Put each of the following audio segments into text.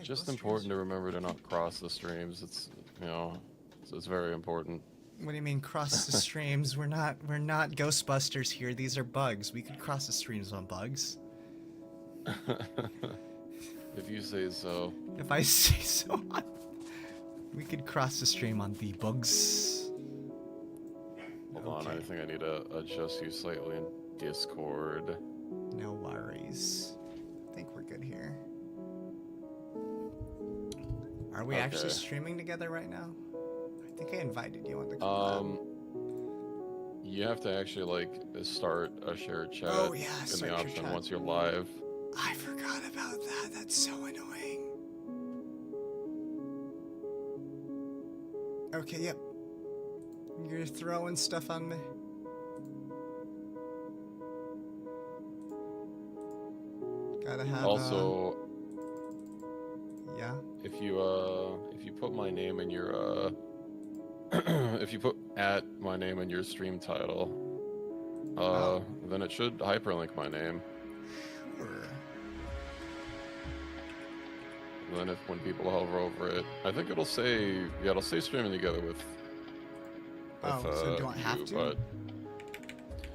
Just important to remember to not cross the streams. It's, you know, it's very important. What do you mean cross the streams? We're not Ghostbusters here. These are bugs. We could cross the streams on bugs. If you say so. If I say so. We could cross the stream on the bugs. Hold on, I think I need to adjust you slightly in Discord. No worries. I think we're good here. Are we actually streaming together right now? I think I invited you on the call. You have to actually like start a shared chat in the option once you're live. I forgot about that. That's so annoying. Okay, yep. You're throwing stuff on me. Gotta have also yeah. If you put my name in your if you put my name in your stream title, then it should hyperlink my name. Sure. And then when people hover over it, I think it'll say it'll say streaming together with so do I have to? But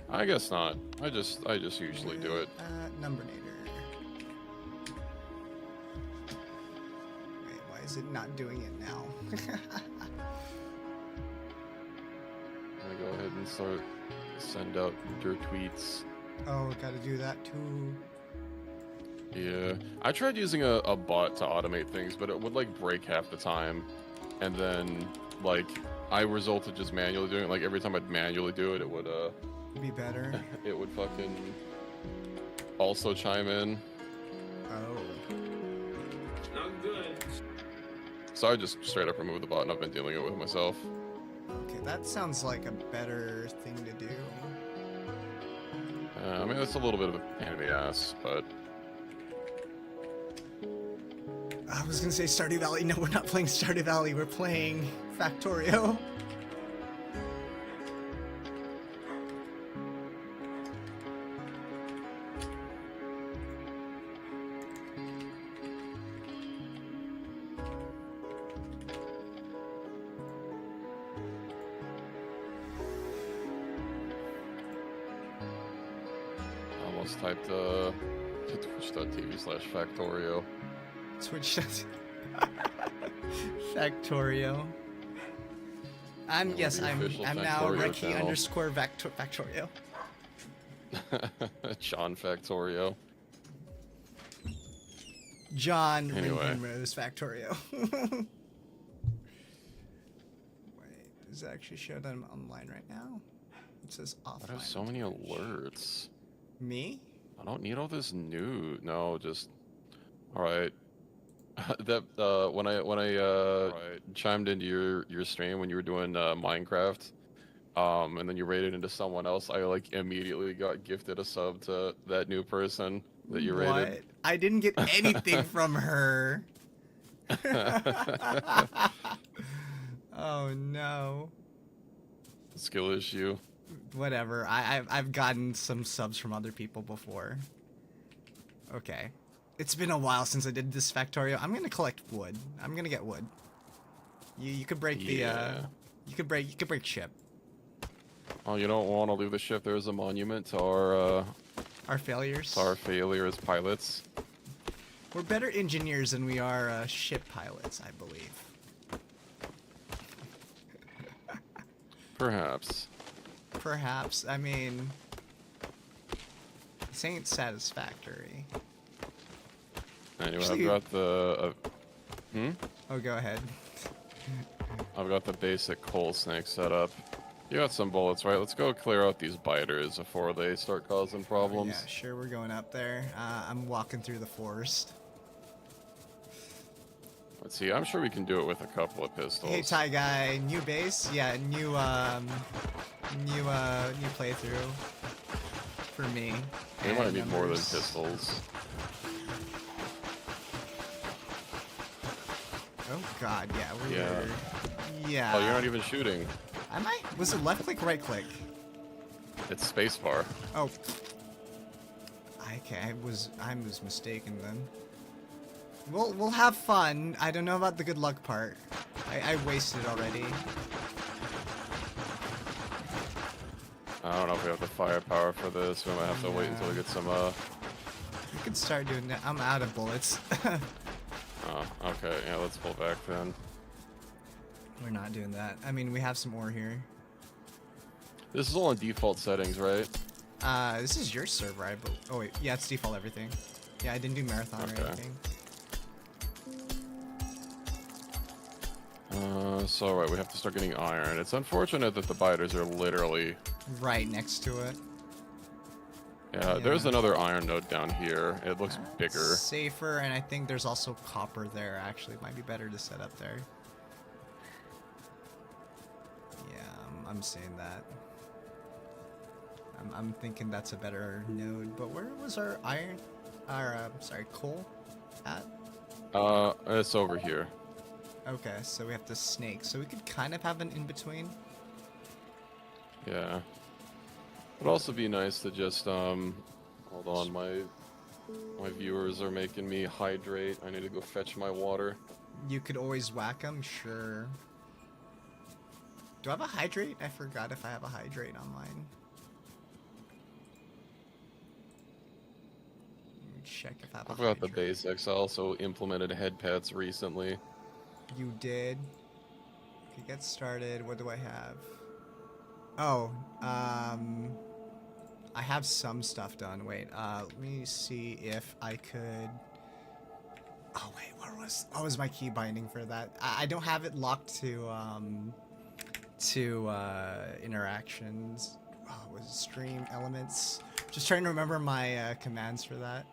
I guess not. I just usually do it. Numbernator. Wait, why is it not doing it now? I'm gonna go ahead and send out your tweets. Oh, gotta do that too. Yeah, I tried using a bot to automate things, but it would like break half the time, and then like I resulted just manually doing it. Like every time I'd manually do it, it would be better. It would fucking also chime in. Oh, not good. So I just straight up removed the bot, and I've been dealing it with myself. Okay, that sounds like a better thing to do. I mean, it's a little bit of a pain in the ass, but. I was gonna say Stardew Valley. No, we're not playing Stardew Valley. We're playing Factorio. I almost typed twitch.tv/Factorio. Twitch. Factorio. I'm now Reki underscore Factorio. John Factorio. John Anyway. Rose Factorio. Wait, does it actually show that I'm online right now? It says offline. I have so many alerts. Me? I don't need all this new. No, just all right. That when I chimed into your stream when you were doing Minecraft, and then you raided into someone else, I like immediately got gifted a sub to that new person that you raided. What? I didn't get anything from her. Oh no. Skill issue. Whatever. I've gotten some subs from other people before. Okay. It's been a while since I did this Factorio. I'm gonna collect wood. I'm gonna get wood. You could break the you could break ship. Oh, you don't want to leave the ship. There's a monument to our failures. To our failure as pilots. We're better engineers than we are ship pilots, I believe. Perhaps. Perhaps. I mean, this ain't satisfactory. Anyway, Actually, I've got the. Oh, go ahead. I've got the basic coal snake set up. You got some bullets, right? Let's go clear out these biters before they start causing problems. Yeah, sure. We're going up there. I'm walking through the forest. Let's see. I'm sure we can do it with a couple of pistols. Hey, Ty guy, new base? Yeah, new playthrough for me. We might need more than pistols. Oh God, yeah, yeah. Oh, you're not even shooting. Am I? Was it left click, right click? It's spacebar. Oh. Okay, I was mistaken then. We'll have fun. I don't know about the good luck part. I wasted it already. I don't know if we have the firepower for this. We might have to wait until we get some, We could start doing that. I'm out of bullets. Oh, okay. Yeah, let's pull back then. We're not doing that. I mean, we have some ore here. This is all on default settings, right? This is your server, I believe. Oh wait, yeah, it's default everything. Yeah, I didn't do marathon or Okay. anything. So right, we have to start getting iron. It's unfortunate that the biters are literally... Right next to it. Yeah, there's another iron node down here. It looks bigger. Safer, and I think there's also copper there, actually. It might be better to set up there. Yeah, I'm seeing that. I'm thinking that's a better node, but where was our iron... sorry, coal at? It's over here. Okay, so we have to snake. So we could kind of have an in-between. Yeah. It'd also be nice to just, hold on, my viewers are making me hydrate. I need to go fetch my water. You could always whack them, sure. Do I have a hydrate? I forgot if I have a hydrate on mine. Let me check if I have I a forgot the hydrate. basics. I also implemented head pets recently. You did. Okay, get started. What do I have? Oh, I have some stuff done. Wait, let me see if I could... Oh, wait, what was my key binding for that? I don't have it locked to interactions. Oh, was it stream elements? Just trying to remember my commands for that.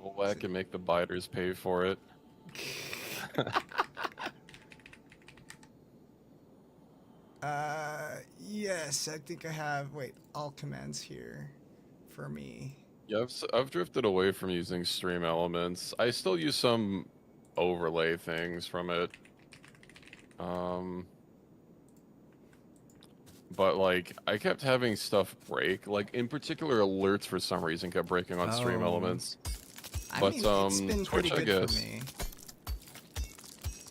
Go whack and make the biters pay for it. Yes, I think I have. Wait, all commands here for me. Yeah, I've drifted away from using stream elements. I still use some overlay things from it. But like, I kept having stuff break. Like, in particular, alerts for some reason kept breaking on stream Oh. elements. I But, mean, it's been Twitch, pretty I good guess. for me.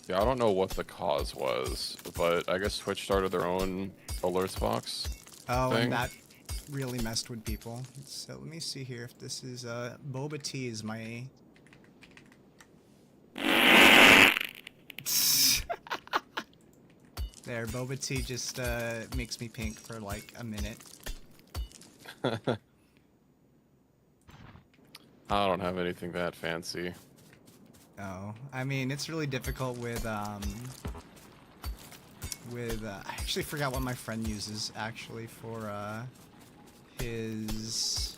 Yeah, I don't know what the cause was, but I guess Twitch started their own alerts box. Oh, thing. and that really messed with people. So let me see here if this is boba tea is my. There, boba tea just makes me pink for like a minute. I don't have anything that fancy. Oh, I mean, it's really difficult with I actually forgot what my friend uses actually for his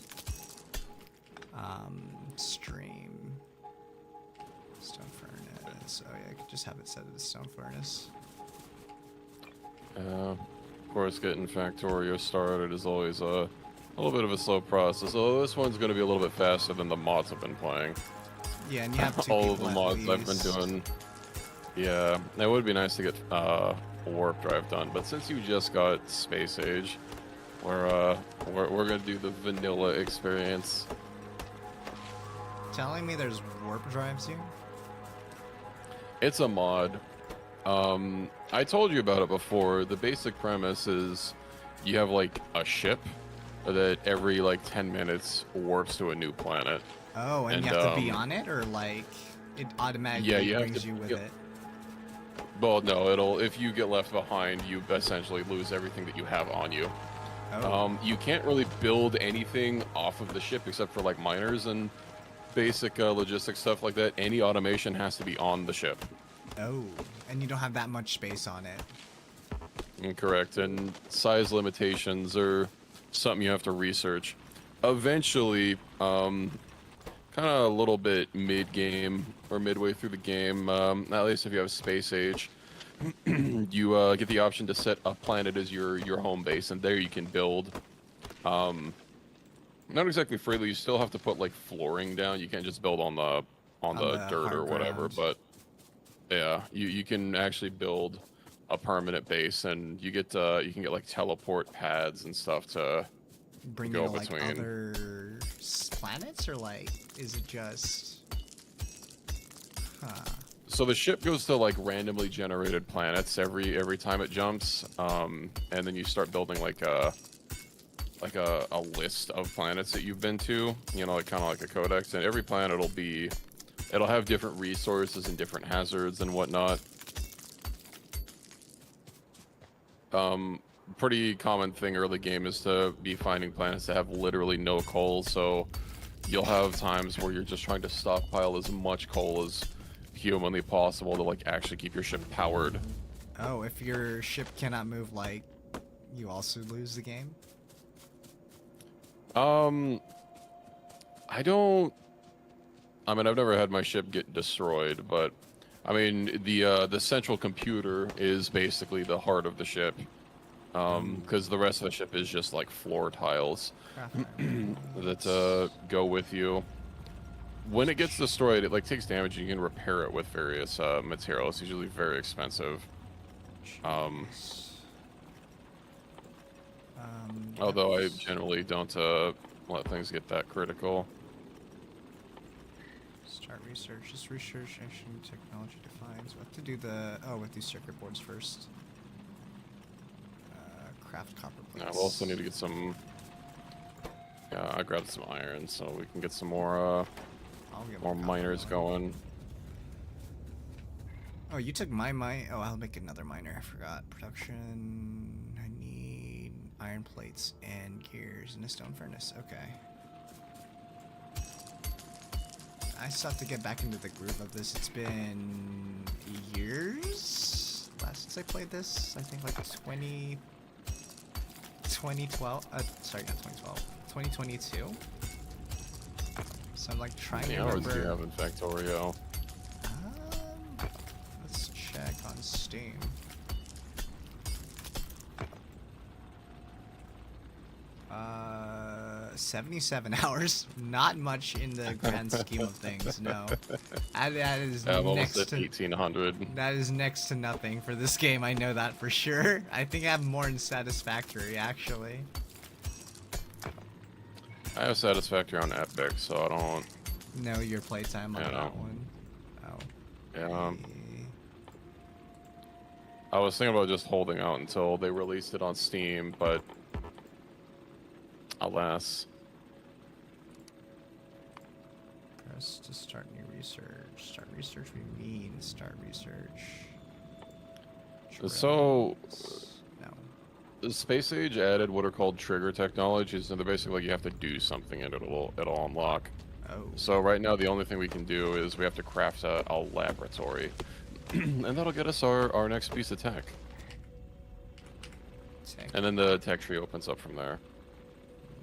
stream. Stone furnace. Oh yeah, I could just have it set as stone furnace. Of course, getting Factorio started is always a little bit of a slow process. So this one's going to be a little bit faster than the mods I've been playing. Yeah, and you have two All of people the at mods I've been least. doing. Yeah, it would be nice to get warp drive done, but since you just got Space Age, we're gonna do the vanilla experience. Telling me there's warp drives here? It's a mod. I told you about it before. The basic premise is you have like a ship that every like 10 minutes warps to a new planet. Oh, and you have to be on it, or like it automatically you have brings to you with be- it? Well, no, if you get left behind, you essentially lose everything that you have on you. Oh. You can't really build anything off of the ship except for like miners and basic logistics stuff like that. Any automation has to be on the ship. Oh, and you don't have that much space on it. Incorrect, and size limitations are something you have to research. Eventually, kind of a little bit mid-game or midway through the game, at least if you have Space Age, you get the option to set a planet as your home base, and there you can build. Not exactly freely. You still have to put like flooring down. You can't just build on the dirt or hard whatever. ground. But yeah, you can actually build a permanent base, and you can get like teleport pads and stuff to Bring go in like between. other planets, or like, is it just? Huh. So the ship goes to like randomly generated planets every time it jumps, and then you start building like a list of planets that you've been to. You know, like kind of like a codex, and every planet it'll have different resources and different hazards and whatnot. Pretty common thing early game is to be finding planets that have literally no coal, so you'll have times where you're just trying to stockpile as much coal as humanly possible to like actually keep your ship powered. Oh, if your ship cannot move, like, you also lose the game? I mean, I've never had my ship get destroyed, but I mean, the central computer is basically the heart of the ship, because the rest of the ship is just like floor tiles that go with you. When it gets destroyed, it like takes damage. And you can repair it with various materials. It's usually very expensive. Although I generally don't let things get that critical. Start research. This research action technology defines what to do with these circuit boards first. Craft copper plates. Yeah, we'll also need to get some. Yeah, I grabbed some iron so we can get some more more miners going. Oh, you took my mine. Oh, I'll make another miner. I forgot. Production. I need iron plates and gears and a stone furnace. Okay. I still have to get back into the groove of this. It's been years since I played this. I think like 2012. Sorry, not 2012. 2022. So I'm like trying to remember. How many hours do you have in Factorio? Let's check on Steam. 77 hours. Not much in the grand scheme of things. No, that is I'm next almost at to 1800. that is next to nothing for this game. I know that for sure. I think I have more in Satisfactory actually. I have Satisfactory on Epic, so I don't know your playtime on that one. Oh. Yeah. I was thinking about just holding out until they released it on Steam, but alas. Press to start new research. Start research. We mean start research. So, no. The Space Age added what are called trigger technologies, and they're basically like you have to do something and it'll unlock. Oh. So right now the only thing we can do is we have to craft a laboratory, and that'll get us our next piece of tech. And then the tech tree opens up from there.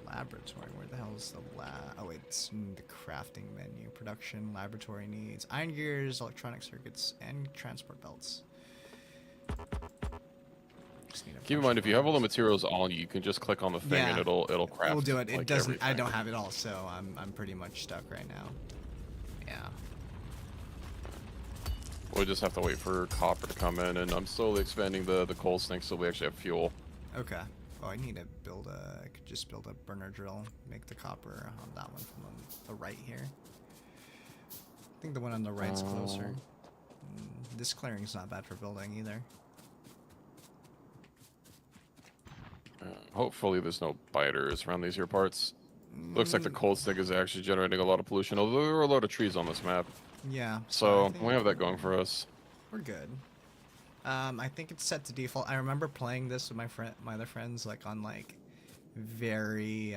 Laboratory. Where the hell is the lab? Oh wait, it's in the crafting menu. Production. Laboratory needs iron gears, electronic circuits, and transport belts. Keep in mind, if you have all the materials on you, can just click on the thing and it'll craft. We'll do it. Like, it doesn't. everything. I don't have it all, so I'm pretty much stuck right now. Yeah. We'll just have to wait for copper to come in, and I'm slowly expanding the coal sink so we actually have fuel. Okay. Oh, I need to build a. I could just build a burner drill. Make the copper on that one from the right here. I think the one on the right's closer. This clearing's not bad for building either. Hopefully there's no biters around these here parts. Looks like the coal stick is actually generating a lot of pollution, although there are a lot of trees on this map. Yeah. So we have that going for us. We're good. I think it's set to default. I remember playing this with my other friends, like on like very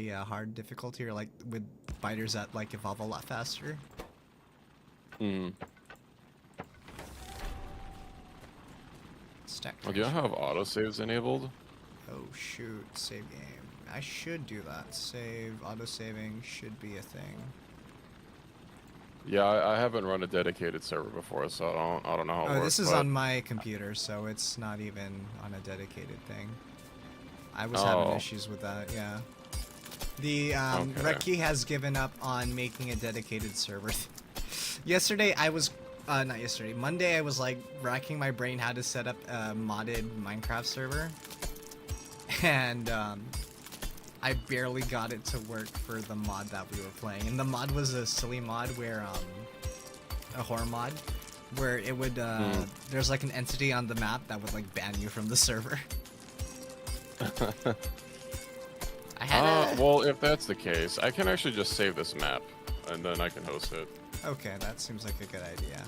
hard difficulty, or like with biters that like evolve a lot faster. Oh, do you have autosaves enabled? Oh shoot, save game. I should do that. Save, auto-saving should be a thing. Yeah, I haven't run a dedicated server before, so I don't know how it works. This is on my computer, so it's not even on a dedicated thing. I was having issues with that, yeah. The Reki has given up on making a dedicated server. Yesterday I was not yesterday. Monday I was like racking my brain how to set up a modded Minecraft server. And I barely got it to work for the mod that we were playing, and the mod was a silly mod where a horror mod where it would there's like an entity on the map that would like ban you from the server. I had well, if that's the case, I can actually just save this map, and then I can host it. Okay, that seems like a good idea.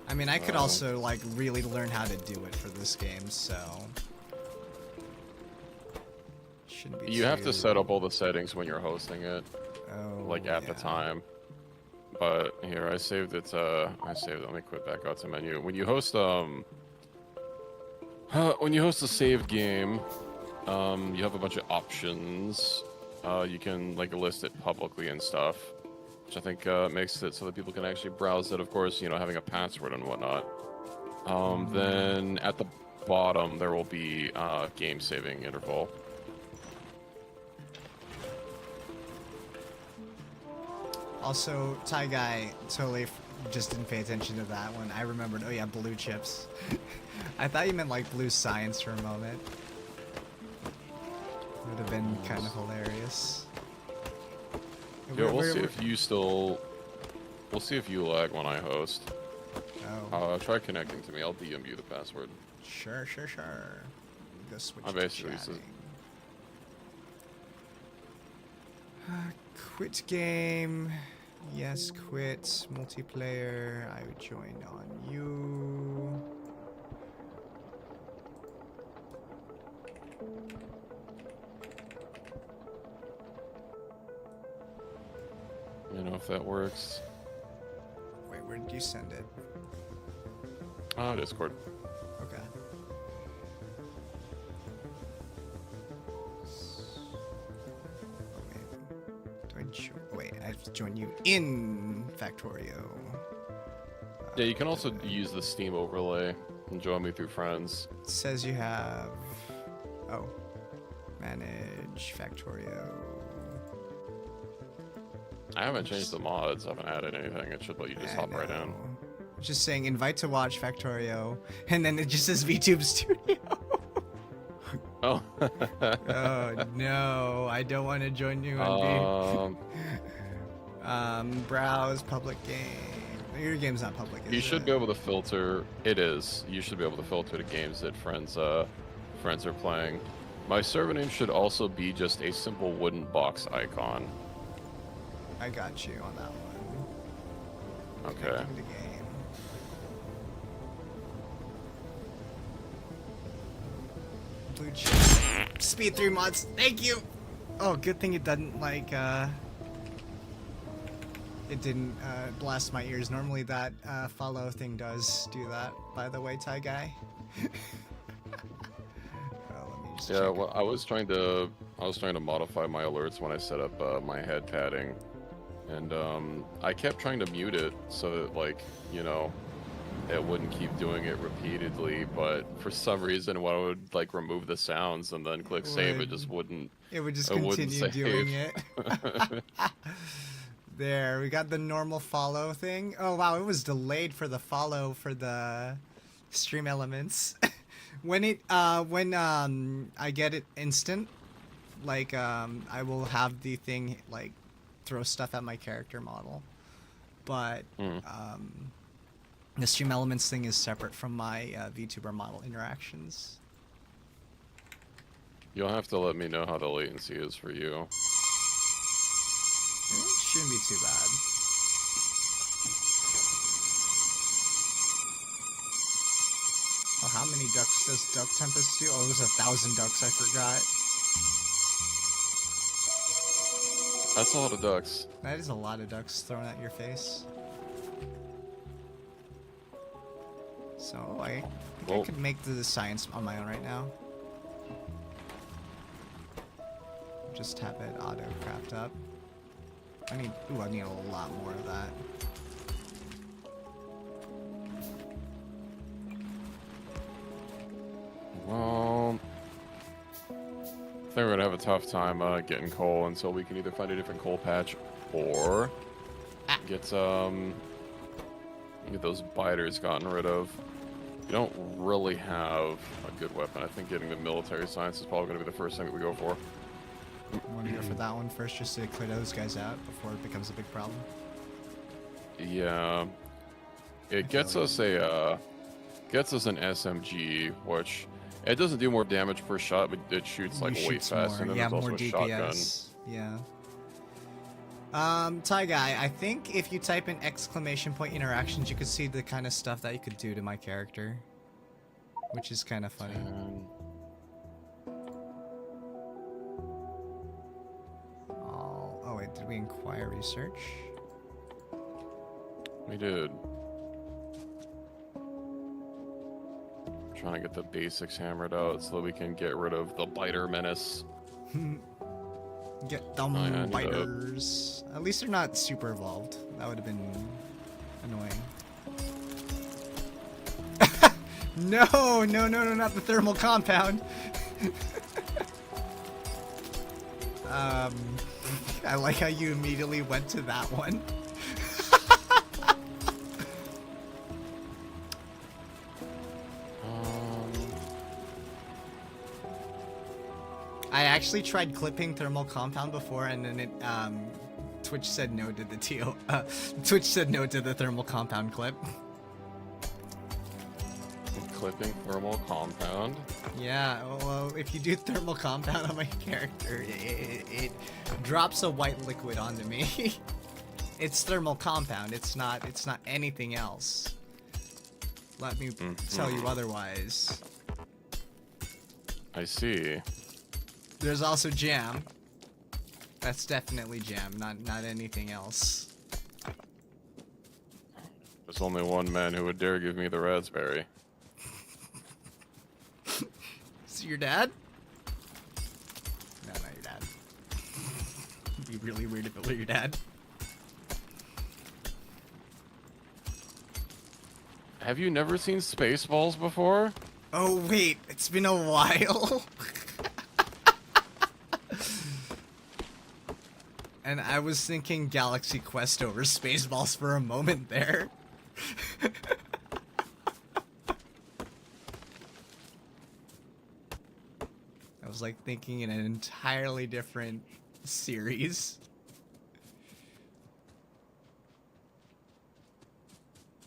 I mean, I could also like really learn how to do it for this game, so shouldn't be You have to too- set up all the settings when you're hosting it, Oh, like at the yeah. time. But here, I saved it. I saved it. Let me quit back out to menu. When you host a saved game, you have a bunch of options. You can like list it publicly and stuff, which I think makes it so that people can actually browse it. Of course, you know, having a password and whatnot. Then at the bottom there will be game saving interval. Also, Thai guy totally just didn't pay attention to that one. I remembered, oh yeah, blue chips. I thought you meant like blue science for a moment. Would have been kind of hilarious. Yeah, we'll see if you still. We'll see if you lag when I host. Oh, Try connecting to me. I'll DM you the password. sure. Go switch I to basically chatting. said- Quit game. Yes, quit. Multiplayer. I would join on you. You know if that works. Wait, where did you send it? Discord. Okay. Oh, wait. Do I wait, I have to join you in Factorio. Yeah, you can also use the Steam overlay and join me through friends. It says you have. Oh. Manage Factorio. I haven't changed the mods. I haven't added anything. It should let you just I hop right in. know. Just saying invite to watch Factorio, and then it just says VTube Studio. Oh. Oh no, I don't want to join you on browse public game. Your game's not public, is You should it? be able to filter. It is. You should be able to filter the games that friends are playing. My server name should also be just a simple wooden box icon. I got you on that one. Okay. Connecting to game. Blue chip. Speed 3 mods. Thank you. Oh, good thing it doesn't like it didn't blast my ears. Normally that follow thing does do that. By the way, Thai guy. Let me just Yeah. check. Well, I was trying to modify my alerts when I set up my head padding, and I kept trying to mute it so that, like, you know, it wouldn't keep doing it repeatedly. But for some reason, when I would like remove the sounds and then click save, it just wouldn't. It would just It wouldn't continue doing save. it. There, we got the normal follow thing. Oh wow, it was delayed for the follow for the stream elements. when I get it instant, like I will have the thing like throw stuff at my character model. But the stream elements thing is separate from my VTuber model interactions. You'll have to let me know how the latency is for you. It shouldn't be too bad. Oh, how many ducks does Duck Tempest do? Oh, it was 1,000 ducks, I forgot. That's a lot of ducks. That is a lot of ducks thrown at your face. So, I think I Well- could make the science on my own right now. Just have it auto-craft up. I need a lot more of that. Well, I think we're gonna have a tough time getting coal until we can either find a different coal patch or get those biters gotten rid of. You don't really have a good weapon. I think getting the military science is probably gonna be the first thing that we go for. I want to go for that one first, just to clear those guys out before it becomes a big problem. Yeah. It feel gets like- us a gets us an SMG, which it doesn't do more damage per shot, but it shoots like way Shoots faster. more. And then Yeah, there's also more a shotgun. DPS. Yeah. Ty Guy, I think if you type in exclamation point interactions, you could see the kind of stuff that you could do to my character, which is kind of funny. Oh wait, did we inquire research? We did. Trying to get the basics hammered out so that we can get rid of the biter menace. Get them Oh, yeah, I knew that. biters. At least they're not super evolved. That would have been annoying. No, not the thermal compound. I like how you immediately went to that one. I actually tried clipping thermal compound before, and then it Twitch said no to the Twitch said no to the thermal compound clip. Clipping thermal compound. Yeah, well, if you do thermal compound on my character, it drops a white liquid onto me. It's thermal compound. It's not anything else. Let me tell you otherwise. I see. There's also jam. That's definitely jam, not anything else. There's only one man who would dare give me the raspberry. Is it your dad? No, not your dad. It'd be really weird if it were your dad. Have you never seen Spaceballs before? Oh wait, it's been a while. And I was thinking Galaxy Quest over Spaceballs for a moment there. I was like thinking in an entirely different series.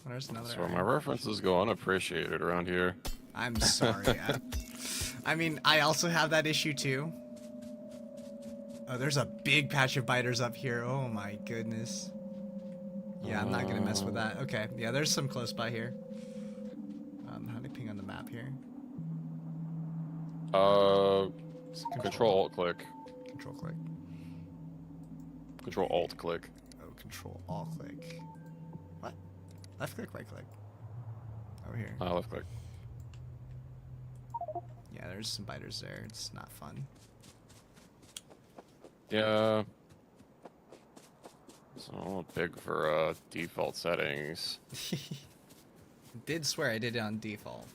There's another. That's where my references go unappreciated around here. I'm sorry. I mean, I also have that issue too. Oh, there's a big patch of biters up here. Oh my goodness. Yeah, I'm not gonna mess with that. Okay, yeah, there's some close by here. How do I ping on the map here? Control Alt click. Control click. Control Alt click. Oh, Control Alt click. What? Left click, right click. Over here. Left click. Yeah, there's some biters there. It's not fun. Yeah. It's a little big for default settings. Did swear I did it on default.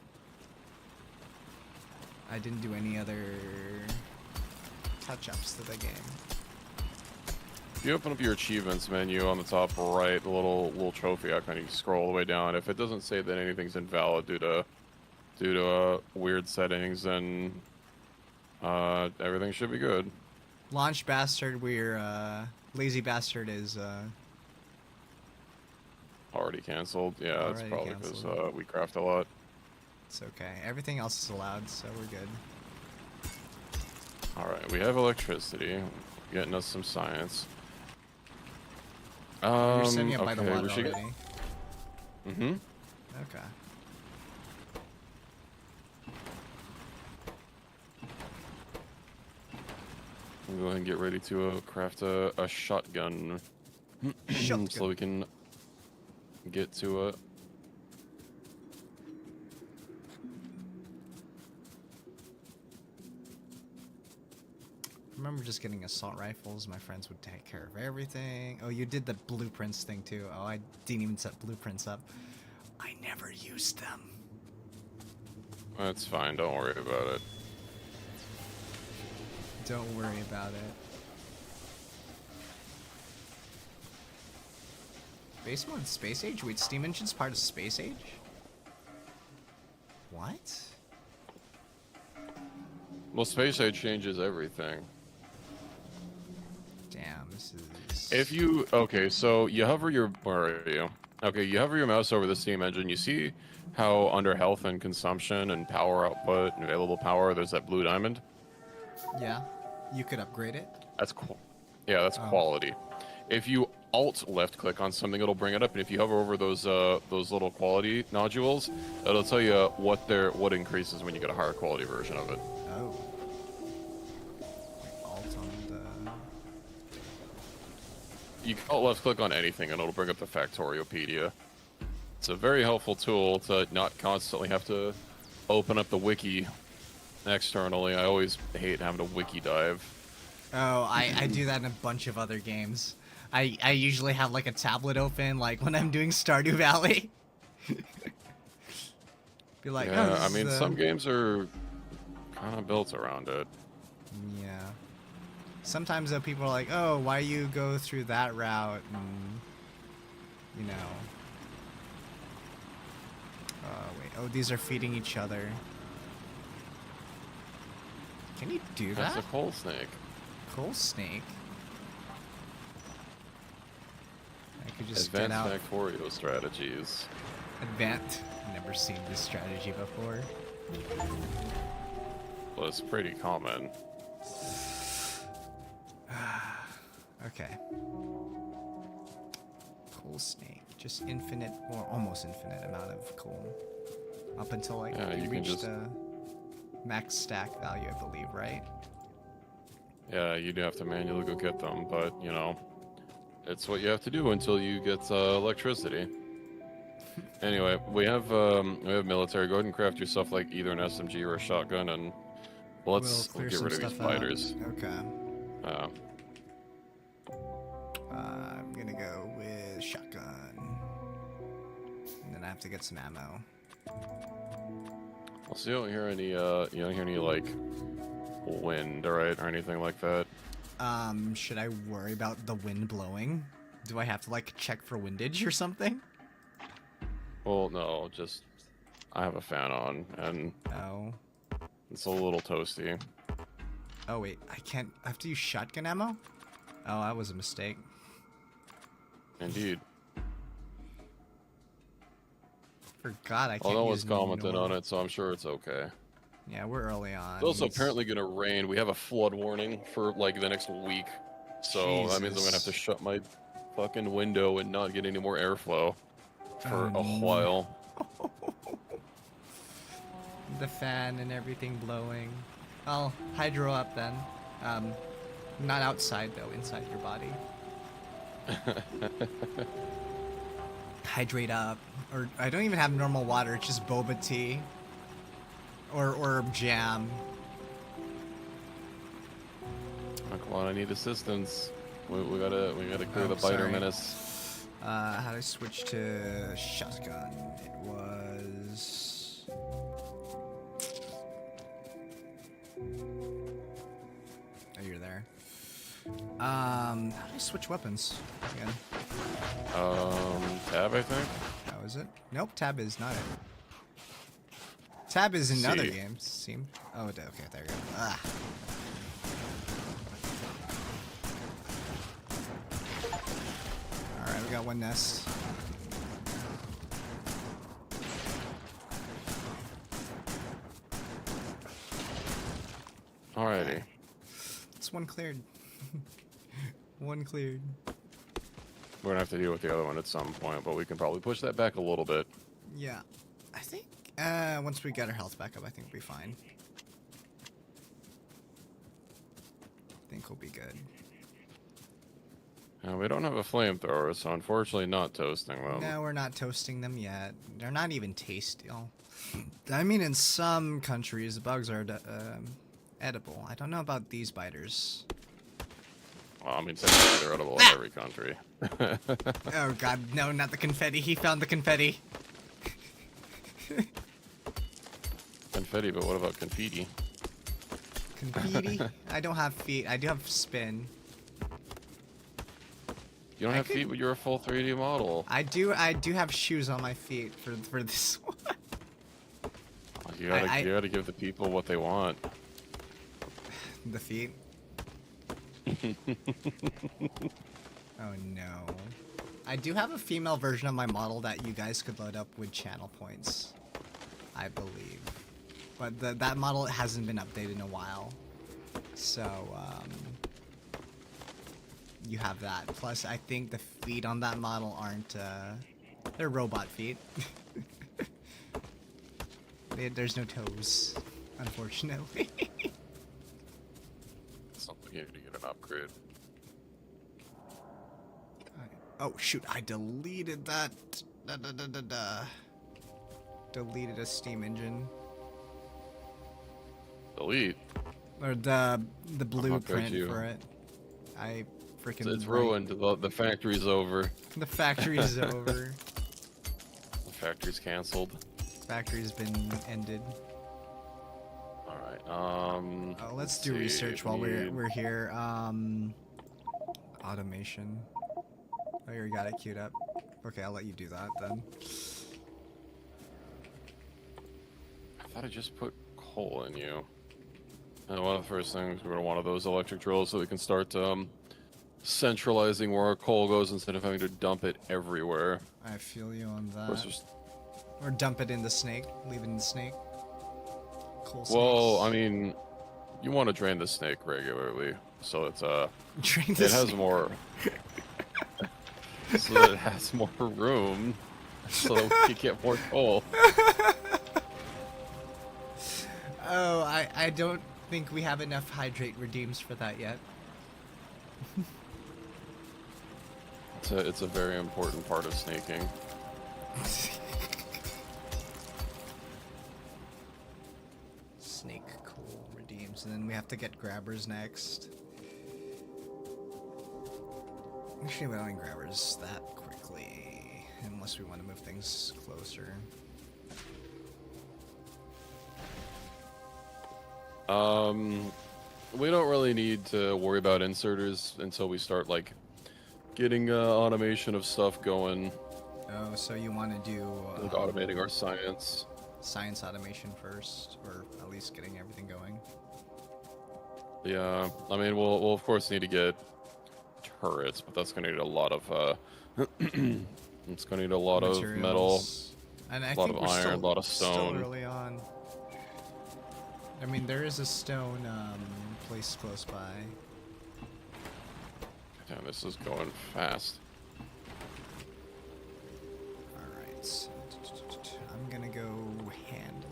I didn't do any other touch-ups to the game. If you open up your achievements menu on the top right, the little trophy icon, you scroll all the way down. If it doesn't say that anything's invalid due to weird settings, then everything should be good. Launch bastard, we're lazy bastard is Already canceled. Yeah, that's Already probably because canceled. we craft a lot. it's okay. Everything else is allowed, so we're good. All right, we have electricity, getting us some science. You're sending it by the okay, water we should already. Mm-hmm. Okay. We'll go ahead and get ready to craft a shotgun. Shotgun. So we can get to it. I remember just getting assault rifles. My friends would take care of everything. Oh, you did the blueprints thing too. Oh, I didn't even set blueprints up. I never used them. That's fine, don't worry about it. Don't worry about it. Base mode Space Age? Wait, Steam Engine's part of Space Age? What? Well, Space Age changes everything. Damn, this is... If you so you hover your where are you? Okay, you hover your mouse over the steam engine. You see how under health and consumption and power output and available power, there's that blue diamond. Yeah, you could upgrade it. That's cool. Yeah, that's Oh. quality. If you Alt left click on something, it'll bring it up, and if you hover over those little quality nodules, it'll tell you what increases when you get a higher quality version of it. Oh. Alt on the... You can Alt left click on anything, and it'll bring up the Factoriopedia. It's a very helpful tool to not constantly have to open up the wiki externally. I always hate having to wiki dive. Oh, I do that in a bunch of other games. I usually have like a tablet open, like when I'm doing Stardew Valley. Be like, Yeah, oh, this I mean, is, some games are kind of built around it. Yeah. Sometimes though, people are like, oh, why you go through that route, and you know. Oh wait, oh, these are feeding each other. Can you do that? That's a coal snake. Coal snake. I could just Advanced get out. Factorio strategies. Advanced. Never seen this strategy before. Well, it's pretty common. Okay. Coal snake. Just infinite, or almost infinite amount of coal. Up until like Yeah, you you can reach just- the max stack value, I believe, right? Yeah, you do have to manually go get them, but you know, it's what you have to do until you get electricity. Anyway, we have military. Go ahead and craft yourself like either an SMG or a shotgun, and let's We'll clear get some rid of these stuff out. spiders. Okay. Uh, I'm gonna go with shotgun. And then I have to get some ammo. well, so you don't hear any like wind, alright, or anything like that. Should I worry about the wind blowing? Do I have to like check for windage or something? Well, no, just I have a fan on, and Oh. it's a little toasty. Oh wait, I can't. I have to use shotgun ammo? Oh, that was a mistake. Indeed. Forgot I can't Well, no use one's commented normal. on it, so I'm sure it's okay. Yeah, we're early on. It's also It's- apparently gonna rain. We have a flood warning for like the next week, so that means I'm gonna have to Jesus. shut my fucking window and not get any more airflow for Oh, a no. while. The fan and everything blowing. I'll hydro up then. Not outside though, inside your body. Hydrate up. Or I don't even have normal water, it's just boba tea. Or jam. Oh, come on, I need assistance. We gotta clear Oh, the biter sorry. menace. How do I switch to shotgun? It was... Oh, you're there. How do I switch weapons? Again. Tab, I think. How is it? Nope, tab is not it. Tab is in other C. games, seem. Oh, okay, there you go. Ah. Alright, we got one nest. Alrighty. This one cleared. One cleared. We're gonna have to deal with the other one at some point, but we can probably push that back a little bit. Yeah. I think, once we get our health back up, I think we'll be fine. I think we'll be good. We don't have a flamethrower, so unfortunately not toasting them. No, we're not toasting them yet. They're not even tasty. Oh. I mean, in some countries, the bugs are edible. I don't know about these biters. Well, I mean, technically they're edible in every country. Oh god, no, not the confetti. He found the confetti. Confetti, but what about confetti? Confetti? I don't have feet. I do have spin. You don't I have could- feet, but you're a full 3D model. I do have shoes on my feet for this one. You I- gotta give the people what they want. The feet. Oh no. I do have a female version of my model that you guys could load up with channel points, I believe. But that model hasn't been updated in a while. So, you have that. Plus, I think the feet on that model aren't, they're robot feet. There's no toes, unfortunately. Something you need to get an upgrade. Oh shoot, I deleted that. Deleted a Steam engine. Delete. Or the blueprint you. for it. I freaking It's ruined. The factory's over. The factory's over. The factory's canceled. Factory's been ended. All right. Let's do research while we're here. Automation. Oh, you already got it queued up. Okay, I'll let you do that then. I thought I just put coal in you. And one of the first things, we're gonna want of those electric drills so we can start centralizing where our coal goes instead of having to dump it everywhere. I feel you on Of course, that. there's Or dump it in the snake. Leave it in the snake. Cool. well, I snakes. mean, you want to drain the snake regularly, so it's Drain the it has snake. more, so that it has more room, so that we can get more coal. Oh, I don't think we have enough hydrate redeems for that yet. It's a very important part of snaking. Snake cool redeems, and then we have to get grabbers next. Actually, we don't need grabbers that quickly, unless we want to move things closer. We don't really need to worry about inserters until we start like getting automation of stuff going, Oh, so you want to do like automating our science. science automation first, or at least getting everything going? Yeah, I mean, we'll of course need to get turrets, but that's gonna need a lot of it's gonna need a lot of metal, Materials. And I a lot think of we're iron, still, a lot of still stone. early on. I mean, there is a stone place close by. Damn, this is going fast. Alright. I'm gonna go handle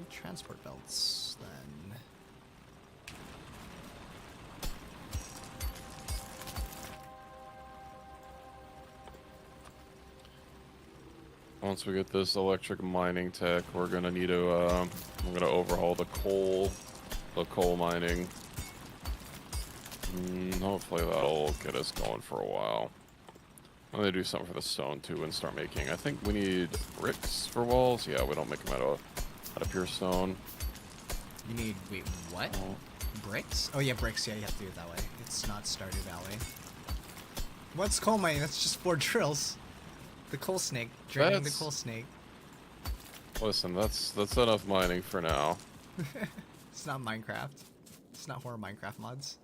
transport belts then. Once we get this electric mining tech, we're gonna need to we're gonna overhaul the coal mining. Hopefully that'll get us going for a while. I'm gonna do something for the stone too and start making. I think we need bricks for walls. Yeah, we don't make them out of pure stone. You need, wait, what? Oh. Bricks? Oh yeah, bricks, yeah, you have to do it that way. It's not Stardew Valley. What's coal mining? That's just 4 drills. The coal snake. Draining the That's- coal snake. Listen, that's enough mining for now. It's not Minecraft. It's not horror Minecraft mods.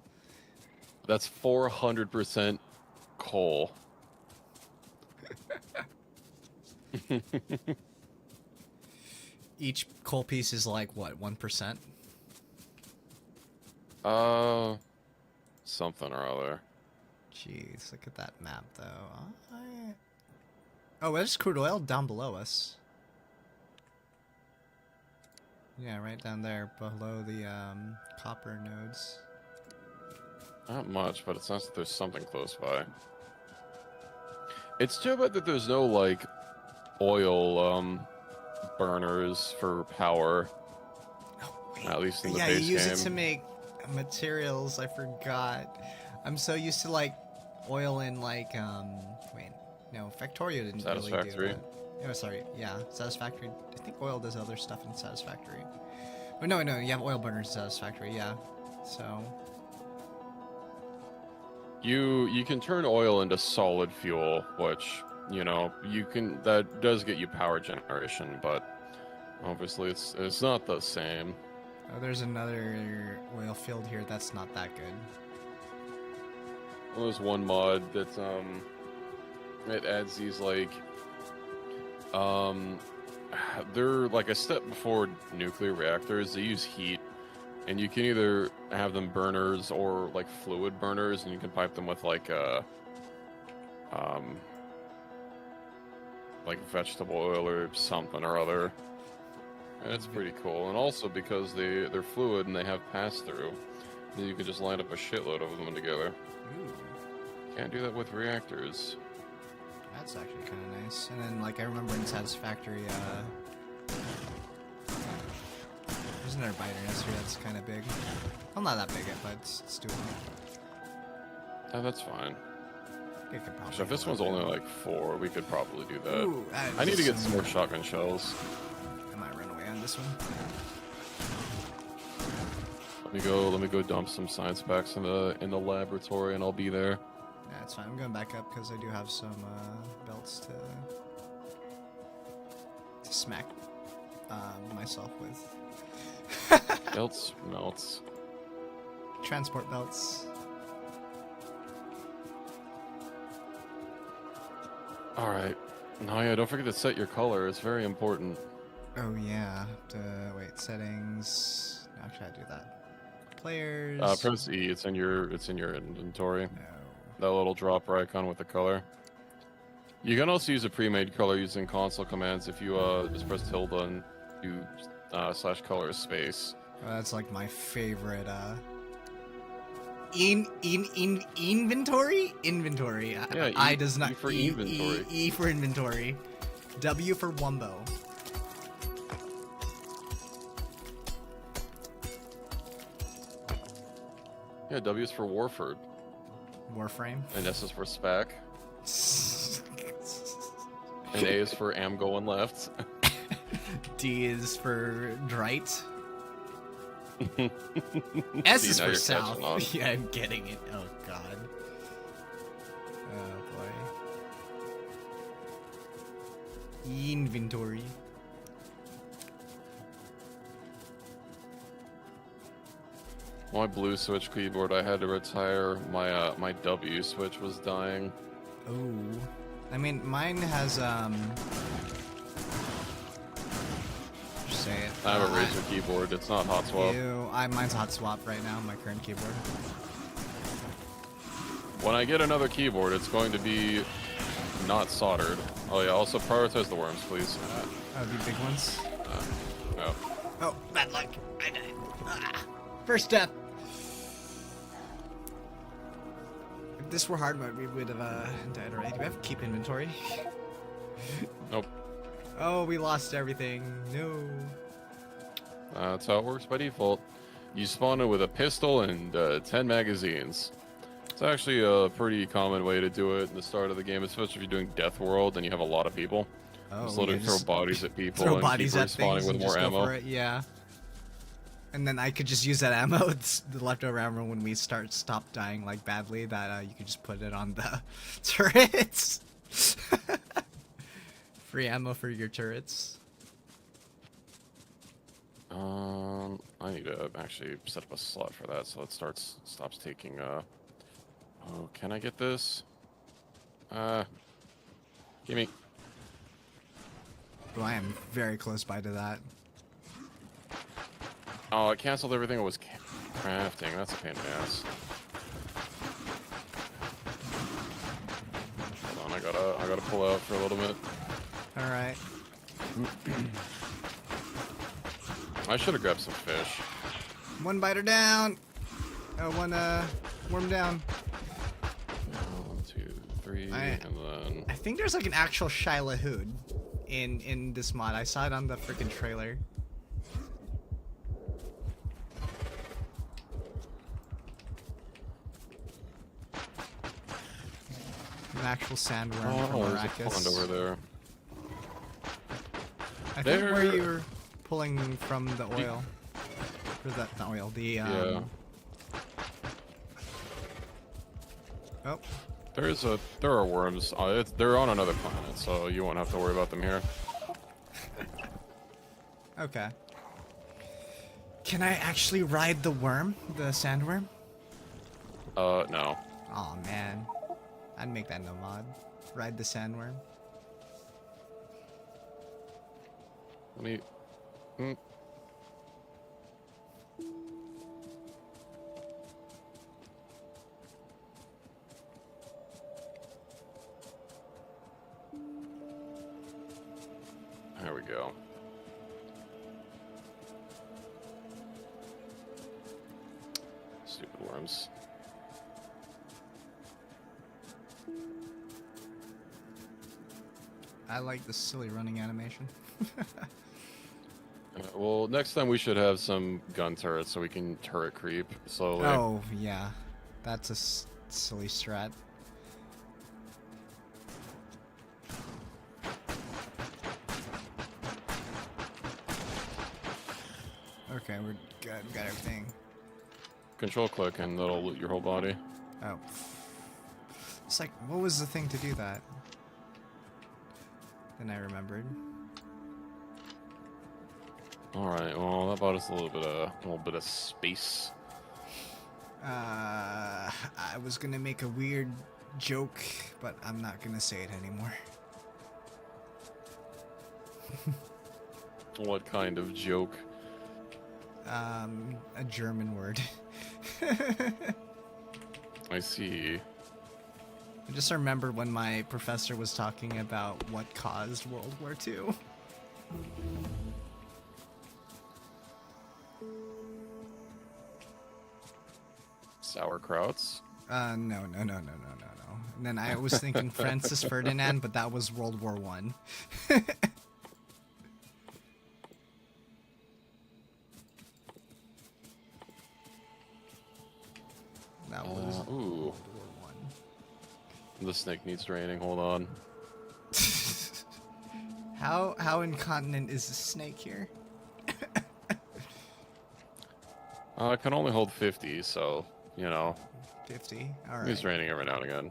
That's 400% coal. Each coal piece is like, what, 1%? Something or other. Jeez, look at that map, though. Oh, there's crude oil down below us. Yeah, right down there, below the copper nodes. Not much, but it's nice that there's something close by. It's too bad that there's no, like, oil, burners for power. Oh, wait. At least in the yeah, base you use game. it to make materials. I forgot. I'm so used to like oil in like wait, no, Factorio didn't really do Satisfactory. it. Oh, sorry. Yeah, Satisfactory. I think oil does other stuff in Satisfactory. Oh no, you have oil burners in Satisfactory. Yeah, so You can turn oil into solid fuel, which, you know, that does get you power generation, but obviously it's not the same. oh, there's another oil field here that's not that good. there's one mod that it adds these like they're like a step before nuclear reactors. They use heat, and you can either have them burners or like fluid burners, and you can pipe them with like like vegetable oil or something or other. And it's pretty cool. And also because they're fluid and they have pass through, then you can just line up a shitload of them together. Ooh, Can't do that with reactors. that's actually kind of nice. And then, like, I remember in Satisfactory, there's another biter nest here that's kind of big. Well, not that big, but it's doable. Oh, that's fine. It could probably So if this go one's up. only like 4, we could probably do that. Ooh, I need to get some more shotgun shells. I might run away on this one. Let me go dump some science packs in the laboratory, and I'll be there. Yeah, it's fine. I'm going back up because I do have some belts to smack myself with. Belts melts. Transport belts. All right. No, yeah. Don't forget to set your color. It's very important. Oh yeah. Wait, settings. How should I do that? Players. Press E. It's in your inventory. No. That little dropper icon with the color. You can also use a pre-made color using console commands if you just press tilde and do /color space. Oh, that's like my favorite. Inventory. Inventory. Yeah, I E- does not E for E, inventory. E for inventory. W for Wumbo. Yeah, W is for Warford, Warframe. and S is for SPAC, and A is for Am going left. D is for Drite. S See, is now for you're catching South. on. Yeah, I'm getting it. Oh god. Oh boy. Inventory. My blue switch keyboard, I had to retire. My my W switch was dying. Oh. I mean, mine has just say it. I have a Razer keyboard. It's not hot swap. Mine's hot swap right now. My current keyboard. When I get another keyboard, it's going to be not soldered. Oh yeah. Also prioritize the worms, please. Oh, the big ones. No. Oh, bad luck. I died. Ah. First step. If this were hard mode, we would have died already. Do we have to keep inventory? Nope. Oh, we lost everything. No. That's how it works by default. You spawn it with a pistol and 10 magazines. It's actually a pretty common way to do it in the start of the game, especially if you're doing Death World and you have a lot of people. Oh, Just literally throw bodies at people throw and bodies keep at respawning things with and more just go ammo. for it. Yeah. And then I could just use that ammo, it's the leftover ammo, when we stop dying like badly. That you could just put it on the turrets. Free ammo for your turrets. I need to actually set up a slot for that so it stops taking oh, can I get this? Gimme. Oh, I am very close by to that. Oh, it canceled everything I was crafting. That's a pain in the ass. Hold on, I gotta pull out for a little bit. All right. I should have grabbed some fish. One biter down. Oh, one worm down. 1, 2, 3, and then I think there's like an actual Shyla Hood in this mod. I saw it on the freaking trailer. An actual sandworm from oh, there's a Arrakis. pond over there. I think where There- you were pulling from the oil. Or the oil, the Yeah. Oh, There are worms. They're on another planet, so you won't have to worry about them here. okay. Can I actually ride the worm, the sandworm? No. Aw, man. I'd make that no mod. Ride the sandworm. Let me. Mm. There we go. Stupid worms. I like the silly running animation. Well, next time we should have some gun turrets so we can turret creep slowly. Oh, yeah. That's a silly strat. Okay, we're good. We got everything. Control click and that'll loot your whole body. Oh. It's like, what was the thing to do that? Then I remembered. All right. Well, that bought us a little bit of space. I was gonna make a weird joke, but I'm not gonna say it anymore. What kind of joke? A German word. I see. I just remember when my professor was talking about what caused World War II. Sauerkrauts. No. And then I was thinking Francis Ferdinand, but that was World War One. That was Ooh. World War One. The snake needs draining. Hold on. How incontinent is the snake here? It can only hold 50, so you know. 50. All He's right. draining every now and again.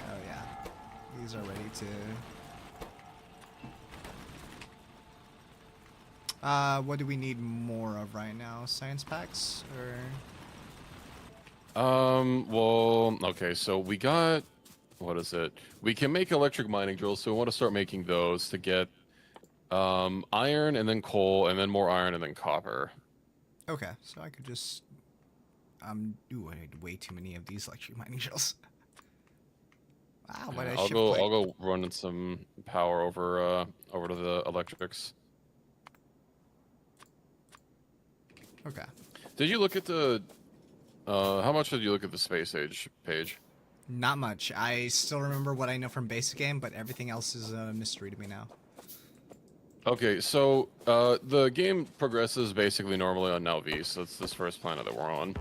Oh yeah, these are ready to. What do we need more of right now? Science packs or? Well, okay, so we got, what is it? We can make electric mining drills, so we want to start making those to get, iron and then coal and then more iron and then copper. Okay, so I could just. Ooh, I need way too many of these electric mining drills. Wow, but I I'll shift go, click. I'll go run some power over to the electrics. Okay. Did you look at the, how much did you look at the space age page? Not much. I still remember what I know from basic game, but everything else is a mystery to me now. Okay, so the game progresses basically normally on Now V, so it's this first planet that we're on.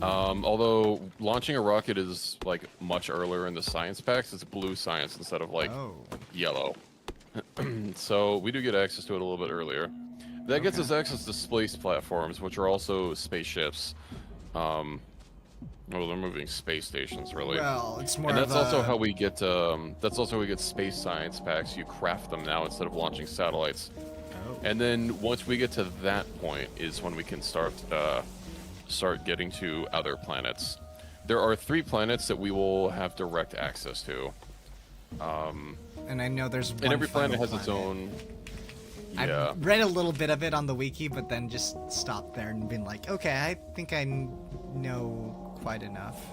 Although launching a rocket is like much earlier in the science packs, it's blue science instead of like Oh. yellow. So we do get access to it a little bit earlier. That gets Okay. us access to space platforms, which are also spaceships. Well, they're moving space stations, really. Well, it's more And of that's also a. how we get space science packs. You craft them now instead of launching satellites. Oh. And then once we get to that point is when we can start getting to other planets. There are 3 planets that we will have direct access to. And I know there's one. And every planet final has its own. I Yeah. read a little bit of it on the wiki, but then just stopped there and been like, okay, I think I know quite enough.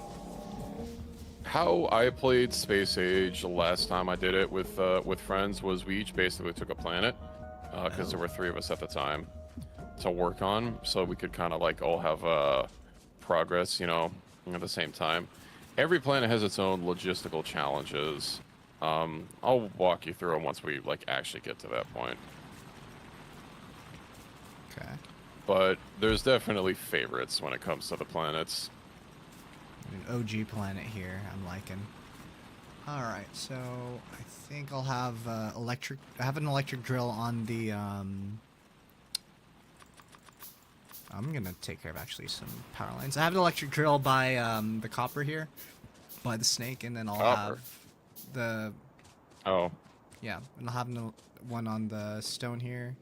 How I played Space Age the last time I did it with friends was we each basically took a planet because there were 3 of us at the time to work on, so we could kind of like all have progress, you know, at the same time. Every planet has its own logistical challenges. I'll walk you through them once we like actually get to that point. Okay. But there's definitely favorites when it comes to the planets. An OG planet here, I'm liking. Alright, so I think I'll have electric. I have an electric drill on the. I'm gonna take care of actually some power lines. I have an electric drill by the copper here, by the snake, and then I'll Copper? have the. Oh, Yeah, and I'll have one on the stone here,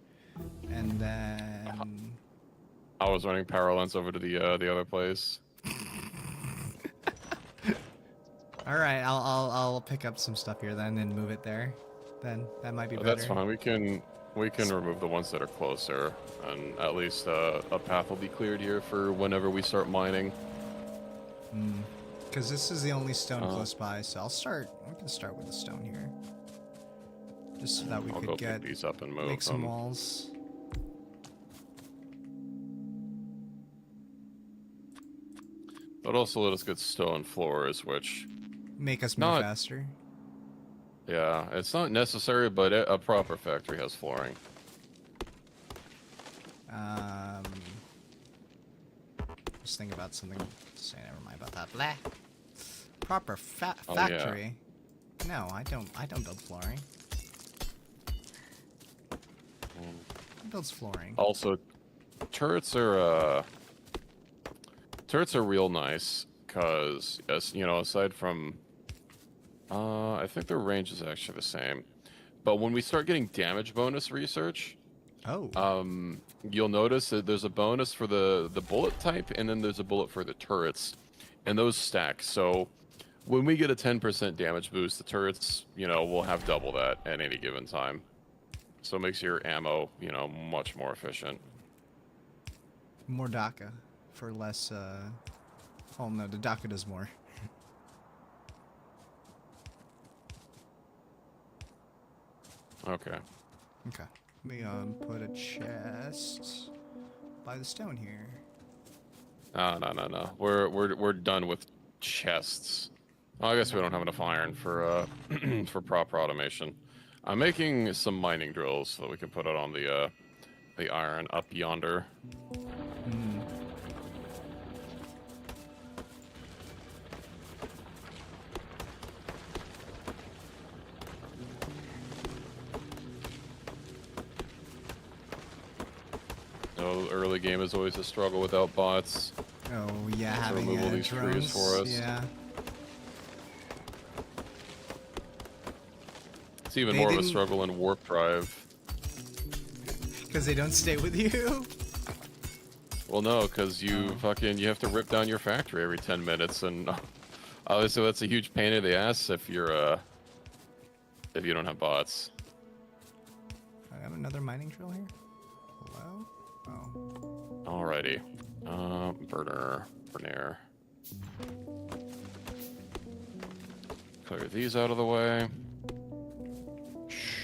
and then I was running power lines over to the other place. All right, I'll pick up some stuff here then and move it there. Then that might be But better. that's fine. We can remove the ones that are closer, and at least a path will be cleared here for whenever we start mining. Because this is the only stone close by, so we can start with the stone here. Just so that we I'll could go get, pick these up and move make some them. walls. But also let us get stone floors, which, Make us move Not- faster. yeah, it's not necessary, but a proper factory has flooring. Just think about something. Say never mind about that. Blah. Proper Oh, yeah. factory. No, I don't build flooring. Who builds flooring? Also, turrets are real nice, cause aside from, I think their range is actually the same, but when we start getting damage bonus research, Oh. you'll notice that there's a bonus for the bullet type, and then there's a bullet for the turrets, and those stack. So when we get a 10% damage boost, the turrets, will have double that at any given time. So it makes your ammo, much more efficient. More DACA for less. Oh no, the DACA does more. Okay. Okay. We put a chest by the stone here. No. We're done with chests. Well, I guess we don't have enough iron for for proper automation. I'm making some mining drills so that we can put it on the iron up yonder. Early game is always a struggle without bots. Oh yeah, To having remove all these drones. trees for us. Yeah. It's even They more of a didn't- struggle in warp drive. Because they don't stay with you. Well, no, because you have to rip down your factory every 10 minutes, and obviously that's a huge pain in the ass if you don't have bots. I have another mining drill here. Hello? Oh. Alrighty. Burner. Clear these out of the way.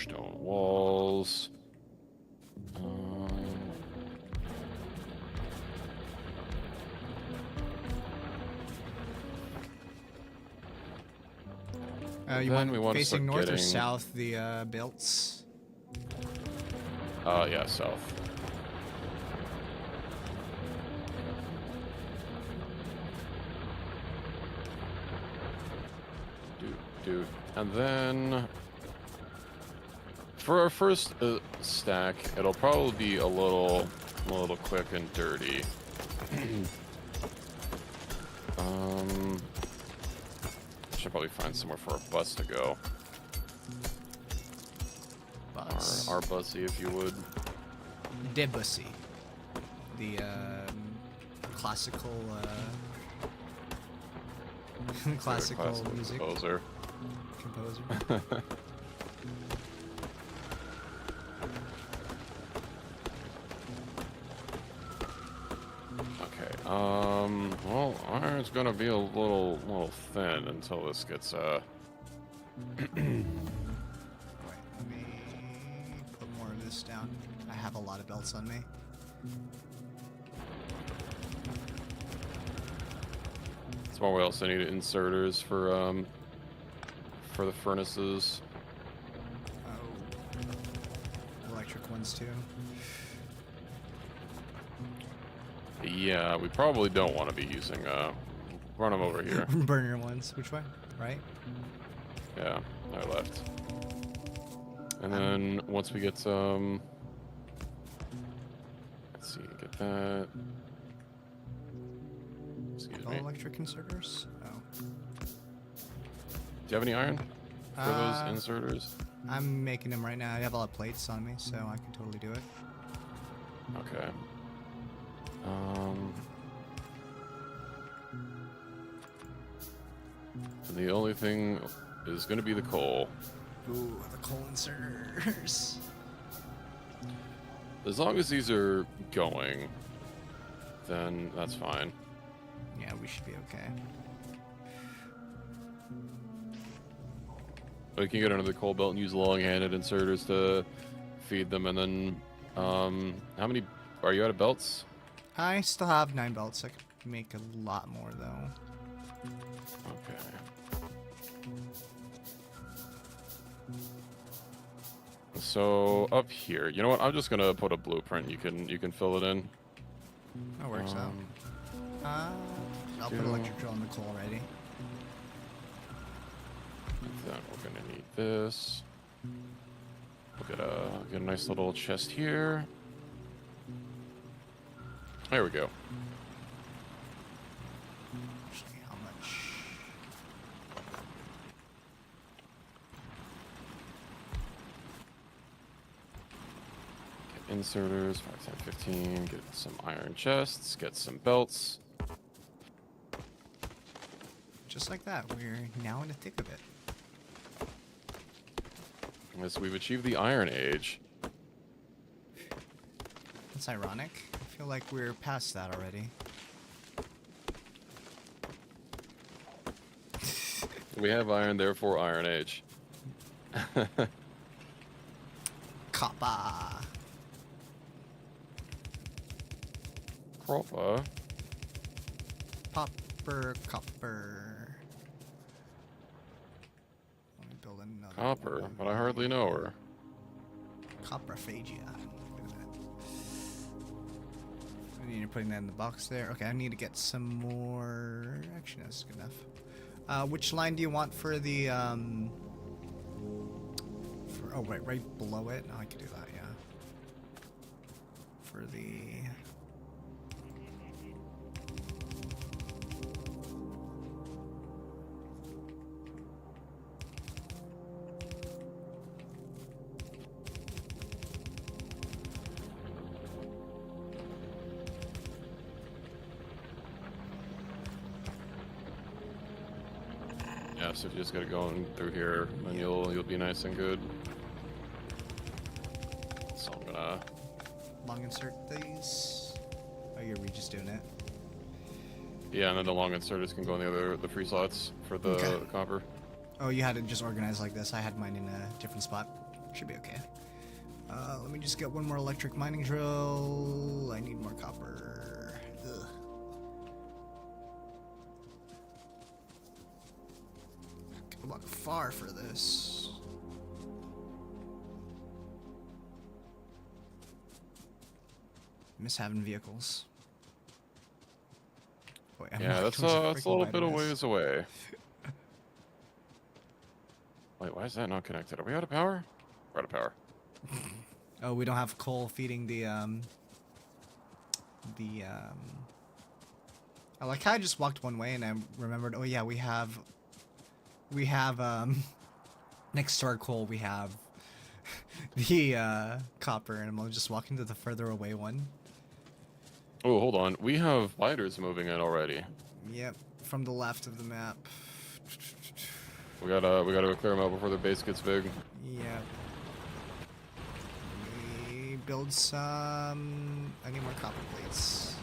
Stone walls. You Then want we want to facing start north or getting- south the builds? Yeah, south. Dude. And then for our first stack, it'll probably be a little quick and dirty. Should probably find somewhere for our bus to go. Bus. Our bussy, if you would. Debussy. The classical classical music composer. composer. Okay. Well, iron's gonna be a little thin until this gets Wait, let me put more of this down. I have a lot of belts on me. Small we also need inserters for the furnaces. Oh. Electric ones too. Yeah, we probably don't want to be using run them over here. Burner ones. Which way? Right? Yeah, I left. And then once we get some, let's see, get that. Excuse All me. electric inserters? Oh. Do you have any iron for those inserters? I'm making them right now. I have a lot of plates on me, so I can totally do it. Okay. And the only thing is going to be the coal. Ooh, the coal inserters. As long as these are going, then that's fine. Yeah, we should be okay. We can get under the coal belt and use long-handed inserters to feed them, and then, how many, are you out of belts? I still have 9 belts. I could make a lot more, though. Okay. So, up here, you know what, I'm just gonna put a blueprint, you can fill it in. That works out. I'll put electric drill in the coal already. Then we're gonna need this. We'll get a nice little chest here. There we go. Actually, how much? Get inserters, 5, 10, 15. Get some iron chests. Get some belts. Just like that, we're now in the thick of it. As we've achieved the Iron Age. That's ironic. I feel like we're past that already. We have iron, therefore Iron Age. Copper. Cropper. Copper. Let me build another Copper, one. but I hardly know her. Coprophagia. Look at that. You're putting that in the box there. Okay, I need to get some more. Actually, that's good enough. Which line do you want for the oh wait, right below it. Oh, I could do that. Yeah. For the. Yeah, so if you just gotta go in through here, then you'll be nice and good. So I'm gonna Long insert these. Oh, you're just doing it. yeah, and then the long inserters can go in the free slots for the, Okay. the copper. Oh, you had it just organized like this. I had mine in a different spot. Should be okay. Let me just get one more electric mining drill. I need more copper. Ugh. Gotta walk far for this. Miss having vehicles. Boy, I'm Yeah, not that's going to it's a freaking little buy bit of this. ways away. Wait, why is that not connected? Are we out of power? We're out of power. Oh, we don't have coal feeding the I like how I just walked one way and I remembered, oh yeah, we have next to our coal we have the copper, and I'm just walking to the further away one. Oh, hold on. We have spiders moving in already. Yep, from the left of the map. We gotta clear them out before their base gets big. Yep. Let me build some. I need more copper plates.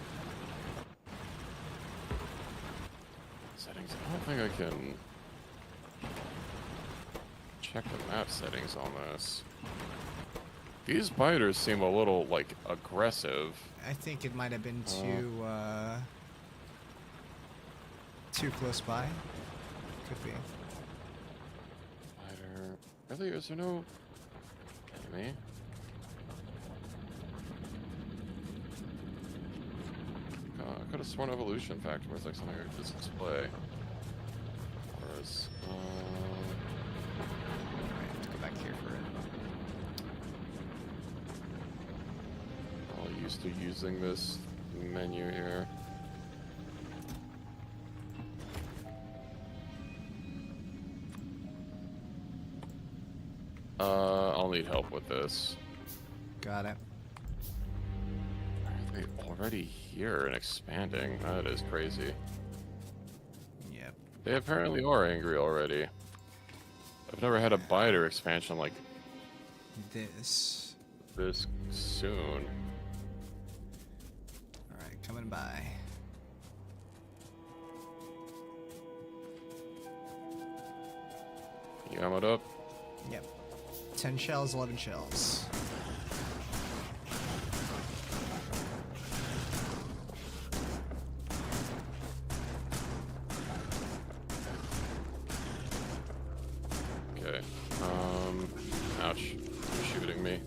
Settings. I don't think I can check the map settings on this. These spiders seem a little like aggressive. I think it might have been too close by. Could be. Spider. Really? Is there no enemy? I could have sworn Evolution Factory was like something I could just display. Whereas, I have to go back here for it. all used to using this menu here. I'll need help with this. Got it. Why are they already here and expanding. That is crazy. Yep. They apparently are angry already. I've never had a biter expansion like This. this soon. Alright, coming by. You ammoed up? Yep. 10 shells, 11 shells. Okay. Ouch. You're shooting me.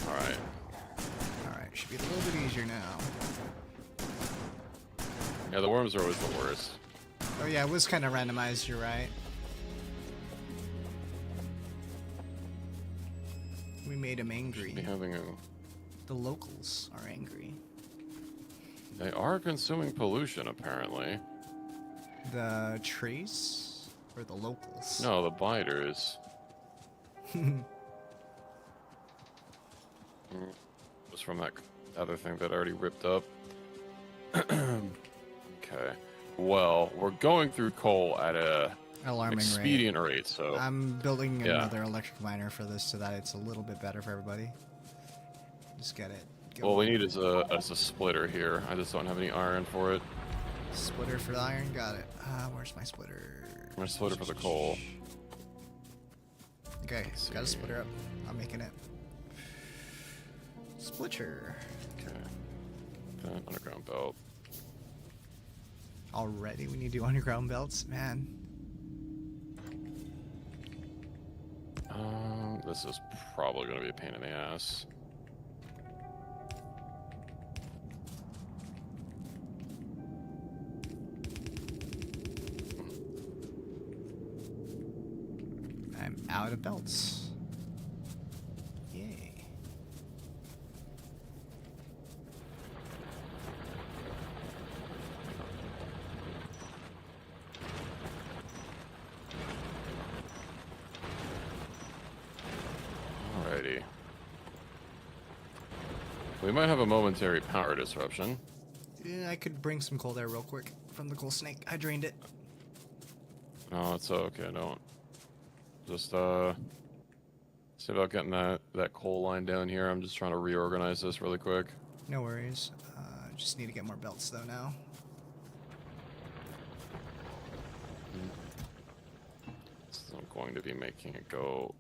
Alright. Alright, should be a little bit easier now. Yeah, the worms are always the worst. Oh yeah, it was kind of randomized, you're right. We made him angry. Be having a... The locals are angry. They are consuming pollution, apparently. The trees? Or the locals? No, the biters. Was from that other thing that I already ripped up. Okay. Well, we're going through coal at a Alarming expedient rate, so I'm building Yeah. another electric miner for this so that it's a little bit better for everybody. Just get it. all we need is a splitter here. I just don't have any iron for it. Splitter for the iron, got it. Where's my splitter? I'm gonna splitter for the coal. Okay, Let's got a see. splitter up. I'm making it. Splitter. Okay. That underground belt. Already we need to do underground belts, man. This is probably gonna be a pain in the ass. I'm out of belts. Yay. Alrighty. We might have a momentary power disruption. Yeah, I could bring some coal there real quick from the coal snake. I drained it. No, it's okay. Don't. Just see about getting that coal line down here. I'm just trying to reorganize this really quick. No worries. Just need to get more belts though now. So I'm going to be making it go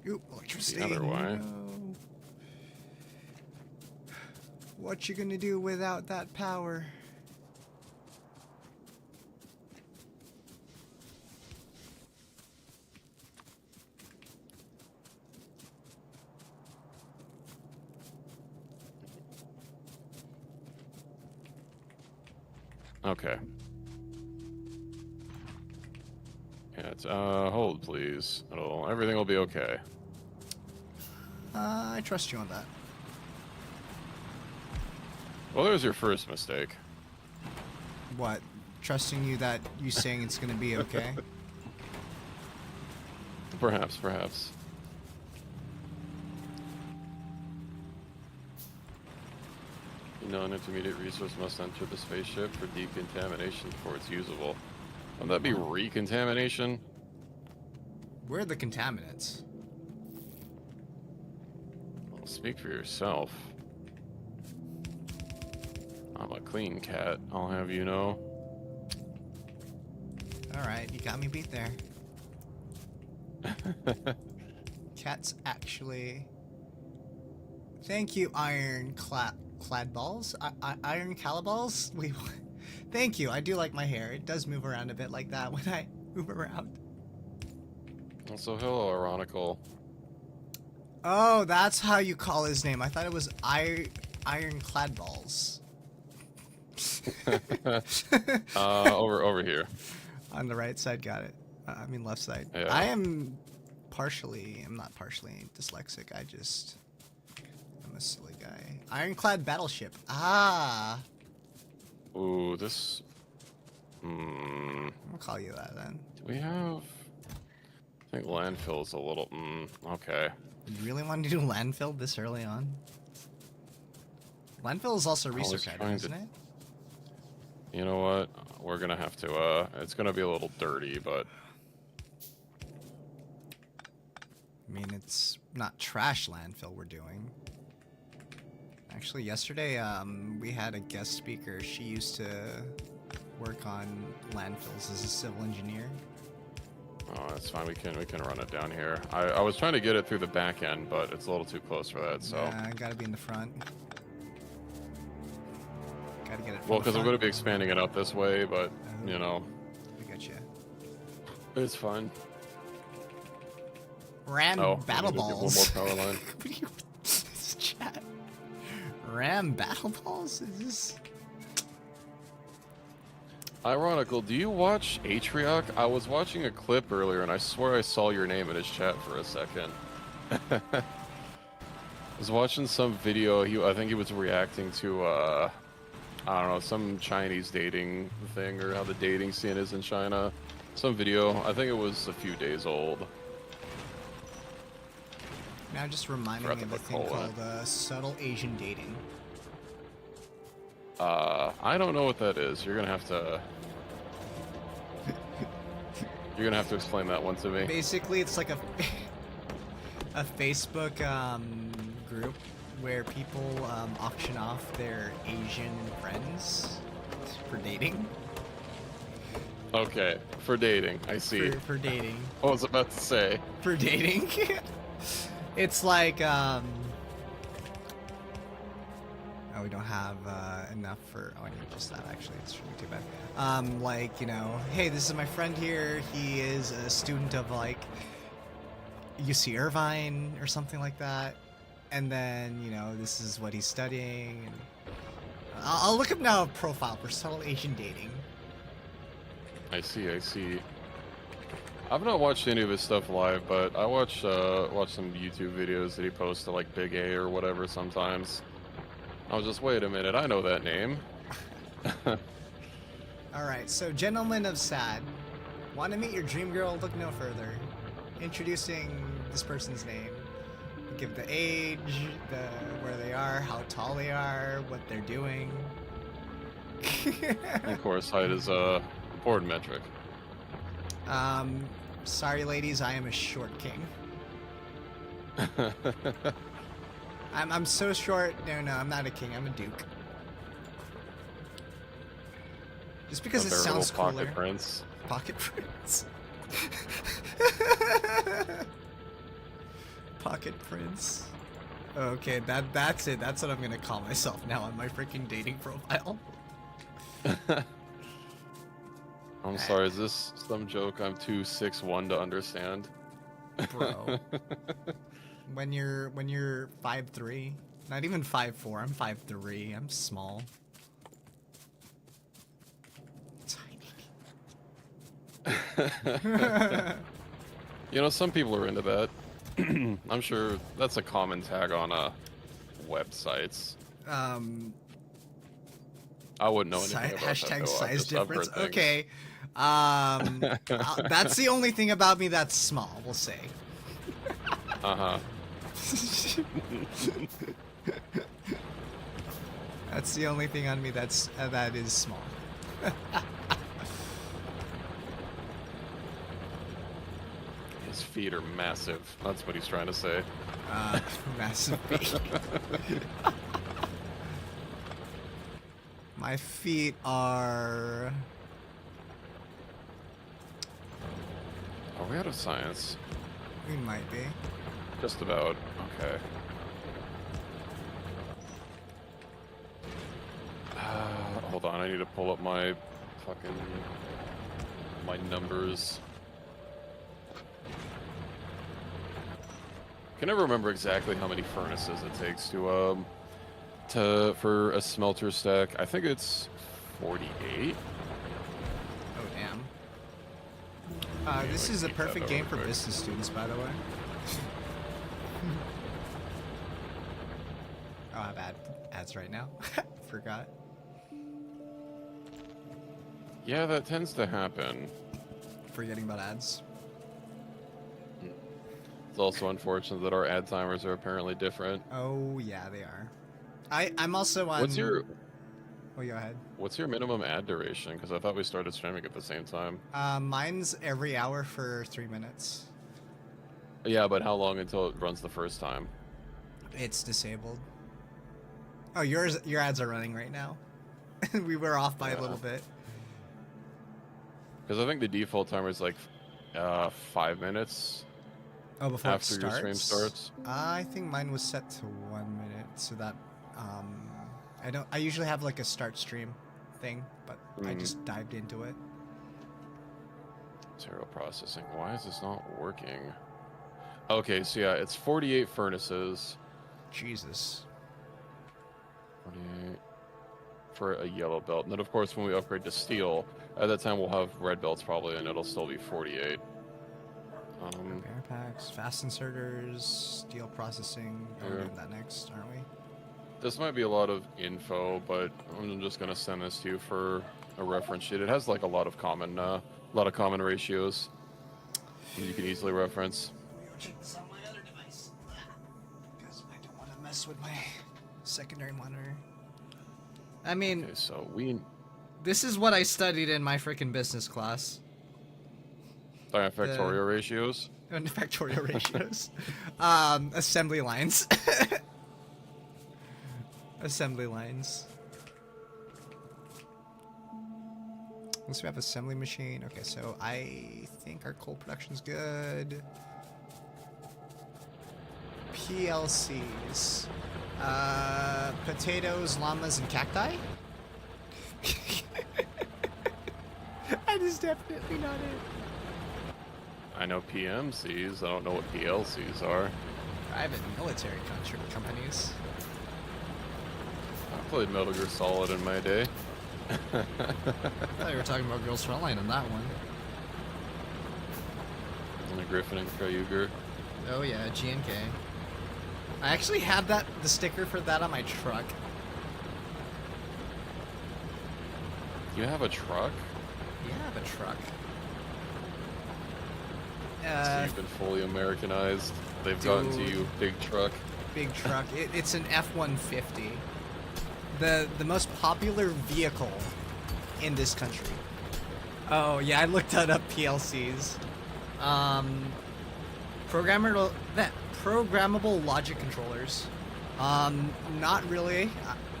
Oop, electricity. the other way. No. What you gonna do without that power? Okay. Yeah, it's, hold please. Everything will be okay. I trust you on that. Well, there's your first mistake. What? Trusting you that you saying it's gonna be okay? Perhaps, perhaps. The non-intermediate resource must enter the spaceship for decontamination before it's usable. Would that be recontamination? Where are the contaminants? Well, speak for yourself. I'm a clean cat, I'll have you know. Alright, you got me beat there. Cat's actually... Thank you, iron clad balls? Iron calaballs? Wait, what? Thank you, I do like my hair. It does move around a bit like that when I move around. Also, hello, Ironical. Oh, that's how you call his name. I thought it was iron clad balls. Over here. On the right side, got it. I mean left side. Yeah. I'm not partially dyslexic. I'm a silly guy. Ironclad battleship. Ah. Ooh, this... Hmm... What call you that then. Do we have? I think landfill's a little. Okay. You really want to do landfill this early on? Landfill is also was research item, trying to- isn't it? You know what? We're gonna have to. It's gonna be a little dirty, but I mean, it's not trash landfill we're doing. Actually, yesterday, we had a guest speaker. She used to work on landfills as a civil engineer. oh, that's fine. We can run it down here. I was trying to get it through the back end, but it's a little too close for that. So. Yeah, gotta be in the front. Gotta get it. From Well, the because I'm front. going to be expanding it up this way, but you know, I got you. it's fine. Ram Oh, battle we need to get balls. one more power line. What are you? This chat. Ram battle balls? Is this? Ironical. Do you watch Atrioc? I was watching a clip earlier, and I swear I saw your name in his chat for a second. I was watching some video. I think he was reacting to I don't know, some Chinese dating thing, or how the dating scene is in China. Some video. I think it was a few days old. Now just reminding Forgot me of to a put thing coal in called subtle Asian dating. I don't know what that is. You're gonna have to. You're gonna have to explain that one to me. Basically, it's like a a Facebook group where people auction off their Asian friends for dating. Okay, for dating. I see. For dating. I was about to say. For dating. It's like oh, we don't have enough for. Oh, I need just that. Actually, it's really too bad. Like, you know, hey, this is my friend here. He is a student of like UC Irvine or something like that. And then, you know, this is what he's studying. And I'll look up now a profile for subtle Asian dating. I see. I've not watched any of his stuff live, but I watch some YouTube videos that he posts to like Big A or whatever sometimes. I was just, wait a minute, I know that name. Alright, so gentlemen of SAD, want to meet your dream girl? Look no further. Introducing this person's name. Give the age, where they are, how tall they are, what they're doing. Of course, height is a important metric. Sorry ladies, I am a short king. I'm so short. No, I'm not a king. I'm a duke. Just because A it veritable sounds cooler. pocket prince. Pocket prince. Pocket prince. Okay, that's it. That's what I'm gonna call myself now on my freaking dating profile. I'm sorry, is this some joke I'm too 6'1" to understand? Bro. When you're 5'3", not even 5'4", I'm 5'3", I'm small. Tiny. You know, some people are into that. I'm sure that's a common tag on websites. I wouldn't know anything about Hashtag that, though. size I've difference. heard things. Okay. That's the only thing about me that's small, we'll say. Uh-huh. That's the only thing on me that is small. His feet are massive. That's what he's trying to say. Massive feet. My feet are... Are we out of science? We might be. Just about. Okay. Hold on, I need to pull up my numbers. I can never remember exactly how many furnaces it takes for a smelter stack. I think it's 48. Oh, damn. This is a keep that perfect really game for quick. business students, by the way. Oh, I have ads right now. Forgot. Yeah, that tends to happen. forgetting about ads. It's also unfortunate that our ad timers are apparently different. Oh yeah, they are. I'm also on. What's your Oh, go ahead. What's your minimum ad duration? Because I thought we started streaming at the same time. Mine's every hour for 3 minutes. Yeah, but how long until it runs the first time? It's disabled. Oh, your ads are running right now. We were off by a little bit. Because I think the default timer is like 5 minutes. Oh, before after it starts? your stream starts. I think mine was set to 1 minute, so that I usually have like a start stream thing, but I just dived into it. Serial processing. Why is this not working? Okay, so yeah, it's 48 furnaces. Jesus. 48 for a yellow belt. And then of course when we upgrade to steel, at that time we'll have red belts probably, and it'll still be 48. Repair packs, fast inserters, steel processing. Oh, we're doing that next, aren't we? This might be a lot of info, but I'm just gonna send this to you for a reference sheet. It has like a lot of common ratios that you can easily reference. Check this on my other device, because I don't want to mess with my secondary monitor. I mean, Okay, so this is what I studied in my freaking business class. Factorio ratios. Factorio ratios. Assembly lines. Assembly lines. Once we have assembly machine. Okay, so I think our coal production's good. PLCs. Potatoes, llamas, and cacti? That is definitely not it. I know PMCs. I don't know what PLCs are. Private military companies. I played Metal Gear Solid in my day. I thought you were talking about Girls Frontline on that one. And Griffin and Kryuger. Oh yeah, GNK. I actually had the sticker for that on my truck. You have a truck? Yeah, I have a truck. So you've been fully Americanized. They've gotten to you, big truck. Big truck. It's an F-150. The most popular vehicle in this country. Oh yeah, I looked that up. PLCs. Programmable logic controllers. Not really.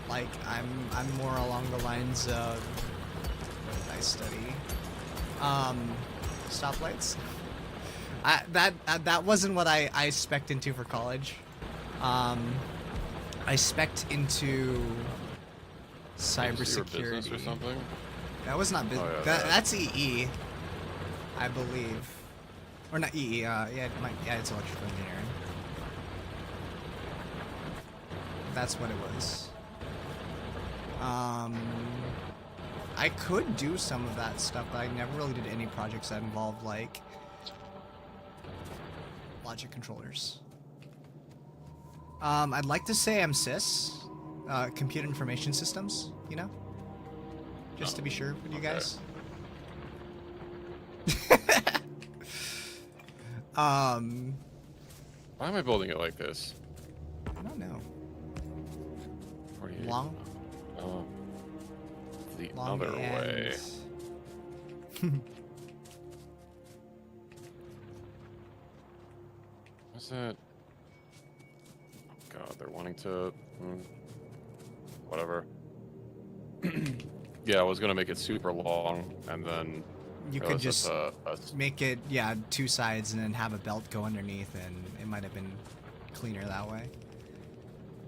Like I'm more along the lines of what did I study? Stoplights. That wasn't what I spec'd into for college. I spec'd into cybersecurity business or something. That was not business. Oh, yeah, that's EE, I believe, or not EE. Yeah, it's electrical engineering. That's what it was. I could do some of that stuff, but I never really did any projects that involved like logic controllers. I'd like to say I'm sys, computer information systems, you know? Just to be sure with you guys. Why am I building it like this? I don't know. 48. Long? The Long other way. What's that? Oh God, they're wanting to... whatever. Yeah, I was gonna make it super long, and then... You could just make it, yeah, two sides and then have a belt go underneath, and it might have been cleaner that way.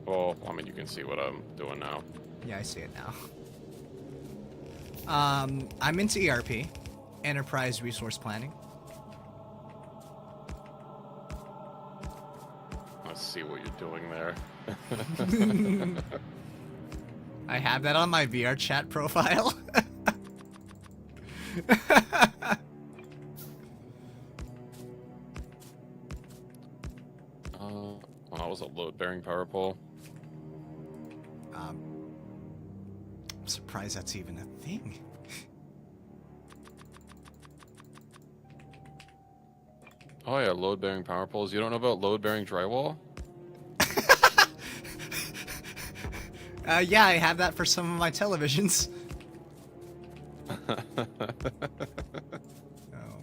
Well, I mean, you can see what I'm doing now. Yeah, I see it now. I'm into ERP, Enterprise Resource Planning. Let's see what you're doing there. I have that on my VR chat profile. Well, that was a load-bearing power pole. I'm surprised that's even a thing. Oh yeah, load-bearing power poles. You don't know about load-bearing drywall? Yeah, I have that for some of my televisions. Oh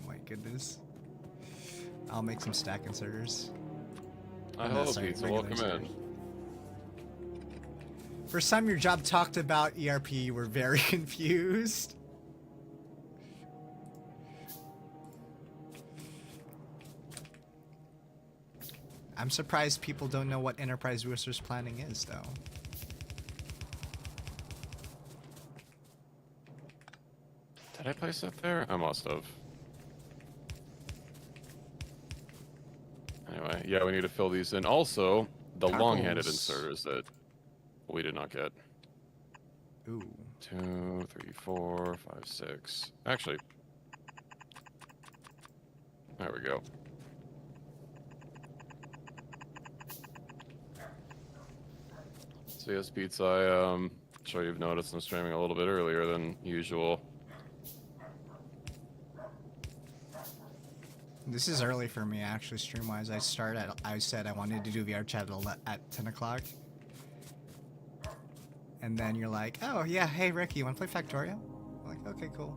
my goodness. I'll make some stack inserters. Hello, pizza. regular Welcome inserters. in. First time your job talked about ERP, you were very confused. I'm surprised people don't know what enterprise resource planning is, though. Did I place that there? I must have. Anyway, yeah, we need to fill these in. Also, the long-handed Carpals. inserters that we did not get. Ooh. 2, 3, 4, 5, 6. Actually, there we go. So yes, Pizza, I'm sure you've noticed I'm streaming a little bit earlier than usual. This is early for me, actually, stream-wise. I said I wanted to do VR chat at 10 o'clock. And then you're like, oh, yeah, hey, Reki, you want to play Factorio? I'm like, okay, cool.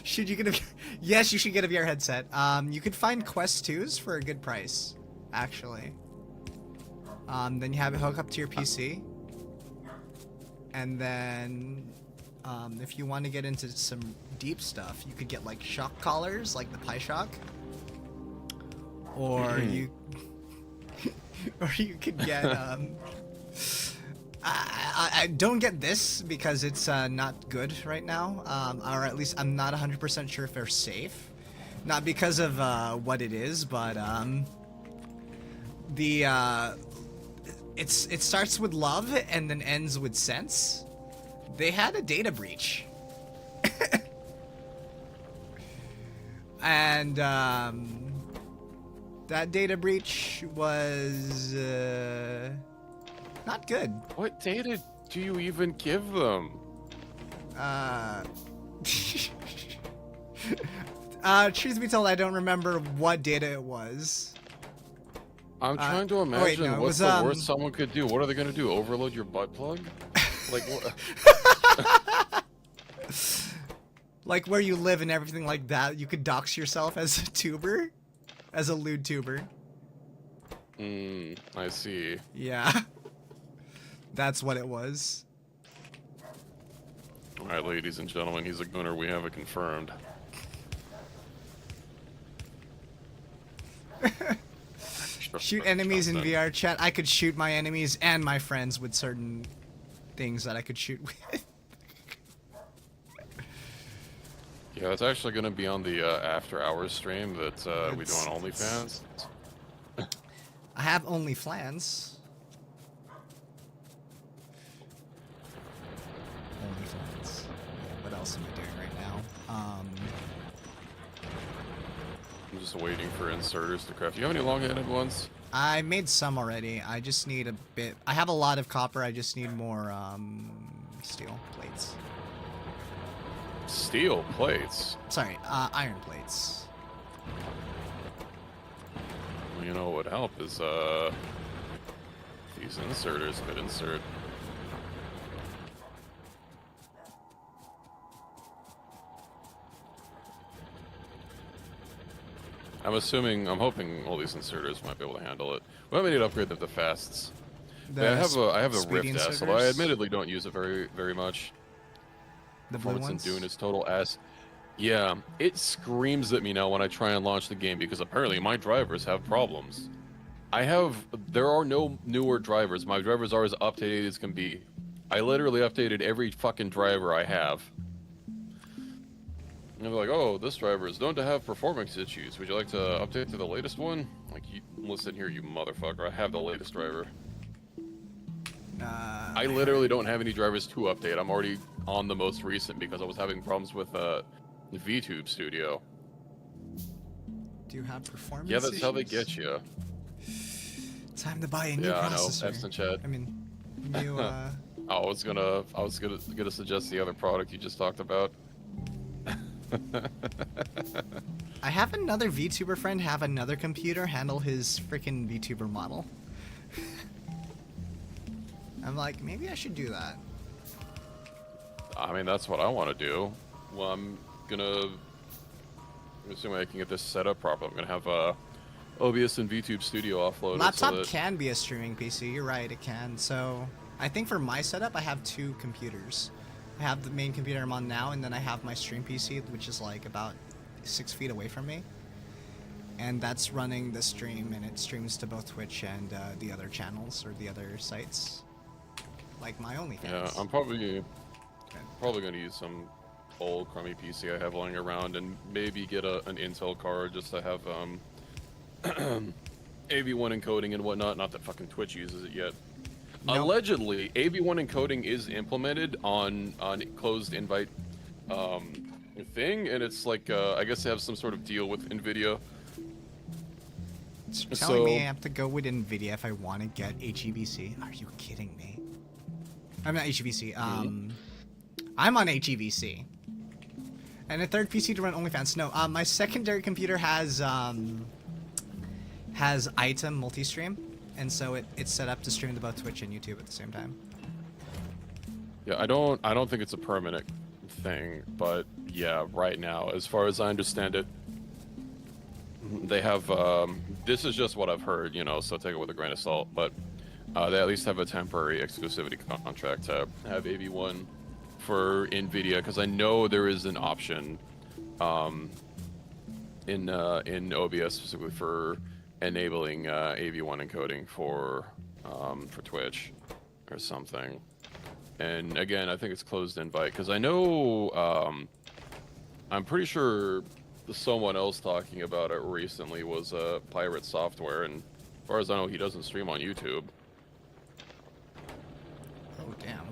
Should you get a... Yes, you should get a VR headset. You could find Quest 2s for a good price, actually. Then you have it hook up to your PC. And then... if you want to get into some deep stuff, you could get like shock collars, like the PieShock, or you could get I don't get this because it's not good right now, or at least I'm not 100% sure if they're safe, not because of what it is, but it starts with love and then ends with sense. They had a data breach. And that data breach was not good. What data do you even give them? Truth be told, I don't remember what data it was. I'm trying to imagine wait, no, it what's was, the worst someone could do. What are they going to do? Overload your butt plug? Like what? Like where you live and everything like that, you could dox yourself as a tuber, as a lewd tuber. I see. Yeah, that's what it was. All right, ladies and gentlemen, he's a gunner. We have it confirmed. Shoot enemies in VR chat. I could shoot my enemies and my friends with certain things that I could shoot with. Yeah, it's actually going to be on the after hours stream that we do on OnlyFans. I have OnlyFans. OnlyFans. What else am I doing right now? I'm just waiting for inserters to craft. Do you have any long-handed ones? I made some already. I just need a bit. I have a lot of copper. I just need more steel plates. Steel plates? Sorry, iron plates. Well, you know what would help is these inserters could insert. I'm hoping all these inserters might be able to handle it. We might need to upgrade them to fasts. I have a speedy Rift S, although I inserters? admittedly don't use it very much. The blue Performance in ones? Dune is total S. Yeah, it screams at me now when I try and launch the game because apparently my drivers have problems. There are no newer drivers. My drivers are as updated as can be. I literally updated every fucking driver I have. And they're like, oh, this driver is known to have performance issues. Would you like to update to the latest one? Like, listen here, you motherfucker. I have the latest driver. I literally don't have any drivers to update. I'm already on the most recent because I was having problems with VTube Studio. Do you have performance Yeah, that's issues? how they get you. Time to buy a new Yeah, I know. processor. That's in chat. I mean, new, I was gonna suggest the other product you just talked about. I have another VTuber friend have another computer handle his freaking VTuber model. I'm like, maybe I should do that. I mean, that's what I want to do. Well, I'm assuming I can get this set up properly. I'm gonna have OBS and VTube Studio offloaded. Laptop so that... can be a streaming PC. You're right, it can. So I think for my setup, I have 2 computers. I have the main computer I'm on now, and then I have my stream PC, which is like about 6 feet away from me. And that's running the stream, and it streams to both Twitch and the other channels or the other sites, like my OnlyFans. Yeah, I'm probably gonna use some old crummy PC I have lying around, and maybe get an Intel card just to have AV1 encoding and whatnot. Not that fucking Twitch uses it yet. Nope. Allegedly, AV1 encoding is implemented on closed invite thing, and it's like I guess they have some sort of deal with NVIDIA. It's telling me I have to go with NVIDIA if I want to get HEVC. Are you kidding me? I'm not HEVC. I'm on HEVC. And a third PC to run OnlyFans. No, my secondary computer has item multi-stream, and so it's set up to stream to both Twitch and YouTube at the same time. Yeah, I don't think it's a permanent thing, but yeah, right now, as far as I understand it, they have this is just what I've heard, you know, so take it with a grain of salt, but they at least have a temporary exclusivity contract to have AV1 for NVIDIA, because I know there is an option in OBS specifically for enabling AV1 encoding for Twitch or something. And again, I think it's closed invite, because I know I'm pretty sure someone else talking about it recently was Pirate Software, and as far as I know, he doesn't stream on YouTube. Oh, damn.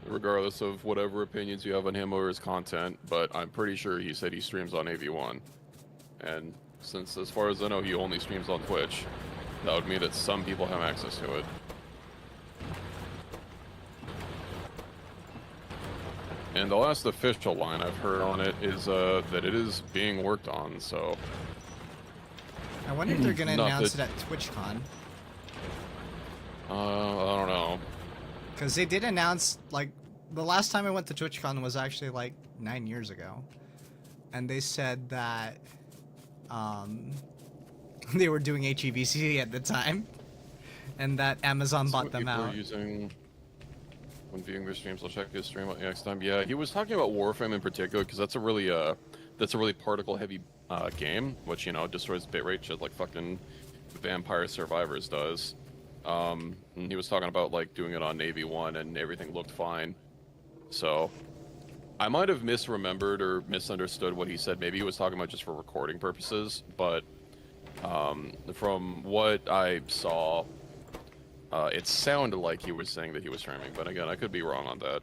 Regardless of whatever opinions you have on him or his content, but I'm pretty sure he said he streams on AV1. And since, as far as I know, he only streams on Twitch, that would mean that some people have access to it. And the last official line I've heard on it is that it is being worked on, so... I wonder if they're going to Not announce that- it at TwitchCon. I don't know. Because they did announce, like, the last time I went to TwitchCon was actually, like, 9 years ago. And they said that, they were doing HEVC at the time. And that Amazon bought them People are out. using... When viewing their streams, I'll check his stream out next time. Yeah, he was talking about Warframe in particular, because that's a really particle-heavy game, which, you know, destroys bitrate shit like fucking Vampire Survivors does. And he was talking about, like, doing it on Navy 1, and everything looked fine. So, I might have misremembered or misunderstood what he said. Maybe he was talking about just for recording purposes, but from what I saw, it sounded like he was saying that he was streaming, but again, I could be wrong on that.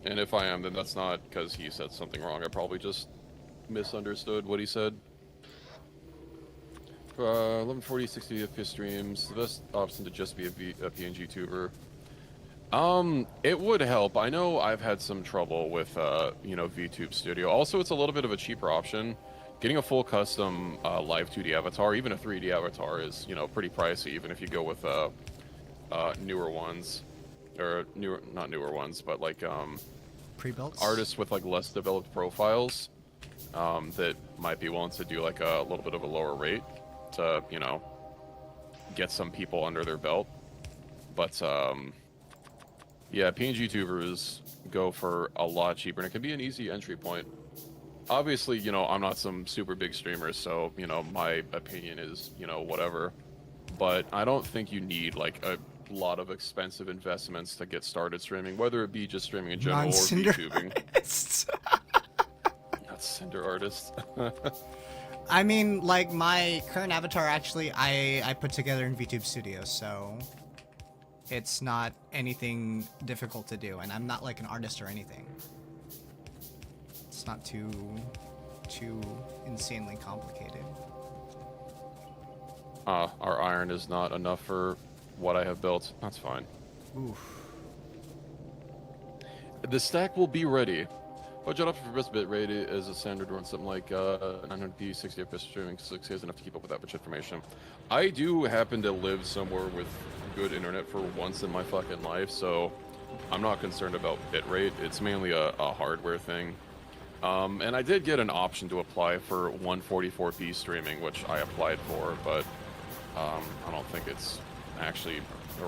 And if I am, then that's not because he said something wrong. I probably just misunderstood what he said. 1140, 60 FPS streams. The best option to just be a PNG tuber. It would help. I know I've had some trouble with, you know, VTube Studio. Also, it's a little bit of a cheaper option. Getting a full custom live 2D avatar, even a 3D avatar, is, you know, pretty pricey, even if you go with newer ones, or not newer ones, but like Pre-built? artists with like less developed profiles that might be willing to do like a little bit of a lower rate to, you know, get some people under their belt. But yeah, PNG tubers go for a lot cheaper, and it can be an easy entry point. Obviously, you know, I'm not some super big streamer, so, you know, my opinion is, you know, whatever. But I don't think you need like a lot of expensive investments to get started streaming, whether it be just streaming in general or Non-Cinder VTubing. artists. Not Cinder artists. I mean, like, my current avatar, actually, I put together in VTube Studio, so it's not anything difficult to do, and I'm not, like, an artist or anything. It's not too insanely complicated. Our iron is not enough for what I have built. That's fine. Oof. The stack will be ready. Budget option for best bit rate is a standard one, something like 900p, 60 FPS streaming. 6 is enough to keep up with that much information. I do happen to live somewhere with good internet for once in my fucking life, so I'm not concerned about bit rate. It's mainly a hardware thing. And I did get an option to apply for 144p streaming, which I applied for, but I don't think it's actually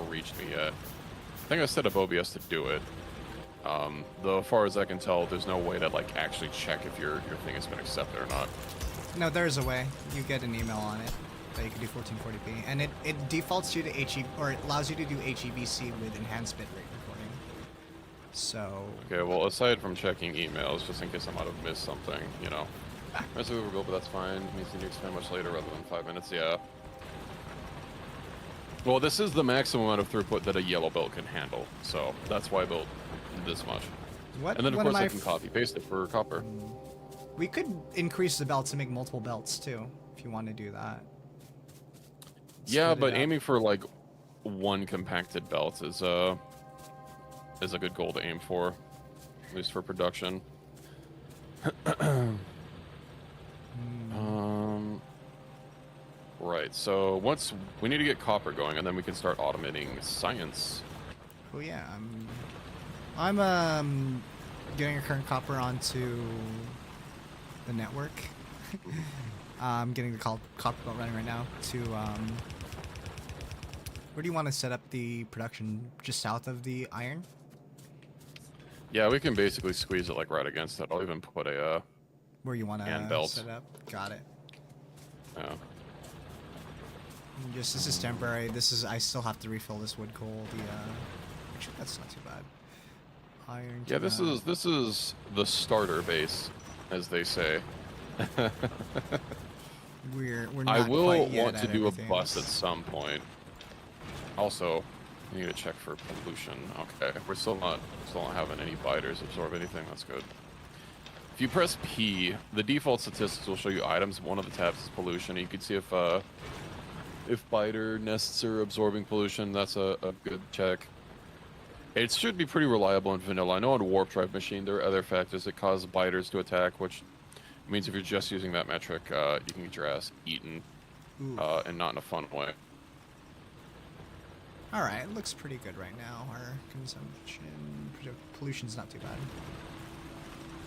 reached me yet. I think I set up OBS to do it. Though, as far as I can tell, there's no way to like actually check if your thing has been accepted or not. No, there's a way. You get an email on it that you can do 1440p, and it defaults you to HE, or it allows you to do HEVC with enhanced bitrate recording. So. Okay, well, aside from checking emails, just in case I might have missed something, you know. Rest of it will go, but that's fine. It means you need to expand much later rather than 5 minutes. Yeah. Well, this is the maximum amount of throughput that a yellow belt can handle, so that's why I built this much. What? And then of course I can copy paste it for copper. We could increase the belts and make multiple belts too, if you want to do that. Yeah, Split it but up. aiming for like one compacted belt is a good goal to aim for, at least for production. Right. So once we need to get copper going, and then we can start automating science. Oh yeah, I'm getting a current copper onto the network. I'm getting the copper belt running right now to where do you want to set up the production? Just south of the iron? Yeah, we can basically squeeze it like right against it. I'll even put a Where you want hand to belt. set up? Got it. Yeah. Just this is temporary. This is I still have to refill this wood coal. Actually that's not too bad. Iron. Yeah, this is the starter base, as they say. We're I not will quite yet want to at do a everything. bus at some point. Also, I need to check for pollution. Okay, we're still not having any biters absorb anything. That's good. If you press P, the default statistics will show you items. One of the tabs is pollution. And you can see if biter nests are absorbing pollution. That's a good check. It should be pretty reliable in vanilla. I know on Warp Drive machine there are other factors that cause biters to attack, which means if you're just using that metric, you can get your ass eaten, and not in a fun way. Alright, it looks pretty good right now. Our consumption, pollution's not too bad.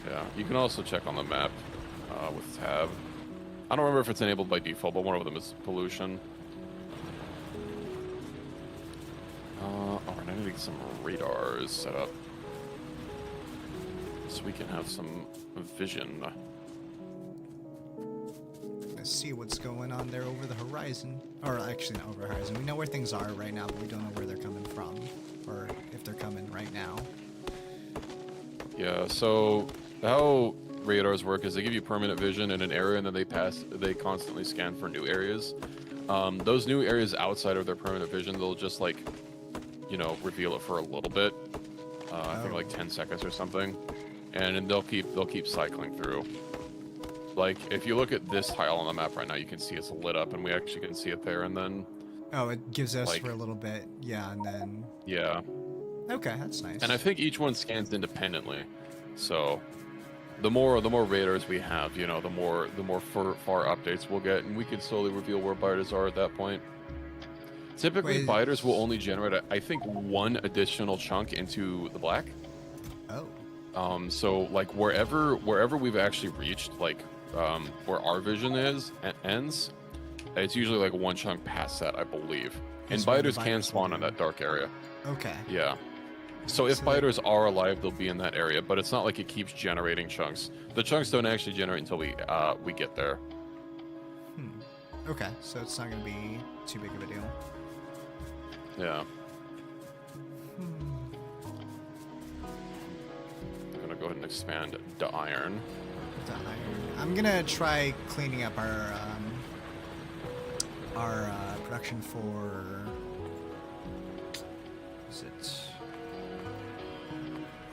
Yeah, you can also check on the map with tab. I don't remember if it's enabled by default, but one of them is pollution. Alright, I need to get some radars set up so we can have some vision. Let's see what's going on there over the horizon. Or actually not over the horizon. We know where things are right now, but we don't know where they're coming from. Or if they're coming right now. Yeah, so how radars work is they give you permanent vision in an area, and then they constantly scan for new areas. Those new areas outside of their permanent vision, they'll just like, you know, reveal it for a little bit. I think like 10 seconds or something. And then they'll keep cycling through. Like, if you look at this tile on the map right now, you can see it's lit up, and we actually can see it there, and then... Oh, it gives us like, for a little bit. Yeah, and then... Yeah. Okay, that's nice. And I think each one scans independently. So, the more radars we have, you know, the more far updates we'll get, and we can slowly reveal where biters are at that point. Typically, Wait. biters will only generate, I think, one additional chunk into the black. Oh. So like wherever we've actually reached, like where our vision ends, it's usually like one chunk past that, I believe. And That's where the biters can biters will spawn in do. that dark area. Okay. Yeah. So if So biters are alive, they'll be in that area, but it's not like it keeps generating chunks. The chunks don't actually generate until we get there. Okay, so it's not going to be too big of a deal. Yeah. I'm gonna go ahead and expand the iron. The iron. I'm gonna try cleaning up our production for. Is it?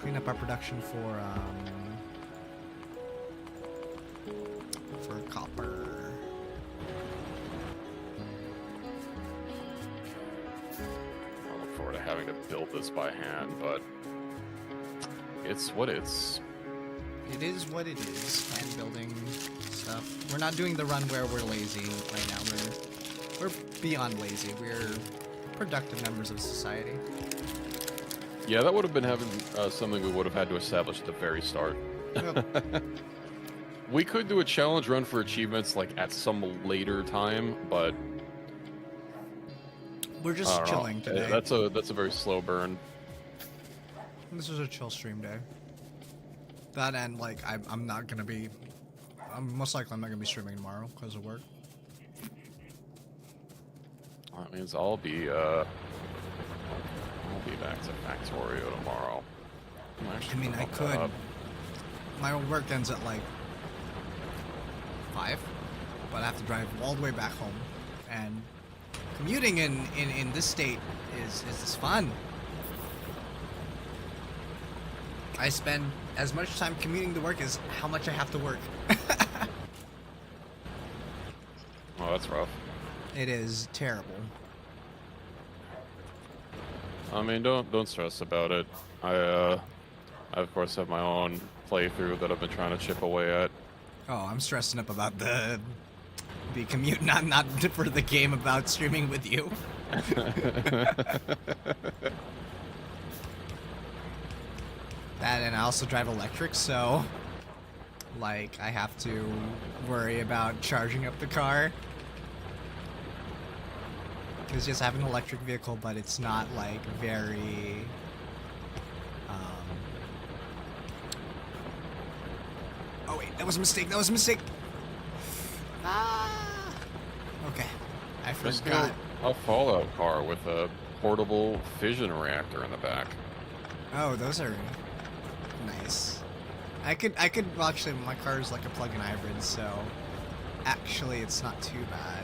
Clean up our production for copper. I look forward to having to build this by hand, but it's what it's. It is what it is. I'm building stuff. We're not doing the run where we're lazy right now. We're beyond lazy. We're productive members of society. Yeah, that would have been having something we would have had to establish at the very start. Yep. We could do a challenge run for achievements like at some later time, but We're I just don't know. chilling today. That's a very slow burn. This is a chill stream day. That and like I'm not gonna be. Most likely I'm not gonna be streaming tomorrow because of work. That means I'll be back to Factorio tomorrow. I mean, I could. My work ends at like 5, but I have to drive all the way back home. And commuting in this state is fun. I spend as much time commuting to work as how much I have to work. Oh, that's rough. It is terrible. I mean, don't stress about it. I of course have my own playthrough that I've been trying to chip away at. Oh, I'm stressing up about the commute, not for the game, about streaming with you. That, and I also drive electric, so like I have to worry about charging up the car. Because yes, I have an electric vehicle, but it's not like very oh wait, that was a mistake. That was a mistake. Ah. Okay, I Just forgot. a Fallout car with a portable fission reactor in the back. Oh, those are nice. I could. Well, actually, my car is like a plug-in hybrid, so actually, it's not too bad.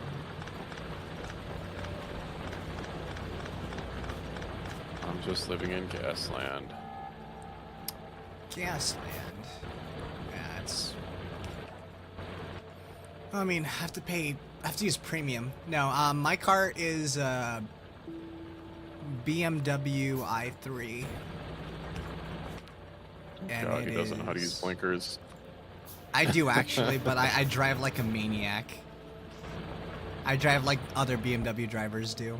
I'm just living in Gasland. Gasland. Yeah, it's. I mean, I have to pay. I have to use premium. No, my car is BMW i3. And God, he doesn't know how to use is- blinkers. I do actually, but I drive like a maniac. I drive like other BMW drivers do.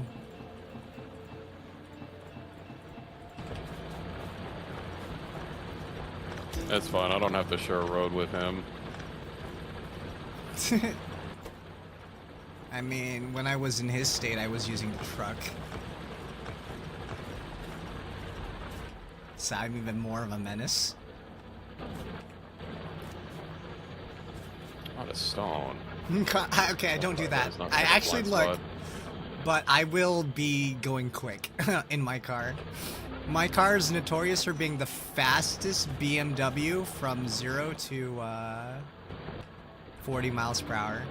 That's fine. I don't have to share a road with him. I mean, when I was in his state, I was using the truck. So I'm even more of a menace. Not a stone. Okay, I don't do that. It's not I like a actually blind look, spot. but I will be going quick in my car. My car is notorious for being the fastest BMW from 0 to 40 miles per hour.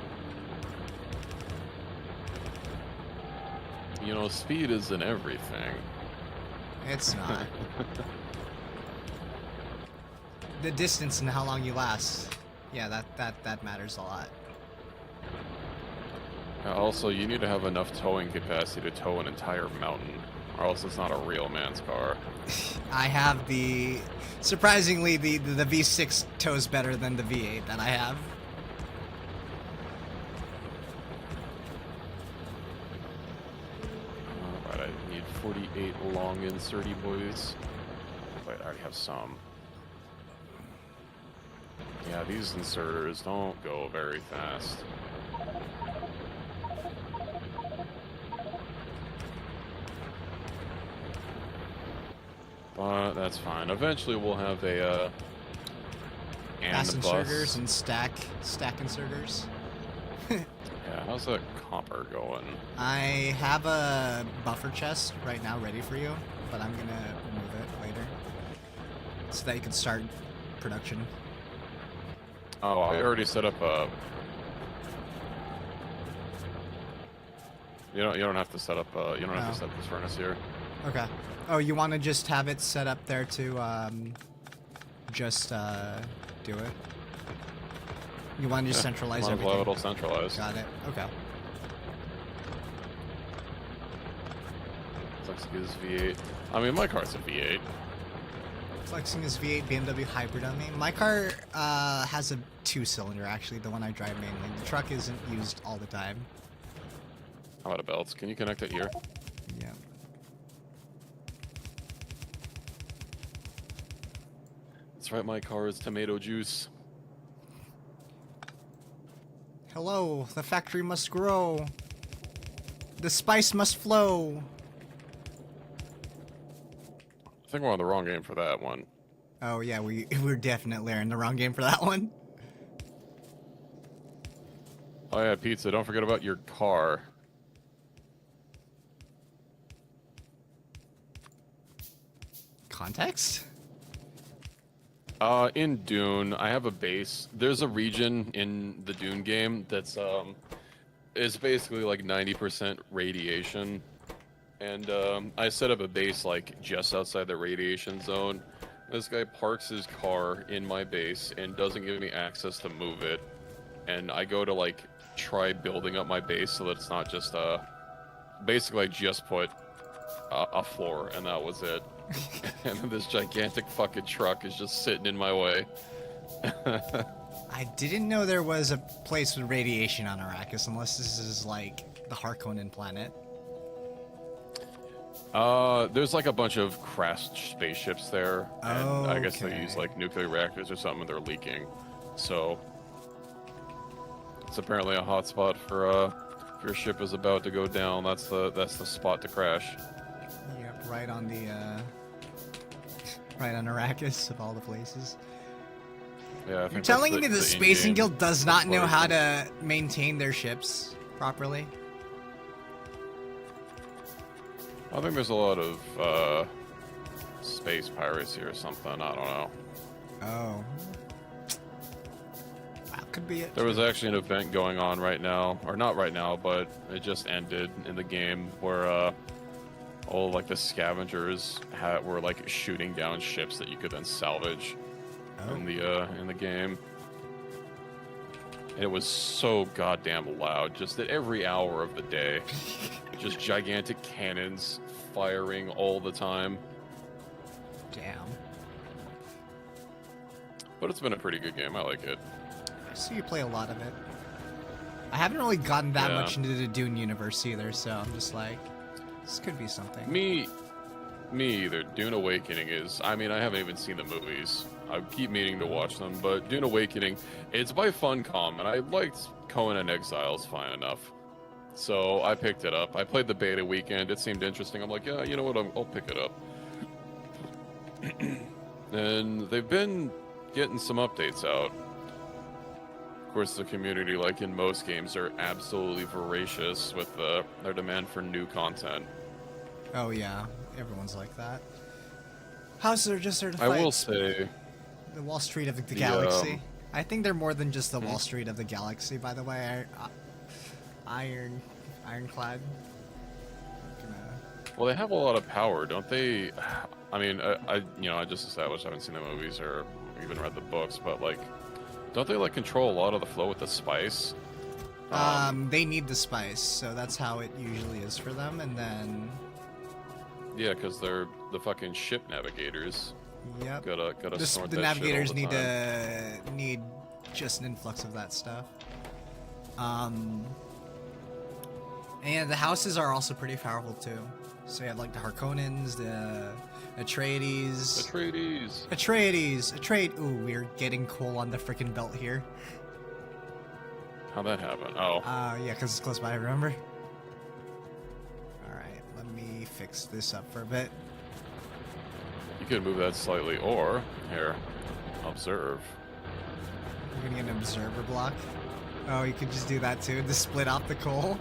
You know, speed isn't everything. It's not. The distance and how long you last. Yeah, that matters a lot. Also, you need to have enough towing capacity to tow an entire mountain, or else it's not a real man's car. I have the... Surprisingly, the V6 tows better than the V8 that I have. Alright, I need 48 long inserty boys. Wait, I already have some. Yeah, these inserters don't go very fast. But that's fine. Eventually we'll have a Fast and inserters bus. and stack inserters. Yeah, how's that copper going? I have a buffer chest right now ready for you, but I'm gonna remove it later. So that you can start production. Oh, I already set up a. You don't have to set up. You don't have Oh. to set up this furnace here. Okay. Oh, you want to just have it set up there to just do it? You want to just centralize Might as well have everything? it all centralized. Got it. Okay. Looks like it's V8. I mean, my car's a V8. Flexing his V8 BMW hybrid on me. My car has a 2-cylinder, actually, the one I drive mainly. The truck isn't used all the time. How about a belt? Can you connect it here? Yeah. That's right, my car is tomato juice. Hello, the factory must grow. The spice must flow. I think we're on the wrong game for that one. Oh yeah, we're definitely in the wrong game for that one. Oh yeah, pizza, don't forget about your car. Context? In Dune, I have a base. There's a region in the Dune game that's, it's basically like 90% radiation. And, I set up a base, like, just outside the radiation zone. This guy parks his car in my base and doesn't give me access to move it. And I go to, like, try building up my base so that it's not just, basically I just put a floor, and that was it. And then this gigantic fucking truck is just sitting in my way. I didn't know there was a place with radiation on Arrakis, unless this is like the Harkonnen planet. There's like a bunch of crashed spaceships there, and I guess they Okay. use like nuclear reactors or something, and they're leaking. So it's apparently a hotspot for if your ship is about to go down. That's the spot to crash. Yep, right on the right on Arrakis of all the places. Yeah, I think You're that's telling me the the Spacing in-game Guild does not know how version. to maintain their ships properly? I think there's a lot of space piracy or something. I don't know. Oh. That could be it. There was actually an event going on right now, or not right now, but it just ended in the game where all like the scavengers were like shooting down ships that you could then salvage in the game. And it was so goddamn loud, just at every hour of the day, just gigantic cannons firing all the time. Damn. But it's been a pretty good game. I like it. I see you play a lot of it. I haven't really gotten that Yeah. much into the Dune universe either, so I'm just like, this could be something. Me either. Dune Awakening is, I mean, I haven't even seen the movies. I keep meaning to watch them, but Dune Awakening, it's by Funcom, and I liked Conan and Exiles fine enough. So I picked it up. I played the beta weekend. It seemed interesting. I'm like, yeah, you know what? I'll pick it up. And they've been getting some updates out. Of course, the community, like in most games, are absolutely voracious with their demand for new content. Oh yeah, everyone's like that. How's there just I will say, the Wall Street of the the, galaxy? I think they're more than just the Wall Street of the galaxy, by the way. Ironclad. well, they have a lot of power, don't they? I mean, I just established I haven't seen the movies or even read the books, but like, don't they like control a lot of the flow with the spice? They need the spice, so that's how it usually is for them, and then... Yeah, because they're the fucking ship navigators. Yep. Gotta snort The that navigators shit all the time. need just an influx of that stuff. And the houses are also pretty powerful too. So you have like the Harkonnens, the Atreides. Ooh, we're getting coal on the freaking belt here. How'd that happen? Oh, Yeah, because it's close by, remember? Alright, let me fix this up for a bit. you could move that slightly, or here, observe. We're gonna get an observer block. Oh, you could just do that too, to split out the coal.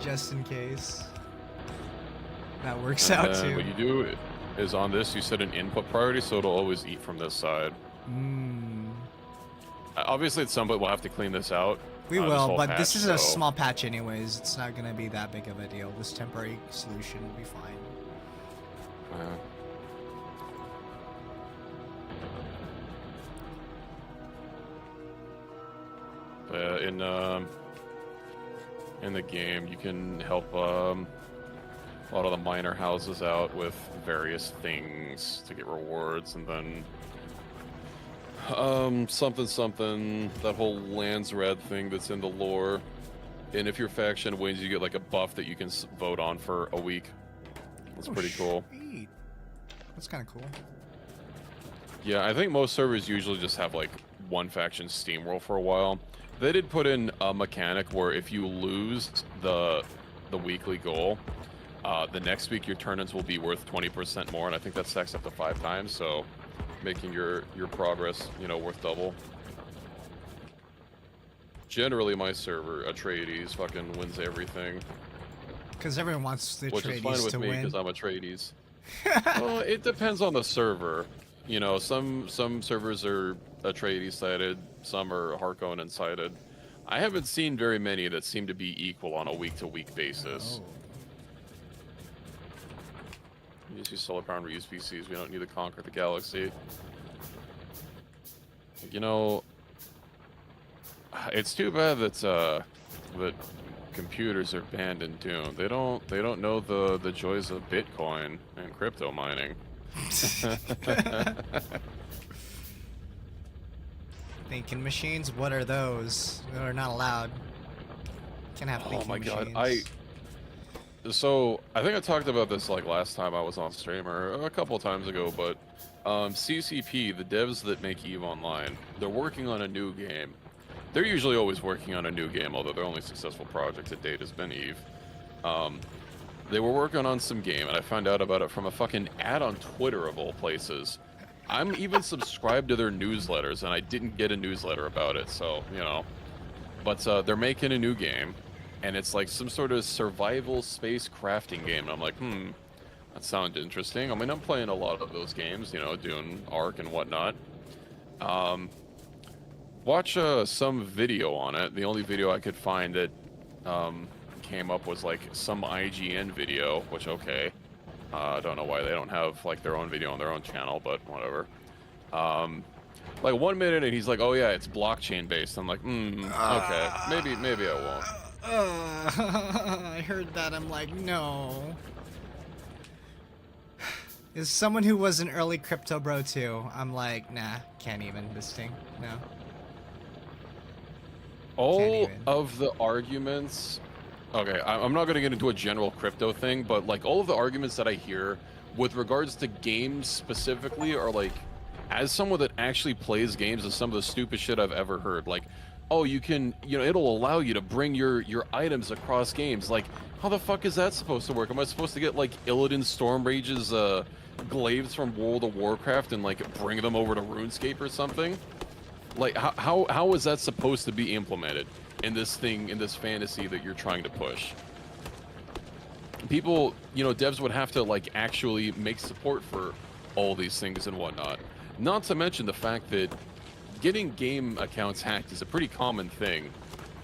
Just in case. That works And out then too. what you do is on this, you set an input priority, so it'll always eat from this side. Obviously, at some point, we'll have to clean this out. We this will, whole but patch, this is a so- small patch anyways. It's not gonna be that big of a deal. This temporary solution will be fine. In the game, you can help a lot of the miner houses out with various things to get rewards, and then something, that whole lands red thing that's in the lore. And if your faction wins, you get like a buff that you can vote on for a week. That's pretty cool. Sweet. That's kind of cool. Yeah, I think most servers usually just have like one faction steamroll for a while. They did put in a mechanic where if you lose the weekly goal, the next week your turn-ins will be worth 20% more, and I think that stacks up to 5 times, so making your progress, you know, worth double. Generally, my server, Atreides, fucking wins everything. Because everyone wants the Which is fine Atreides with to me, win. because I'm Atreides. Well, it depends on the server. You know, some servers are Atreides-sided, some are Harkonnen-sided. I haven't seen very many that seem to be equal on a week-to-week basis. Oh. We just use solar power and reuse PCs. We don't need to conquer the galaxy. You know, it's too bad that computers are banned in Doom. They don't know the joys of Bitcoin and crypto mining. Thinking machines? What are those? They're not allowed. Can't have thinking machines. Oh my god, So, I think I talked about this like last time I was on stream, or a couple times ago, but CCP, the devs that make EVE Online, they're working on a new game. They're usually always working on a new game, although their only successful project to date has been EVE. They were working on some game, and I found out about it from a fucking ad on Twitter, of all places. I'm even subscribed to their newsletters, and I didn't get a newsletter about it, so, you know. But they're making a new game, and it's like some sort of survival space crafting game, and I'm like, that sounds interesting. I mean, I'm playing a lot of those games, you know, doing Ark and whatnot. Watch some video on it. The only video I could find that came up was like some IGN video, which, okay. I don't know why they don't have like their own video on their own channel, but whatever. Like 1 minute and he's like, oh yeah, it's blockchain based. I'm like, okay, maybe I won't. I heard that. I'm like, no. As someone who was an early crypto bro too, I'm like, nah, can't even this thing. No. All of the arguments. Okay, I'm not going to get into a general crypto thing, but like all of the arguments that I hear with regards to games specifically are like, as someone that actually plays games, is some of the stupid shit I've ever heard. Like, oh, you can, you know, it'll allow you to bring your items across games. Like, how the fuck is that supposed to work? Am I supposed to get like Illidan Stormrage's glaives from World of Warcraft and like bring them over to RuneScape or something? Like, how is that supposed to be implemented in this thing, in this fantasy that you're trying to push? People, you know, devs would have to like actually make support for all these things and whatnot. Not to mention the fact that getting game accounts hacked is a pretty common thing.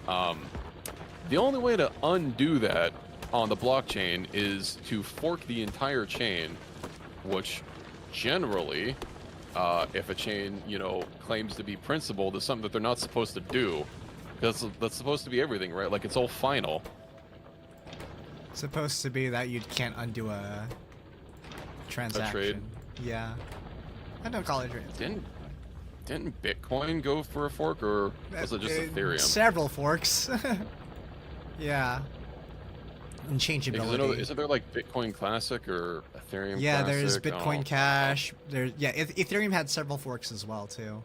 The only way to undo that on the blockchain is to fork the entire chain, which generally, if a chain, you know, claims to be principled, is something that they're not supposed to do. That's supposed to be everything, right? Like, it's all final. It's supposed to be that you can't undo a transaction. A trade. Yeah. I don't call it a trade. Didn't Bitcoin go for a fork, or was it just Ethereum? Several forks. Yeah. Unchangeability. Isn't there like Bitcoin Classic or Ethereum yeah, Classic? there's Bitcoin Cash. Ethereum had several forks as well too.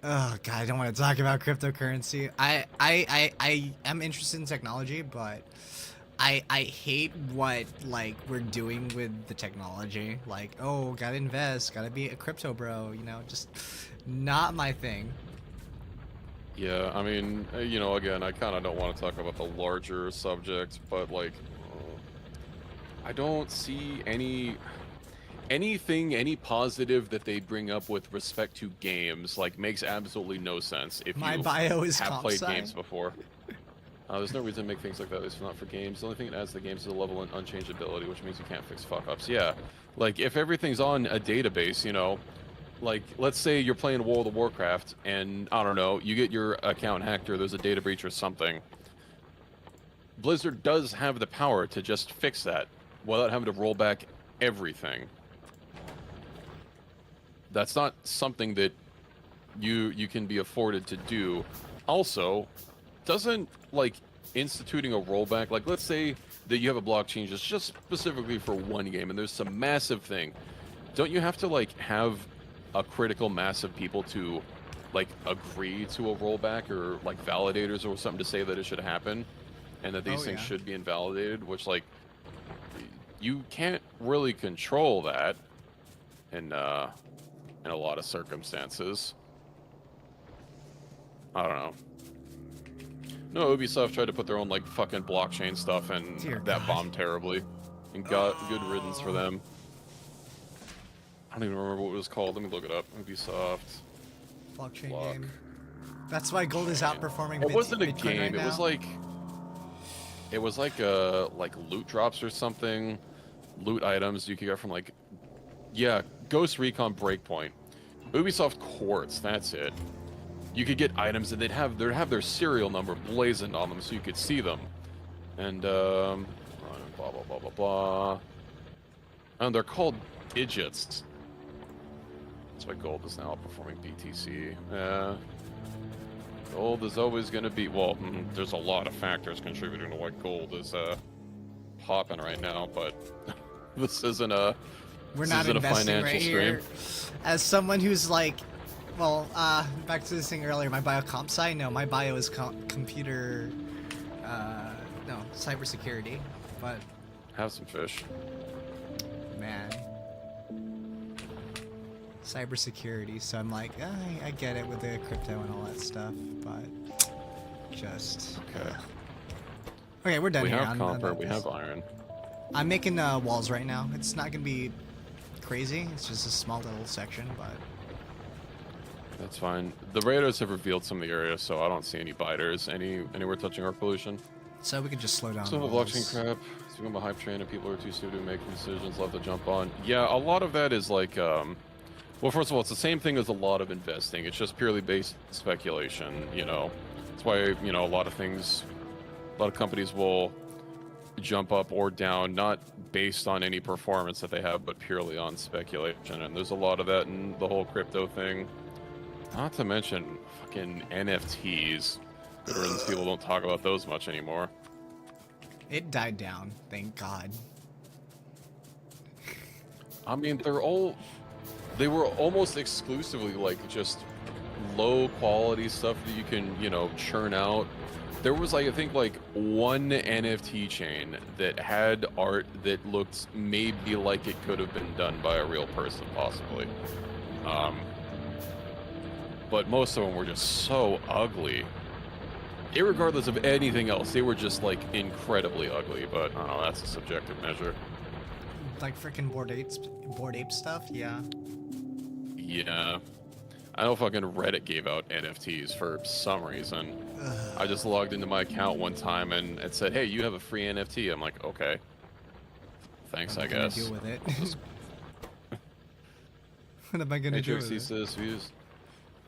Oh god, I don't want to talk about cryptocurrency. I am interested in technology, but I hate what like we're doing with the technology. Like, oh, gotta invest, gotta be a crypto bro. You know, just not my thing. Yeah, I mean, you know, again, I kind of don't want to talk about the larger subject, but like, I don't see any positive that they bring up with respect to games. Like, makes absolutely no sense if My you bio is have comp played sci. games before. There's no reason to make things like that, at least not for games. The only thing it adds to the games is a level in unchangeability, which means you can't fix fuck-ups. Yeah, like, if everything's on a database, you know, like, let's say you're playing World of Warcraft, and, I don't know, you get your account hacked, or there's a data breach or something. Blizzard does have the power to just fix that. without having to roll back everything. That's not something that you can be afforded to do. Also, doesn't like instituting a rollback, like let's say that you have a block change that's just specifically for one game and there's some massive thing. Don't you have to like have a critical mass of people to like agree to a rollback or like validators or something to say that it should happen and that these things should be invalidated, which like you can't really control that in a lot of circumstances. I don't know. No, Ubisoft tried to put their own like fucking blockchain stuff and that bombed terribly. And got good riddance for them. I don't even remember what it was called. Let me look it up. Ubisoft. Blockchain game. That's why gold is outperforming. It wasn't a Bitcoin game. right It now. was like loot drops or something. Loot items you could get from like, yeah, Ghost Recon Breakpoint. Ubisoft Quartz, that's it. You could get items and they'd have their serial number blazoned on them so you could see them. And blah blah blah blah blah. And they're called digits. That's why gold is now outperforming BTC. Yeah. Gold is always going to be, well, there's a lot of factors contributing to why gold is popping right now, but this isn't a We're not investing right here. As someone who's like, well, back to this thing earlier, my bio comp sci. No, my bio is computer, no, cybersecurity. But have some fish, man, cybersecurity. So I'm like, I get it with the crypto and all that stuff, but just okay. Okay, we're done we here. have copper, we have iron. I'm making walls right now. It's not gonna be crazy. It's just a small little section, but that's fine. The radars have revealed some of the areas, so I don't see any biters anywhere touching our pollution. So we could just slow down. Some of the blockchain crap. It's become a hype train, and people are too stupid to make decisions. Love to jump on. Yeah, a lot of that is like, well, first of all, it's the same thing as a lot of investing. It's just purely based speculation. You know, that's why a lot of companies will jump up or down, not based on any performance that they have, but purely on speculation. And there's a lot of that in the whole crypto thing. Not to mention fucking NFTs. Good riddance, people don't talk about those much anymore. It died down, thank God. I mean, they were almost exclusively like just low quality stuff that you can, churn out. There was like, I think like one NFT chain that had art that looked maybe like it could have been done by a real person, possibly. But most of them were just so ugly. Irregardless of anything else, they were just like incredibly ugly, but I don't know, that's a subjective measure. Like freaking Bored Ape stuff, yeah. Yeah. I know fucking Reddit gave out NFTs for some reason. I just logged into my account one time and it said, hey, you have a free NFT. I'm like, okay. Thanks, I guess. Deal with it. What am I gonna do with it? says views.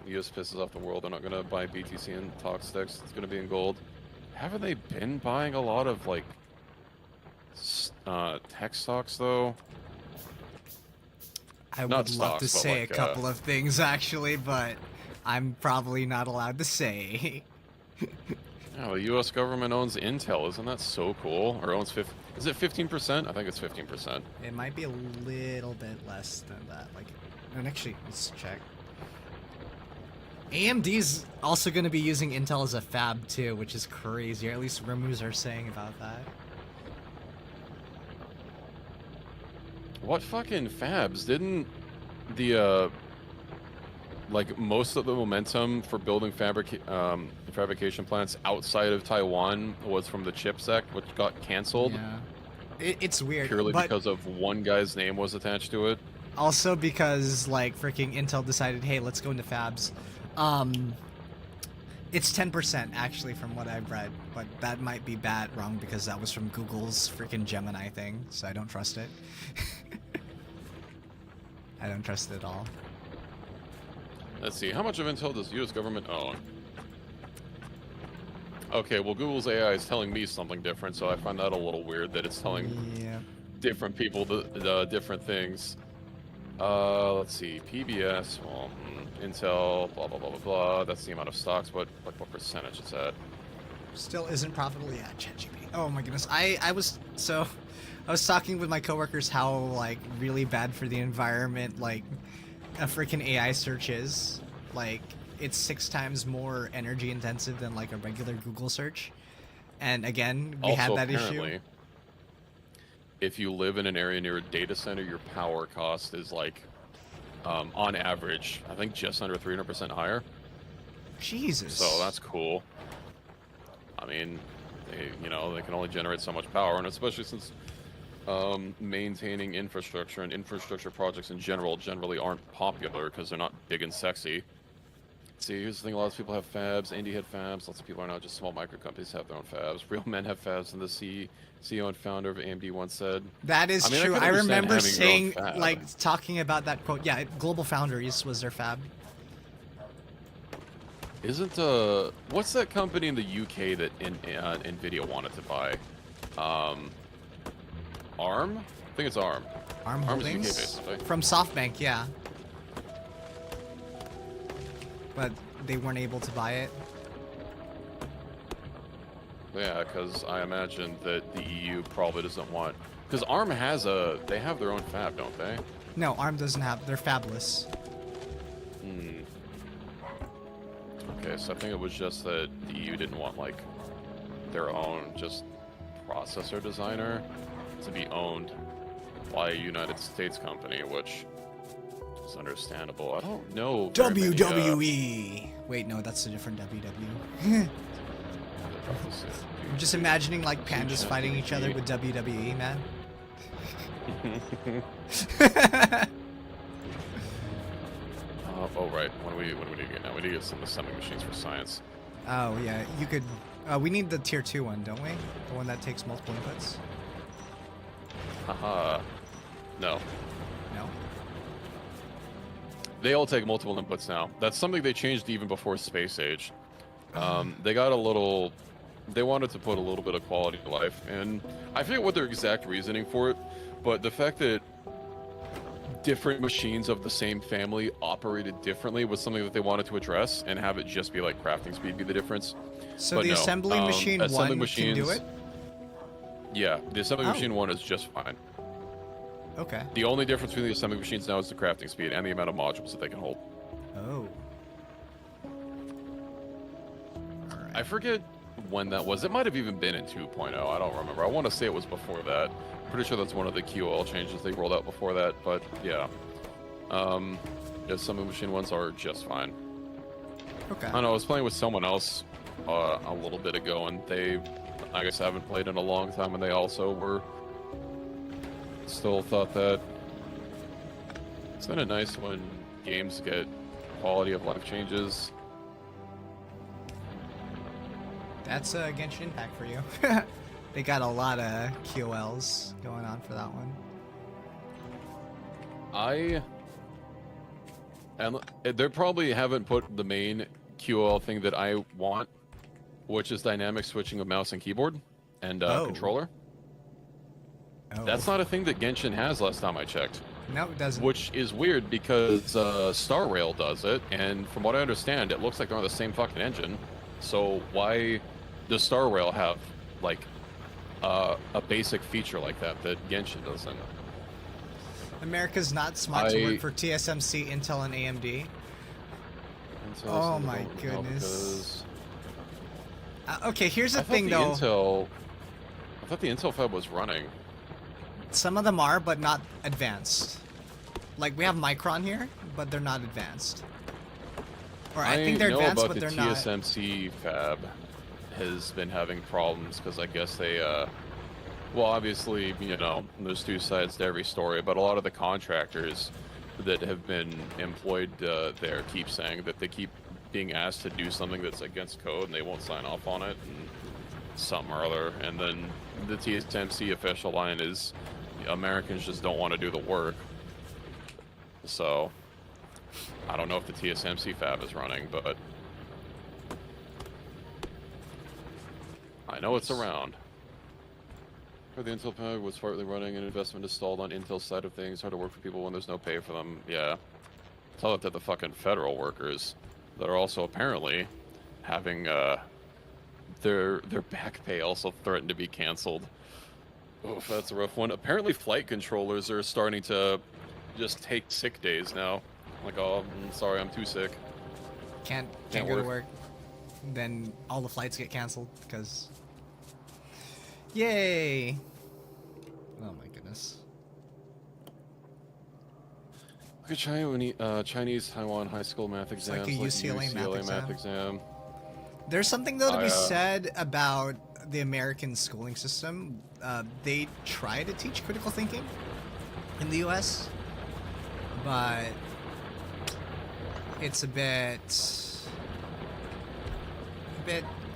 The US pisses off the world. They're not gonna buy BTC and talk sticks. It's gonna be in gold. Haven't they been buying a lot of like tech stocks though? I would love to say a couple of things actually, but I'm probably not allowed to say. Yeah, the U.S. government owns Intel. Isn't that so cool? Or owns is it 15%? I think it's 15%. It might be a little bit less than that. Like, and actually, let's check. AMD's also going to be using Intel as a fab too, which is crazy. Or at least rumors are saying about that. What fucking fabs? Didn't the like most of the momentum for building fabrication plants outside of Taiwan was from the CHIPS Act, which got canceled? Yeah, it's weird. Purely because of one guy's name was attached to it. Also because like freaking Intel decided, hey, let's go into fabs. It's 10% actually from what I've read, but that might be wrong because that was from Google's freaking Gemini thing, so I don't trust it. I don't trust it at all. Let's see, how much of Intel does the US government own? Okay, well Google's AI is telling me something different, so I find that a little weird that it's telling different people the different things. Let's see. PBS, well, Intel, blah blah blah blah blah. That's the amount of stocks. What percentage is that? Still isn't profitable yet, ChatGPT. Oh my goodness. I was talking with my coworkers how like really bad for the environment like a freaking AI search is. Like it's 6 times more energy intensive than like a regular Google search. And again, we had Also, that apparently, issue. if you live in an area near a data center, your power cost is like, on average, I think just under 300% higher. Jesus. So that's cool. I mean, they can only generate so much power, and especially since maintaining infrastructure and infrastructure projects in general generally aren't popular because they're not big and sexy. See, here's the thing: a lot of people have fabs. Indie had fabs. Lots of people are now just small micro companies have their own fabs. Real men have fabs, and the CEO and founder of AMD once said. That is I mean, true. I, I remember having your own saying, fab. like, talking about that quote. Yeah, Global Foundries was their fab. Isn't what's that company in the UK that Nvidia wanted to buy? ARM? I think it's ARM. ARM ARM's Holdings? UK basically. From SoftBank, yeah. But they weren't able to buy it. Yeah, because I imagine that the EU probably doesn't want. Because ARM they have their own fab, don't they? No, ARM doesn't have. They're fabless. Hmm. Okay, so I think it was just that the EU didn't want like their own just processor designer to be owned by a United States company, which is understandable. I don't know. very many, WWE. Wait, no, that's a different WWE. I'm just imagining like pandas fighting each other with WWE, man. Oh right. What do we need to get now? We need to get some assembly machines for science. Oh yeah, you could. We need the tier 2 one, don't we? The one that takes multiple inputs. Haha. No. No. They all take multiple inputs now. That's something they changed even before Space Age. They got a little. They wanted to put a little bit of quality of life, and I forget what their exact reasoning for it, but the fact that different machines of the same family operated differently was something that they wanted to address and have it just be like crafting speed be the difference. So But the no, assembly machine assembly 1 can do machines- it? Yeah, the assembly Oh. machine 1 is just fine. Okay. The only difference between the assembly machines now is the crafting speed and the amount of modules that they can hold. Oh. I forget when that was. It might have even been in 2.0. I don't remember. I want to say it was before that. Pretty sure that's one of the QOL changes they rolled out before that, but yeah. The assembly machine ones are just fine. Okay. I don't know, I was playing with someone else a little bit ago, and they, I guess, haven't played in a long time, and they also were still thought that it's kind of nice when games get quality of life changes. That's a Genshin Impact for you. They got a lot of QOLs going on for that one. And they probably haven't put the main QOL thing that I want, which is dynamic switching of mouse and keyboard and controller. Oh. That's not a thing that Genshin has last time I checked. No, it doesn't. Which is weird because Star Rail does it, and from what I understand, it looks like they're on the same fucking engine. So why does Star Rail have like a basic feature like that Genshin doesn't? America's not smart to work for TSMC, Intel, and AMD. Oh my goodness. Okay, here's the thing though. I thought the Intel fab was running. Some of them are, but not advanced. Like we have Micron here, but they're not advanced. Or I think they're advanced, but they're not. I know about the TSMC fab has been having problems because I guess they, well, obviously, you know, there's two sides to every story, but a lot of the contractors that have been employed there keep saying that they keep being asked to do something that's against code and they won't sign off on it and something or other. And then the TSMC official line is Americans just don't want to do the work. So I don't know if the TSMC fab is running, but I know it's around. For the Intel pad was partly running an investment installed on Intel's side of things. Hard to work for people when there's no pay for them. Yeah. Tell it to the fucking federal workers that are also apparently having their back pay also threatened to be canceled. Oof, that's a rough one. Apparently flight controllers are starting to just take sick days now. Like, oh, I'm sorry, I'm too sick. Can't go to work. Then all the flights get canceled because. Yay! Oh my goodness. Look at Chinese Taiwan high school math exams. Like a UCLA math exam. exam. There's something though to be said about the American schooling system. They try to teach critical thinking in the U.S., but it's a bit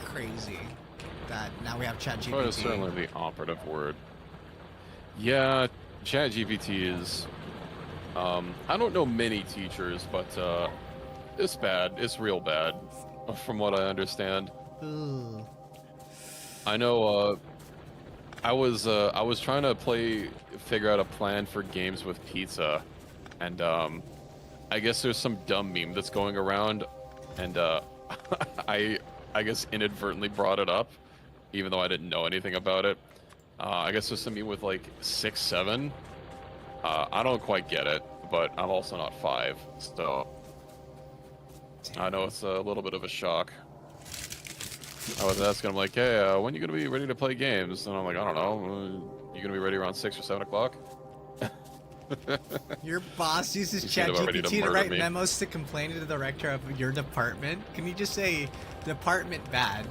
crazy that now we have ChatGPT. That is certainly the operative word. Yeah, ChatGPT is. I don't know many teachers, but it's bad. It's real bad, from what I understand. Ooh. I know. I was trying to figure out a plan for games with pizza, and I guess there's some dumb meme that's going around, and I guess inadvertently brought it up, even though I didn't know anything about it. I guess there's some meme with like 6, 7. I don't quite get it, but I'm also not 5, so I know it's a little bit of a shock. I was asking him like, hey, when are you gonna be ready to play games? And I'm like, I don't know. You gonna be ready around 6 or 7 o'clock? Your boss uses ChatGPT to write memos to complain to the director of your department. Can you just say department bad?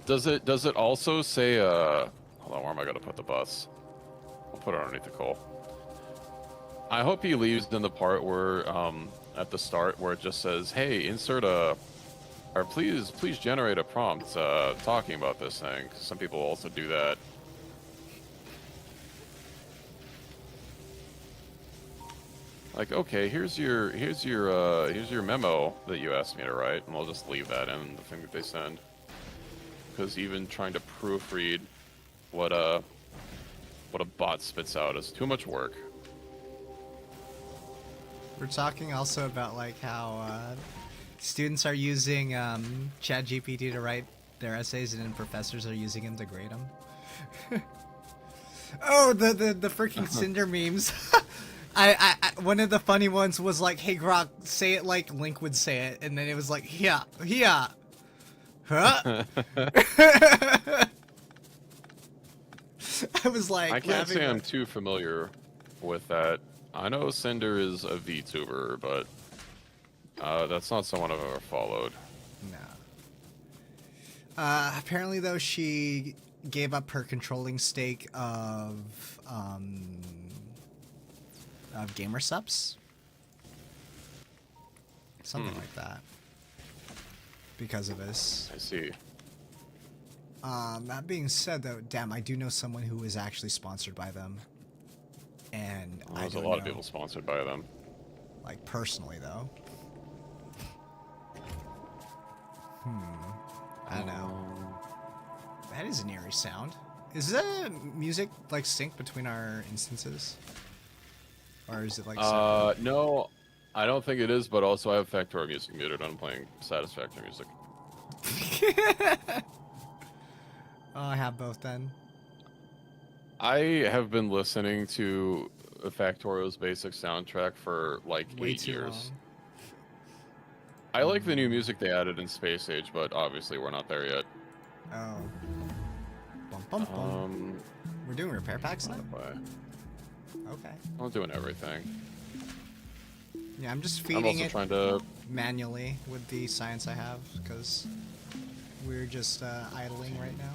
Does it also say hold on, where am I gonna put the bus? I'll put it underneath the coal. I hope he leaves in the part where at the start where it just says, hey, insert a or please generate a prompt talking about this thing. Some people also do that. Like, okay, here's your memo that you asked me to write, and I'll just leave that in the thing that they send. Because even trying to proofread what a bot spits out is too much work. We're talking also about like how students are using ChatGPT to write their essays, and then professors are using him to grade them. Oh, the freaking Cinder memes. I one of the funny ones was like, "Hey Grok, say it like Link would say it," and then it was like, "Yeah, huh?" I was like, I can't say I'm too familiar with that. I know Cinder is a VTuber, but that's not someone I've ever followed. No. Apparently, though, she gave up her controlling stake of gamer subs, something like that, because of this. I see. That being said, though, damn, I do know someone who is actually sponsored by them, and There's a lot of people sponsored by them. Like personally, though. I don't know. That is an eerie sound. Is the music like synced between our instances? Or is it like separate? No, I don't think it is, but also I have Factorio music muted. I'm playing Satisfactory music. Oh, I have both then. I have been listening to Factorio's basic soundtrack for like Way 8 too years. long. I like the new music they added in Space Age, but obviously we're not there yet. Oh. Bum, bum, bum. We're doing repair packs now? Okay. I'm doing everything. Yeah, I'm just I'm feeding also it trying to... manually with the science I have, because we're just idling right now.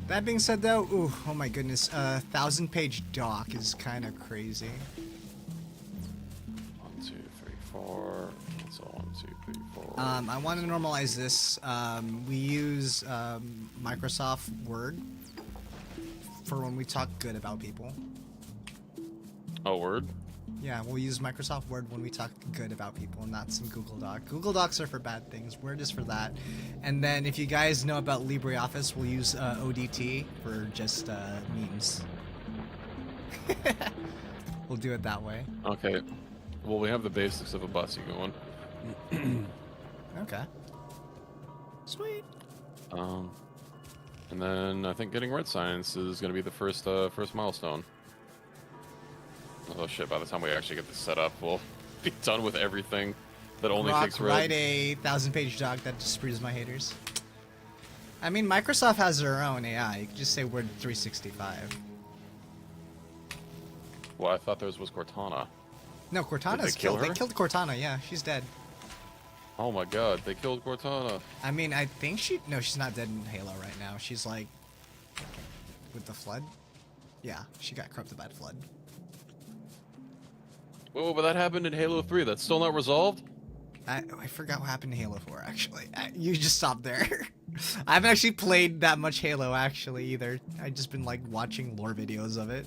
That being said, though, ooh, oh my goodness, 1,000-page doc is kind of crazy. 1, 2, 3, 4. That's all 1, 2, 3, 4. I want to normalize this. We use Microsoft Word for when we talk good about people. Oh, word? Yeah, we'll use Microsoft Word when we talk good about people, not some Google Doc. Google Docs are for bad things. Word is for that. And then if you guys know about LibreOffice, we'll use ODT for just memes. We'll do it that way. Okay. Well, we have the basics of a bussy going. Okay. Sweet. And then I think getting red science is going to be the first milestone. Oh shit! By the time we actually get this set up, we'll be done with everything that only takes red. Write a 1,000-page doc that disproves my haters. I mean, Microsoft has their own AI. You can just say Word 365. Well, I thought theirs was Cortana. No, Cortana's kill killed. They her? killed Cortana. Yeah, she's dead. Oh my god, they killed Cortana. I mean, I think no, she's not dead in Halo right now. She's like with the flood. Yeah, she got corrupted by the flood. Whoa, but that happened in Halo 3. That's still not resolved? I forgot what happened in Halo 4, actually. You just stopped there. I haven't actually played that much Halo, actually, either. I've just been, like, watching lore videos of it.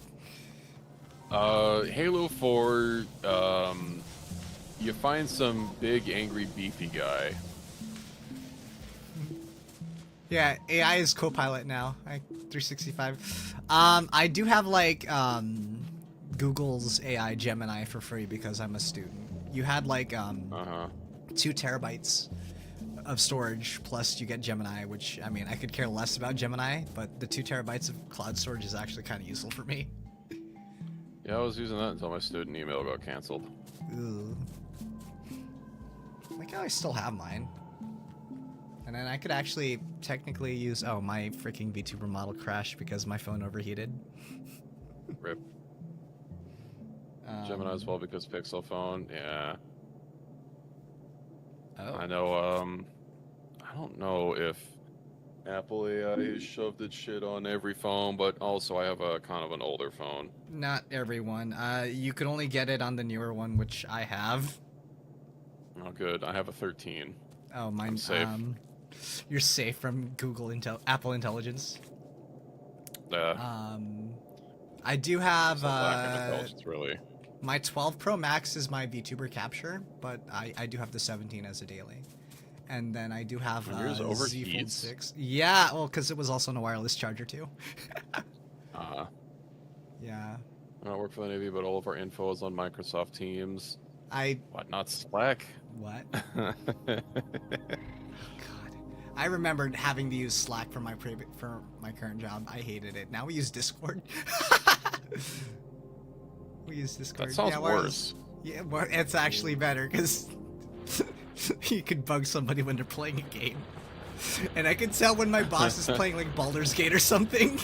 Halo 4, you find some big, angry, beefy guy. Yeah, AI is co-pilot now. 365. I do have, like, Google's AI Gemini for free because I'm a student. You had, like, 2 terabytes of storage, plus you get Gemini, which, I mean, I could care less about Gemini, but the 2 terabytes of cloud storage is actually kind of useful for me. Yeah, I was using that until my student email got canceled. Ooh. Like how I still have mine. And then I could actually technically use... Oh, my freaking VTuber model crashed because my phone overheated. Rip. Gemini as well because Pixel phone, yeah. Oh. I know, I don't know if Apple AI has shoved its shit on every phone, but also I have a kind of an older phone. Not everyone. You could only get it on the newer one, which I have. Oh, good. I have a 13. Oh, mine's safe. You're safe from Apple intelligence. Yeah. I do have Lack of intelligence, really. my 12 Pro Max is my VTuber capture, but I do have the 17 as a daily. And then I do have And yours Z Fold overheats? 6. Yeah, well, because it was also on a wireless charger too. Yeah. I don't work for the Navy, but all of our info is on Microsoft Teams. What? Not Slack? God. I remembered having to use Slack for my current job. I hated it. Now we use Discord. We use Discord. That sounds wireless. worse. Yeah, well, it's actually better because you could bug somebody when they're playing a game. And I can tell when my boss is playing like Baldur's Gate or something.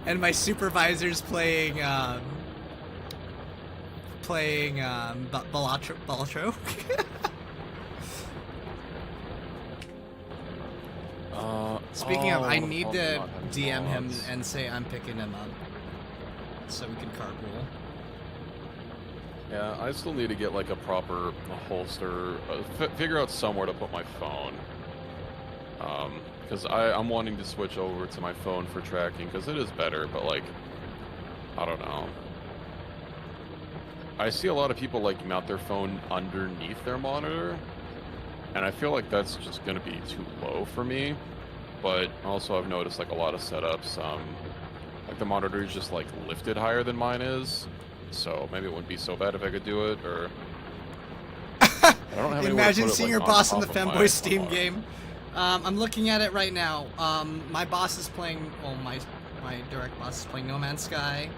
And my supervisor's playing Balatro. Speaking of, I need to DM him and say I'm picking him up so we can carpool. Yeah, I still need to get like a proper holster, figure out somewhere to put my phone. Because I'm wanting to switch over to my phone for tracking because it is better, but like, I don't know. I see a lot of people like mount their phone underneath their monitor, and I feel like that's just gonna be too low for me. But also I've noticed like a lot of setups, like the monitor is just like lifted higher than mine is, so maybe it wouldn't be so bad if I could do it, or I don't have Imagine seeing your boss in the femboy Femboy Steam game. I'm looking at it right now. My boss is playing, well, my direct boss is playing No Man's Sky.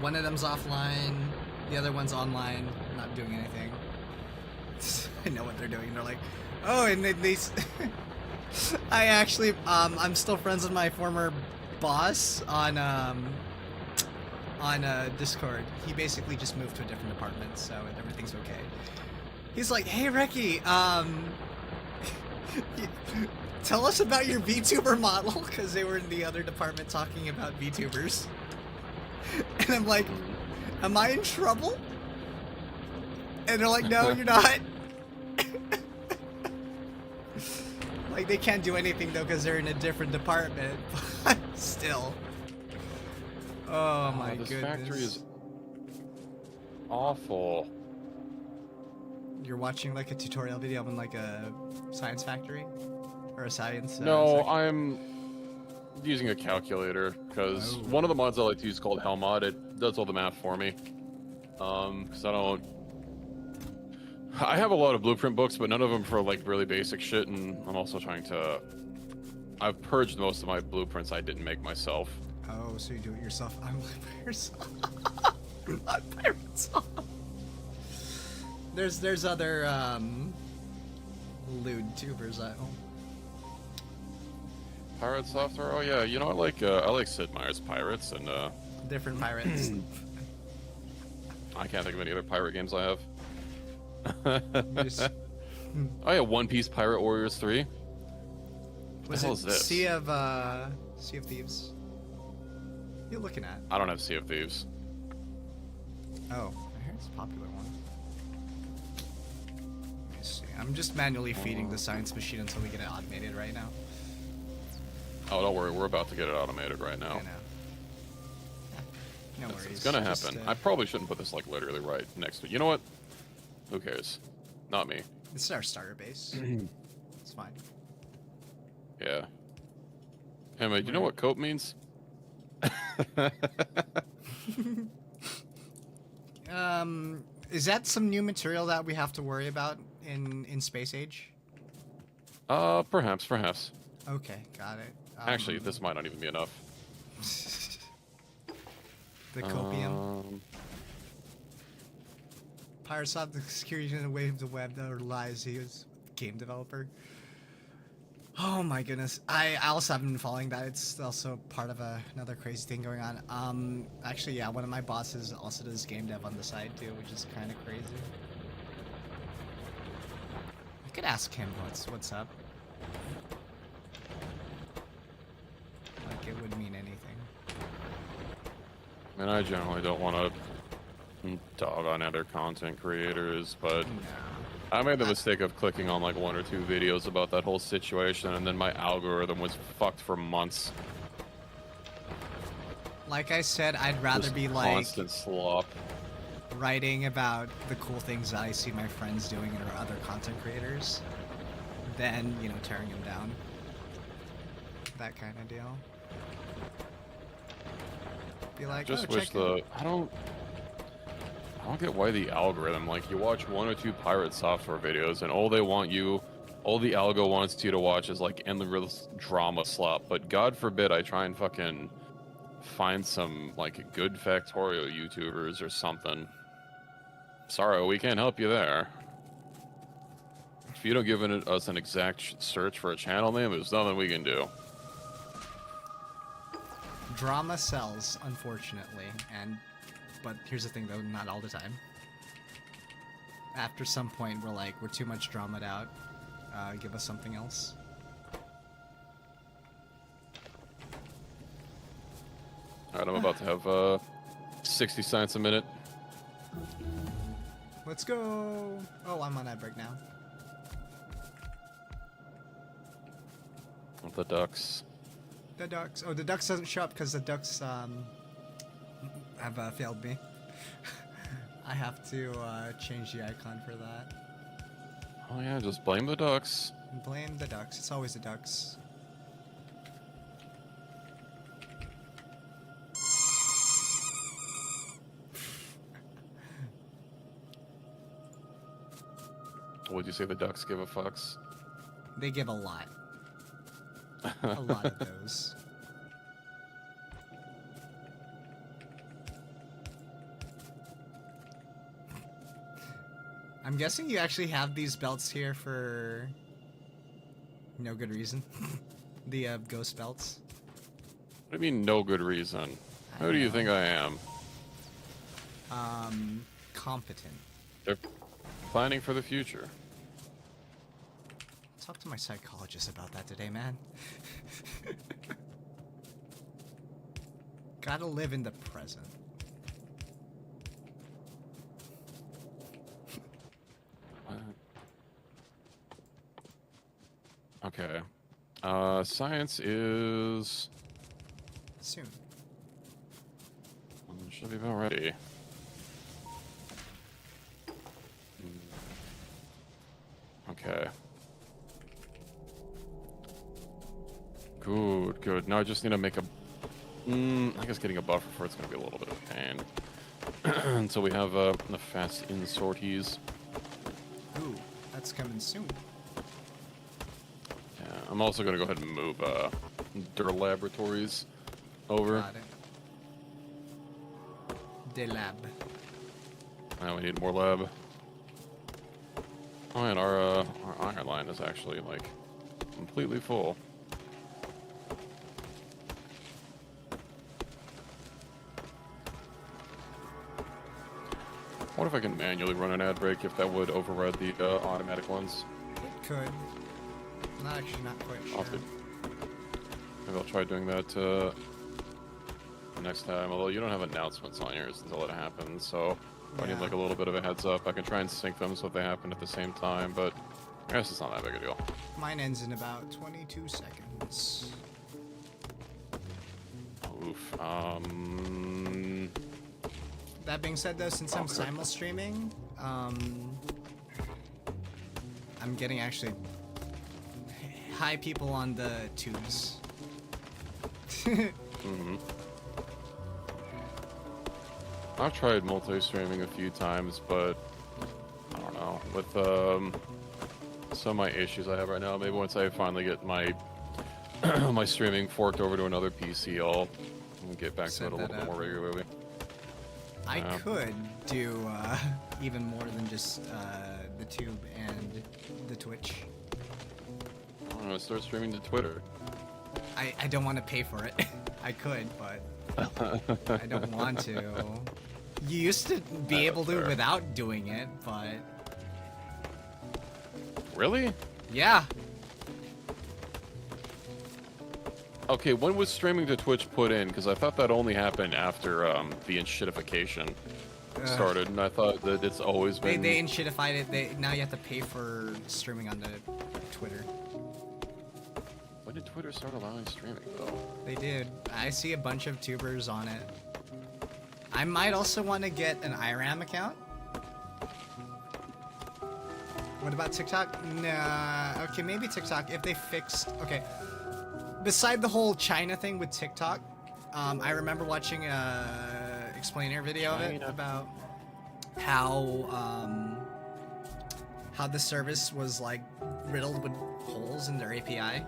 One of them's offline, the other one's online, not doing anything. I know what they're doing. They're like, oh, and they I actually, I'm still friends with my former boss on Discord. He basically just moved to a different department, so everything's okay. He's like, hey, Reki, tell us about your VTuber model, because they were in the other department talking about VTubers. And I'm like, am I in trouble? And they're like, no, you're not. Like, they can't do anything, though, because they're in a different department, but still. Oh my this goodness. factory is awful. You're watching like a tutorial video on like a science factory? Or a science No, section? I'm using a calculator because Oh. one of the mods I like to use called Hellmod, it does all the math for me. Because I have a lot of blueprint books, but none of them for like really basic shit, and I'm also trying to... I've purged most of my blueprints I didn't make myself. Oh, so you do it yourself. I'm like yourself. Not pirates. There's other lewd tubers at home. Pirate software? Oh yeah, you know I like Sid Meier's Pirates, and Different pirates. I can't think of any other pirate games I have. You just- Oh yeah, One Piece Pirate Warriors 3. Was the hell it is this? Sea of Thieves? What are you looking at? I don't have Sea of Thieves. Oh, I heard it's a popular one. Let me see. I'm just manually feeding the science machine until we get it automated right now. Oh, don't worry, we're about to get it automated right now. I know. No worries. It's gonna Just, happen. I probably shouldn't put this like literally right next to it. You know what? Who cares? Not me. This is our starter base. It's fine. Yeah. Hey, mate, do you know what cope means? Is that some new material that we have to worry about in Space Age? Perhaps. Okay, got it. Actually, this might not even be enough. The copium. Pirates of the security in the way of the web that lies. He was a game developer. Oh my goodness. I also haven't been following that. It's also part of another crazy thing going on. Actually, yeah, one of my bosses also does game dev on the side too, which is kind of crazy. I could ask him what's up. Like it would mean anything. I mean, I generally don't want to dog on other content creators, but No. I made the mistake of clicking on like one or two videos about that whole situation, and then my algorithm was fucked for months. Like I said, I'd rather Just be like constant slop. writing about the cool things that I see my friends doing or other content creators than, you know, tearing them down. That kind of deal. Be like, Just oh, wish check it. I don't get why the algorithm, like, you watch one or two pirate software videos and all the algo wants you to watch is like endless drama slop. But God forbid I try and fucking find some like good Factorio YouTubers or something. Sorry, we can't help you there. If you don't give us an exact search for a channel name, there's nothing we can do. Drama sells, unfortunately, but here's the thing though, not all the time. After some point, we're too much dramaed out. Give us something else. Alright, I'm about to have 60 cents a minute. Let's go! Oh, I'm on ad break now. With the ducks. The ducks. Oh, the ducks doesn't show up because the ducks have failed me. I have to change the icon for that. Oh yeah, just blame the ducks. Blame the ducks. It's always the ducks. Would you say the ducks give a fucks? They give a lot. A lot of those. I'm guessing you actually have these belts here for no good reason. The ghost belts. What do you mean, no good reason? Who do you think I am? Competent. They're planning for the future. Talk to my psychologist about that today, man. Gotta live in the present. Okay. Science is... Soon. Should be about ready. Okay. Good, good. Now I just need to make a... I guess getting a buffer for it's going to be a little bit of a pain. Until we have the fast in sorties. Ooh, that's coming soon. Yeah, I'm also going to go ahead and move Der Laboratories over. Got it. De lab. Now we need more lab. Oh, and our iron line is actually, like, completely full. What if I can manually run an ad break if that would override the automatic ones? It could. I'm actually not quite sure. Maybe I'll try doing that next time. Although you don't have announcements on yours until it happens, so I need like a little bit of a heads up. I can try and sync them so if they happen at the same time, but I guess it's not that big a deal. Mine ends in about 22 seconds. Oof. That being said, though, since I'm simul streaming, I'm getting actually high people on the tubes. I've tried multi-streaming a few times, but I don't know. With some of my issues I have right now, maybe once I finally get my my streaming forked over to another PC, I'll get back to it a little bit more regularly. I could do even more than just the tube and the Twitch. I'm gonna start streaming to Twitter. I don't want to pay for it. I could, but I don't want to. You used to be able to without doing it, but... Really? Yeah. Okay, when was streaming to Twitch put in? Because I thought that only happened after the enshittification started, and I thought that it's always been... They enshittified it. Now you have to pay for streaming on the Twitter. When did Twitter start allowing streaming, though? They did. I see a bunch of tubers on it. I might also want to get an IRAM account. What about TikTok? Nah. Okay, maybe TikTok if they fixed... Okay. Beside the whole China thing with TikTok, I remember watching a explainer video of it about how the service was like riddled with holes in their API.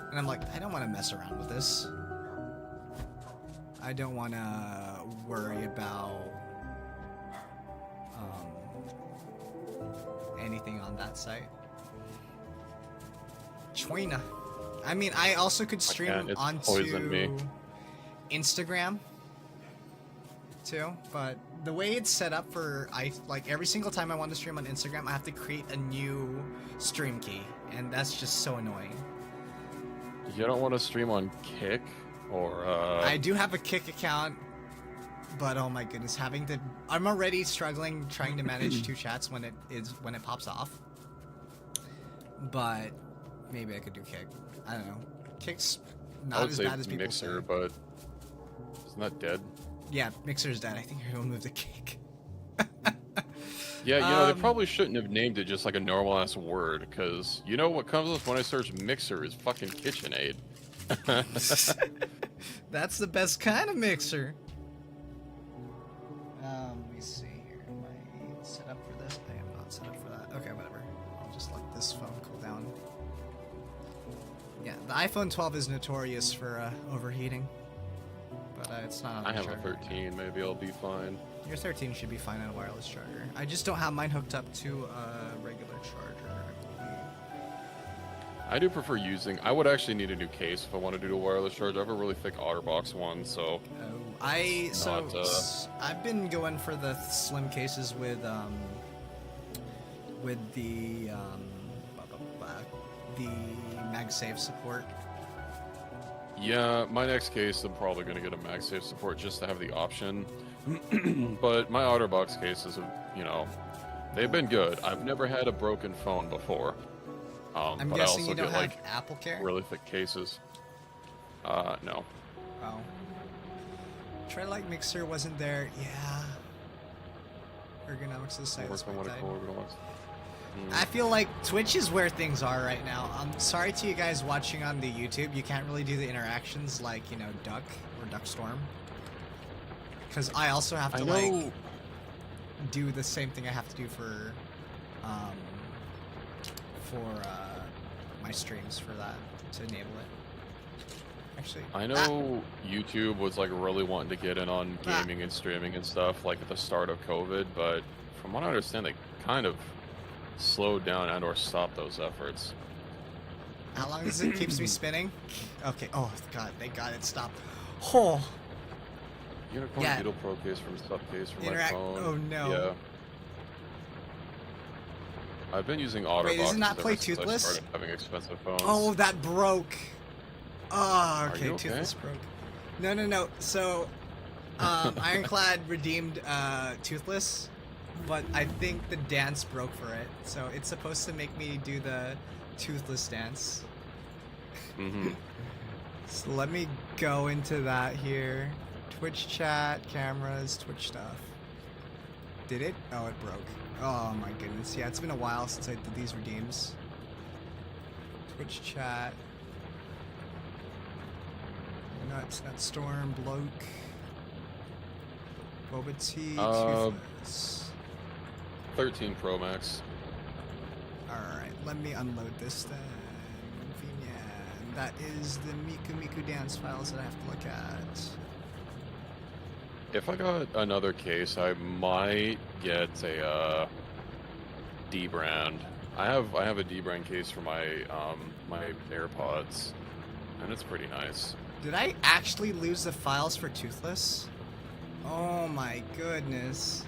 And I'm like, I don't want to mess around with this. I don't want to worry about anything on that site. China. I mean, I also could stream onto Instagram too, but the way it's set up for like every single time I want to stream on Instagram, I have to create a new stream key, and that's just so annoying. You don't want to stream on Kick or I do have a Kick account, but oh my goodness, I'm already struggling trying to manage two chats when it pops off. But maybe I could do Kick. I don't know. Kick's not as bad as people Mixer, say. but isn't that dead? Yeah, Mixer's dead. I think I'm gonna move the Kick. Yeah, you know, they probably shouldn't have named it just like a normal ass word, because you know what comes up when I search Mixer is fucking KitchenAid. That's the best kind of mixer. Let me see here. Am I set up for this? I am not set up for that. Okay, whatever. I'll just let this phone cool down. Yeah, the iPhone 12 is notorious for overheating, but it's not on the I have a charger. 13. Maybe I'll be fine. Your 13 should be fine on a wireless charger. I just don't have mine hooked up to a regular charger, I believe. I do prefer using... I would actually need a new case if I want to do a wireless charge. I have a really thick OtterBox one, so... I've been going for the slim cases with the MagSafe support. Yeah, my next case, I'm probably going to get a MagSafe support just to have the option. But my OtterBox cases, you know, they've been good. I've never had a broken phone before. I'm but guessing I also you don't get, have like, Apple Care? really thick cases. No. Oh. Tri-Light Mixer wasn't there. Yeah. Ergonomics of the site is Work on what I call ergonomics. I feel like Twitch is where things are right now. I'm sorry to you guys watching on the YouTube. You can't really do the interactions like, you know, Duck or Duckstorm. Because I also have to, like, do the same thing I have to do for my streams for that, to enable it. Actually, I know YouTube was like really wanting to get in on gaming and streaming and stuff like at the start of COVID, but from what I understand, they kind of slowed down and or stopped those efforts. How long does it keeps me spinning? Okay. Oh god, thank God it stopped. Oh. Unicorn Beetle Pro case from Subcase from my phone. Oh no. Yeah. I've been using OtterBox. Wait, doesn't that play ever since I Toothless? started having expensive phones. Oh, that broke. Oh, okay, Are you okay? Toothless broke. No. So, Ironclad redeemed Toothless, but I think the dance broke for it. So it's supposed to make me do the Toothless dance. Mm-hmm. So let me go into that here. Twitch chat, cameras, Twitch stuff. Did it? Oh, it broke. Oh my goodness. Yeah, it's been a while since I did these redeems. Twitch chat. Nuts, Storm, Bloke. Boba T, Toothless. 13 Pro Max. Alright, let me unload this then. Vinyan. That is the Miku dance files that I have to look at. If I got another case, I might get a D brand. I have a D brand case for my my AirPods, and it's pretty nice. Did I actually lose the files for Toothless? Oh my goodness.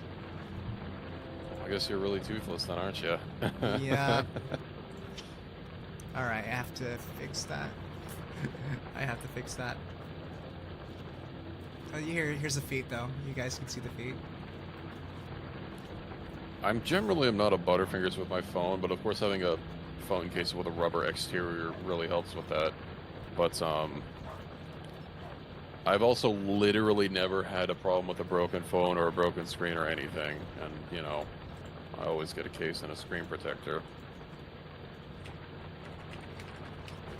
I guess you're really toothless then, aren't you? Yeah. Alright, I have to fix that. I have to fix that. Oh, here's the feet though. You guys can see the feet. I'm generally not a butterfingers with my phone, but of course having a phone case with a rubber exterior really helps with that. But I've also literally never had a problem with a broken phone or a broken screen or anything, and you know, I always get a case and a screen protector.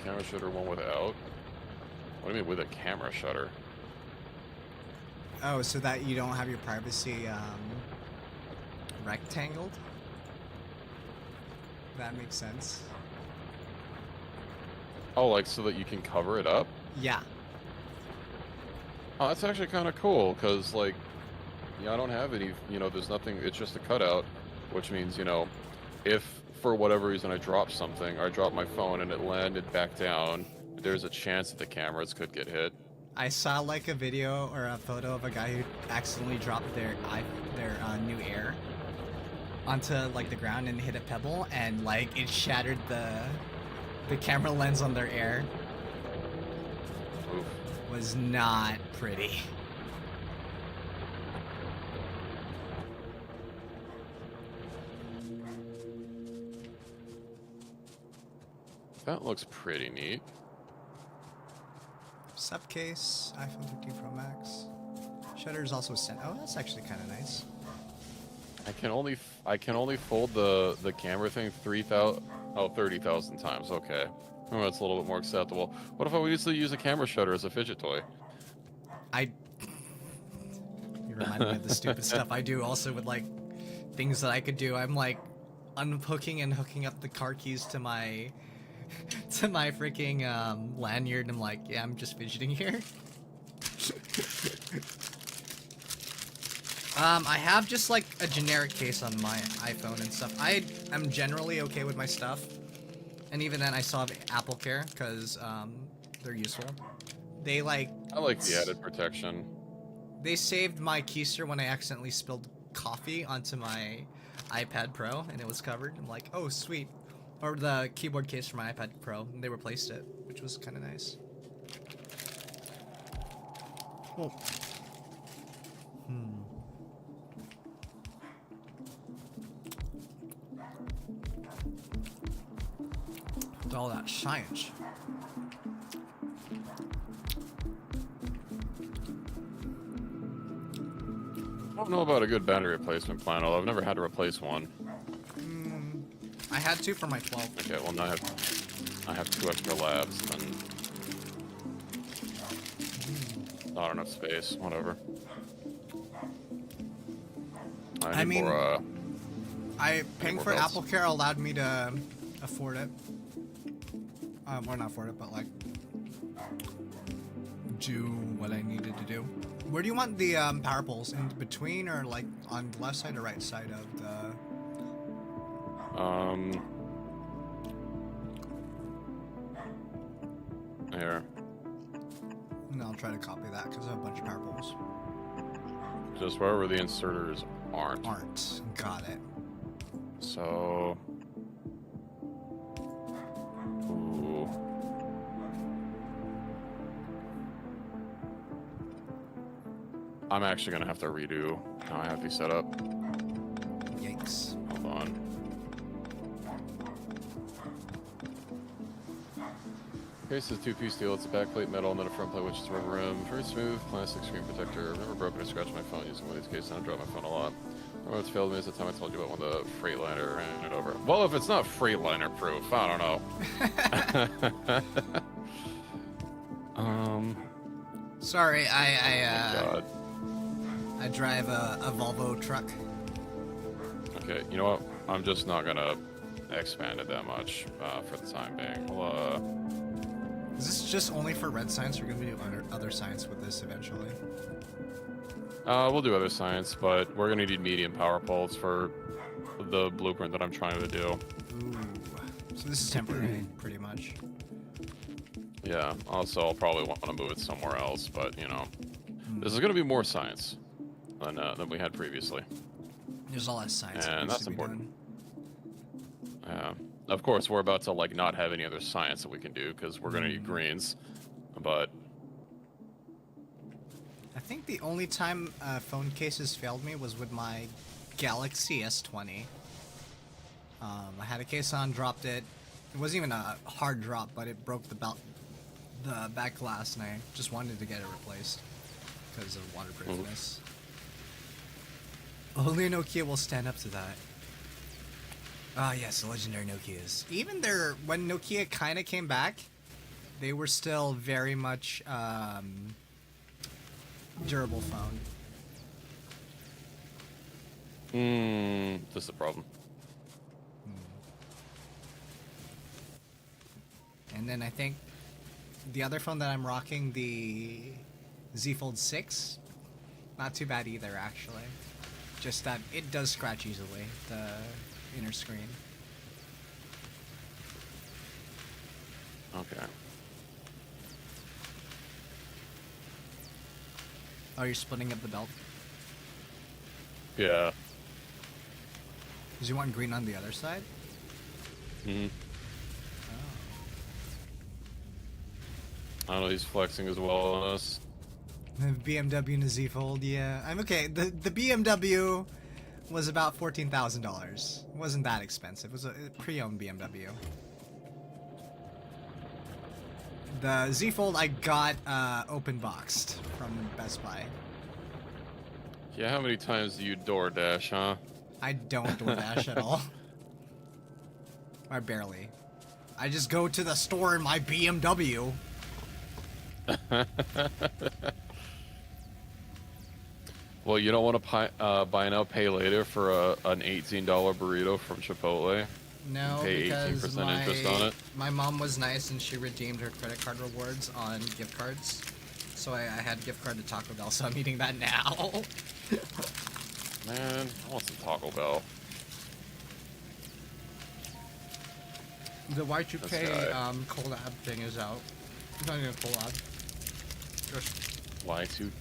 Camera shutter one without? What do you mean with a camera shutter? Oh, so that you don't have your privacy rectangled? That makes sense. Oh, like so that you can cover it up? Yeah. Oh, that's actually kind of cool, because, like, yeah, I don't have any, you know, there's nothing, it's just a cutout, which means, you know, if for whatever reason I dropped something, or I dropped my phone and it landed back down, there's a chance that the cameras could get hit. I saw, like, a video or a photo of a guy who accidentally dropped their new Air onto, like, the ground and hit a pebble, and, like, it shattered the camera lens on their Air. Oof. Was not pretty. That looks pretty neat. Subcase, iPhone 13 Pro Max. Shutter is also sent. Oh, that's actually kind of nice. I can only fold the camera thing 30,000 times. Okay, oh, that's a little bit more acceptable. What if I used to use a camera shutter as a fidget toy? You remind me of the stupid stuff I do also with, like, things that I could do. I'm like unhooking and hooking up the car keys to my freaking lanyard, and I'm like, yeah, I'm just fidgeting here. I have just like a generic case on my iPhone and stuff. I'm generally okay with my stuff, and even then I still have Apple Care because they're useful. They like. I like the added protection. They saved my keister when I accidentally spilled coffee onto my iPad Pro and it was covered. I'm like, oh sweet. Or the keyboard case for my iPad Pro, and they replaced it, which was kind of nice. Oh. With all that science. don't know about a good battery replacement plan, although I've never had to replace one. I had to for my 12. Okay, well now I have 2 extra labs, and not enough space. Whatever. I need mean, more, paying more for belts. Apple Care allowed me to afford it. Well, not afford it, but like do what I needed to do. Where do you want the power poles? In between, or like on the left side or right side of the? Here. No, I'll try to copy that because I have a bunch of power poles. Just wherever the inserters aren't. Got it. So. Ooh. I'm actually gonna have to redo how I have these set up. Yikes. Hold on. Case is 2-piece steel. It's a backplate metal and then a front plate, which is rubber rim. Very smooth plastic screen protector. I've never broken or scratched my phone using one of these cases, and I drop my phone a lot. I don't know what's failed me is the time I told you about when the Freightliner ran it over. Well, if it's not Freightliner proof, I don't know. Sorry, God. I drive a Volvo truck. Okay, you know what? I'm just not gonna expand it that much for the time being. Well, Is this just only for red science, or are we gonna do other science with this eventually? we'll do other science, but we're gonna need medium power poles for the blueprint that I'm trying to do. Ooh. So this is temporary, pretty much. Yeah, also I'll probably want to move it somewhere else, but you know, this is gonna be more science than we had previously. There's a lot of science. that And needs that's to be important. done. Of course, we're about to like not have any other science that we can do because we're gonna need greens, but I think the only time phone cases failed me was with my Galaxy S20. I had a case on, dropped it. It wasn't even a hard drop, but it broke the back glass, and I just wanted to get it replaced because of waterproofness. Only a Nokia will stand up to that. Ah, yes, the legendary Nokias. Even when Nokia kind of came back, they were still very much durable phone. this is a problem. And then I think the other phone that I'm rocking, the Z Fold 6, not too bad either, actually. Just that it does scratch easily, the inner screen. Okay. Oh, you're splitting up the belt? Yeah. Because you want green on the other side? I don't know, he's flexing as well on us. The BMW and the Z Fold, yeah. I'm okay. The BMW was about $14,000. It wasn't that expensive. It was a pre-owned BMW. The Z Fold I got open boxed from Best Buy. Yeah, how many times do you DoorDash, huh? I don't DoorDash at all. Or barely. I just go to the store in my BMW. Well, you don't want to buy now, pay later for an $18 burrito from Chipotle? No, Pay because 18% interest on it? my mom was nice and she redeemed her credit card rewards on gift cards. So I had a gift card to Taco Bell, so I'm eating that now. Man, I want some Taco Bell. The Y2K That's right. collab thing is out. It's not even a collab. Just Y2K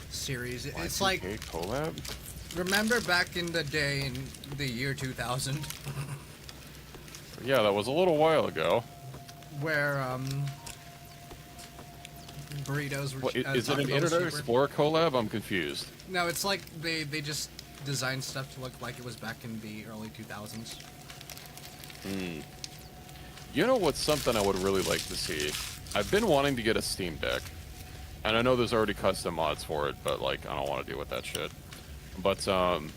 series. It's like, collab? remember back in the day in the year 2000 Yeah, that was a little while ago. where burritos were What, is it Taco an Bell was Internet cheaper? Explorer collab? I'm confused. No, it's like they just designed stuff to look like it was back in the early 2000s. You know what's something I would really like to see? I've been wanting to get a Steam Deck. And I know there's already custom mods for it, but like I don't want to deal with that shit. But you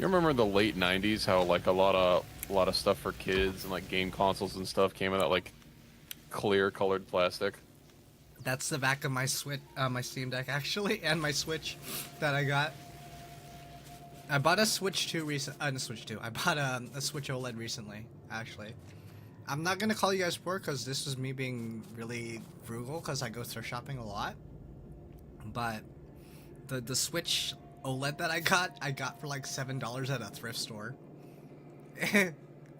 remember in the late '90s how like a lot of stuff for kids and like game consoles and stuff came in that like clear colored plastic. That's the back of my Switch, my Steam Deck actually, and my Switch that I got. I bought a Switch 2 recent. No, Switch 2. I bought a Switch OLED recently, actually. I'm not gonna call you guys poor because this was me being really frugal because I go thrift shopping a lot. But the Switch OLED that I got for like $7 at a thrift store.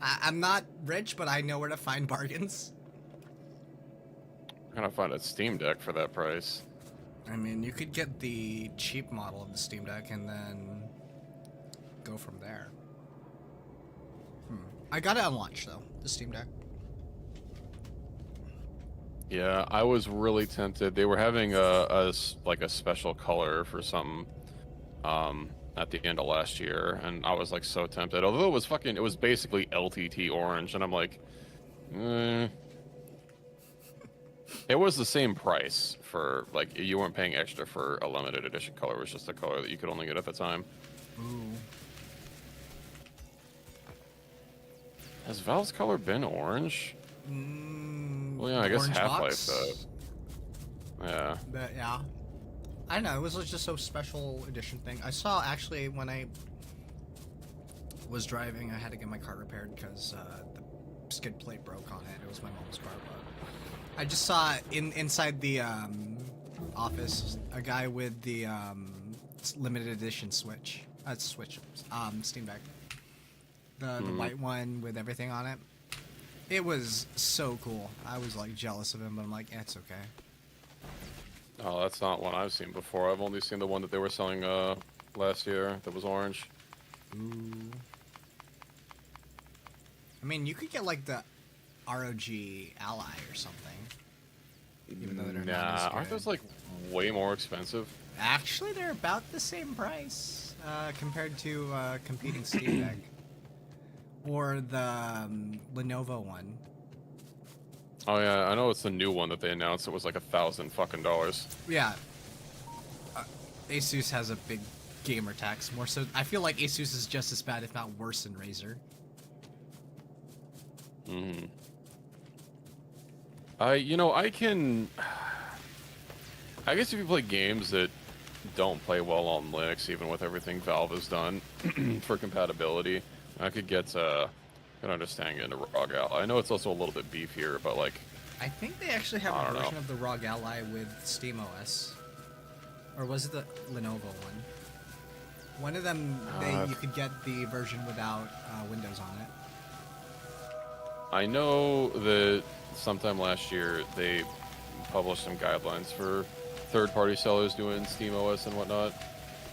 I'm not rich, but I know where to find bargains. I'm gonna find a Steam Deck for that price. I mean, you could get the cheap model of the Steam Deck and then go from there. I got it on launch though, the Steam Deck. Yeah, I was really tempted. They were having like a special color for something at the end of last year, and I was like so tempted. Although it was basically LTT orange, and I'm like, it was the same price for like you weren't paying extra for a limited edition color. It was just a color that you could only get at the time. Ooh. Has Valve's color been orange? Well, yeah, I guess Orange Half-Life box? though. Yeah. But yeah. I don't know, it was just a special edition thing. I saw actually when I was driving, I had to get my car repaired because the skid plate broke on it. It was my mom's car, but I just saw inside the office a guy with the limited edition Switch. Steam Deck. The white one with everything on it. It was so cool. I was like jealous of him, but I'm like, it's okay. Oh, that's not one I've seen before. I've only seen the one that they were selling last year that was orange. Ooh. I mean, you could get like the ROG Ally or something. Even though they're not as Nah, good. aren't those like way more expensive? Actually, they're about the same price compared to competing Steam Deck. Or the Lenovo one. Oh yeah, I know it's the new one that they announced. It was like $1,000 fucking dollars. Yeah. Asus has a big gamer tax. More so, I feel like Asus is just as bad, if not worse, than Razer. I can. I guess if you play games that don't play well on Linux, even with everything Valve has done for compatibility, I could understand getting a ROG Ally. I know it's also a little bit beefier, but like, I think they actually have I a don't version know. of the ROG Ally with SteamOS. Or was it the Lenovo one? One of them, you could get the version without Windows on it. I know that sometime last year they published some guidelines for third-party sellers doing SteamOS and whatnot.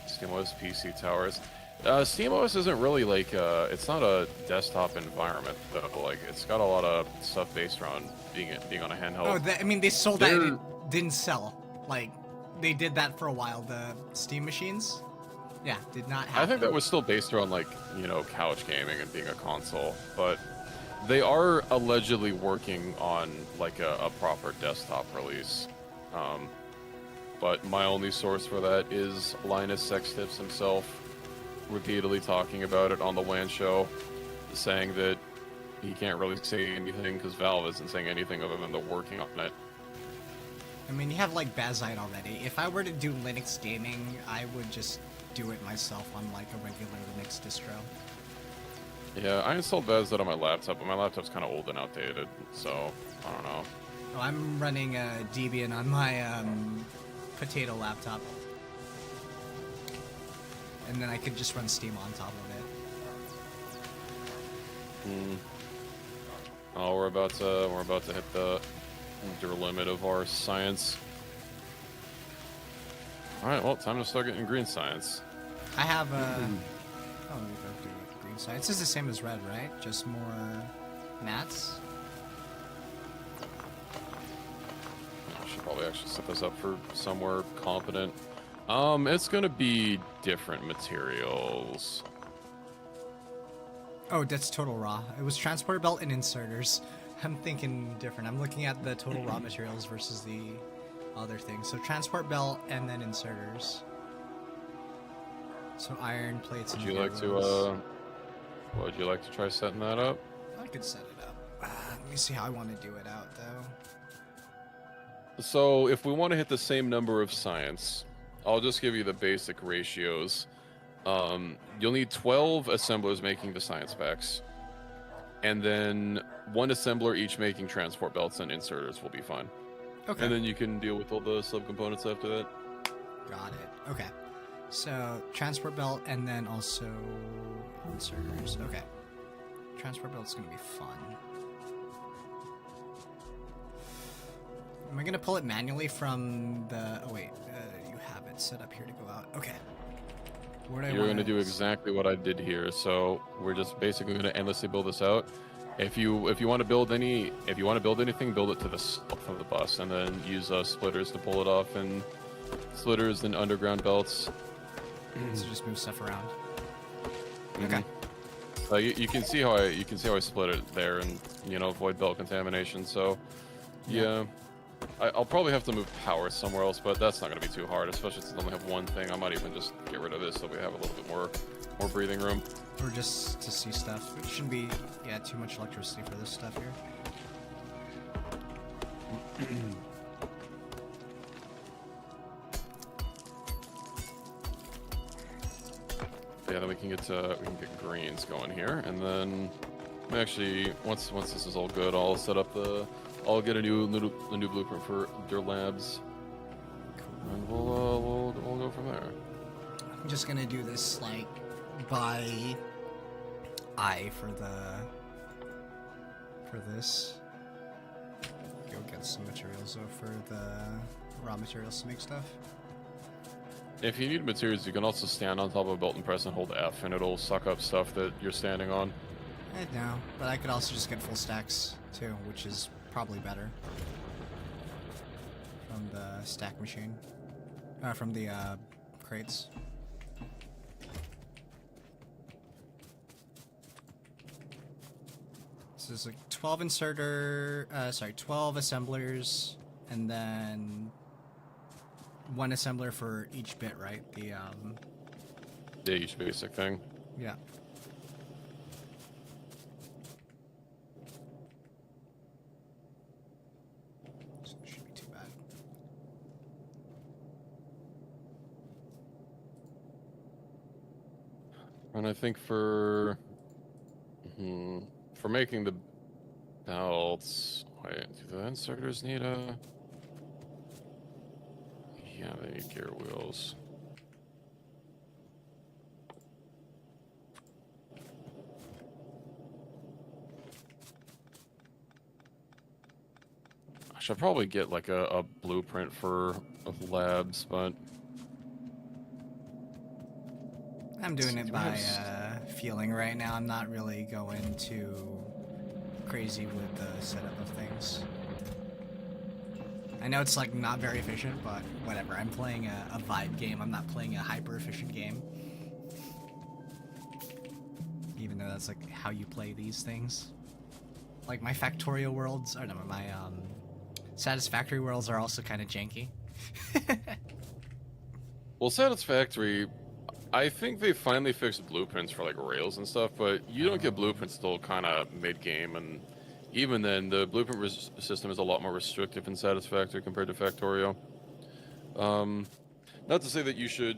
SteamOS PC towers. SteamOS isn't really like it's not a desktop environment though. Like it's got a lot of stuff based around being on a handheld. Oh, I mean, they sold that and it didn't sell. Like, they did that for a while. The Steam machines, yeah, did not happen. I think that was still based around like couch gaming and being a console, but they are allegedly working on like a proper desktop release. But my only source for that is Linus Sextips himself, repeatedly talking about it on the WAN show, saying that he can't really say anything because Valve isn't saying anything other than they're working on it. I mean, you have like Bazite already. If I were to do Linux gaming, I would just do it myself on like a regular Linux distro. Yeah, I installed Bazite on my laptop, but my laptop's kind of old and outdated, so I don't know. Oh, I'm running Debian on my potato laptop. And then I could just run Steam on top of it. Oh, we're about to hit the limit of our science. All right, well, time to start getting green science. I have oh, let me go to green science. This is the same as red, right? Just more mats. I should probably actually set this up for somewhere competent. It's gonna be different materials. Oh, that's total raw. It was transporter belt and inserters. I'm thinking different. I'm looking at the total raw materials versus the other thing. So transport belt and then inserters. So iron plates Would and you like to gearloads. would you like to try setting that up? I could set it up. Let me see how I want to do it out, though. So if we want to hit the same number of science, I'll just give you the basic ratios. You'll need 12 assemblers making the science packs, and then one assembler each making transport belts and inserters will be fine. Okay. And then you can deal with all the subcomponents after that. Got it. Okay. So, transport belt and then also inserters. Okay. Transport belt's gonna be fun. Am I gonna pull it manually from the... Oh, wait. You have it set up here to go out. Okay. Where do I You're wanna... going to do exactly what I did here. So we're just basically going to endlessly build this out. If you want to build anything, build it to the south of the bus, and then use splitters to pull it off, and splitters and underground belts. So just move stuff around. Mhm. Okay. You can see how I split it there, and avoid belt contamination. So yeah. I'll probably have to move power somewhere else, but that's not going to be too hard, especially since I only have one thing. I might even just get rid of this so we have a little bit more breathing room. Or just to see stuff. It shouldn't be, yeah, too much electricity for this stuff here. Yeah, then we can get greens going here, and then actually once this is all good, I'll set up I'll get a new blueprint for their labs, and we'll go from there. I'm just gonna do this like by eye for this. Go get some materials though for the raw materials to make stuff. If you need materials, you can also stand on top of a belt and press and hold F, and it'll suck up stuff that you're standing on. No, but I could also just get full stacks too, which is probably better from the stack machine, from the crates. So there's like 12 12 assemblers, and then one assembler for each bit, right? Yeah, each basic thing. Yeah. So it shouldn't be too bad. And I think for making the belts, wait, do the inserters need a? Yeah, they need gear wheels. I should probably get like a blueprint for labs, but I'm doing it Do I by have feeling right now. I'm not really going too crazy with the setup of things. I know it's like not very efficient, but whatever. I'm playing a vibe game. I'm not playing a hyper efficient game. Even though that's like how you play these things. Like my Factorio worlds, or no, my Satisfactory worlds are also kind of janky. well, Satisfactory, I think they finally fixed blueprints for like rails and stuff, but you don't get blueprints till kind of mid-game, and even then, the blueprint system is a lot more restrictive in Satisfactory compared to Factorio. Not to say that you should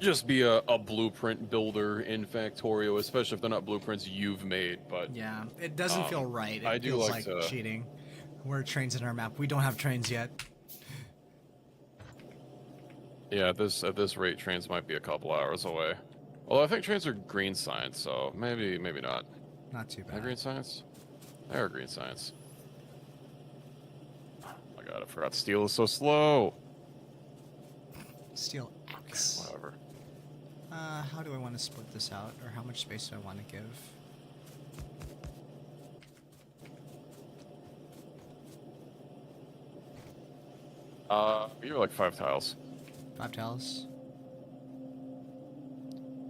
just be a blueprint builder in Factorio, especially if they're not blueprints you've made, but Yeah, it doesn't feel right. It I do feels like to... cheating. We're trains in our map. We don't have trains yet. Yeah, at this rate, trains might be a couple hours away. Although I think trains are green science, so maybe not. Not too Are they bad. green science? They are green science. Oh my god, I forgot steel is so slow. Steel X. Whatever. How do I want to split this out, or how much space do I want to give? You're like 5 tiles. 5 tiles?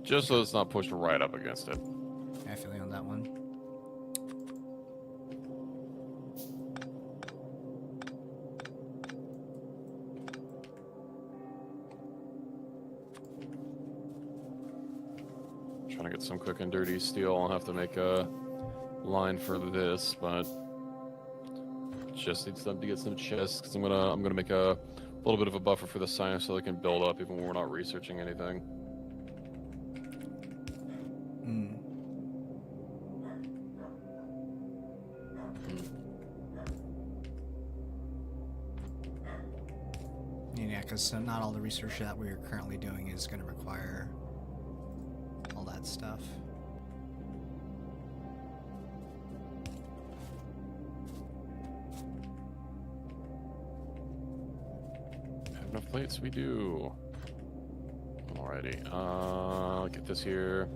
Just so it's not pushed right up against it. I feel you on that one. get some quick and dirty steel. I'll have to make a line for this, but just need to get some chests because I'm gonna make a little bit of a buffer for the science so they can build up even when we're not researching anything. Hmm. Yeah, because not all the research that we're currently doing is going to require all that stuff. Have enough plates? We do. Alrighty. Get this here.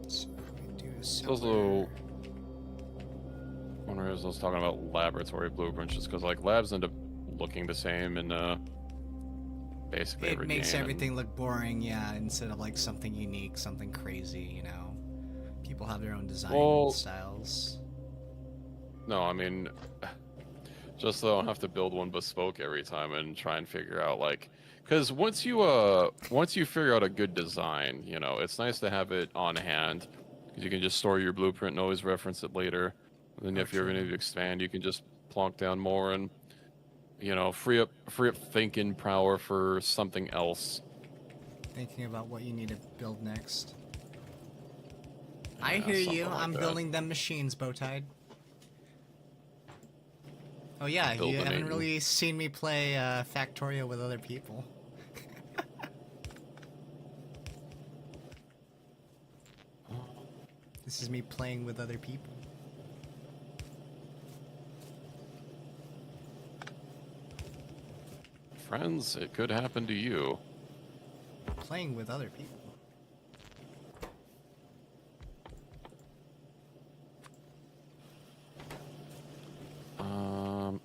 So we do It's also one of those I was talking about laboratory blueprints, just because like labs end up looking the same in basically every it makes game, everything look boring, yeah, instead of like something unique, something crazy, you know. People have their own design styles. No, I mean, just so I don't have to build one bespoke every time and try and figure out like, because once you figure out a good design, you know, it's nice to have it on hand because you can just store your blueprint and always reference it later. And then if you're going to expand, you can just plonk down more and, you know, free up thinking power for something else. Thinking about what you need to build next. Yeah, I hear you. something like I'm that. building them machines, Bowtied. Oh yeah, you Building haven't it. really seen me play Factorio with other people. This is me playing with other people. Friends, it could happen to you. Playing with other people.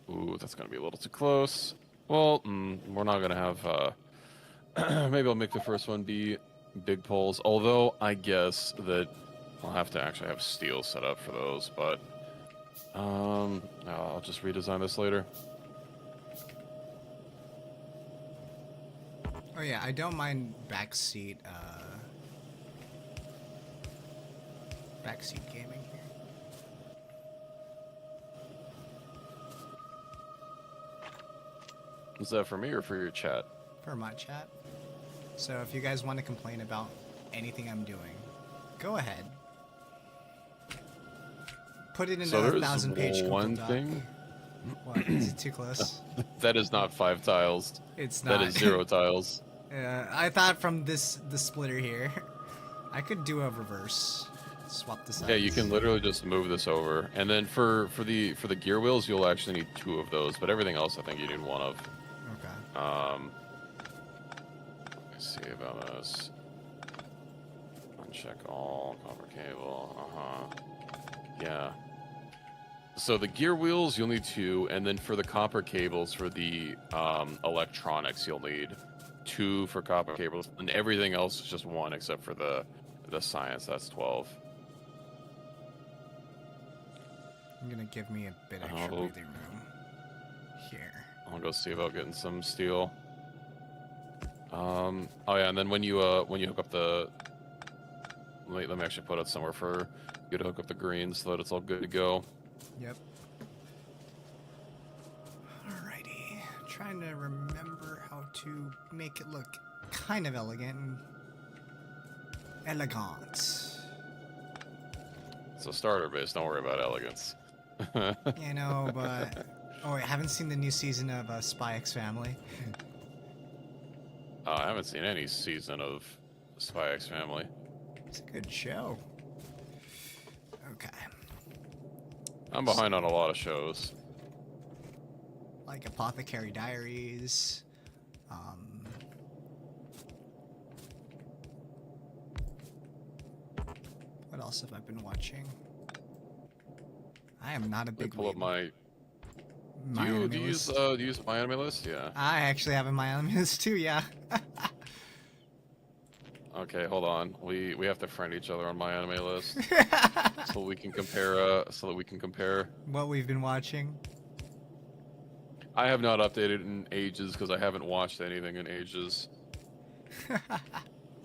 Ooh, that's gonna be a little too close. Well, we're not gonna have, maybe I'll make the first one be big poles, although I guess that I'll have to actually have steel set up for those, but, no, I'll just redesign this later. Oh yeah, I don't mind backseat gaming here. Is that for me or for your chat? For my chat. So if you guys want to complain about anything I'm doing, go ahead. Put it in So a there's 1,000-page Google one Doc. thing. What? Is it too close? That is not 5 tiles. It's not. That is 0 tiles. I thought from the splitter here, I could do a reverse. Swap the sides. Yeah, you can literally just move this over, and then for the gear wheels, you'll actually need 2 of those. But everything else, I think you need 1 of. Okay. Let me see about this. Uncheck all copper cable. Yeah. So the gear wheels, you'll need 2, and then for the copper cables, for the electronics, you'll need 2 for copper cables, and everything else is just 1 except for the science. That's 12. I'm gonna give me a bit extra breathing room here. I'll go see about getting some steel. Oh yeah, and then when you hook up the, let me actually put it somewhere for you to hook up the greens so that it's all good to go. Yep. Alrighty. Trying to remember how to make it look kind of elegant. Elegant. It's a starter base. Don't worry about elegance. You know, but oh, wait, I haven't seen the new season of Spy X Family. I haven't seen any season of Spy X Family. It's a good show. Okay. I'm behind on a lot of shows. Like Apothecary Diaries. What else have I been watching? I am not a Let me big pull up weeb. my. My Do you anime use list? my anime list? Yeah. I actually have in my anime list too, yeah. Okay, hold on. We have to friend each other on my anime list so we can compare. So that we can compare. What we've been watching. I have not updated in ages because I haven't watched anything in ages.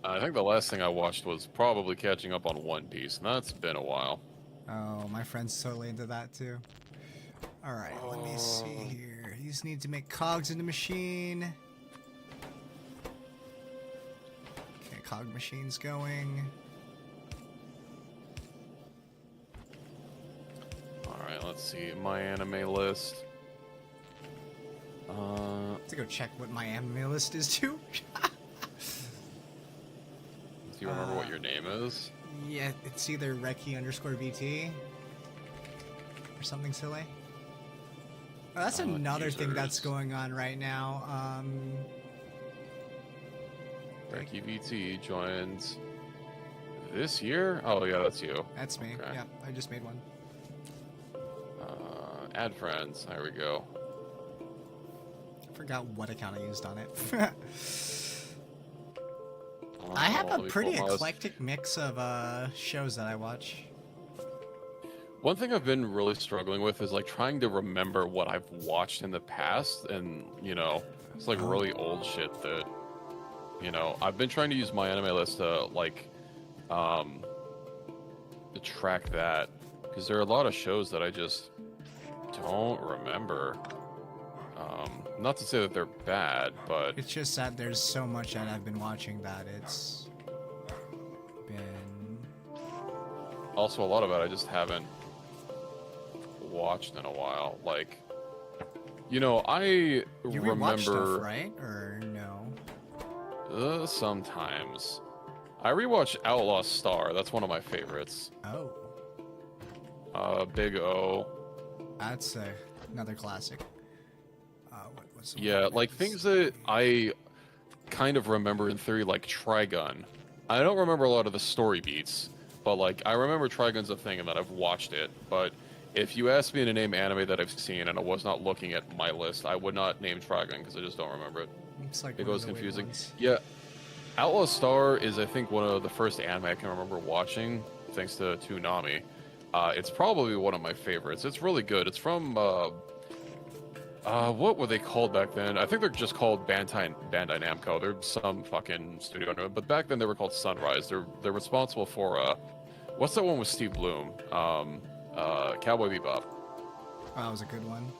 I think the last thing I watched was probably catching up on One Piece, and that's been a while. Oh, my friend's totally into that too. All right, let me see here. You just need to make cogs in the machine. Okay, cog machine's going. All right, let's see my anime list. I have to go check what my anime list is too. Do you remember what your name is? Yeah, it's either Reki_VT or something silly. Oh, that's another thing that's going on right now. Reki VT joins this year? Oh yeah, that's you. That's me. Okay. Yeah, I just made one. Add friends. There we go. I forgot what account I used on it. I have a pretty eclectic mix of shows that I watch. One thing I've been really struggling with is like trying to remember what I've watched in the past, and you know, it's like really old shit that, you know, I've been trying to use my anime list to like to track that, because there are a lot of shows that I just don't remember. Not to say that they're bad, but It's just that there's so much that I've been watching that it's been... also a lot of it I just haven't watched in a while. Like, you know, I You rewatch remember stuff, right? Or no? Sometimes I rewatch Outlaw Star. That's one of my favorites. Oh, Big O. that's another classic. What was the Yeah, one like that things that was- I kind of remember in theory, like Trigun. I don't remember a lot of the story beats, but like I remember Trigun's a thing and that I've watched it. But if you asked me to name anime that I've seen and I was not looking at my list, I would not name Trigun because I just don't remember it. It's like It one of goes the weird confusing. ones. Yeah, Outlaw Star is I think one of the first anime I can remember watching, thanks to Toonami. It's probably one of my favorites. It's really good. It's from what were they called back then? I think they're just called Bandai Namco. They're some fucking studio under it, but back then they were called Sunrise. They're responsible for what's that one with Steve Bloom? Cowboy Bebop. Oh, that was a good one.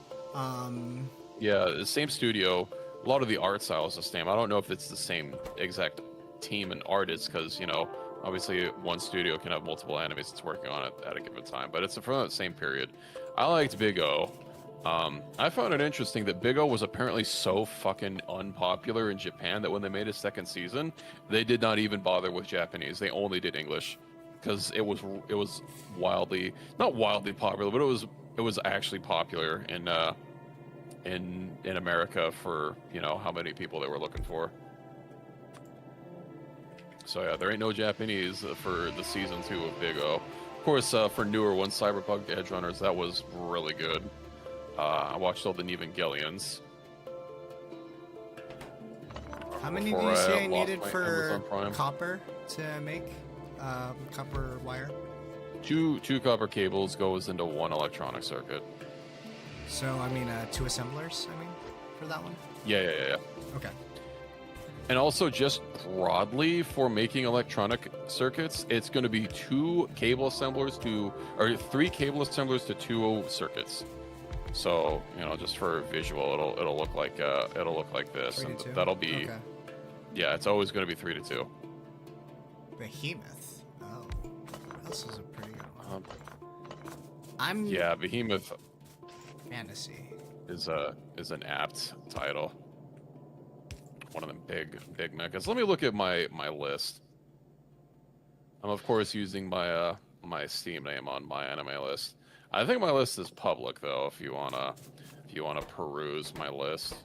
Yeah, the same studio. A lot of the art style is the same. I don't know if it's the same exact team and artists, because, you know, obviously one studio can have multiple animes it's working on at a given time, but it's from that same period. I liked Big O. I found it interesting that Big O was apparently so fucking unpopular in Japan that when they made a second season, they did not even bother with Japanese. They only did English, because it was wildly, not wildly popular, but it was actually popular in America for, you know, how many people they were looking for. So yeah, there ain't no Japanese for the season 2 of Big O. Of course, for newer ones, Cyberpunk Edge Runners, that was really good. I watched all the Evangelions. How many do Before you say I lost needed my for Amazon Prime. copper to make copper wire? Two copper cables goes into one electronic circuit. So, I mean, 2 assemblers, I mean, for that one? Yeah. Okay. And also, just broadly for making electronic circuits, it's going to be 3 cable assemblers to 2 circuits. So, you know, just for visual, it'll look like this, 3 and to 2? that'll be Okay. yeah, it's always going to be 3 to 2. Behemoth. Oh, this is a pretty good one. Um, yeah, Behemoth Fantasy. is an apt title. One of them big mechas. Let me look at my list. I'm of course using my my Steam name on my anime list. I think my list is public though. If you wanna peruse my list,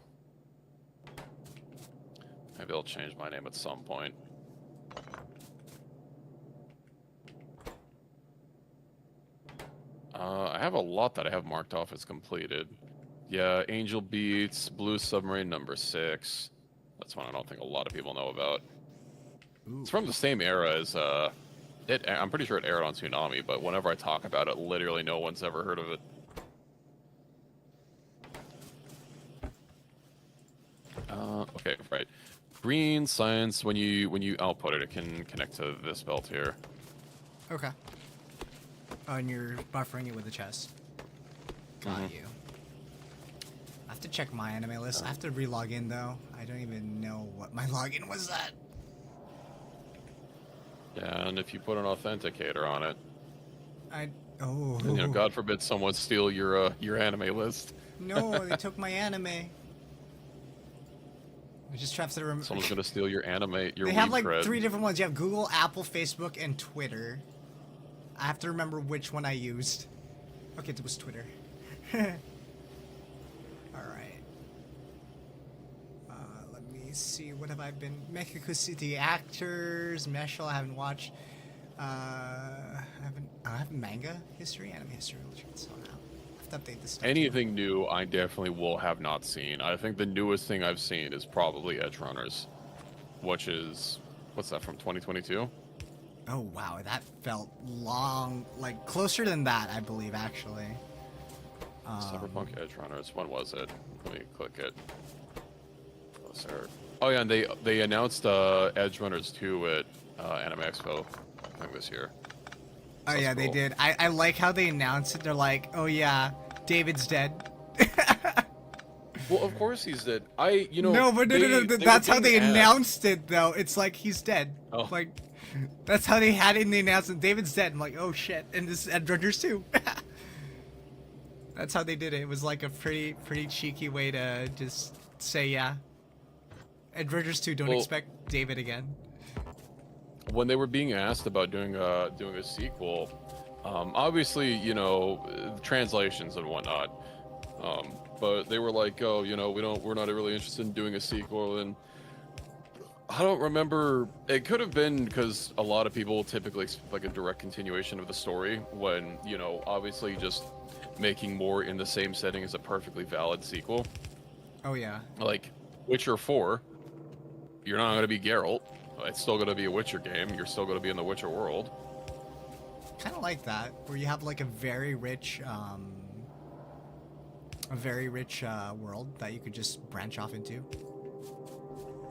maybe I'll change my name at some point. I have a lot that I have marked off as completed. Yeah, Angel Beats, Blue Submarine #6. That's one I don't think a lot of people know about. Ooh. It's from the same era as I'm pretty sure it aired on Toonami, but whenever I talk about it, literally no one's ever heard of it. Okay, right. green science. When you output it, it can connect to this belt here. Okay. Oh, and you're buffering it with the chest. Got you. I have to check my anime list. I have to re-log in though. I don't even know what my login was at. Yeah, and if you put an authenticator on it, Oh. you know, God forbid someone steal your anime list. No, they took my anime. I just have to remember. Someone's gonna steal your anime. Your They have weeb like cred. 3 different ones. You have Google, Apple, Facebook, and Twitter. I have to remember which one I used. Okay, it was Twitter. Alright. Let me see. What have I been... Mexico City Actors, Meshal, I haven't watched. I have manga history, anime history. So now I have to update this stuff. Anything new, I definitely will have not seen. I think the newest thing I've seen is probably Edge Runners, which is, what's that, from 2022? Oh wow, that felt long, like closer than that, I believe, actually. Cyberpunk Edge Runners. When was it? Let me click it. Oh yeah, and they announced Edge Runners 2 at Anime Expo, I think this year. Oh That's yeah, they cool. did. I like how they announced it. They're like, oh yeah, David's dead. Well, of course he's dead. No, but no, they that's were how they being asked- announced it though. It's like he's dead. Oh. Like, that's how they had it in the announcement. David's dead. I'm like, oh shit, and this is Ed Runners too. That's how they did it. It was like a pretty cheeky way to just say, yeah. Ed Runners 2, don't Well- expect David again. When they were being asked about doing a sequel, obviously, you know, translations and whatnot, but they were like, oh, you know, we're not really interested in doing a sequel. And I don't remember, it could have been because a lot of people typically expect like a direct continuation of the story, when, you know, obviously just making more in the same setting is a perfectly valid sequel. Oh yeah. Like Witcher 4, you're not going to be Geralt. It's still going to be a Witcher game. You're still going to be in the Witcher world. Kind of like that, where you have like a very rich world that you could just branch off into.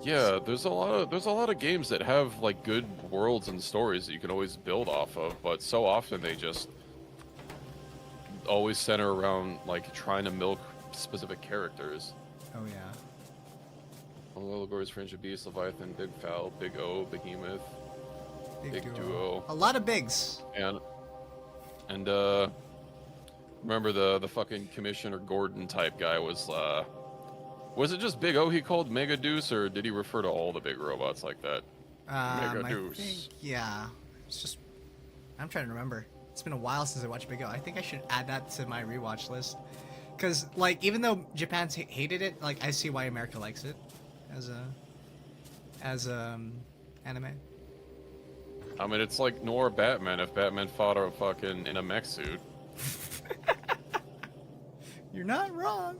Yeah, there's a lot of games that have like good worlds and stories that you can always build off of, but so often they just always center around like trying to milk specific characters. Oh yeah. Allegories, Fringe of Beast, Leviathan, Big Fowl, Big O, Behemoth, Big Duo. A lot of bigs. And remember the fucking Commissioner Gordon type guy was it just Big O he called Mega Deuce, or did he refer to all the big robots like that? Mega I Deuce. think, yeah. It's just, I'm trying to remember. It's been a while since I watched Big O. I think I should add that to my rewatch list. Because, like, even though Japan's hated it, like, I see why America likes it as anime. I mean, it's like noir Batman if Batman fought a fucking in a mech suit. You're not wrong.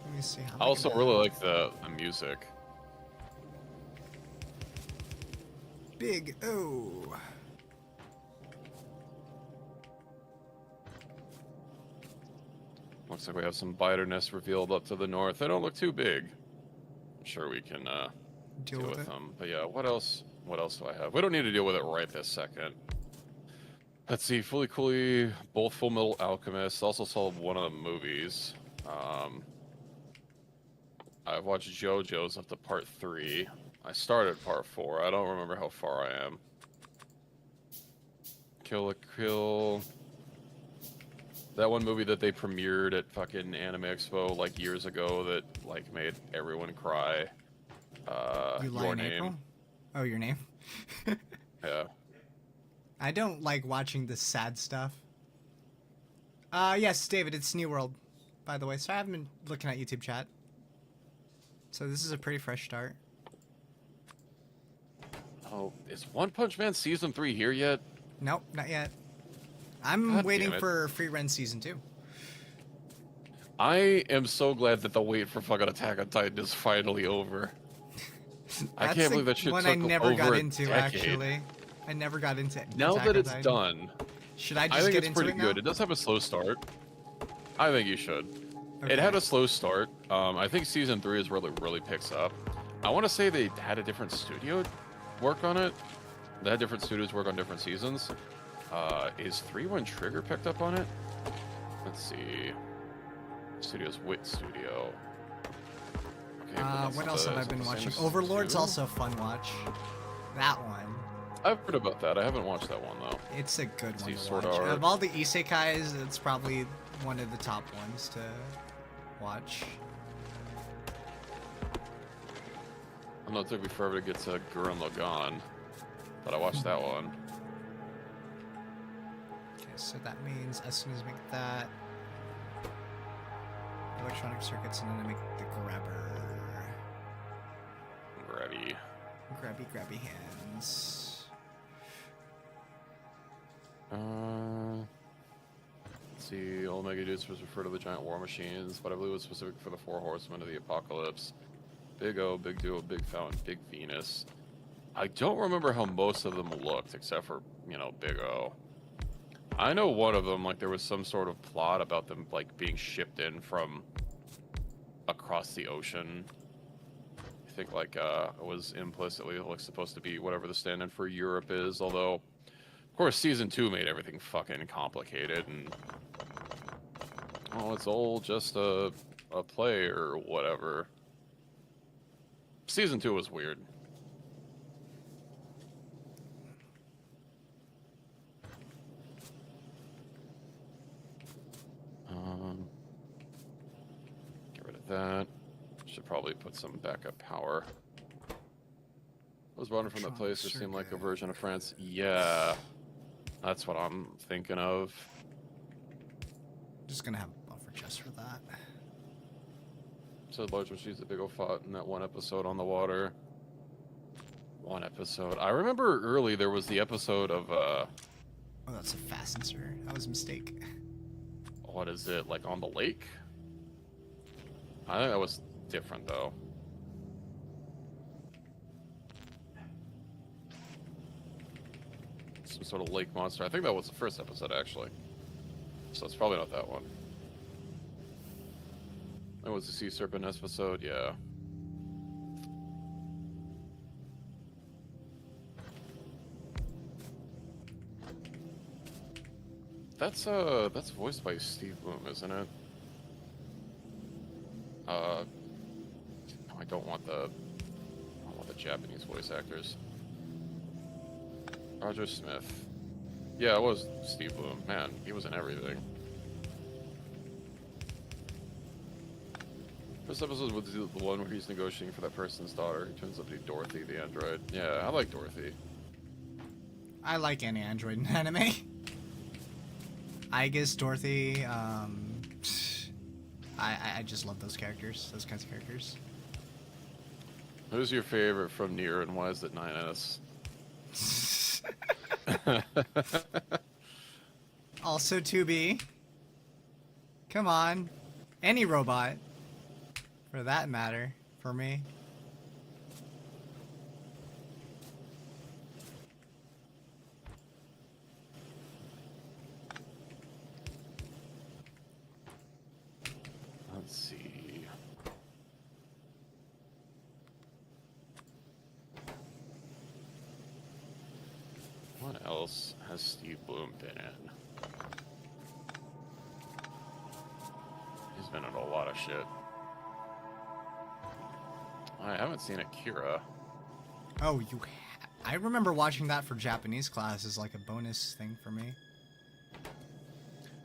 Let me see. How I also really like the music. Big O. Looks like we have some biter nests revealed up to the north. They don't look too big. I'm sure we can deal with them. But yeah, what else? What else do I have? We don't need to deal with it right this second. Let's see. Fully Cooley, both Full Metal Alchemist. Also saw one of the movies. I've watched JoJo's up to part 3. I started part 4. I don't remember how far I am. Kill la Kill. That one movie that they premiered at fucking Anime Expo like years ago that like made everyone cry. You Lie Your in Name. April? Oh, Your Name? Yeah. I don't like watching the sad stuff. Yes, David, it's New World, by the way. So I haven't been looking at YouTube chat. So this is a pretty fresh start. Oh, is One Punch Man Season 3 here yet? Nope, not yet. I'm God waiting damn it. for Free Run Season 2. I am so glad that the wait for fucking Attack on Titan is finally over. I That's can't the believe that shit one took I never over got a into, decade. actually. I never got into Now Attack that on it's Titan. done, Should I I just think get it's into pretty it good. now? It does have a slow start. I think you should. Okay. It had a slow start, I think season 3 is where it really picks up. I want to say they had a different studio work on it. They had different studios work on different seasons. Is 3 when Trigger picked up on it? Let's see. Studios Wit Studio. Okay, what else have I been watching? same Overlord's studio? also a fun watch. That one. I've heard about that. I haven't watched that one though. It's a good one to Sword watch. Art. Of all the isekais, it's probably one of the top ones to watch. I know it took me forever to get to Gurren Lagann, but I watched that one. Okay, so that means as soon as we make that electronic circuits, and then I make the grabber. Grabby. Grabby hands. Let's see. Omega Deuce was referred to the giant war machines, but I believe it was specific for the 4 horsemen of the apocalypse. Big O, Big Duo, Big Fountain, Big Venus. I don't remember how most of them looked, except for, you know, Big O. I know one of them, like, there was some sort of plot about them, like, being shipped in from across the ocean. I think, like, it was implicitly, like, supposed to be whatever the stand-in for Europe is, although, of course, Season 2 made everything fucking complicated, and... oh, it's all just a play or whatever. Season 2 was weird. Get rid of that. Should probably put some backup power. I was running from that place. It seemed like a version of France. Yeah, that's what I'm thinking of. Just gonna have a buffer chest for that. So large machines that Big O fought in that one episode on the water. One episode. I remember early there was the episode of Oh, that's a fastener. That was a mistake. what is it, like on the lake? I think that was different though. Some sort of lake monster. I think that was the first episode actually. So it's probably not that one. That was the Sea Serpent episode, yeah. That's voiced by Steve Bloom, isn't it? No, I don't want the Japanese voice actors. Roger Smith. Yeah, it was Steve Bloom. Man, he was in everything. First episode was the one where he's negotiating for that person's daughter. He turns out to be Dorothy, the android. Yeah, I like Dorothy. I like any android in anime. I guess Dorothy, I just love those characters, those kinds of characters. Who's your favorite from Nier, and why is it 9S? Also 2B. Come on. Any robot. For that matter. For me. Let's see. What else has Steve Bloom been in? He's been in a lot of shit. I haven't seen Akira. Oh, I remember watching that for Japanese class as like a bonus thing for me.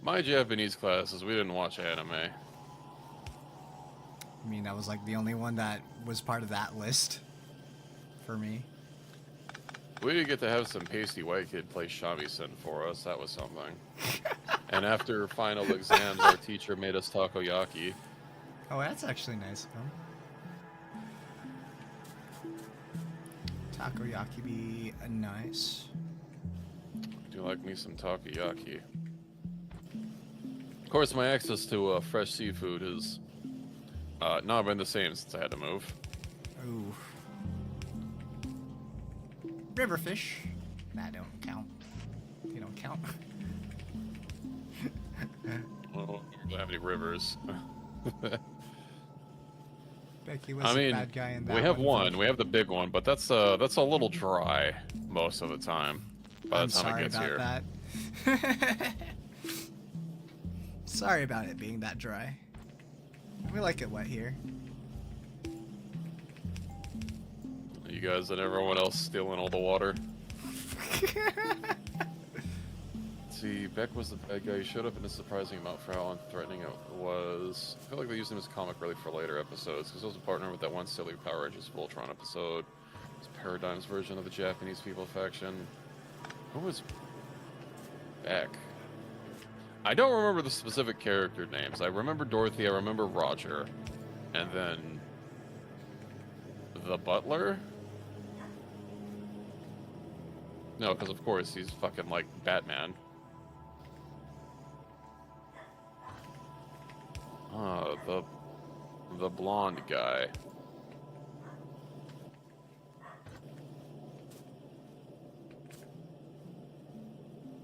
My Japanese classes, we didn't watch anime. I mean, that was like the only one that was part of that list for me. We did get to have some pasty white kid play shamisen for us. That was something. And after final exams, our teacher made us takoyaki. Oh, that's actually nice of him. Takoyaki be nice. Do like me some takoyaki. Of course, my access to fresh seafood has not been the same since I had to move. Ooh. River fish. That don't count. You don't count. Well, we don't have any rivers. Becky was I the mean, bad guy in that we have one. one. We have the big one, but that's a little dry most of the time. By I'm the time sorry it gets about here. that. Sorry about it being that dry. We like it wet here. You guys and everyone else stealing all the water. See, Beck was the bad guy. He showed up in a surprising amount for how unthreatening it was. I feel like they used him as comic relief for later episodes, because he was a partner with that one silly Power Rangers Voltron episode. It's Paradigm's version of the Japanese people faction. Who was Beck? I don't remember the specific character names. I remember Dorothy, I remember Roger, and then the butler? No, because of course he's fucking like Batman. The blonde guy.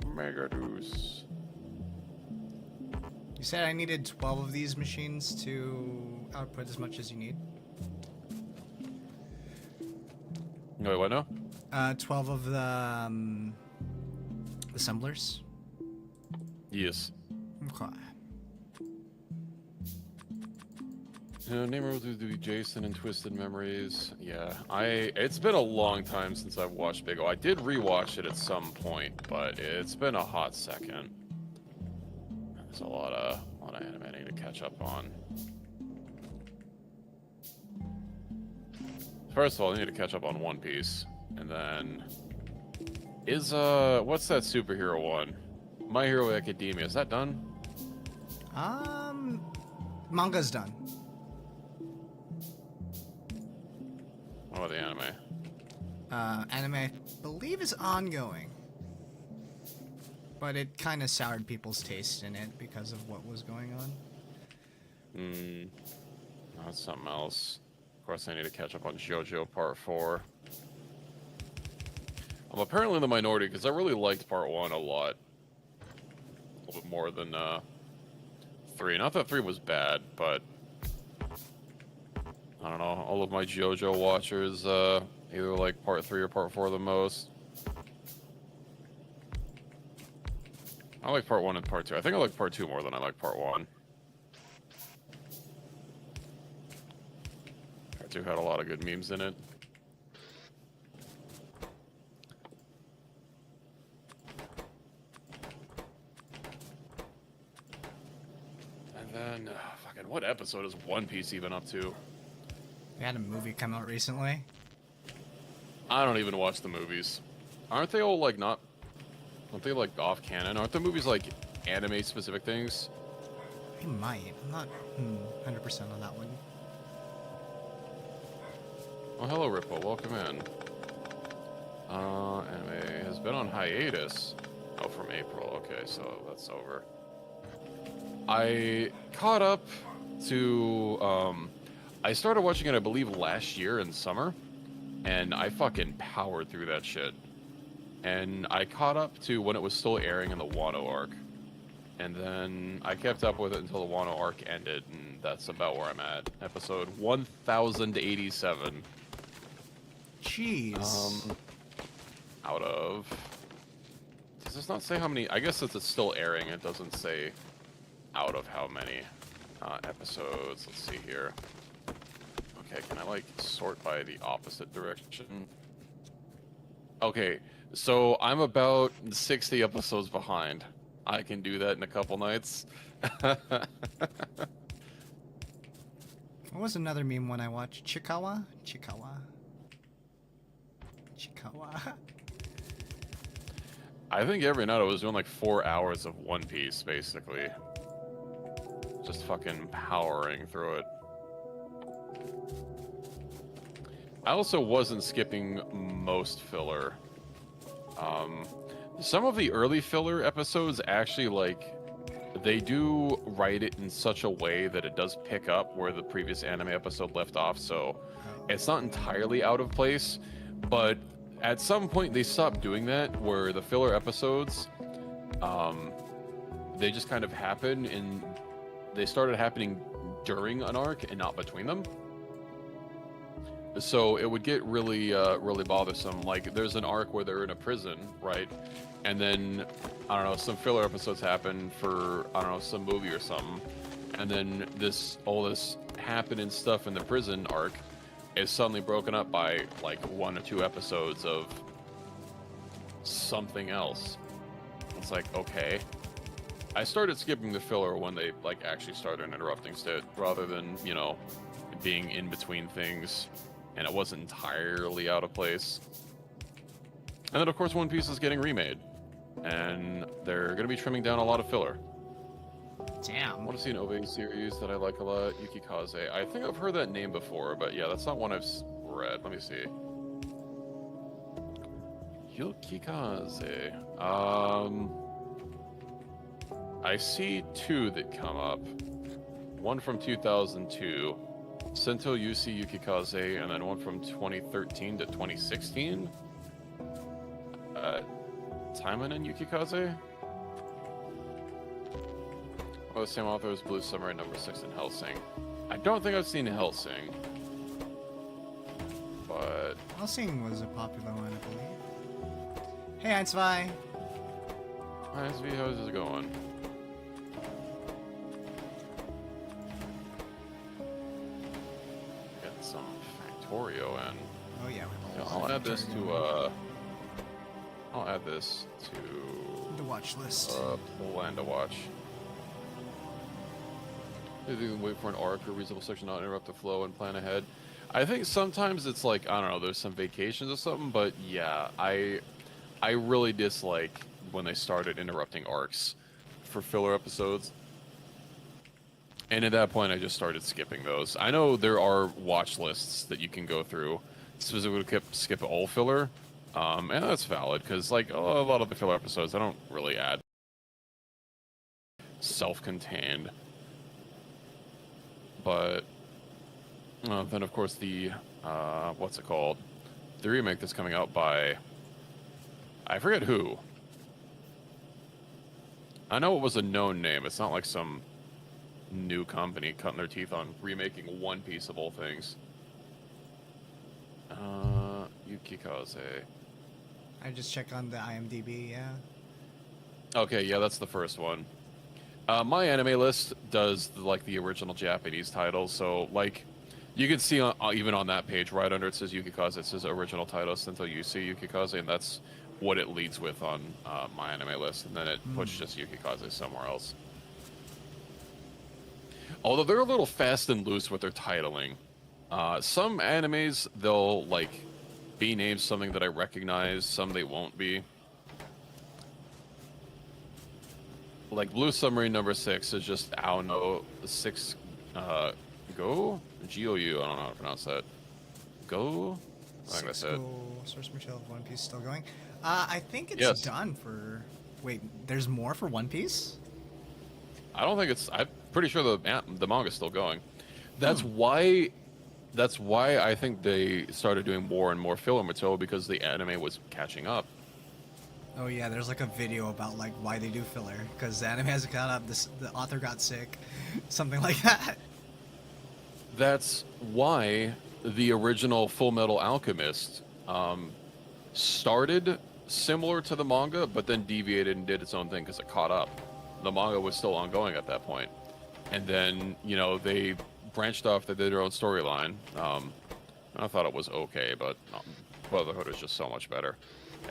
Megadoos. You said I needed 12 of these machines to output as much as you need. Wait, what now? 12 of the assemblers. Yes. Okay. Name will do Jason and Twisted Memories. Yeah, it's been a long time since I've watched Big O. I did rewatch it at some point, but it's been a hot second. There's a lot of anime I need to catch up on. First of all, I need to catch up on One Piece, and then what's that superhero one? My Hero Academia. Is that done? Manga's done. What about the anime? Anime, I believe, is ongoing. But it kind of soured people's taste in it because of what was going on. No, that's something else. Of course, I need to catch up on JoJo Part 4. I'm apparently in the minority because I really liked Part 1 a lot. A little bit more than 3. Not that 3 was bad, but I don't know. All of my JoJo watchers either like Part 3 or Part 4 the most. I like Part 1 and Part 2. I think I like Part 2 more than I like Part 1. Part 2 had a lot of good memes in it. And then, fucking, what episode is One Piece even up to? They had a movie come out recently. I don't even watch the movies. Aren't they all like not? Aren't they like off canon? Aren't the movies like anime specific things? They might. I'm not 100% on that one. Oh, hello, Ripple. Welcome in. Anime has been on hiatus. Oh, from April. Okay, so that's over. I caught up to, I started watching it, I believe, last year in summer, and I fucking powered through that shit. And I caught up to when it was still airing in the Wano arc. And then I kept up with it until the Wano arc ended, and that's about where I'm at. Episode 1087. Jeez. Out of... Does this not say how many... I guess since it's still airing, it doesn't say out of how many episodes. Let's see here. Okay, can I, like, sort by the opposite direction? Okay, so I'm about 60 episodes behind. I can do that in a couple nights. What was another meme one I watched? Chikawa? Chikawa. I think every night I was doing like 4 hours of One Piece, basically. Just fucking powering through it. I also wasn't skipping most filler. Some of the early filler episodes actually, like, they do write it in such a way that it does pick up where the previous anime episode left off, so it's not entirely out of place, but at some point they stopped doing that, where the filler episodes, they just kind of happen, and they started happening during an arc and not between them. so it would get really really bothersome. Like there's an arc where they're in a prison, right? And then I don't know, some filler episodes happen for I don't know, some movie or something. And then all this happening stuff in the prison arc is suddenly broken up by like 1 or 2 episodes of something else. It's like, okay. I started skipping the filler when they like actually started interrupting shit rather than, you know, being in between things and it wasn't entirely out of place. And then of course One Piece is getting remade and they're going to be trimming down a lot of filler. Damn. I want to see an OVA series that I like a lot, Yukikaze. I think I've heard that name before, but yeah, that's not one I've read. Let me see. Yukikaze. I see 2 that come up. One from 2002, Sento Yusi Yukikaze, and then one from 2013 to 2016. Taiman and Yukikaze? Oh, the same author as Blue Samurai #6 and Hellsing. I don't think I've seen Hellsing. But... Hellsing was a popular one, I believe. Hey, Einsvei. Hi, SV, how's this going? Get some Factorio in. Oh yeah, we have a I'll lot add of this Factorio. to, I'll add this to... The watch list. plan to watch. Maybe you can wait for an arc or reasonable section, not interrupt the flow and plan ahead. I think sometimes it's like, I don't know, there's some vacations or something, but yeah, I really dislike when they started interrupting arcs for filler episodes. And at that point, I just started skipping those. I know there are watch lists that you can go through, specifically skip all filler, and that's valid, because like a lot of the filler episodes, I don't really add self-contained. But then, of course, the what's it called? The remake that's coming out by I forget who. I know it was a known name. It's not like some new company cutting their teeth on remaking One Piece of all things. Yukikaze. I just check on the IMDb, yeah. Okay, yeah, that's the first one. My anime list does like the original Japanese titles, so like you can see even on that page right under it says Yukikaze, it says original title Sento Yusi Yukikaze, and that's what it leads with on my anime list, and then it puts just Yukikaze somewhere else. Although they're a little fast and loose with their titling. Some animes, they'll like be named something that I recognize, some they won't be. Like Blue Submarine #6 is just Aono 6 Go? G-O-U, I don't know how to pronounce that. Go? I think that's it. Source material of One Piece still going. I think it's Yes. done for... Wait, there's more for One Piece? I don't think it's... I'm pretty sure the manga's still going. That's why... That's why I think they started doing more and more filler material, because the anime was catching up. Oh yeah, there's like a video about like why they do filler, because the anime hasn't caught up, the author got sick, something like that. That's why the original Full Metal Alchemist started similar to the manga, but then deviated and did its own thing because it caught up. The manga was still ongoing at that point. And then, you know, they branched off, they did their own storyline. I thought it was okay, but Brotherhood is just so much better.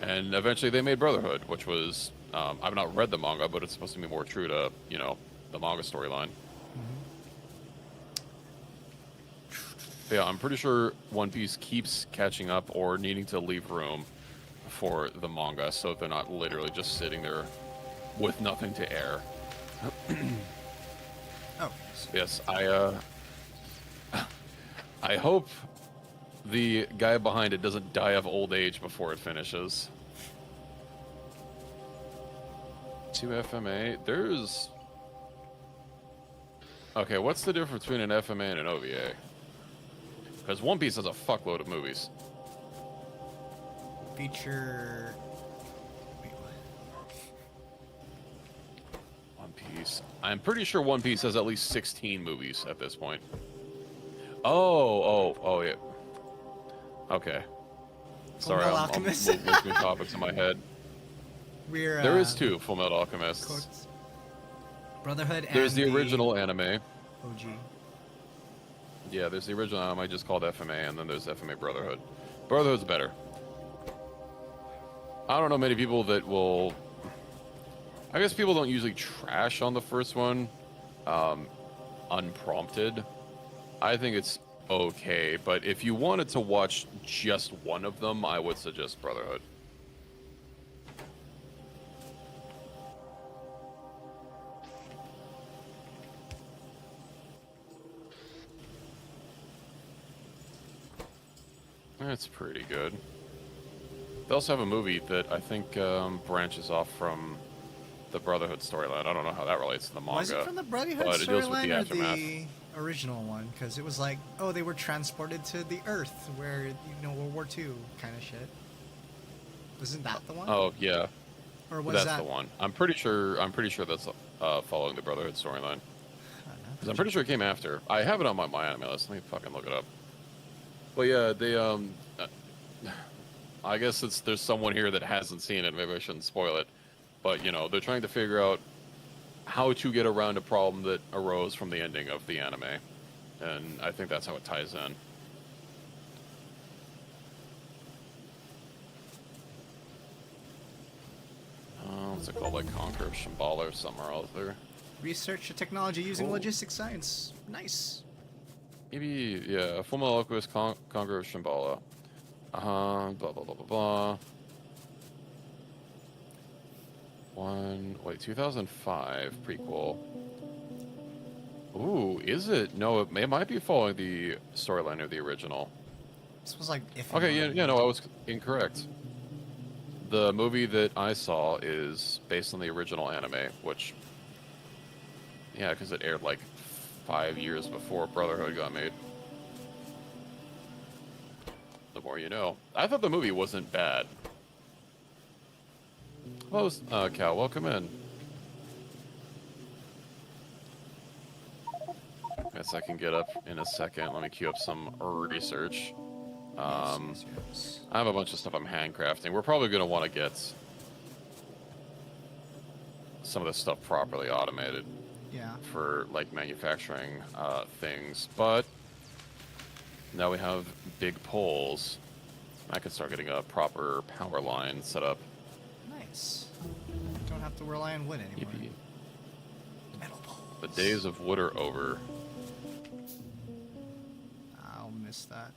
And eventually they made Brotherhood, which was, I've not read the manga, but it's supposed to be more true to, you know, the manga storyline. Yeah, I'm pretty sure One Piece keeps catching up or needing to leave room for the manga, so they're not literally just sitting there with nothing to air. Oh. Yes, I hope the guy behind it doesn't die of old age before it finishes. 2 FMA, there's... Okay, what's the difference between an FMA and an OVA? Because One Piece has a fuckload of movies. Feature... Wait, what? One Piece. I'm pretty sure One Piece has at least 16 movies at this point. Oh, yeah. Okay. Sorry, Fullmetal I'm Alchemist. moving between topics in my head. We're There is two Full Metal Alchemists. quotes. Brotherhood There's and the original anime. OG. Yeah, there's the original anime just called FMA, and then there's FMA Brotherhood. Brotherhood's better. I don't know many people that will... I guess people don't usually trash on the first one unprompted. I think it's okay, but if you wanted to watch just one of them, I would suggest Brotherhood. That's pretty good. They also have a movie that I think branches off from the Brotherhood storyline. I don't know how that relates to the manga. Was it from the Brotherhood but it deals with storyline the or aftermath. the original one? Because it was like, oh, they were transported to the Earth, where World War II kind of shit. Wasn't that the one? Oh yeah, Or was that's that the one. I'm pretty sure that's following the Brotherhood storyline. Because I'm pretty sure it came after. I have it on my anime list. Let me fucking look it up. But yeah, they I guess there's someone here that hasn't seen it. Maybe I shouldn't spoil it. But you know, they're trying to figure out how to get around a problem that arose from the ending of the anime, and I think that's how it ties in. What's it called? Like Conquer of Shambhala or somewhere else there. research the technology using Cool. logistics science? Nice. Maybe, yeah, Fullmetal Alchemist Conquer of Shambhala. Blah, blah, blah, blah, blah. 2005 prequel. Ooh, is it? No, it might be following the storyline of the original. This was like if. Okay, yeah, no, I was incorrect. The movie that I saw is based on the original anime, which, yeah, because it aired like 5 years before Brotherhood got made. The more you know. I thought the movie wasn't bad. Hello, Cal, welcome in. Guess I can get up in a second. Let me queue up some research. Yes. I have a bunch of stuff I'm handcrafting. We're probably going to want to get some of this stuff properly automated Yeah. for like manufacturing things, but now we have big poles. I could start getting a proper power line set up. Nice. Don't have to rely on wood anymore. Yippee. Metal poles. The days of wood are over. I'll miss that.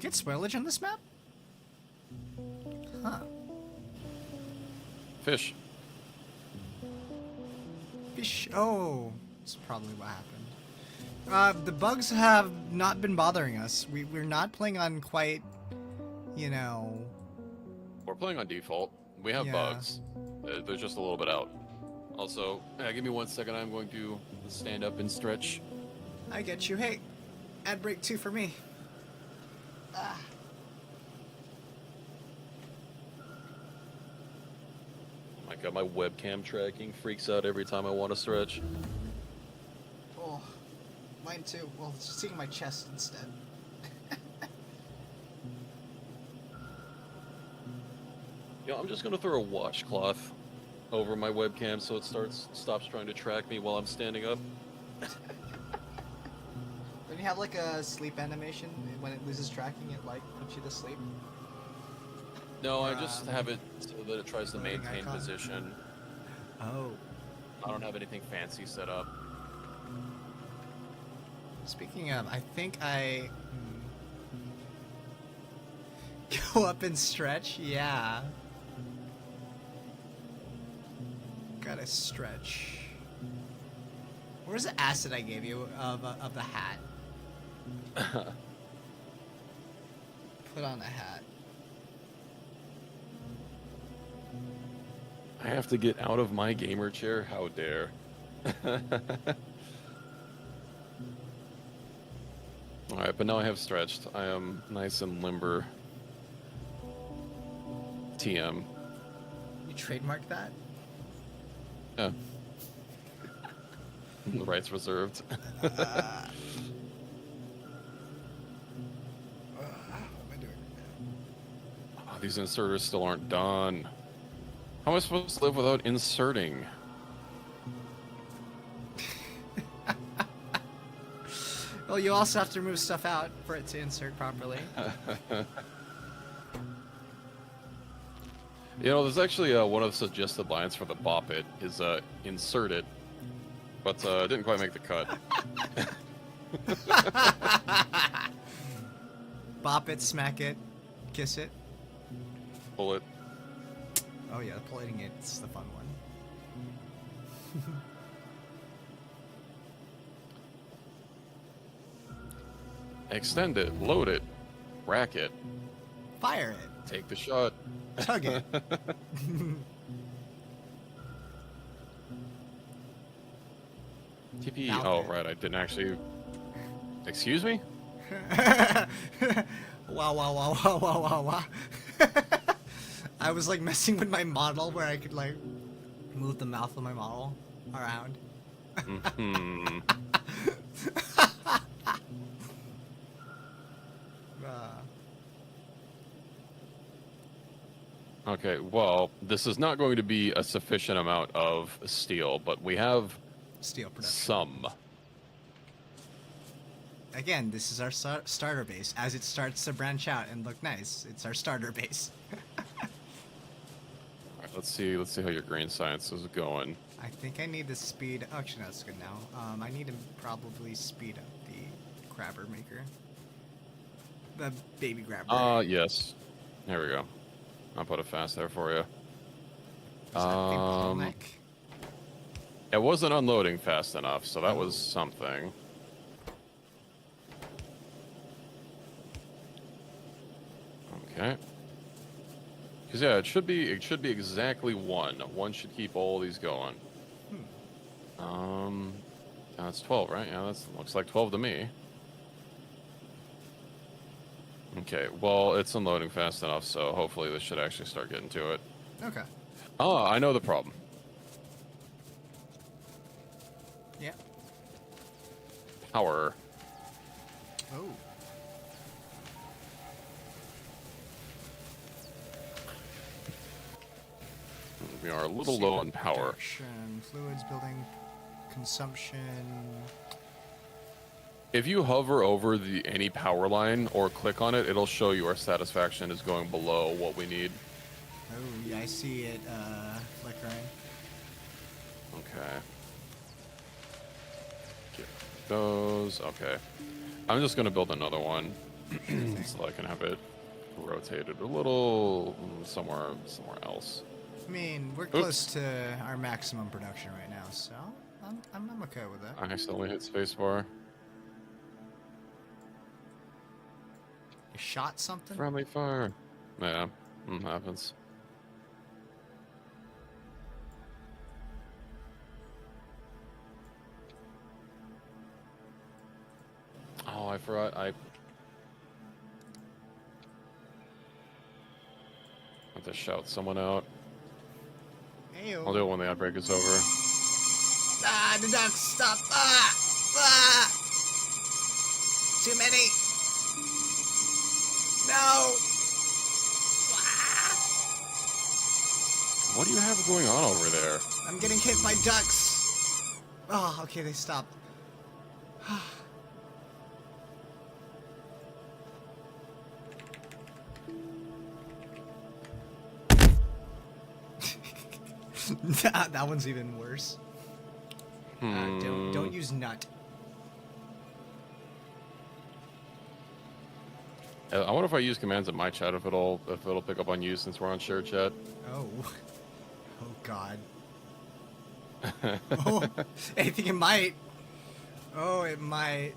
Get spoilage on this map? Huh. Fish. Fish. Oh, that's probably what happened. The bugs have not been bothering us. We're not playing on quite, you know. We're playing on default. We have Yeah. bugs. They're just a little bit out. Also, give me 1 second. I'm going to stand up and stretch. I get you. Hey, ad break 2 for me. Ah. Oh my god, my webcam tracking freaks out every time I want to stretch. Oh, mine too. Well, it's seeing my chest instead. You know, I'm just gonna throw a washcloth over my webcam so it stops trying to track me while I'm standing up. When you have like a sleep animation, when it loses tracking, it like puts you to sleep. No, I just have it so that it tries to Loading maintain icon. position. Oh. I don't have anything fancy set up. Speaking of, I think I go up and stretch. Yeah. Gotta stretch. Where's the acid I gave you of the hat? Put on a hat. I have to get out of my gamer chair? How dare. Alright, but now I have stretched. I am nice and limber. TM. You trademark that? Yeah. The rights reserved. These inserters still aren't done. How am I supposed to live without inserting? Well, you also have to remove stuff out for it to insert properly. You know, there's actually one of the suggested lines for the bop it is insert it, but it didn't quite make the cut. Bop it, smack it, kiss it. Pull it. Oh yeah, pulling it's the fun one. Extend it, load it, rack it, Fire it. take the shot. Tug it. TP. Mouth Oh, it. right. I didn't actually. Excuse me? Wow, wow, wow, wow, wow, wow, wow. I was like messing with my model where I could like move the mouth of my model around. Hmm. Okay, well, this is not going to be a sufficient amount of steel, but we have Steel production. some. Again, this is our starter base. As it starts to branch out and look nice, it's our starter base. Alright, let's see how your grain science is going. I think I need to speed. Oh, actually, no, that's good now. I need to probably speed up the grabber maker. The baby grabber. Yes. There we go. I'll put it fast there for you. Is that the bottleneck? It wasn't unloading fast enough, so that was something. Okay. Because yeah, it should be exactly one. One should keep all these going. That's 12, right? Yeah, that looks like 12 to me. Okay, well, it's unloading fast enough, so hopefully this should actually start getting to it. Okay. Oh, I know the problem. Yeah. Power. Oh. We are a little low on power. Production, fluids, building, consumption. If you hover over any power line or click on it, it'll show you our satisfaction is going below what we need. Oh, yeah, I see it flickering. Okay. Get those. Okay. I'm just gonna build another one so I can have it rotated a little somewhere else. I mean, we're close to our maximum production right now, so I'm okay with that. I accidentally hit spacebar. You shot something? Friendly fire. Yeah, happens. Oh, I forgot. I have to shout someone out. Ayo. I'll do it when the outbreak is over. Ah, the ducks, stop! Ah! Ah! Too many! No! Ah! What do you have going on over there? I'm getting hit by ducks! Oh, okay, they stopped. That one's even worse. Don't use nut. I wonder if I use commands in my chat if it'll pick up on you since we're on shared chat. Oh. Oh God. Oh, I think it might. Oh, it might.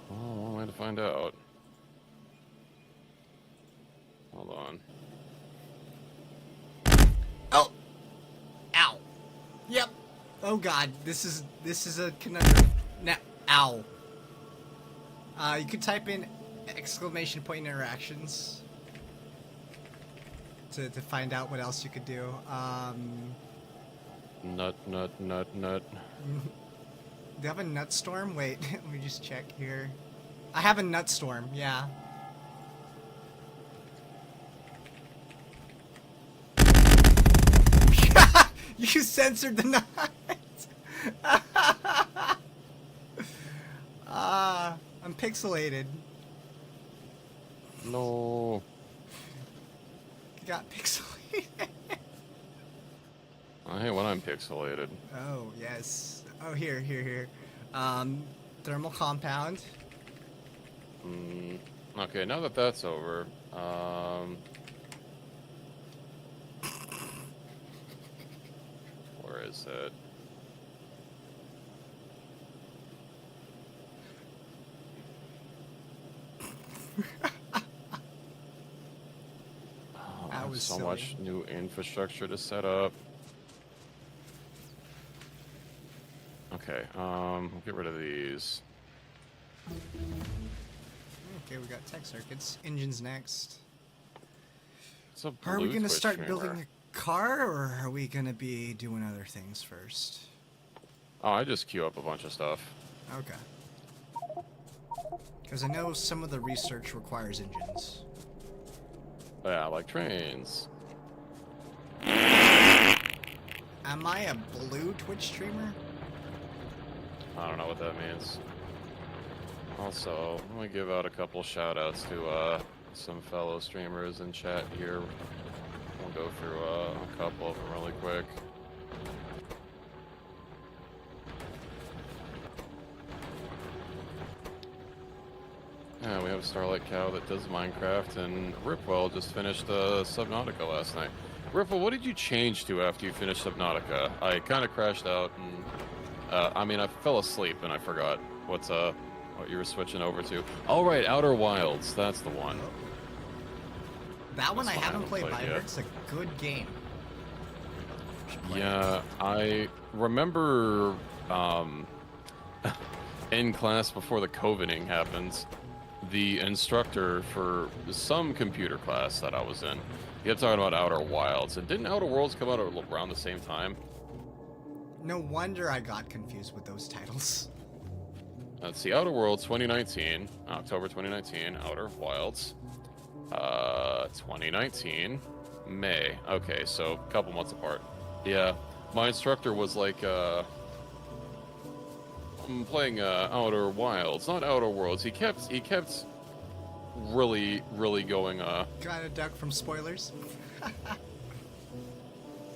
Oh, one way to find out. Hold on. Oh. Ow. Yep. Oh God, this is a conundrum. Now, ow. You could type in exclamation point interactions to find out what else you could do. Nut. Do you have a nut storm? Wait, let me just check here. I have a nut storm, yeah. You censored the night. I'm pixelated. No. You got pixelated. I hate when I'm pixelated. Oh, yes. Oh, here. Thermal compound. Okay, now that that's over, where is it? Oh, I That have was so silly. much new infrastructure to set up. Okay, we'll get rid of these. Okay, we got tech circuits. Engines next. It's a Are we blue gonna twitch start streamer. building a car, or are we gonna be doing other things first? Oh, I just queue up a bunch of stuff. Okay. Because I know some of the research requires engines. Yeah, like trains. Am I a blue Twitch streamer? I don't know what that means. Also, I'm gonna give out a couple shout outs to some fellow streamers in chat here. We'll go through a couple of them really quick. Yeah, we have Starlight Cow that does Minecraft, and Ripwell just finished Subnautica last night. Ripwell, what did you change to after you finished Subnautica? I kind of crashed out, and I mean, I fell asleep and I forgot what you were switching over to. Oh right, Outer Wilds, that's the one. That one That's I one I haven't haven't played, played but I yet. heard it's a good game. Should play it. Yeah, I remember in class before the COVIDing happened, the instructor for some computer class that I was in, he kept talking about Outer Wilds. And didn't Outer Worlds come out around the same time? No wonder I got confused with those titles. Let's see, Outer Worlds 2019, October 2019, Outer Wilds, 2019, May. Okay, so a couple months apart. Yeah, my instructor was like, I'm playing Outer Wilds, not Outer Worlds. He kept really going, Got a duck from spoilers.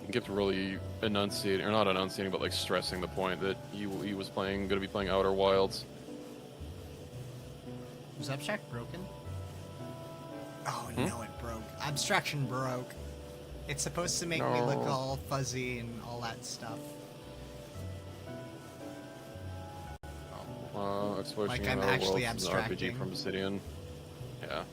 he kept really enunciating, or not enunciating, but like stressing the point that he was gonna be playing Outer Wilds. Was Abstract broken? Oh no, it broke. Abstraction broke. It's supposed to make me look No. all fuzzy and all that stuff. Explosion Like in I'm Outer actually Worlds is an abstracting. RPG from Obsidian. Yeah.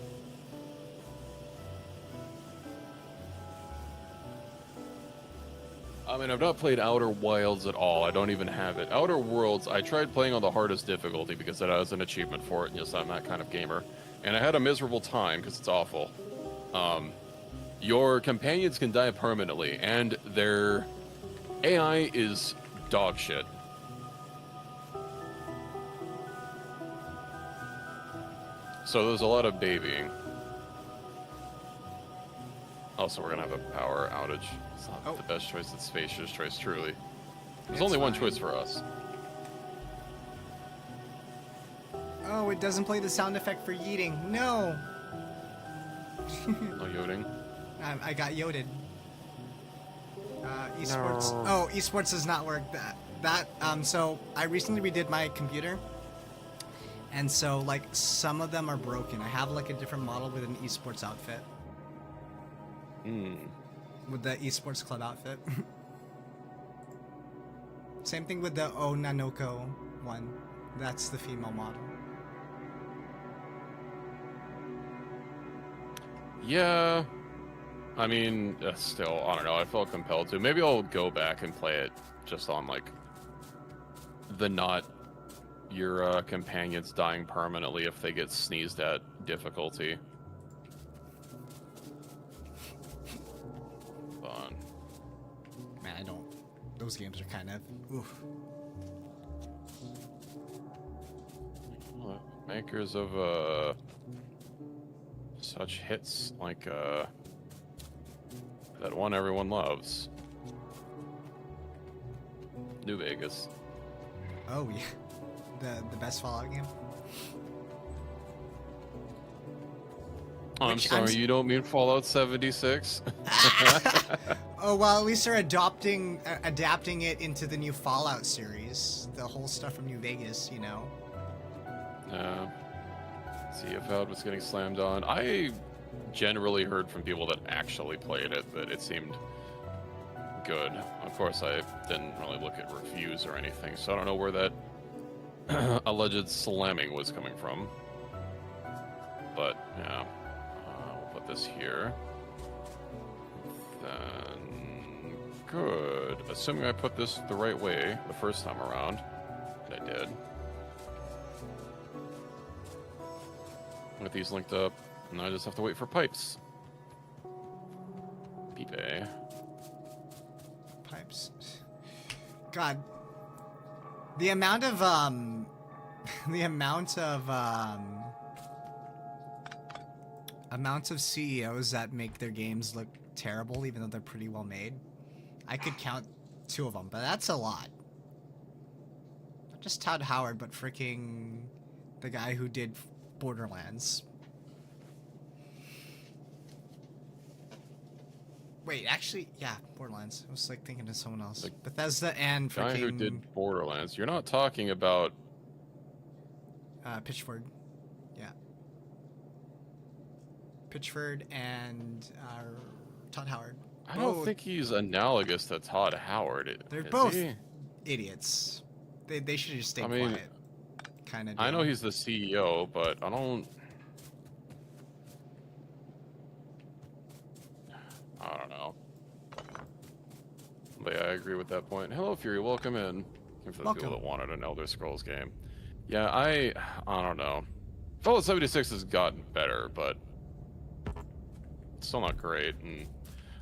I mean, I've not played Outer Wilds at all. I don't even have it. Outer Worlds, I tried playing on the hardest difficulty because that has an achievement for it, and yes, I'm that kind of gamer. And I had a miserable time because it's awful. Your companions can die permanently, and their AI is dog shit. So there's a lot of babying. Also, we're gonna have a power outage. It's not the best choice, it's Spacious choice, truly. There's It's only one fine. choice for us. Oh, it doesn't play the sound effect for yeeting. No! No yoding. I got yoded. Esports. No. Oh, esports does not work. So I recently redid my computer. And so, like, some of them are broken. I have, like, a different model with an esports outfit. With the esports club outfit. Same thing with the Onanoko one. That's the female model. Yeah. I mean, still, I don't know. I felt compelled to. Maybe I'll go back and play it just on, like, the not your companions dying permanently if they get sneezed at difficulty. Fun. Man, I don't. Those games are kind of. Oof. Makers of such hits like that one everyone loves. New Vegas. Oh yeah, the best Fallout game. I'm sorry, you don't mean Fallout 76? Oh well, at least they're adapting it into the new Fallout series. The whole stuff from New Vegas, you know. CFL was getting slammed on. I generally heard from people that actually played it that it seemed good. Of course, I didn't really look at reviews or anything, so I don't know where that alleged slamming was coming from. But yeah, we'll put this here. Then good. Assuming I put this the right way the first time around, and I did. With these linked up, and I just have to wait for pipes. Pipe. Pipes. God. The amount of CEOs that make their games look terrible even though they're pretty well made. I could count 2 of them, but that's a lot. Not just Todd Howard, but freaking the guy who did Borderlands. Wait, actually, yeah, Borderlands. I was like thinking of someone else. Like, Bethesda and freaking... Guy who did Borderlands. You're not talking about... Pitchford. Yeah. Pitchford and Todd Howard. I don't think he's analogous to Todd Howard. They're is both he? idiots. They should just stay quiet. Kind of. I know he's the CEO, but I don't know. But yeah, I agree with that point. Hello, Fury. Welcome in. For the people that wanted an Elder Scrolls game. Yeah, I don't know. Fallout 76 has gotten better, but it's still not great. And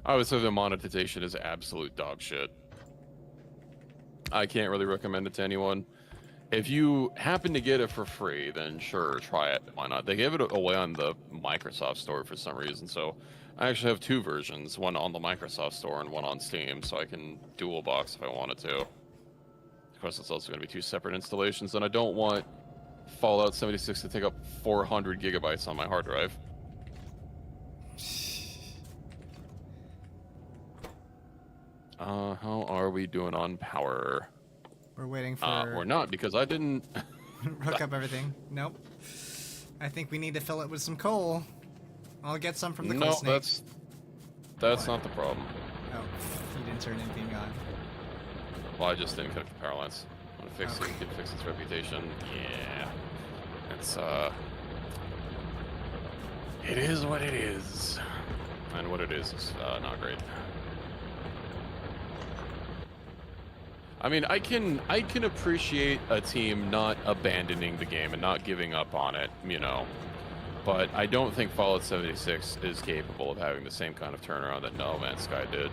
I would say the monetization is absolute dog shit. I can't really recommend it to anyone. If you happen to get it for free, then sure, try it. Why not? They gave it away on the Microsoft Store for some reason, so I actually have 2 versions, one on the Microsoft Store and one on Steam, so I can dual box if I wanted to. Of course, it's also going to be 2 separate installations, and I don't want Fallout 76 to take up 400 gigabytes on my hard drive. How are we doing on power? We're waiting for... we're not, because I didn't... hook up everything. Nope. I think we need to fill it with some coal. I'll get some from the coal snake. That's not the problem. Oh, you didn't turn anything on. Well, I just didn't connect the power lines. I want to fix it, get fix its reputation. Yeah. It's, it is what it is. And what it is not great. I mean, I can appreciate a team not abandoning the game and not giving up on it, you know. But I don't think Fallout 76 is capable of having the same kind of turnaround that No Man's Sky did.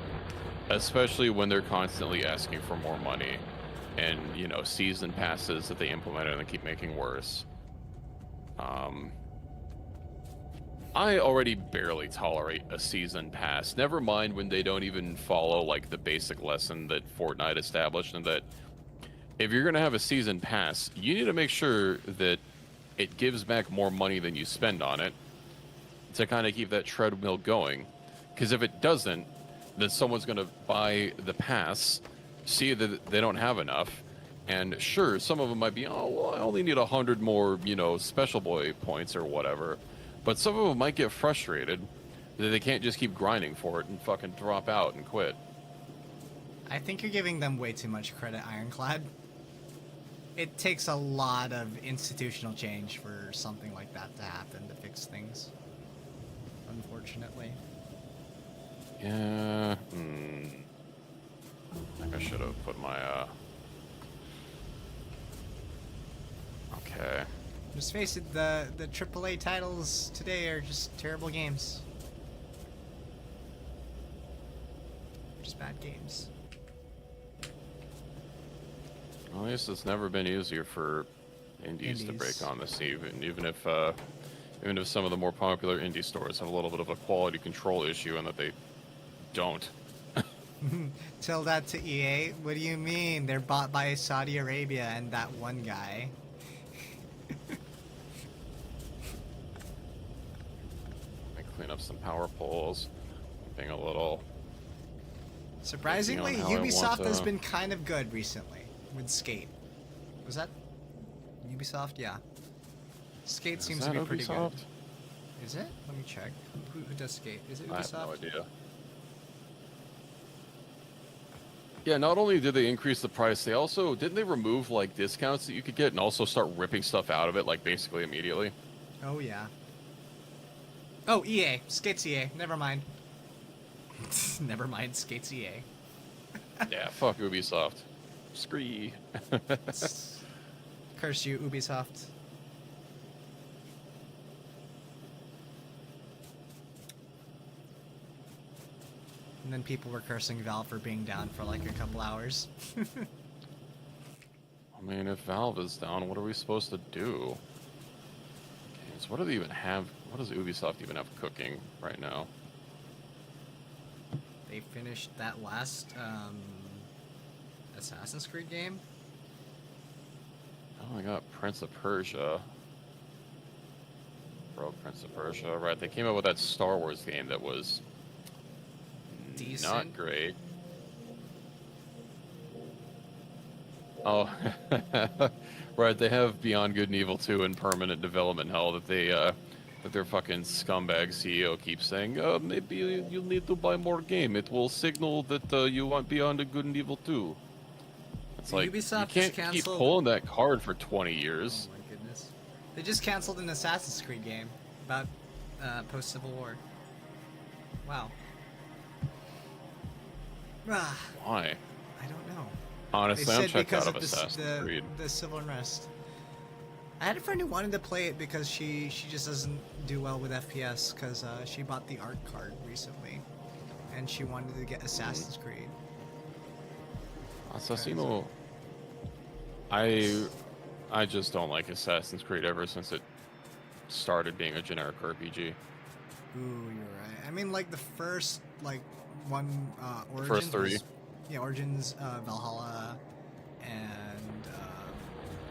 Especially when they're constantly asking for more money and, you know, season passes that they implemented and they keep making worse. I already barely tolerate a season pass. Never mind when they don't even follow, like, the basic lesson that Fortnite established, and that if you're going to have a season pass, you need to make sure that it gives back more money than you spend on it to kind of keep that treadmill going. Because if it doesn't, then someone's going to buy the pass, see that they don't have enough, and sure, some of them might be, oh, well, I only need 100 more, you know, Special Boy points or whatever. But some of them might get frustrated that they can't just keep grinding for it and fucking drop out and quit. I think you're giving them way too much credit, Ironclad. It takes a lot of institutional change for something like that to happen, to fix things. Unfortunately. Yeah. I think I should have put my, Okay. Just face it, the AAA titles today are just terrible games. Just bad games. Well, at least it's never been easier for indies to break on the scene, even if some of the more popular indie stores have a little bit of a quality control issue and that they don't. Tell that to EA? What do you mean? They're bought by Saudi Arabia and that one guy. Let me clean up some power poles. Being a little... Surprisingly, how I want Ubisoft has to- been kind of good recently with Skate. Was that Ubisoft? Yeah. Skate Is seems that to be pretty Ubisoft? good. Is it? Let me check. Who does Skate? Is it I Ubisoft? have no idea. Yeah, not only did they increase the price, they also didn't they remove like discounts that you could get and also start ripping stuff out of it like basically immediately. Oh yeah. Oh, EA. Skate's EA. Never mind. Never mind. Skate's EA. Yeah, fuck Ubisoft. Scree. Curse you, Ubisoft. And then people were cursing Valve for being down for like a couple hours. I mean, if Valve is down, what are we supposed to do? Games. What do they even have? What does Ubisoft even have cooking right now? They finished that last Assassin's Creed game. Oh, I got Prince of Persia. Bro, Prince of Persia. Right, they came out with that Star Wars game that was Decent. not great. Oh, right. They have Beyond Good and Evil 2 in permanent development hell that that their fucking scumbag CEO keeps saying, maybe you'll need to buy more game. It will signal that you want Beyond Good and Evil 2. It's like, Ubisoft you just can't keep canceled- pulling that card for 20 years. Oh my goodness. They just canceled an Assassin's Creed game about post-Civil War. Wow. Ah, Why? I don't know. Honestly, They I'm said checked because out of of Assassin's Creed. the civil unrest. I had a friend who wanted to play it because she just doesn't do well with FPS because she bought the art card recently, and she wanted to get Assassin's Creed. Assassino. I just don't like Assassin's Creed ever since it started being a generic RPG. Ooh, you're right. I mean, like the first one Origins. First three. Yeah, Origins, Valhalla, and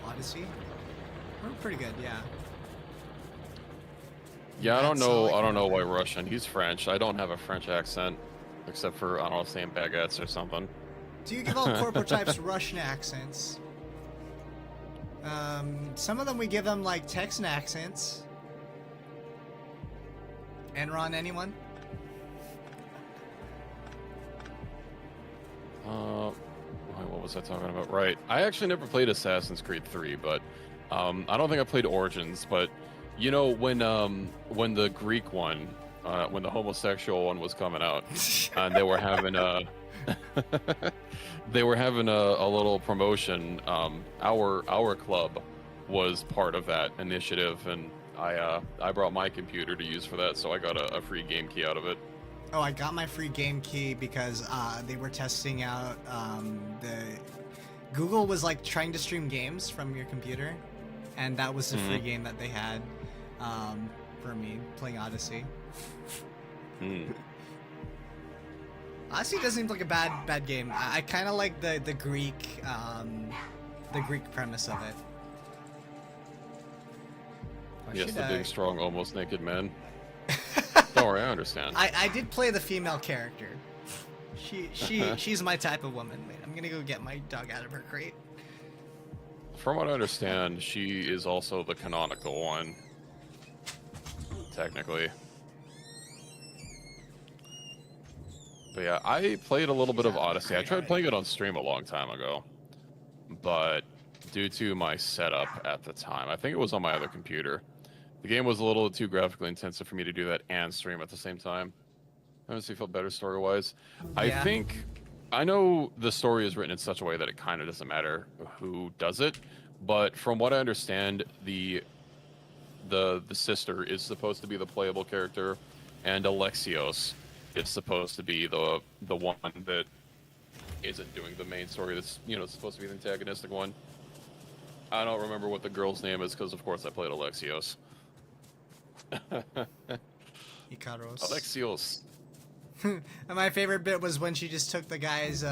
Odyssey. Were pretty good, yeah. Yeah, I don't That's all know. I I don't can know why remember. Russian. He's French. I don't have a French accent, except for I don't know, saying baguettes or something. Do you give all corporate types Russian accents? Some of them we give them like Texan accents. Enron, anyone? Wait, what was I talking about? Right. I actually never played Assassin's Creed 3, but I don't think I played Origins. But you know, when the Greek one, when the homosexual one was coming out, and they were having a a little promotion. Our club was part of that initiative, and I brought my computer to use for that, so I got a free game key out of it. Oh, I got my free game key because they were testing out the Google was like trying to stream games from your computer, and that was the free game that they had for me playing Odyssey. Odyssey doesn't seem like a bad game. I kind of like the Greek premise of it. Why Yes, should the I- big, strong, almost naked man. Don't worry, I understand. I did play the female character. She's my type of woman. Wait, I'm gonna go get my dog out of her crate. From what I understand, she is also the canonical one. Technically. But yeah, I played a little bit of Odyssey. I tried playing it on stream a long time ago. But due to my setup at the time, I think it was on my other computer, the game was a little too graphically intensive for me to do that and stream at the same time. Honestly, felt better story-wise. Yeah. I know the story is written in such a way that it kind of doesn't matter who does it, but from what I understand, the sister is supposed to be the playable character, and Alexios is supposed to be the one that isn't doing the main story. That's supposed to be the antagonistic one. I don't remember what the girl's name is because, of course, I played Alexios. Ikaros. Alexios. And my favorite bit was when she just took the guy's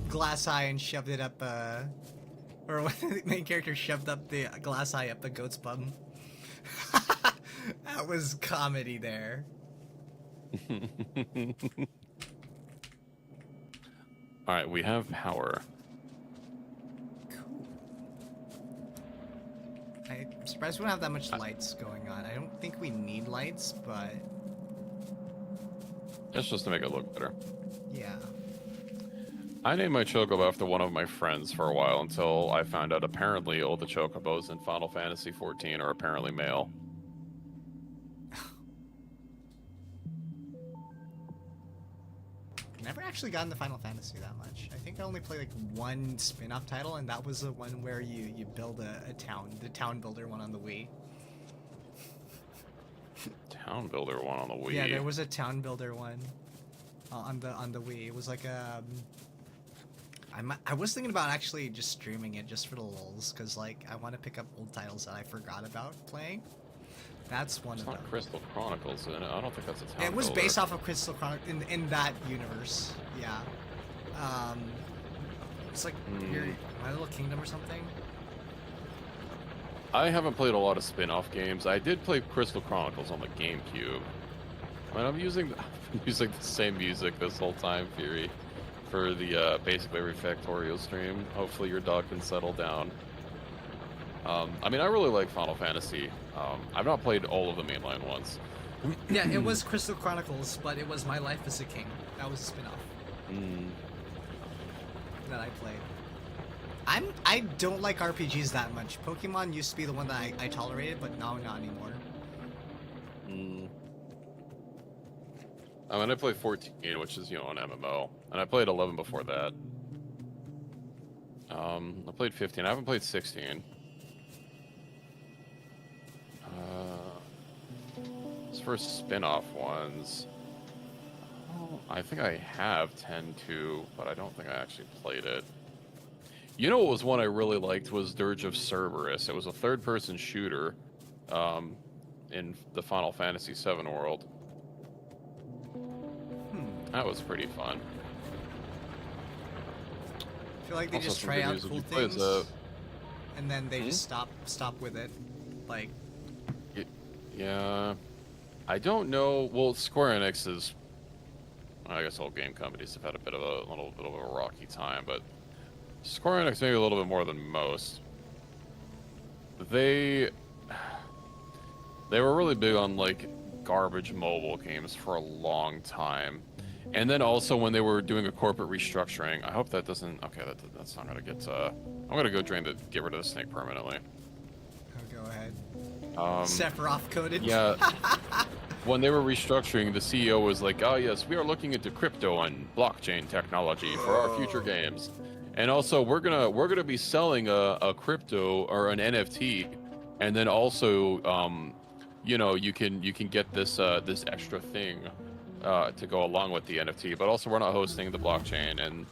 glass eye and shoved it up, or when the main character shoved up the glass eye up the goat's bum. That was comedy there. Alright, we have power. Cool. I'm surprised we don't have that much lights going on. I don't think we need lights, but... It's just to make it look better. yeah. I named my chocobo after one of my friends for a while until I found out apparently all the chocobos in Final Fantasy XIV are apparently male. Never actually got into Final Fantasy that much. I think I only played like one spin-off title, and that was the one where you build a town, the town builder one on the Wii. Town Builder one on the Wii. Yeah, there was a town builder one on the Wii. It was like I was thinking about actually just streaming it just for the lulz, because like I want to pick up old titles that I forgot about playing. That's one It's of not them. Crystal Chronicles, and I don't think that's a town It was builder. based off of Crystal Chronicles in that universe. Yeah. It's like My Little Kingdom or something. I haven't played a lot of spin-off games. I did play Crystal Chronicles on the GameCube. And I'm using the same music this whole time, Fury, for the basically every Factorio stream. Hopefully your dog can settle down. I mean, I really like Final Fantasy. I've not played all of the mainline ones. Yeah, it was Crystal Chronicles, but it was My Life as a King. That was a spin-off that I played. I don't like RPGs that much. Pokemon used to be the one that I tolerated, but now not anymore. I mean, I played 14, which is, you know, an MMO. And I played 11 before that. I played 15. I haven't played 16. As for spin-off ones, I think I have 10-2, but I don't think I actually played it. You know what was one I really liked was Dirge of Cerberus. It was a third-person shooter in the Final Fantasy VII world. That was pretty fun. I feel like they Also, just some try good out news, cool if you play as things, and then they just stop with it. Like, yeah, I don't know. Well, Square Enix is, I guess all game companies have had a little bit of a rocky time, but Square Enix maybe a little bit more than most. They were really big on like garbage mobile games for a long time. And then also when they were doing a corporate restructuring, I hope that doesn't, okay, that's not gonna get, I'm gonna go get rid of the snake permanently. oh, go ahead. Sephiroth coded. Yeah. When they were restructuring, the CEO was like, oh yes, we are looking into crypto and blockchain technology for our future games. And also we're gonna be selling a crypto or an NFT, and then also you know, you can get this this extra thing to go along with the NFT, but also we're not hosting the blockchain, and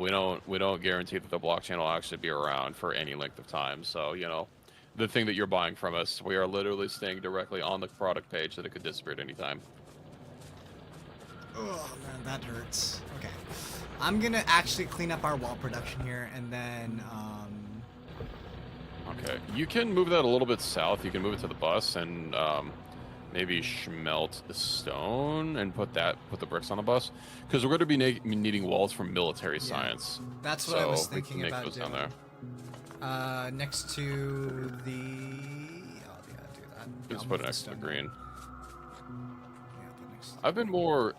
we don't guarantee that the blockchain will actually be around for any length of time. So, you know, the thing that you're buying from us, we are literally staying directly on the product page that it could disappear at any time. Oh man, that hurts. Okay, I'm gonna actually clean up our wall production here, and then Okay, you can move that a little bit south. You can move it to the bus and maybe smelt the stone and put the bricks on the bus, because we're going to be needing walls for military science. That's what I was we can thinking make about those doing. down there. Next to the. Oh yeah, do that. Just I'll put move it next to the stone. green. Yeah, put next to I've been more,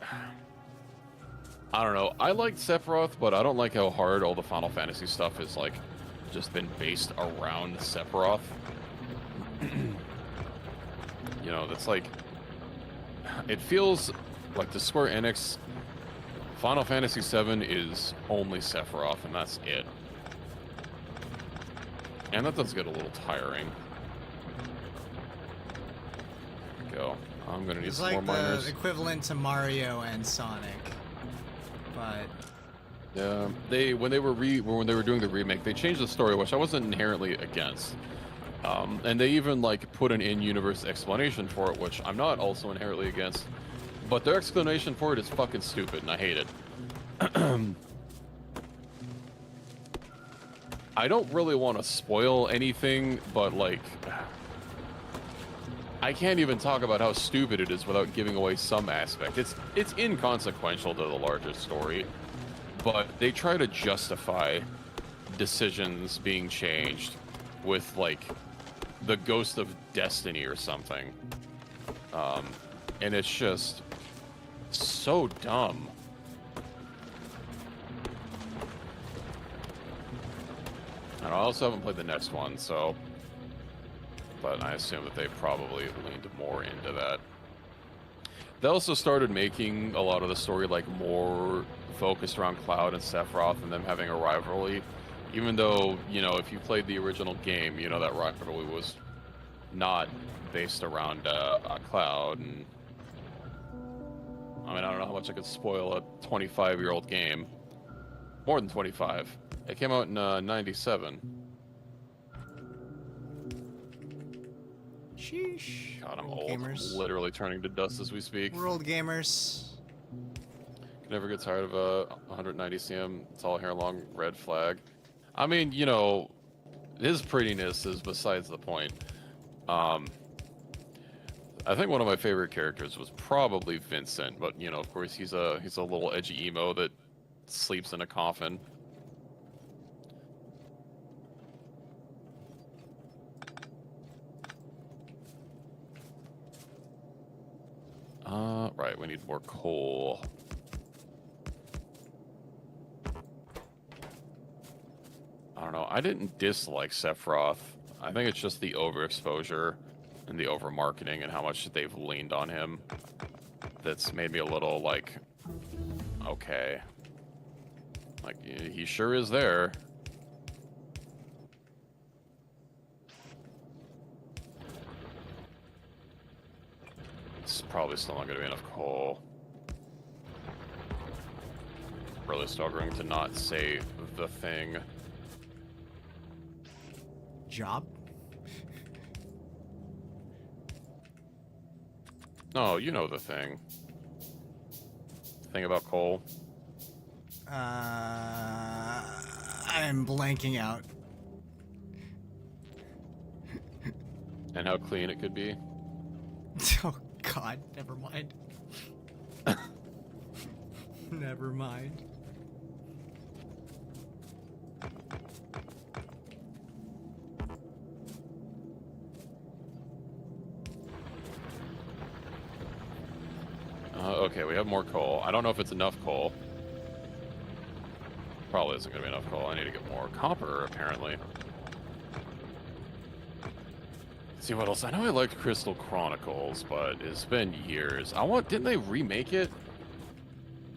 I don't know, I liked Sephiroth, but I don't like how hard all the Final Fantasy stuff is like just been based around Sephiroth. You know, that's like, it feels like the Square Enix Final Fantasy VII is only Sephiroth, and that's it. And that does get a little tiring. There we go. I'm gonna need It's some like more miners. the equivalent to Mario and Sonic, but Yeah, when they were doing the remake, they changed the story, which I wasn't inherently against. And they even like put an in-universe explanation for it, which I'm not also inherently against. But their explanation for it is fucking stupid, and I hate it. I don't really want to spoil anything, but like, I can't even talk about how stupid it is without giving away some aspect. It's inconsequential to the larger story, but they try to justify decisions being changed with like the ghost of destiny or something. And it's just so dumb. And I also haven't played the next one, so... But I assume that they probably leaned more into that. They also started making a lot of the story, like, more focused around Cloud and Sephiroth and them having a rivalry. Even though, you know, if you played the original game, you know that rivalry was not based around Cloud. And I mean, I don't know how much I could spoil a 25-year-old game. More than 25. It came out in 97. Sheesh. God, I'm Old old. gamers. Literally turning to dust as we speak. We're old gamers. Can never get tired of a 190 cm tall hair long red flag. I mean, you know, his prettiness is besides the point. I think one of my favorite characters was probably Vincent, but you know, of course, he's a little edgy emo that sleeps in a coffin. Right, we need more coal. I don't know, I didn't dislike Sephiroth. I think it's just the overexposure and the over-marketing and how much they've leaned on him that's made me a little, like, okay. Like, he sure is there. It's probably still not going to be enough coal. Really struggling to not say the thing. Job? No, you know the thing. Thing about coal. I'm blanking out. And how clean it could be. Oh God, never mind. Never mind. Okay, we have more coal. I don't know if it's enough coal. Probably isn't going to be enough coal. I need to get more copper, apparently. Let's see what else. I know I liked Crystal Chronicles, but it's been years. Didn't they remake it?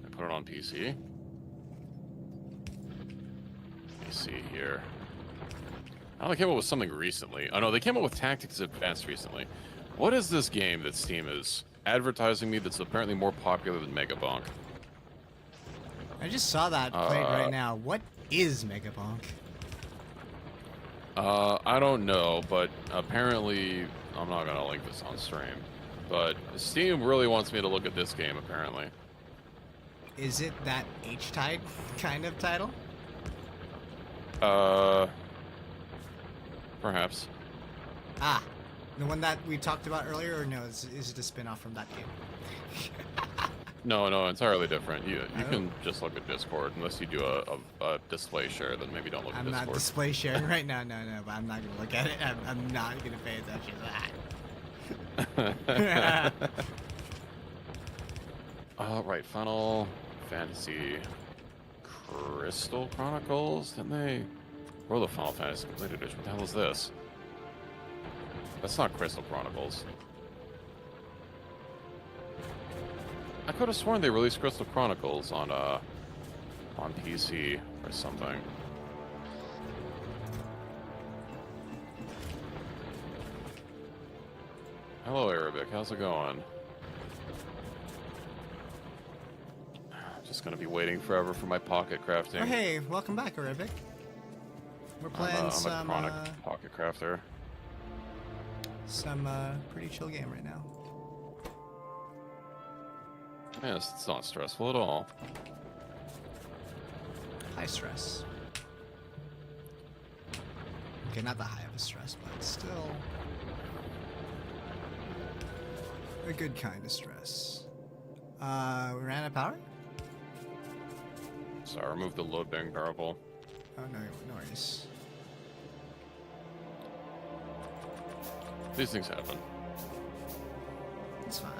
I put it on PC. Let me see here. I know they came up with something recently. Oh no, they came up with Tactics Advanced recently. What is this game that Steam is advertising me that's apparently more popular than Megabonk? I just saw that played right now. What is Megabonk? I don't know, but apparently I'm not gonna link this on stream. But Steam really wants me to look at this game, apparently. Is it that H-Tide kind of title? Perhaps. Ah, the one that we talked about earlier, or no, is it a spin-off from that game? No, entirely different. You can just look at Discord, unless you do a display share, then maybe don't look at I'm Discord. not display sharing right now, no, but I'm not gonna look at it. I'm not gonna pay attention to that. Right, Final Fantasy Crystal Chronicles, didn't they? Or the Final Fantasy Complete Edition. What the hell is this? That's not Crystal Chronicles. I could have sworn they released Crystal Chronicles on PC or something. Hello, Arabic. How's it going? Just gonna be waiting forever for my pocket crafting. Oh, hey, welcome back, Arabic. We're playing I'm some a chronic pocket crafter. some pretty chill game right now. Yes, it's not stressful at all. High stress. Okay, not that high of a stress, but still a good kind of stress. We ran out of power? So I removed the load bearing power pole. Oh, no, no worries. These things happen. It's fine.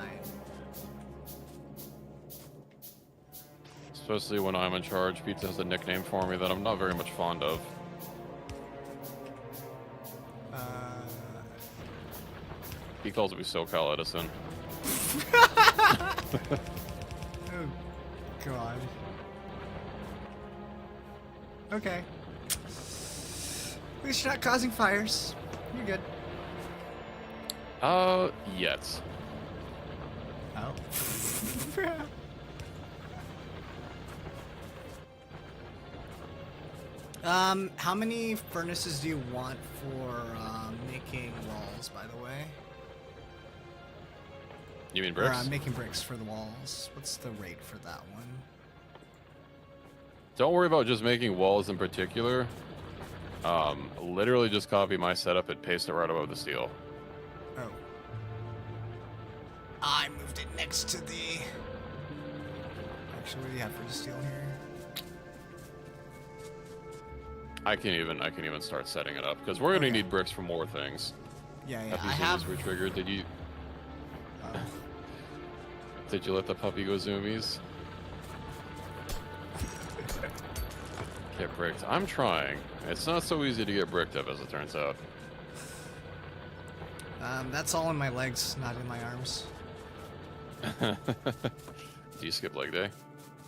Especially when I'm in charge. Pizza has a nickname for me that I'm not very much fond of. He calls me SoCal Edison. Oh, God. Okay. At least you're not causing fires. You're good. Yet. Oh. How many furnaces do you want for making walls, by the way? You mean Or bricks? making bricks for the walls. What's the rate for that one? Don't worry about just making walls in particular. Literally just copy my setup and paste it right above the steel. Oh. I moved it next to the... Actually, what do you have for the steel here? I can even start setting it up because we're gonna Okay. need bricks for more things. Yeah, Have I these have... zoomies were triggered? Did you Oh. did you let the puppy go zoomies? Get bricked. I'm trying. It's not so easy to get bricked up as it turns out. That's all in my legs, not in my arms. Do you skip leg day?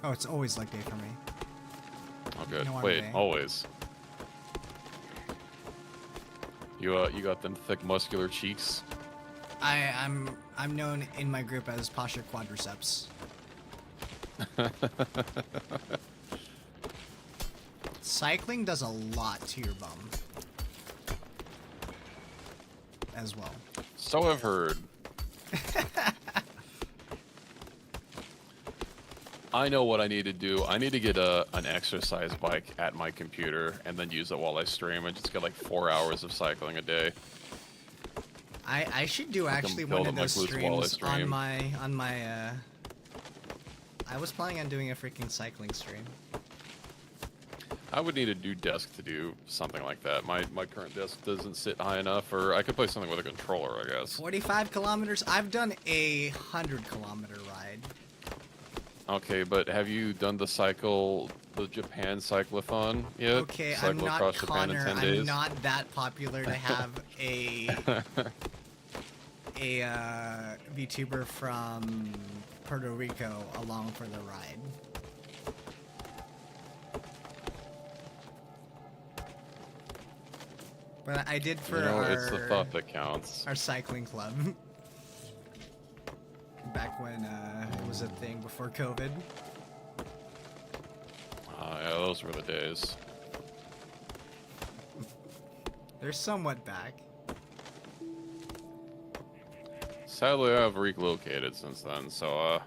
Oh, it's always leg day for me. Oh good. No arm Wait, day. always. You got them thick muscular cheeks. I'm known in my group as posture quadriceps. Cycling does a lot to your bum. As well. So I've heard. I know what I need to do. I need to get an exercise bike at my computer and then use it while I stream and just get like 4 hours of cycling a day. I should do actually build one of up my those glutes while I streams stream. on my I was planning on doing a freaking cycling stream. I would need a new desk to do something like that. My current desk doesn't sit high enough, or I could play something with a controller, I guess. 45 kilometers? I've done a 100-kilometer ride. Okay, but have you done the Japan cyclothathon yet? Okay, I'm Cycle not across Japan in Connor. 10 I'm days? not that popular to have a VTuber from Puerto Rico along for the ride. But I did for You know, our, it's the thought that counts. our cycling club. Back when it was a thing before COVID. Yeah, those were the days. They're somewhat back. Sadly, I've relocated since then, so,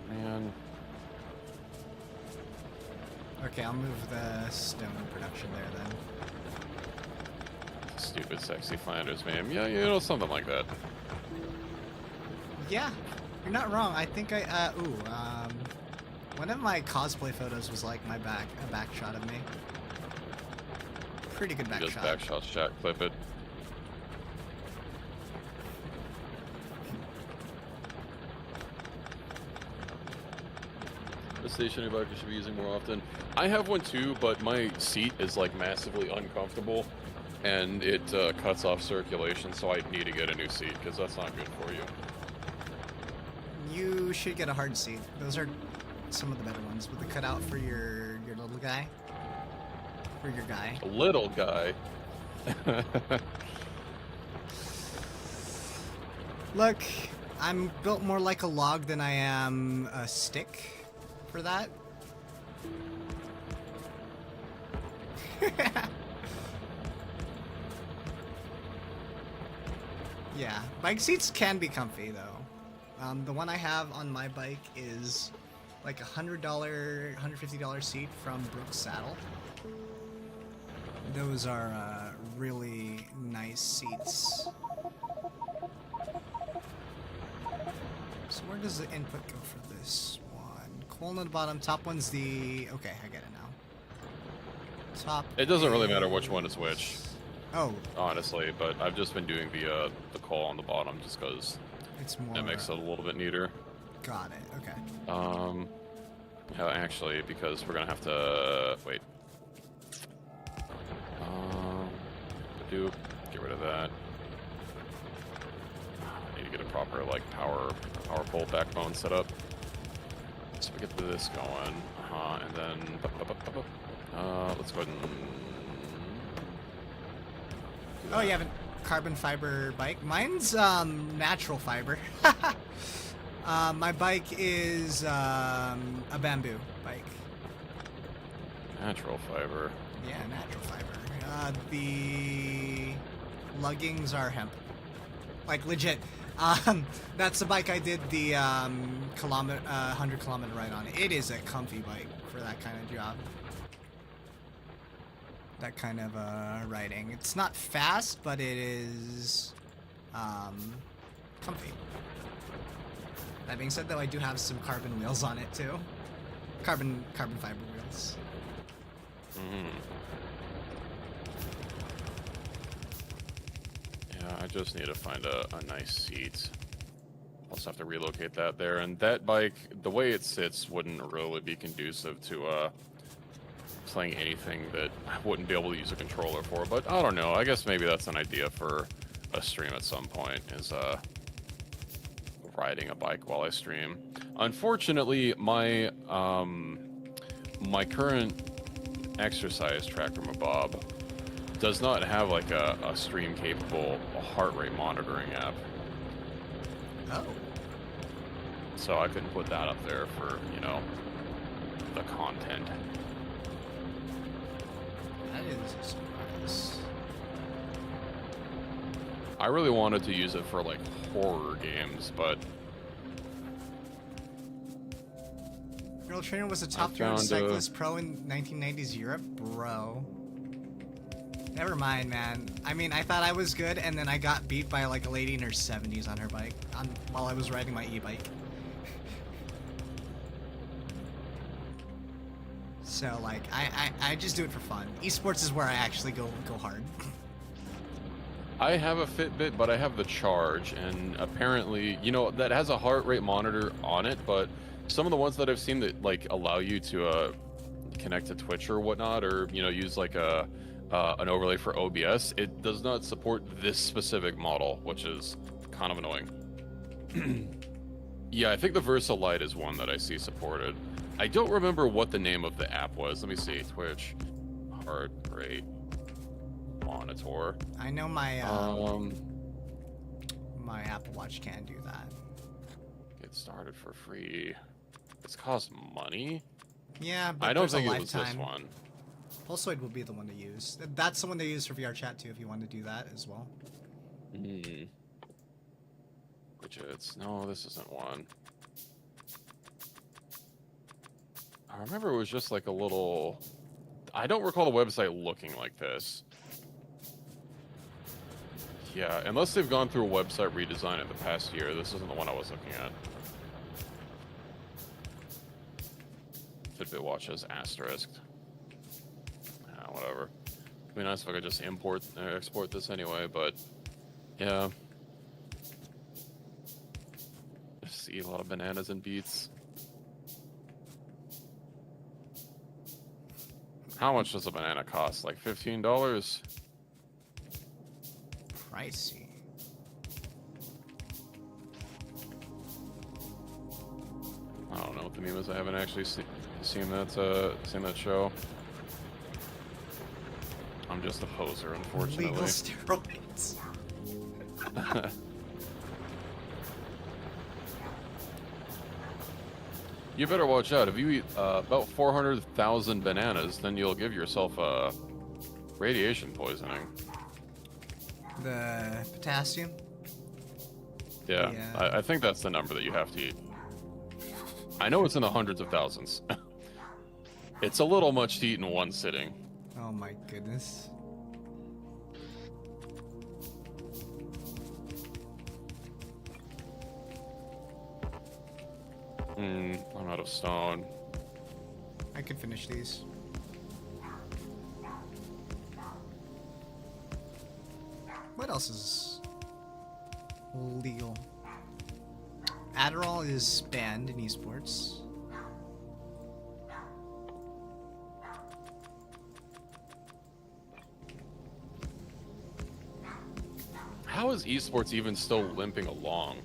man. Okay, I'll move the stone production there then. Stupid, sexy Flanders meme. Yeah, you know, something like that. Yeah, you're not wrong. I think one of my cosplay photos was like a back shot of me. Pretty good back Just shot. backshot shot, clip it. The stationary bike I should be using more often. I have one too, but my seat is like massively uncomfortable, and it cuts off circulation. So I need to get a new seat because that's not good for you. You should get a hard seat. Those are some of the better ones with the cutout for your little guy. For your guy. A little guy. Look, I'm built more like a log than I am a stick for that. Yeah, bike seats can be comfy though. The one I have on my bike is like $100, $150 seat from Brooks Saddle. Those are really nice seats. So where does the input go for this one? Coal on the bottom, top one's the... Okay, I get it now. Top It doesn't really matter which one is which, Oh, honestly, but I've just been doing the coal on the bottom just because it's more... it makes it a little bit neater. Got it, okay. Yeah, actually, because we're gonna have to wait. Get rid of that. I need to get a proper like power pole backbone set up. So we get this going, and then let's go ahead and. Oh, you have a carbon fiber bike? Mine's natural fiber. My bike is a bamboo bike. Natural fiber. Yeah, natural fiber. The luggings are hemp. Like legit. That's the bike I did the 100-kilometer ride on. It is a comfy bike for that kind of job. That kind of riding. It's not fast, but it is comfy. That being said, though, I do have some carbon wheels on it too. Carbon fiber wheels. Yeah, I just need to find a nice seat. I'll just have to relocate that there. And that bike, the way it sits, wouldn't really be conducive to playing anything that I wouldn't be able to use a controller for. But I don't know. I guess maybe that's an idea for a stream at some point, is riding a bike while I stream. Unfortunately, my my current exercise tracker, Mabob, does not have like a stream capable heart rate monitoring app. Oh. So I couldn't put that up there for, you know, the content. That is a surprise. I really wanted to use it for like horror games, but Girl Trainer was a top road cyclist pro in 1990s Europe? Bro. Never mind, man. I mean, I thought I was good, and then I got beat by like a lady in her 70s on her bike while I was riding my e-bike. So, like, I just do it for fun. Esports is where I actually go hard. I have a Fitbit, but I have the Charge, and apparently, you know, that has a heart rate monitor on it, but some of the ones that I've seen that like allow you to connect to Twitch or whatnot, or you know, use like an overlay for OBS, it does not support this specific model, which is kind of annoying. Yeah, I think the Versa Lite is one that I see supported. I don't remember what the name of the app was. Let me see. Twitch heart rate monitor. I know my my Apple Watch can do that. Get started for free. It's cost money. Yeah, but I don't there's think a it was lifetime. this one. Pulsoid will be the one to use. That's the one they use for VR chat too, if you want to do that as well. Widgets. No, this isn't one. I remember it was just like a little... I don't recall the website looking like this. Yeah, unless they've gone through a website redesign in the past year, this isn't the one I was looking at. Fitbit Watch has asterisked. Whatever. It'd be nice if I could just export this anyway, but yeah. Just eat a lot of bananas and beets. How much does a banana cost? Like $15? Pricey. I don't know what the meme is. I haven't actually seen that show. I'm just a poser, unfortunately. Legal steroids. You better watch out. If you eat about 400,000 bananas, then you'll give yourself radiation poisoning. The potassium? Yeah, Yeah. I think that's the number that you have to eat. I know it's in the hundreds of thousands. It's a little much to eat in one sitting. Oh my goodness. I'm out of stone. I could finish these. What else is legal? Adderall is banned in esports. How is esports even still limping along?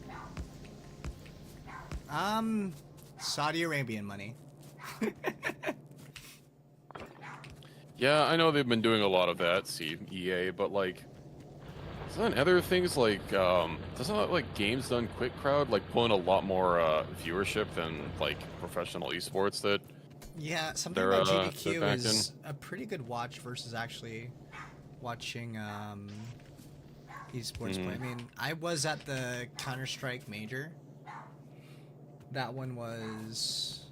Saudi Arabian money. Yeah, I know they've been doing a lot of that, see, EA, but like, isn't other things like, doesn't that, like, Games Done Quick Crowd, like, pulling a lot more, viewership than, like, professional esports that Yeah, something they're, about they're GDQ back is a pretty good watch versus actually watching esports play. I mean, I was at the Counter-Strike Major. That one was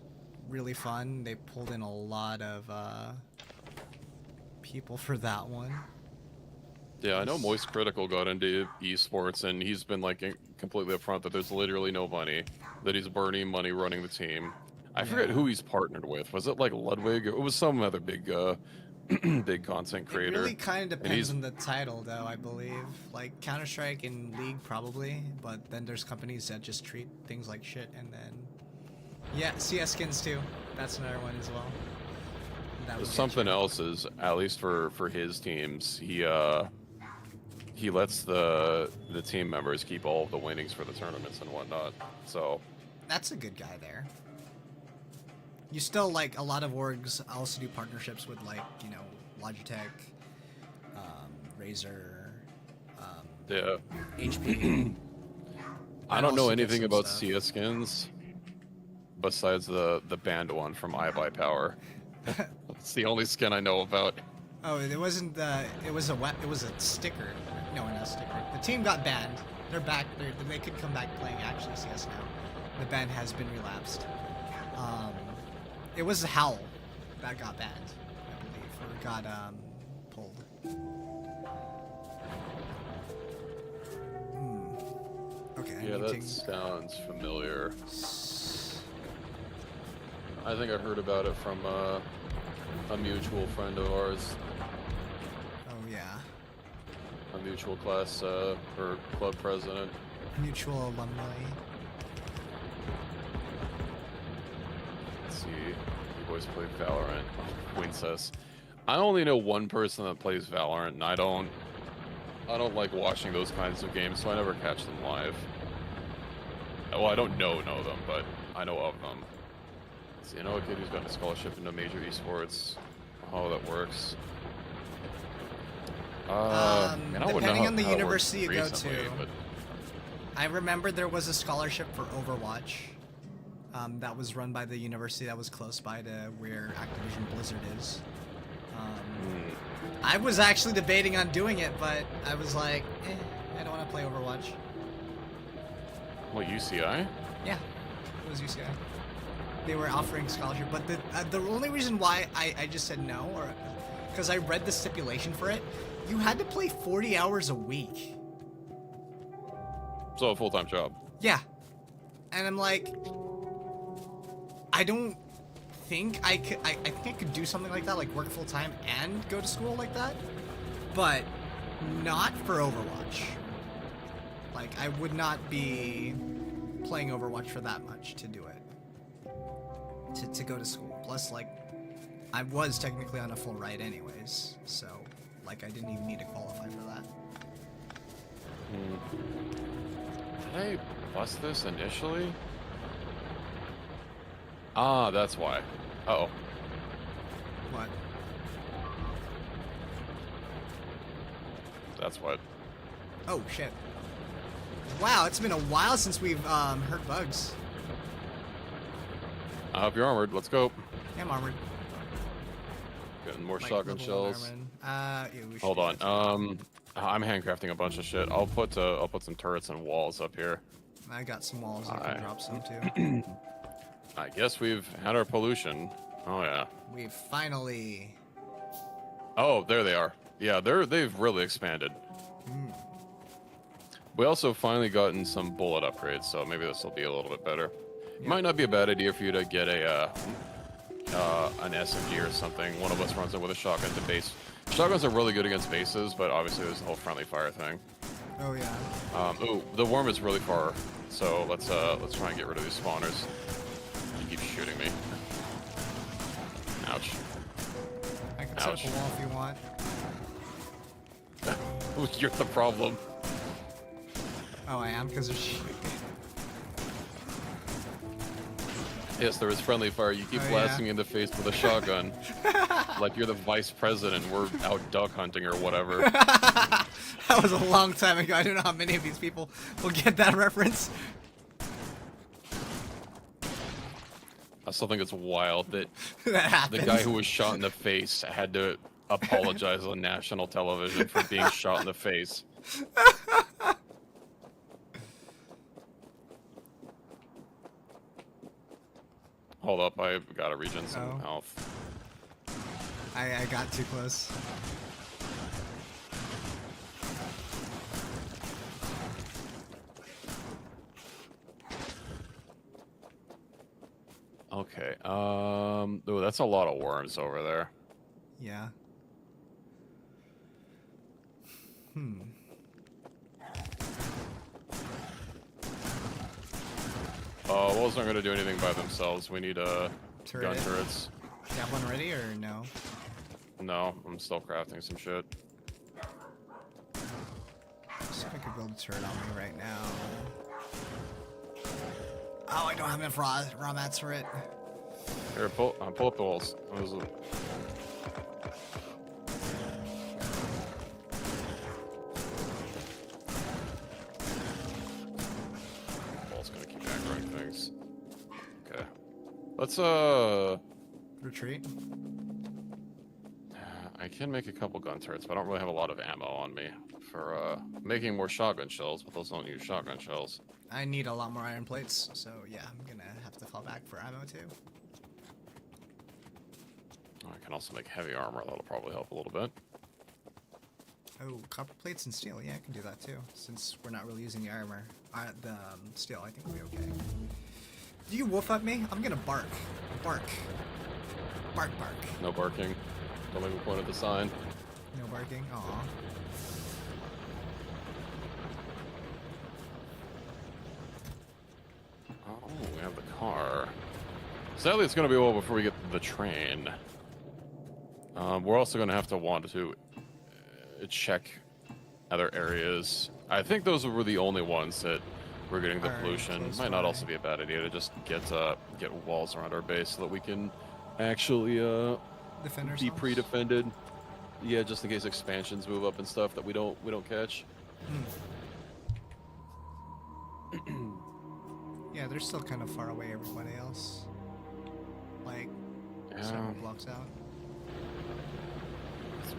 really fun. They pulled in a lot of people for that one. Yeah, I know Moist Critical got into esports, and he's been like completely upfront that there's literally no money, that he's burning money running the team. I forget Yeah. who he's partnered with. Was it like Ludwig? It was some other big, big content It creator. really kind of And depends he's on the title, though, I believe. Like, Counter-Strike and League, probably. But then there's companies that just treat things like shit, and then... Yeah, CS skins, too. That's another one as well. That would get something you. else is, at least for his teams, he lets the team members keep all of the winnings for the tournaments and whatnot. So That's a good guy there. You still, like, a lot of orgs also do partnerships with, like, you know, Logitech, Razer, yeah, HP. I That don't know also gets anything some about stuff. CS skins besides the banned one from I Buy Power. It's the only skin I know about. Oh, it wasn't the. It was a sticker. No, not a sticker. The team got banned. They're back. They could come back playing actually CS now. The ban has been relapsed. It was Howl that got banned, I believe, or got pulled. Okay. I Yeah, need that to- sounds familiar. I think I heard about it from a mutual friend of ours, Oh yeah. a mutual class or club president. Mutual alumni. Let's see, you boys play Valorant. Oh, Wincess. I only know one person that plays Valorant, and I don't like watching those kinds of games, so I never catch them live. Well, I don't know them, but I know of them. So, you know a kid who's got a scholarship into major esports. How that works. Man, I wouldn't know Depending on the how it worked university you go recently, to. but I remember there was a scholarship for Overwatch that was run by the university that was close by to where Activision Blizzard is. I was actually debating on doing it, but I was like, I don't want to play Overwatch. what, UCI? Yeah, it was UCI. They were offering scholarship, but the only reason why I just said no, or because I read the stipulation for it, you had to play 40 hours a week. So a full-time job. Yeah. And I'm like, I don't think I could, I think I could do something like that, like work full time and go to school like that, but not for Overwatch. Like, I would not be playing Overwatch for that much to do it. To go to school. Plus, like, I was technically on a full ride anyways, so, like, I didn't even need to qualify for that. Did I bust this initially? Ah, that's why. Uh-oh. What? That's what. Oh, shit. Wow, it's been a while since we've heard bugs. I hope you're armored. Let's go. I'm armored. Getting more Like, shotgun level shells. one armored. Yeah, we should Hold do on. that. I'm handcrafting a bunch of shit. I'll put some turrets and walls up here. I got some walls. I Alright. can drop some too. I guess we've had our pollution. Oh yeah. We finally. Oh, there they are. Yeah, they've really expanded. We also finally gotten some bullet upgrades, so maybe this will be a little bit better. It might not be a bad idea for you to get an SMG or something. One of us runs it with a shotgun to base. Shotguns are really good against bases, but obviously there's the whole friendly fire thing. Oh yeah. Ooh, the worm is really far, so let's try and get rid of these spawners. He keeps shooting me. Ouch. I can set up a wall if you want. You're the problem. Oh, I am because there's. Yes, there is friendly fire. You keep Oh, blasting yeah. in the face with a shotgun. Like you're the vice president. We're out duck hunting or whatever. That was a long time ago. I don't know how many of these people will get that reference. I still think it's wild that That happens. the guy who was shot in the face had to apologize on national television for being shot in the face. Hold up, I gotta regen some health. I got too close. Okay, ooh, that's a lot of worms over there. Yeah. Walls aren't gonna do anything by themselves. We need gun Turret. turrets. You have one ready or no? No, I'm still crafting some shit. See if I could build a turret on me right now. Oh, I don't have enough raw mats for it. Here, pull up the walls. Wall's gonna keep aggroing things. Okay. Let's Retreat. I can make a couple gun turrets, but I don't really have a lot of ammo on me for making more shotgun shells, but those don't use shotgun shells. I need a lot more iron plates, so yeah, I'm gonna have to fall back for ammo too. I can also make heavy armor. That'll probably help a little bit. Oh, copper plates and steel. Yeah, I can do that too, since we're not really using the armor. The steel, I think we'll be okay. Do you wolf at me? I'm gonna bark. Bark. Bark, bark. No barking. Don't even point at the sign. No barking? Aw. Oh, we have the car. Sadly, it's going to be a while before we get the train. We're also going to have to want to check other areas. I think those were the only ones that were getting the Alright, pollution. close Might not by. also be a bad idea to just get walls around our base so that we can actually Defend be ourselves? pre-defended. Yeah, just in case expansions move up and stuff that we don't catch. Yeah, they're still kind of far away, everybody else. Like, several blocks out.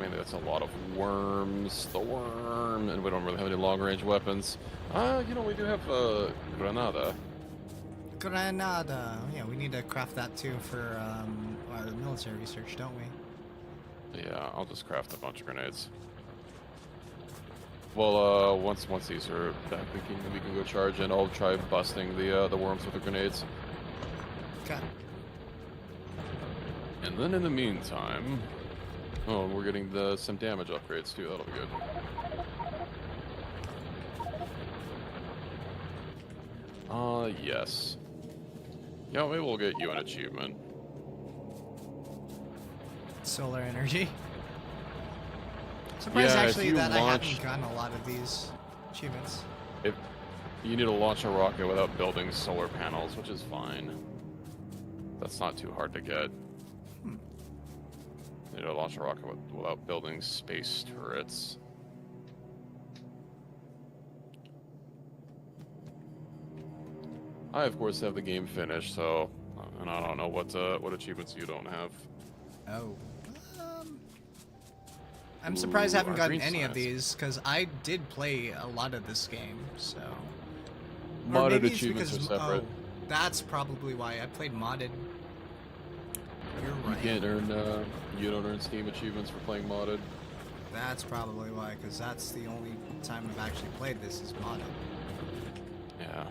Mainly that's a lot of worms. The worm, and we don't really have any long-range weapons. You know, we do have Granada. Granada! Yeah, we need to craft that too for our military research, don't we? Yeah, I'll just craft a bunch of grenades. Well, once these are back, we can go charge, and I'll try busting the worms with the grenades. Okay. And then in the meantime, oh, we're getting some damage upgrades too. That'll be good. Yes. Yeah, maybe we'll get you an achievement. Solar energy. Surprised Yeah, if actually you that I launch- haven't gotten a lot of these achievements. If you need to launch a rocket without building solar panels, which is fine. That's not too hard to get. You need to launch a rocket without building space turrets. I, of course, have the game finished, so... And I don't know what achievements you don't have. Oh. I'm surprised I haven't our gotten green any of signs. these, because I did play a lot of this game, so... Or Modded maybe it's achievements because... are separate. Oh, that's probably why I played modded. You're You right. can't earn, you don't earn Steam achievements for playing modded. That's probably why, because that's the only time I've actually played this is modded. Yeah.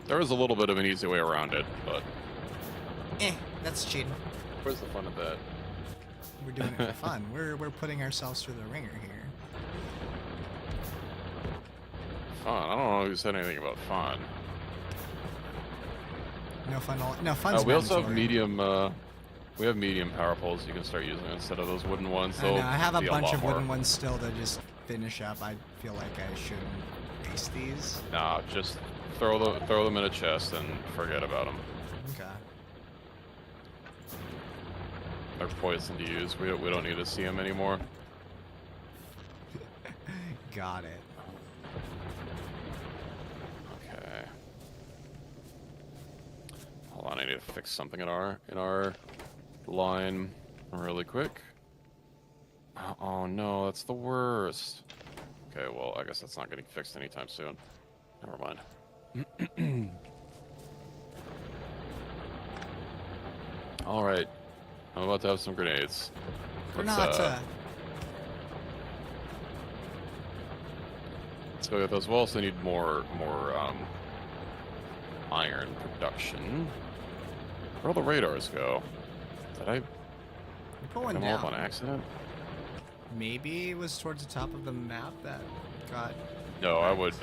There is a little bit of an easy way around it, but That's cheating. where's the fun of that? We're doing it for fun. We're putting ourselves through the ringer here. Fun? I don't know who said anything about fun. No fun. No fun's We also have mandatory. medium, we have medium power poles you can start using instead of those wooden ones. I know, I have a be bunch lot of wooden more. ones still to just finish up. I feel like I shouldn't waste these. Nah, just throw them in a chest and forget about them. Okay. They're poison to use. We don't need to see them anymore. Got it. Okay. Hold on, I need to fix something in our line really quick. Oh no, that's the worst. Okay, well, I guess that's not getting fixed anytime soon. Never mind. All right, I'm about to have some grenades. Granata. Let's go get those. We'll also need more iron production. Where'd all the radars go? Did I You put one pick them all up on down. accident? Maybe it was towards the top of the map that got... No, I would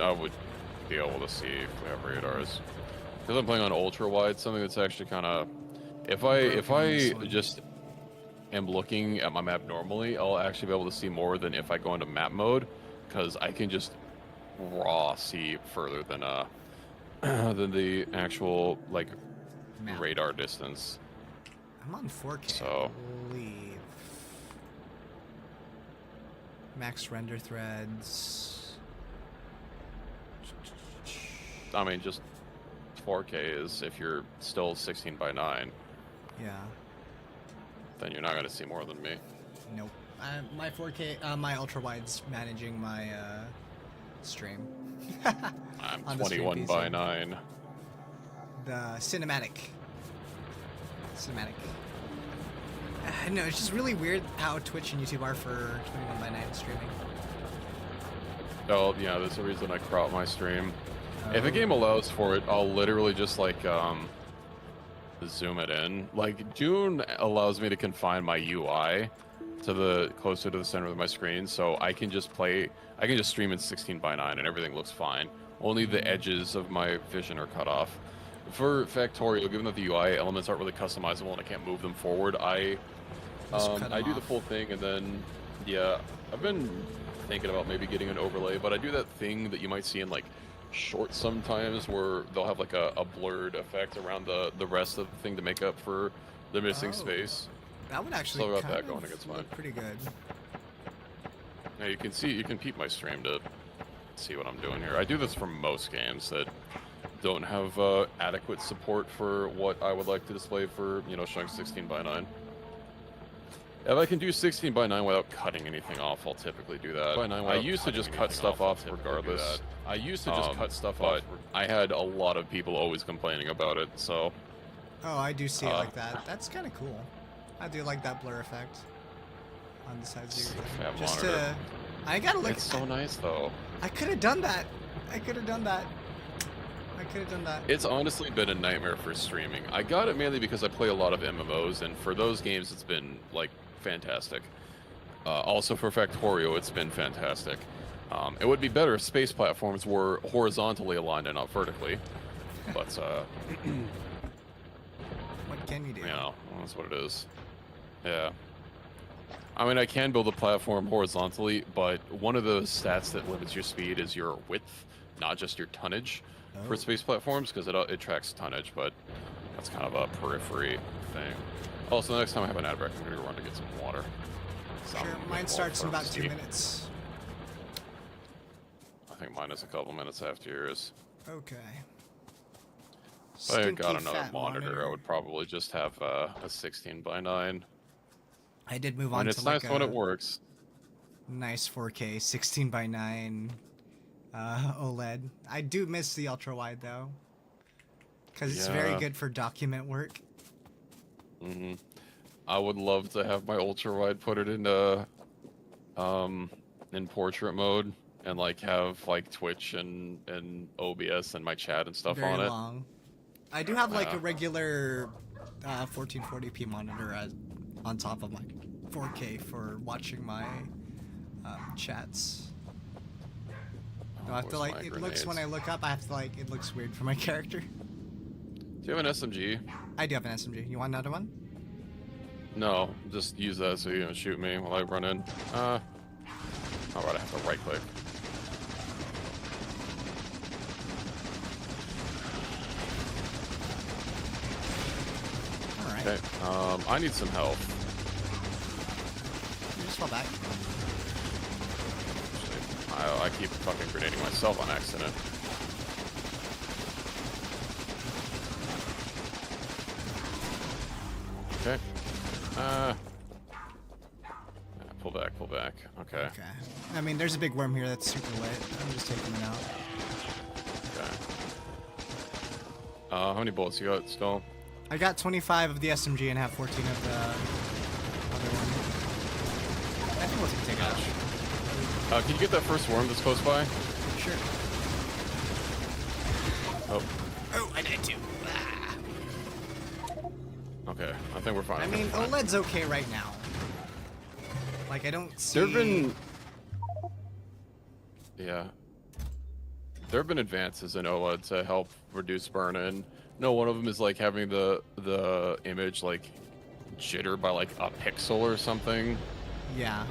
be able to see if we have radars. Because I'm playing on ultra wide, something that's actually kind of. If Broken I this one. just am looking at my map normally, I'll actually be able to see more than if I go into map mode, because I can just raw see further than than the actual like Map. radar distance. I'm on 4K, So- I believe. Max render threads. I mean, just 4K is if you're still 16 by 9, Yeah. then you're not going to see more than me. Nope. My 4K, my ultra wide's managing my stream. I'm On the stream 21 by PC. 9. The cinematic. No, it's just really weird how Twitch and YouTube are for 21 by 9 streaming. Oh, yeah, there's a reason I crop my stream. If a Oh. game allows for it, I'll literally just like zoom it in. Like June allows me to confine my UI to the closer to the center of my screen, so I can just stream in 16 by 9 and everything looks fine. Only the edges of my vision are cut off. For Factorio, given that the UI elements aren't really customizable and I can't move them forward, I Just cut I them do the off. full thing, and then yeah, I've been thinking about maybe getting an overlay, but I do that thing that you might see in like shorts sometimes, where they'll have like a blurred effect around the rest of the thing to make up for the missing Oh. space. That would actually Still got kind that of going against look mine. pretty good. Yeah, you can peep my stream to see what I'm doing here. I do this for most games that don't have adequate support for what I would like to display for, you know, showing 16 by 9. If I can do 16 by 9 without cutting anything off, I'll typically do that. I used to just cut stuff off regardless. I used to just cut stuff off, but I had a lot of people always complaining about it, so... Oh, I do see it like that. That's kind of cool. I do like that blur effect on the sides of your Yeah, thing. Just monitor. to... I gotta look... It's so nice, though. I could have done that. It's honestly been a nightmare for streaming. I got it mainly because I play a lot of MMOs, and for those games, it's been, like, fantastic. Also for Factorio, it's been fantastic. It would be better if space platforms were horizontally aligned and not vertically, but, What can you do? you know, that's what it is. Yeah. I mean, I can build a platform horizontally, but one of the stats that limits your speed is your width, not just your tonnage Oh. for space platforms, because it tracks tonnage, but that's kind of a periphery thing. Also, next time I have an ad break, I'm going to go run to get some water. So I'm Sure, getting mine all starts in about 2 thirsty. minutes. I think mine is a couple minutes after yours. Okay. If I had got Stinky another fat monitor, I would probably just have a 16 by 9. I did move on And to it's like nice when it works. Nice 4K, 16 by 9 OLED. I do miss the ultra wide though, because it's very Yeah. good for document work. Hmm. I would love to have my ultra wide put it in portrait mode and like have like Twitch and OBS and my chat and stuff Very on it. long. I do have like Yeah. a regular 1440p monitor on top of my 4K for watching my chats. No, I have to Where's like, my it looks, when I grenades? look up, I have to like, it looks weird for my character. Do you have an SMG? I do have an SMG. You want another one? No, just use that so you don't shoot me while I run in. Alright, I have to right click. Alright. Okay, I need some help. You just fall back. I keep fucking grenading myself on accident. Okay. Pull back, pull back. Okay. Okay. I mean, there's a big worm here that's super lit. I'm just taking it out. Okay. How many bullets you got still? I got 25 of the SMG and have 14 of the other one. I think we'll take it out. Can you get that first worm that's close by? Sure. Oh, Oh, I did too. Ah. okay. I think we're fine. I think mean, we're fine. OLED's okay right now. Like, I don't see... There've been... Yeah. There have been advances in OLED to help reduce burn-in. No, one of them is like having the image like jitter by like a pixel or something. Yeah.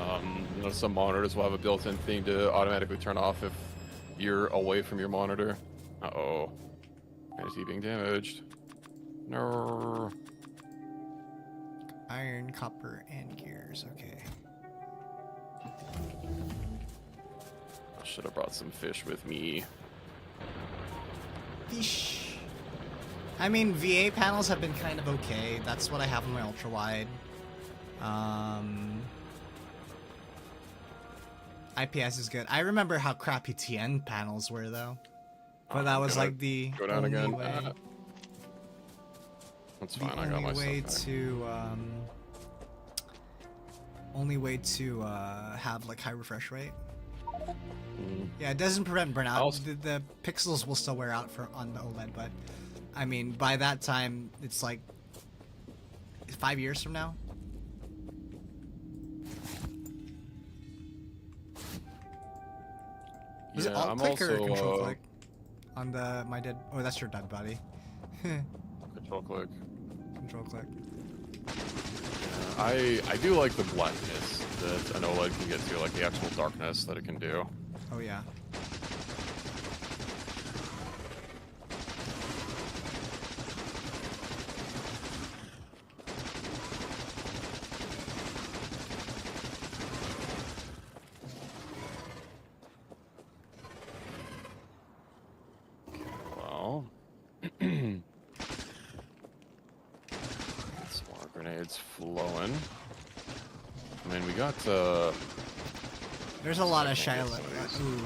You know, some monitors will have a built-in thing to automatically turn off if you're away from your monitor. Uh-oh. Is he being damaged? No. Iron, copper, and gears. Okay. I should have brought some fish with me. Fish. I mean, VA panels have been kind of okay. That's what I have on my ultra wide. IPS is good. I remember how crappy TN panels were though, but that was like the Go down only again. way. That's The fine. I got my only way stuff back. to have like high refresh rate. Mm. Yeah, it doesn't prevent burnout. Also- The pixels will still wear out on the OLED, but I mean, by that time, it's like 5 years from now. Was it Yeah, alt I'm click or also control click on the my dead? Oh, that's your dead body. control click. Control click. I do like the blackness that an OLED can get to, like the actual darkness that it can do. Oh yeah. Well, some more grenades flowing. I mean, we got There's a lot of Second Shiloh. guess, Ooh.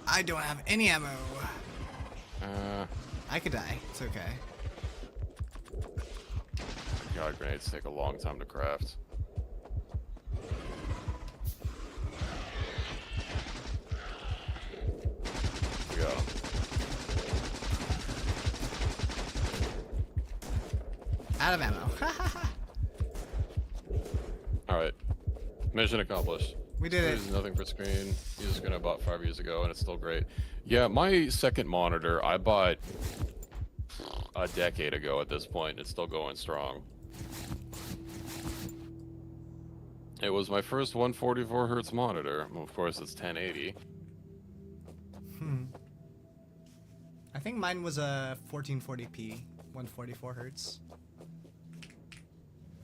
I don't have any ammo. I could die. It's okay. God, grenades take a long time to craft. Go. Out of ammo. Alright. Mission accomplished. We did it. There's nothing for screen. Used screen I bought 5 years ago and it's still great. Yeah, my second monitor I bought a decade ago at this point. It's still going strong. It was my first 144 hertz monitor. Well, of course, it's 1080. I think mine was a 1440p, 144 hertz.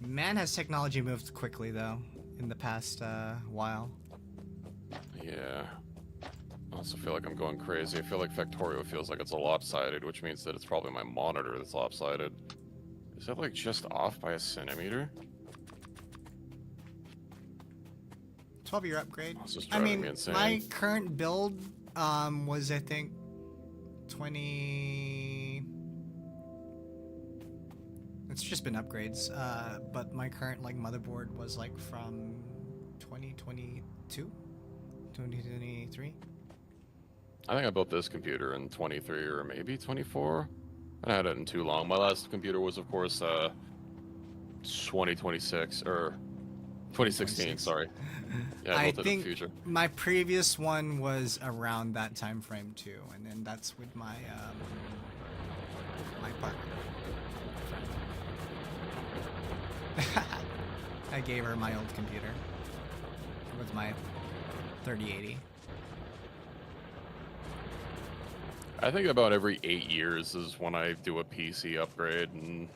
Man, has technology moved quickly though in the past while. Yeah. I also feel like I'm going crazy. I feel like Factorio feels like it's a lopsided, which means that it's probably my monitor that's lopsided. Is that like just off by a centimeter? 12-year upgrade. This is I driving me mean, insane. my current build was, I think, 20... It's just been upgrades, but my current, like, motherboard was, like, from 2022? 2023? I think I built this computer in 23 or maybe 24. I had it in too long. My last computer was, of course, 2026 or 2016. 26. Sorry. Yeah, I built it in think the future. my previous one was around that time frame too, and then that's with my my partner. I gave her my old computer. It was my 3080. I think about every 8 years is when I do a PC upgrade and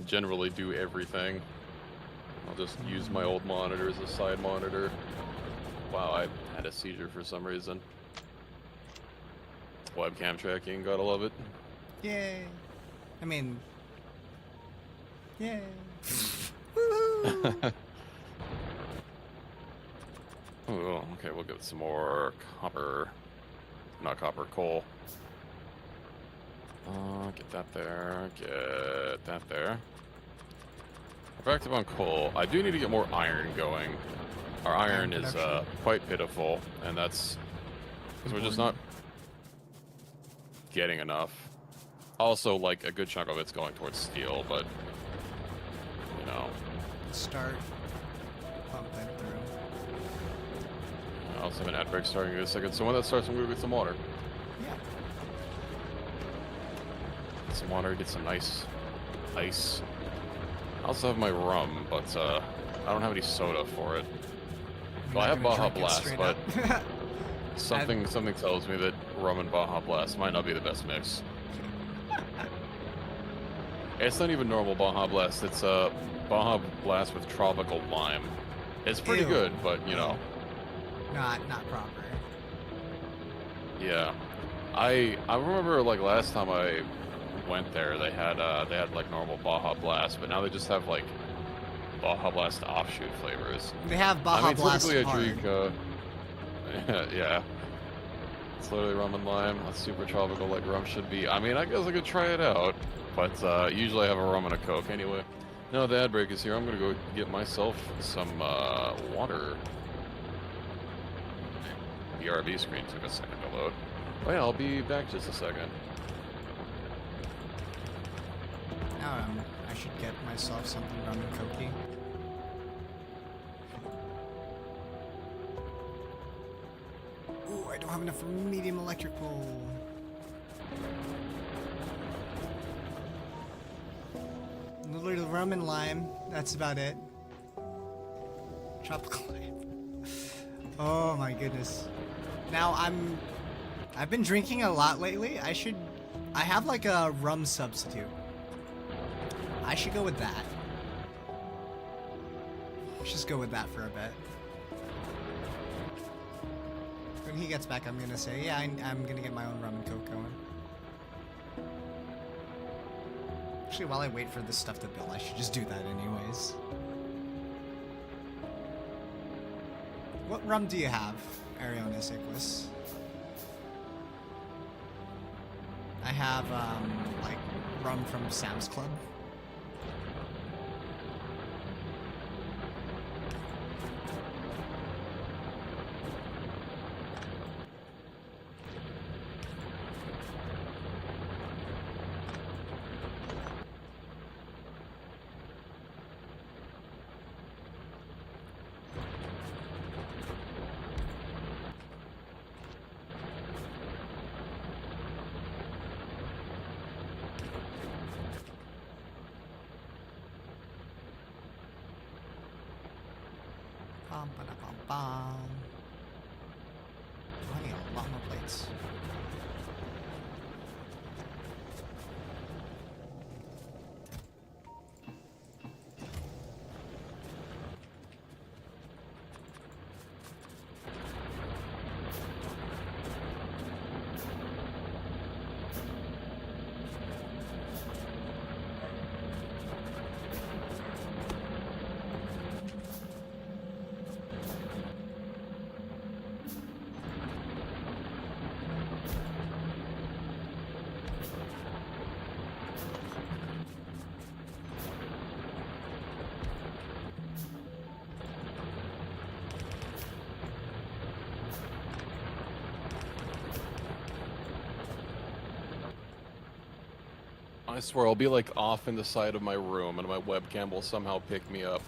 generally do everything. I'll just use my old monitor as a side monitor. Wow, I had a seizure for some reason. Webcam tracking, gotta love it. Yay! I mean, yay! Woohoo! Oh, okay, we'll get some more copper. Not copper, coal. Get that there, get that there. Effective on coal. I do need to get more iron going. Our iron is quite pitiful, and that's because we're just not getting enough. Also, like, a good chunk of it's going towards steel, but, you know. Start pumping through. I also have an ad break starting in a second, so when that starts, I'm gonna get some water. Yeah. Get some water, get some nice ice. I also have my rum, but I don't have any soda for it. Well, I have Baja Blast, but something tells me that rum and Baja Blast might not be the best mix. It's not even normal Baja Blast. It's Baja Blast with tropical lime. It's pretty Ew. good, but you know. Not proper. Yeah, I remember like last time I went there, they had like normal Baja Blast, but now they just have like Baja Blast offshoot flavors. They have Baja Blast typically hard. I drink yeah. It's literally rum and lime. That's super tropical like rum should be. I mean, I guess I could try it out, but usually I have a rum and a Coke anyway. No, the ad break is here. I'm gonna go get myself some water. The RB screen took a second to load. Oh yeah, I'll be back just a second. I should get myself something rum and cokey. Ooh, I don't have enough medium electrical. A little rum and lime. That's about it. Tropical lime. Oh my goodness. Now I've been drinking a lot lately. I have like a rum substitute. I should go with that. Let's just go with that for a bit. When he gets back, I'm gonna say, yeah, I'm gonna get my own rum and coke going. Actually, while I wait for this stuff to build, I should just do that anyways. What rum do you have, Ariona Sequus? I have, like, rum from Sam's Club. Bum, ba, da, bum, bum. Oh, I need a lot more plates. I swear, I'll be like off in the side of my room and my webcam will somehow pick me up.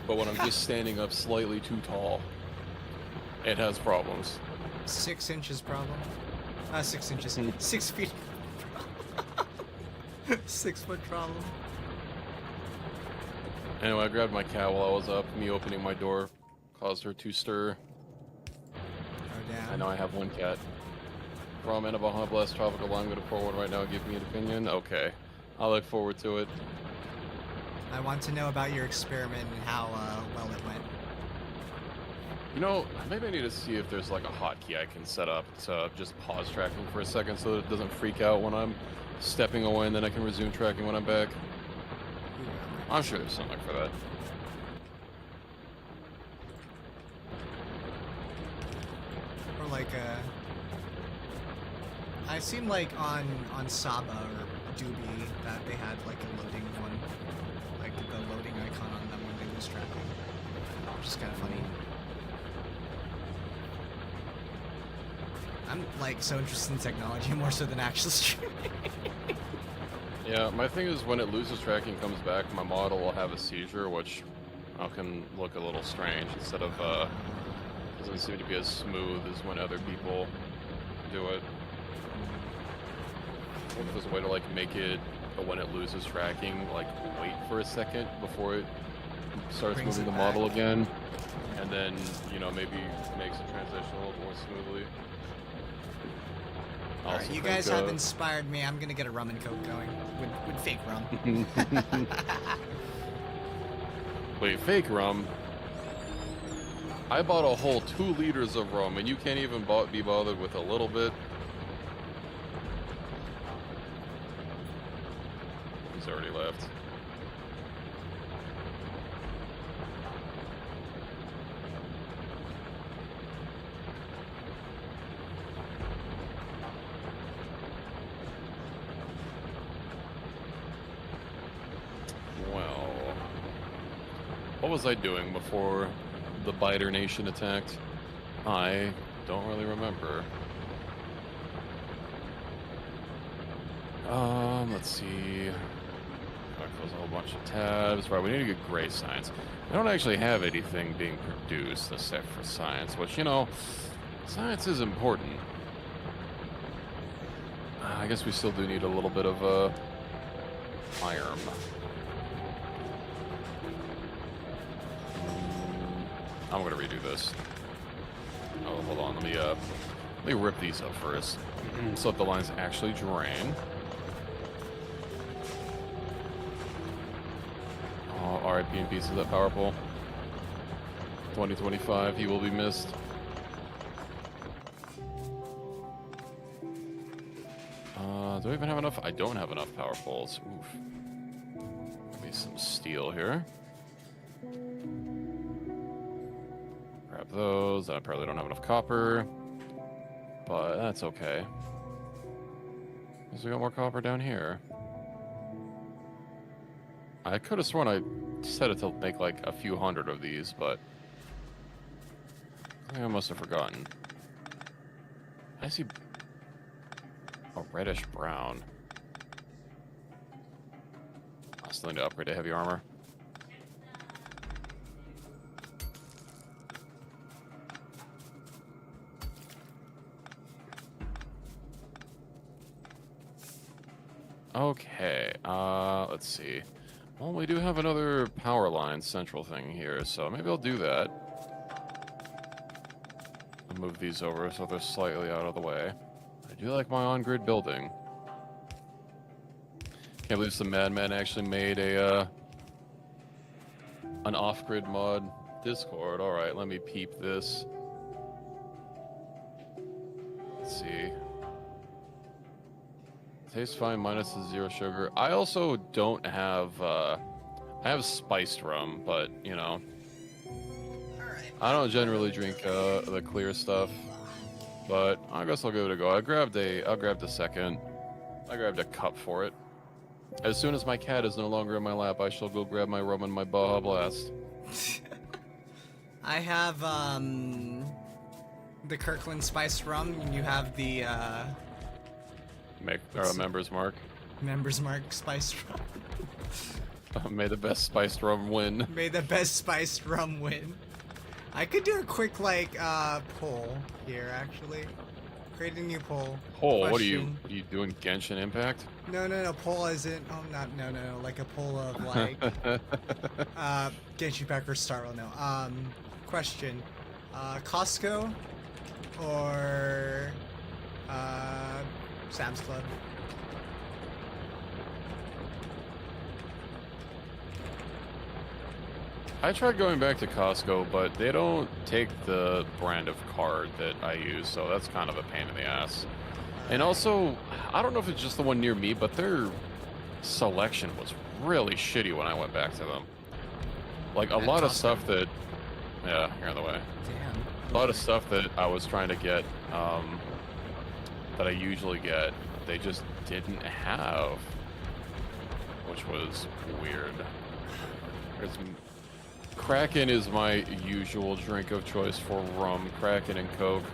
But when I'm just standing up slightly too tall, it has problems. 6 inches problem. 6 inches. 6 feet. 6 foot problem. Anyway, I grabbed my cat while I was up. Me opening my door caused her to stir. Oh, damn. I know I have one cat. From and a Baja Blast Tropical Lime, going to pour one right now. Give me an opinion. Okay. I look forward to it. I want to know about your experiment and how well it went. You know, maybe I need to see if there's like a hotkey I can set up to just pause tracking for a second so that it doesn't freak out when I'm stepping away and then I can resume tracking when I'm back. I'm sure there's something for that. Or like I seem like on Saba or Doobie that they had like a loading one, like the loading icon on them when they lose tracking, which is kind of funny. I'm like so interested in technology more so than actual streaming. Yeah, my thing is when it loses tracking and comes back, my model will have a seizure, which can look a little strange instead of doesn't seem to be as smooth as when other people do it. I wonder if there's a way to like make it when it loses tracking, like wait for a second before it starts Brings moving it the back. model again, and then maybe makes the transition a little more smoothly. Alright, Also you think, guys have inspired me. I'm gonna get a rum and coke going with fake rum. Wait, fake rum? I bought a whole 2 liters of rum, and you can't even be bothered with a little bit? He's already left. Well, what was I doing before the Biter Nation attacked? I don't really remember. Let's see. I close a whole bunch of tabs. Right, we need to get gray science. I don't actually have anything being produced except for science, which, science is important. I guess we still do need a little bit of, iron. I'm gonna redo this. Oh, hold on. Let me rip these up first, so that the lines actually drain. Oh, R.I.P. in peace to that power pole. 2025, he will be missed. Do I even have enough? I don't have enough power poles. Oof. Give me some steel here. Grab those. I probably don't have enough copper, but that's okay. So we got more copper down here. I could have sworn I set it to make like a few hundred of these, but I think I must have forgotten. I see a reddish brown. I still need to upgrade to heavy armor. Okay, let's see. Well, we do have another power line central thing here, so maybe I'll do that. I'll move these over so they're slightly out of the way. I do like my on-grid building. Can't believe some madman actually made an off-grid mod Discord. Alright, let me peep this. Let's see. Tastes fine, minus the 0 sugar. I also don't have, I have spiced rum, but, I don't generally drink, the clear stuff. But I guess I'll give it a go. I grabbed a second. I grabbed a cup for it. As soon as my cat is no longer in my lap, I shall go grab my rum and my Baja Blast. I have, the Kirkland spiced rum, and you have the, Make our members mark. Members mark spiced rum. May the best spiced rum win. May the best spiced rum win. I could do a quick like poll here actually. Create a new poll. Poll, what are Question. you doing Genshin Impact? No, poll isn't. Oh, not no, like a poll of like Genshin Impact or Star Rail. No. Question. Costco or Sam's Club. I tried going back to Costco, but they don't take the brand of card that I use, so that's kind of a pain in the ass. And also, I don't know if it's just the one near me, but their selection was really shitty when I went back to them. Like, a lot of stuff that... Yeah, you're in the way. Damn. A lot of stuff that I was trying to get, that I usually get, they just didn't have. Which was weird. Kraken is my usual drink of choice for rum. Kraken and Coke.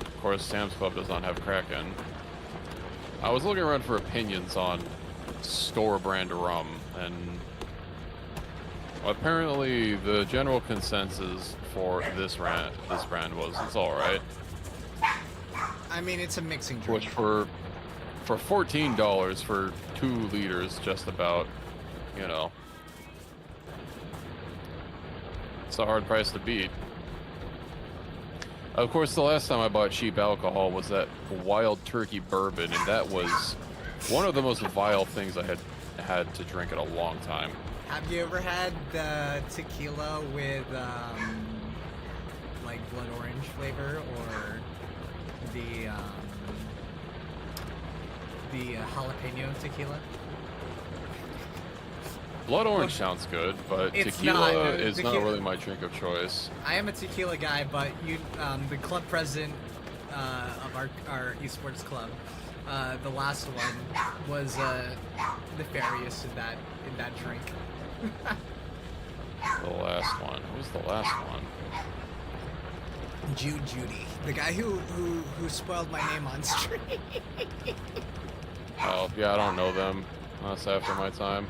Of course, Sam's Club does not have Kraken. I was looking around for opinions on store brand rum, and apparently the general consensus for this brand was it's all right. I mean, it's a mixing drink. Which for $14 for 2 liters, just about, you know. It's a hard price to beat. Of course, the last time I bought cheap alcohol was that Wild Turkey bourbon, and that was one of the most vile things I had to drink in a long time. Have you ever had the tequila with like blood orange flavor or the jalapeno tequila? Blood orange sounds good, but It's tequila not. is not Tequila- really my drink of choice. I am a tequila guy, but the club president of our esports club, the last one was nefarious in that drink. The last one. Who was the last one? Judy, the guy who spoiled my name on stream. Oh, yeah, I don't know them. That's after my time.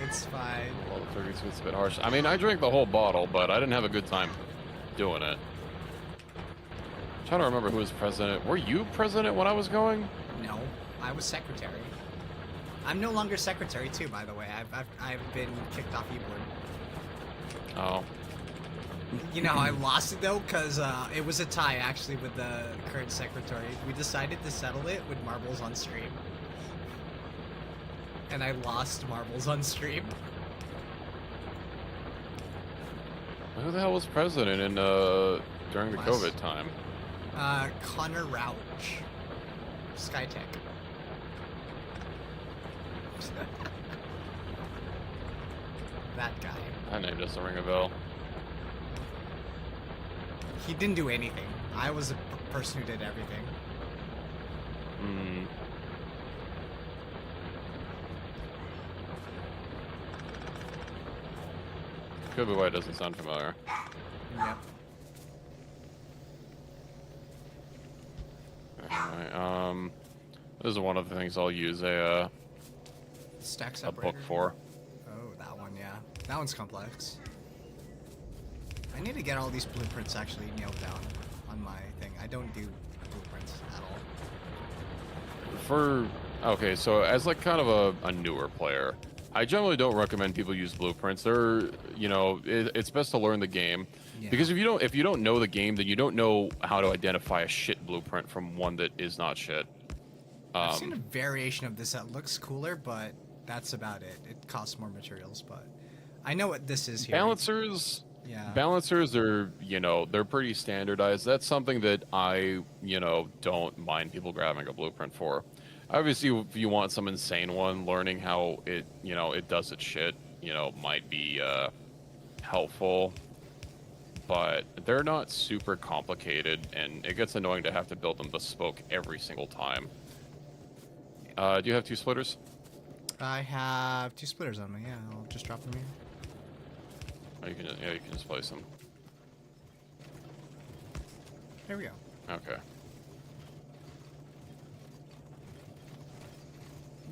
It's fine. Well, the turkey sweet's a bit harsh. I mean, I drank the whole bottle, but I didn't have a good time doing it. I'm trying to remember who was president. Were you president when I was going? No, I was secretary. I'm no longer secretary too, by the way. I've been kicked off eBoard. Oh. You know, I lost it though, because it was a tie actually with the current secretary. We decided to settle it with marbles on stream. And I lost marbles on stream. Who the hell was president in during the COVID time? Connor Rauch. Skytech. That guy. That name doesn't ring a bell. He didn't do anything. I was the person who did everything. Hmm. Could be why it doesn't sound familiar. Yep. Anyway, this is one of the things I'll use a Stack book separator. for. Oh, that one, yeah. That one's complex. I need to get all these blueprints actually nailed down on my thing. I don't do blueprints at all. Okay, so as like kind of a newer player, I generally don't recommend people use blueprints. They're, you know, it's best to learn the game. Yeah. Because if you don't know the game, then you don't know how to identify a shit blueprint from one that is not shit. I've seen a variation of this that looks cooler, but that's about it. It costs more materials, but I know what this is here. Balancers, Yeah. Balancers are, you know, they're pretty standardized. That's something that I, you know, don't mind people grabbing a blueprint for. Obviously, if you want some insane one, learning how it, you know, it does its shit, you know, might be helpful. But they're not super complicated, and it gets annoying to have to build them bespoke every single time. Do you have 2 splitters? I have 2 splitters on me. Yeah, I'll just drop them here. Or you can just, yeah, you can just place them. There we go. Okay.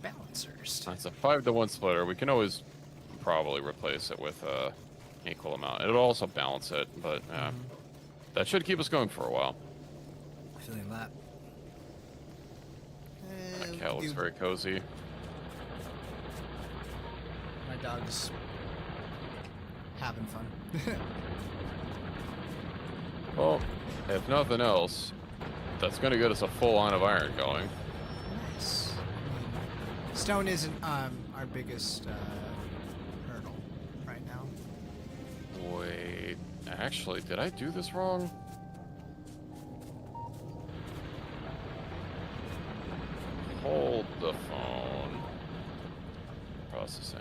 Balancers. It's a 5-to-1 splitter. We can always probably replace it with a equal amount. It'll also balance it, but that should keep us going for a while. Feeling that. That cat looks very cozy. My dog's having fun. Well, if nothing else, that's going to get us a full line of iron going. Nice. Stone isn't our biggest hurdle right now. Wait, actually, did I do this wrong? Hold the phone. Processing.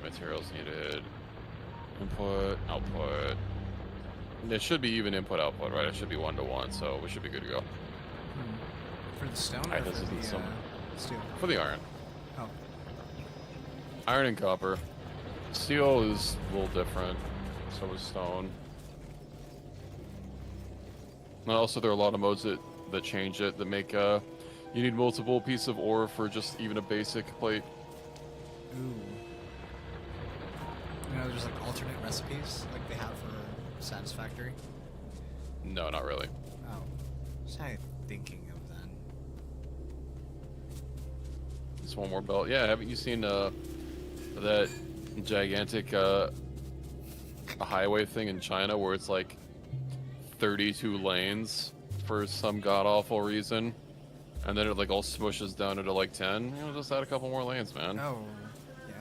Materials needed. Input, output. It should be even input output, right? It should be 1-to-1, so we should be good to go. For the stone or Alright, for this is the some steel? for the iron. Oh. Iron and copper. Steel is a little different. So is stone. And also, there are a lot of modes that change it, that make you need multiple pieces of ore for just even a basic plate. Ooh. You know, there's like alternate recipes like they have for Satisfactory. No, not really. Oh. What's I thinking of then? Just one more belt. Yeah, haven't you seen that gigantic highway thing in China where it's like 32 lanes for some god-awful reason? And then it like all smushes down into like 10. You know, just add a couple more lanes, man. Oh, yeah.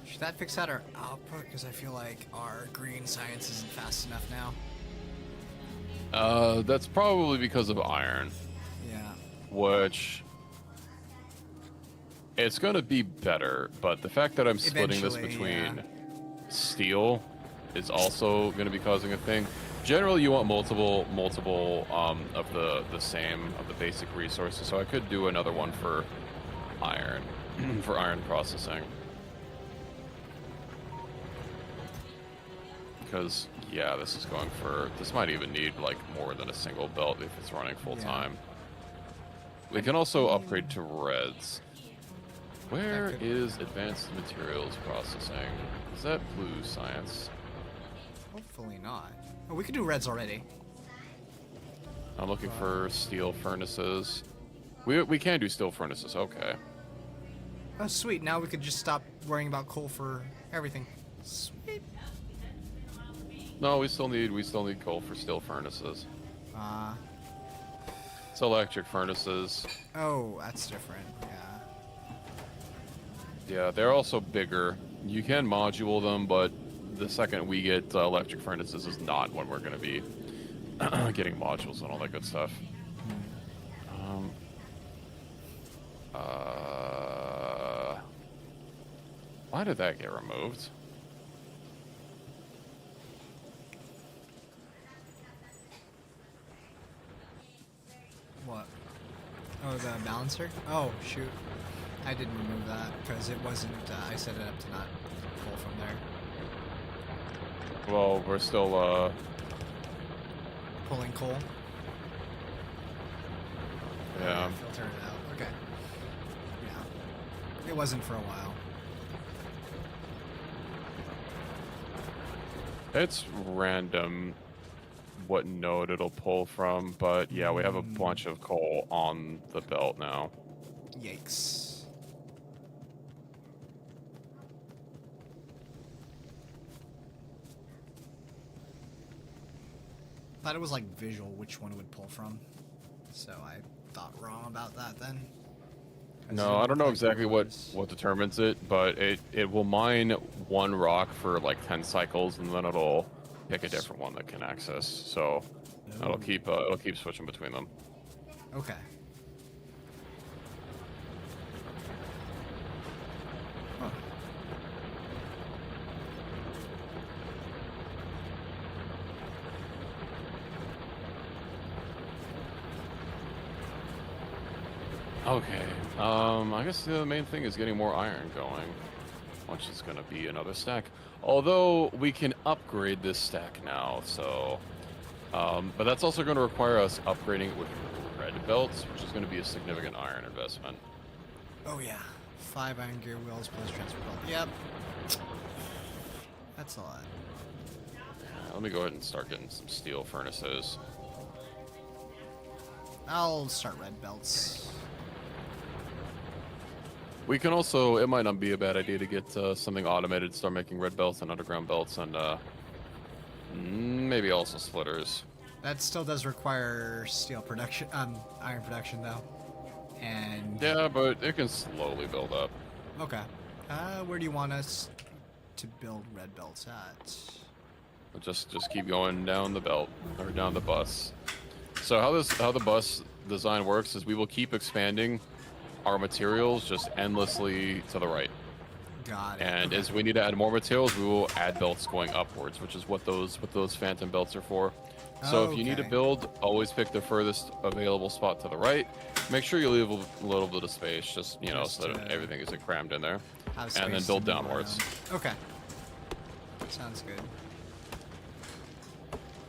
Should that fix out our output? Because I feel like our green science isn't fast enough now. That's probably because of iron, Yeah. which it's gonna be better, but the fact that I'm splitting this Eventually, between steel is also gonna be causing a thing. Generally, you want multiple of the basic resources, so I could do another one for iron, for iron processing. Because, yeah, this might even need, like, more than a single belt if it's running full time. We can also upgrade to reds. Where is advanced materials processing? Is that blue science? Hopefully not. Oh, we could do reds already. I'm looking for steel furnaces. We can do steel furnaces, okay. Oh, sweet. Now we could just stop worrying about coal for everything. Sweet. No, we still need coal for steel furnaces. Uh, It's electric furnaces. oh, that's different. Yeah. Yeah, they're also bigger. You can module them, but the second we get electric furnaces is not when we're going to be getting modules and all that good stuff. Why did that get removed? What? Oh, the balancer? Oh, shoot. I didn't remove that because it wasn't, I set it up to not pull from there. Well, we're still, Pulling coal? yeah. Filter it out. Okay. Yeah. It wasn't for a while. It's random what node it'll pull from, but yeah, we have a bunch of coal on the belt now. Yikes. Thought it was like visual which one it would pull from. So I thought wrong about that then. No, I don't know exactly what determines it, but it will mine one rock for like 10 cycles, and then it'll pick a different one that can access. So it'll keep switching between them. Okay. Huh. Okay. I guess the main thing is getting more iron going, which is going to be another stack. Although we can upgrade this stack now, so... but that's also going to require us upgrading it with red belts, which is going to be a significant iron investment. Oh yeah, 5 iron gear wheels plus transfer belt. Yep, that's a lot. Let me go ahead and start getting some steel furnaces. I'll start red belts. We can also, it might not be a bad idea to get something automated, start making red belts and underground belts, and maybe also splitters. That still does require steel production, iron production though. And Yeah, but it can slowly build up. okay, where do you want us to build red belts at? Just keep going down the belt or down the bus. So how the bus design works is we will keep expanding our materials just endlessly to the right. Got it. And okay. as we need to add more materials, we will add belts going upwards, which is what those phantom belts are for. So if you need to Okay. build, always pick the furthest available spot to the right. Make sure you leave a little bit of space, just Just so that to everything isn't crammed in there. Have And then space build to move downwards. around. Okay. Sounds good.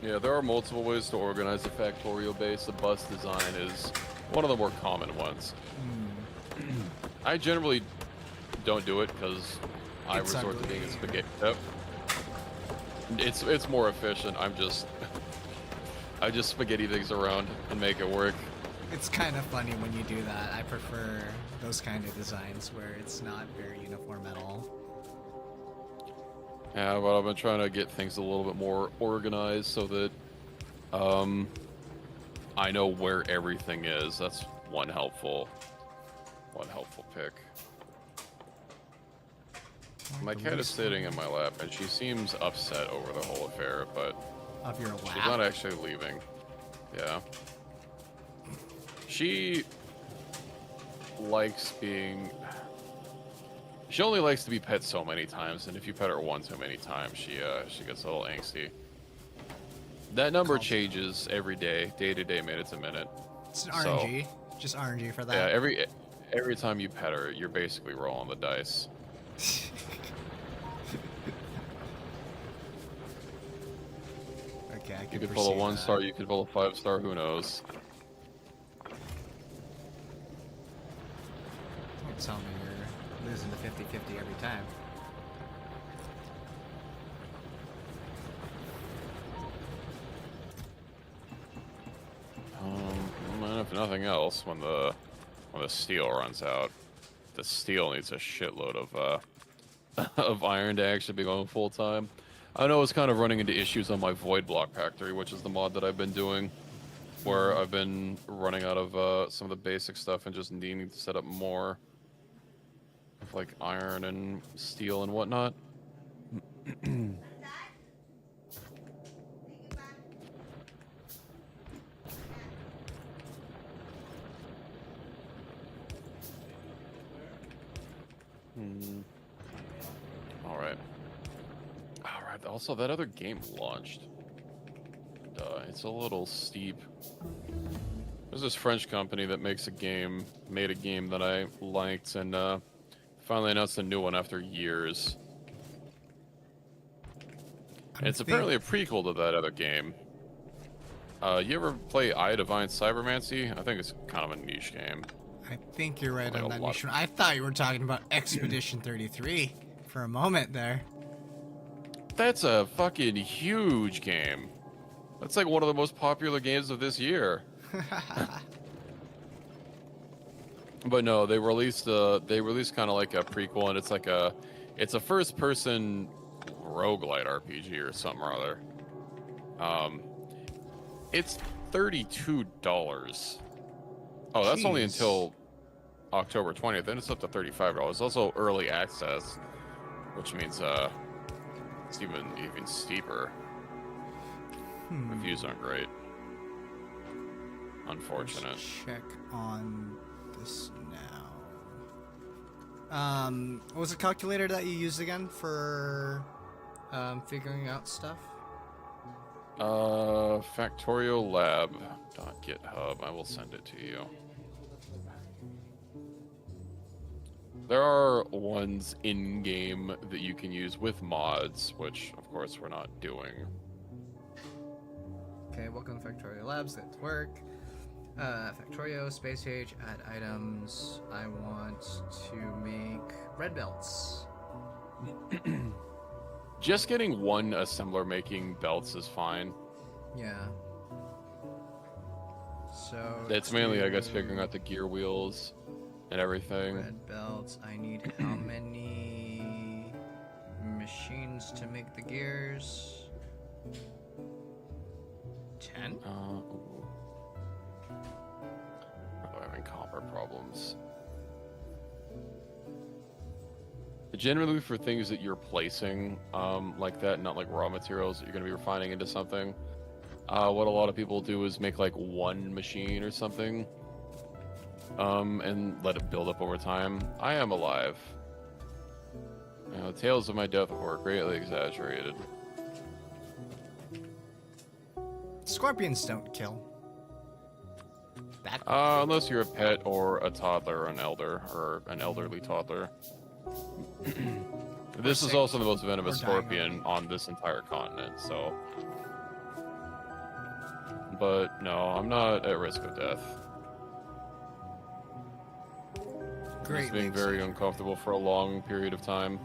Yeah, there are multiple ways to organize a Factorio base. The bus design is one of the more common ones. I generally don't do it because I It's resort to ugly. being a spaghetti. Yep. It's more efficient. I just spaghetti things around and make it work. It's kind of funny when you do that. I prefer those kind of designs where it's not very uniform at all. Yeah, but I've been trying to get things a little bit more organized so that I know where everything is. That's one helpful pick. My cat is sitting in my lap, and she seems upset over the whole affair, but Of your lap. she's not actually leaving. Yeah. She likes being... She only likes to be pet so many times, and if you pet her one too many times, she gets a little angsty. That number changes every day, day to day, minute to minute. It's an RNG. Just RNG for that. Yeah, every time you pet her, you're basically rolling the dice. Okay, I can You could pull a perceive 1-star, that. you could pull a 5-star, who knows? Don't tell me you're losing the 50-50 every time. And if nothing else, when the steel runs out, the steel needs a shitload of of iron to actually be going full time. I know it's kind of running into issues on my Void Block Factory, which is the mod that I've been doing, where I've been running out of some of the basic stuff and just needing to set up more of like iron and steel and whatnot. All right. All right. Also, that other game launched. It's a little steep. There's this French company that made a game that I liked, and finally announced a new one after years. And it's apparently a prequel to that other game. You ever play Eye Divine Cybermancy? I think it's kind of a niche game. I think you're right Like on a that lot niche one. I thought you were talking about Expedition 33 for a moment there. That's a fucking huge game. That's like one of the most popular games of this year. But no, they released kind of like a prequel, and it's a first person roguelite RPG or something or other. It's $32. Oh, that's only Jeez. until October 20th. Then it's up to $35. Also early access, which means it's even steeper. Reviews aren't great. Unfortunate. Let's check on this now. What was the calculator that you used again for figuring out stuff? Factorio Lab.github. I will send it to you. There are ones in-game that you can use with mods, which, of course, we're not doing. Okay, welcome to Factorio Labs. That's work. Factorio, space age, add items. I want to make red belts. Just getting one assembler making belts is fine. Yeah. So It's mainly, I guess, figuring out the gear wheels and everything. Red belts. I need how many machines to make the gears? 10? Ooh. I'm having copper problems. Generally, for things that you're placing like that, not like raw materials that you're going to be refining into something, what a lot of people do is make like one machine or something, and let it build up over time. I am alive. You know, the tales of my death were greatly exaggerated. Scorpions don't kill. That Unless you're a pet or a toddler or an elder or an elderly toddler. This is also the most venomous scorpion on this entire continent, so. But no, I'm not at risk of death. Great. Just being very uncomfortable for a long period of time.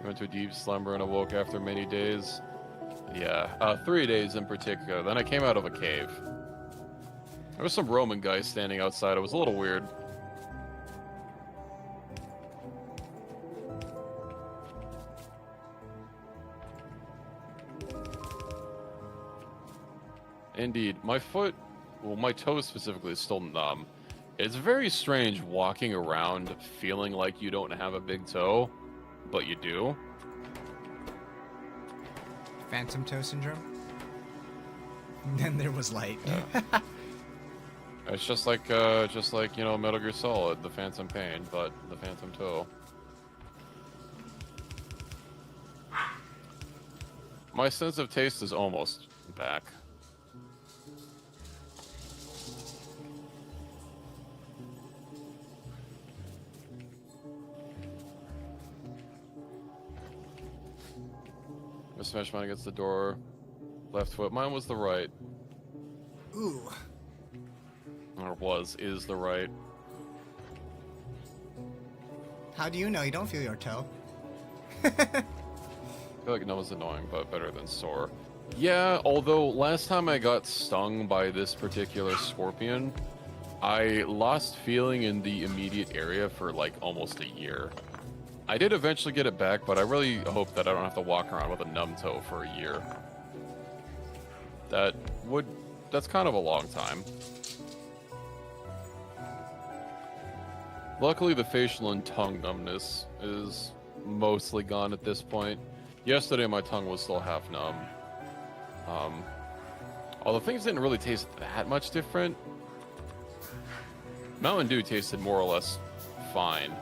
Went to a deep slumber and awoke after many days. Yeah, 3 days in particular. Then I came out of a cave. There was some Roman guy standing outside. It was a little weird. Indeed. My foot, well, my toe specifically is still numb. It's very strange walking around feeling like you don't have a big toe, but you do. Phantom toe syndrome. Then there was light. Yeah. It's just like you know, Metal Gear Solid, the Phantom Pain, but the Phantom Toe. My sense of taste is almost back. I smashed mine against the door. Left foot. Mine was the right. Ooh. Or is the right. How do you know you don't feel your toe? I feel like no was annoying, but better than sore. Yeah, although last time I got stung by this particular scorpion, I lost feeling in the immediate area for like almost a year. I did eventually get it back, but I really hope that I don't have to walk around with a numb toe for a year. That's kind of a long time. Luckily, the facial and tongue numbness is mostly gone at this point. Yesterday, my tongue was still half numb. Although things didn't really taste that much different. Mountain Dew tasted more or less fine.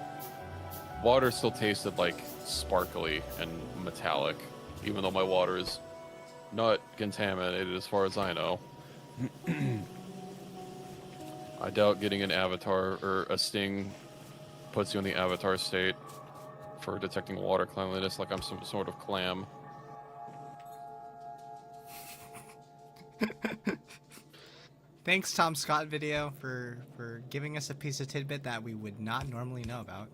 Water still tasted like sparkly and metallic, even though my water is not contaminated as far as I know. I doubt getting an avatar or a sting puts you in the avatar state for detecting water cleanliness like I'm some sort of clam. Thanks, Tom Scott video, for giving us a piece of tidbit that we would not normally know about.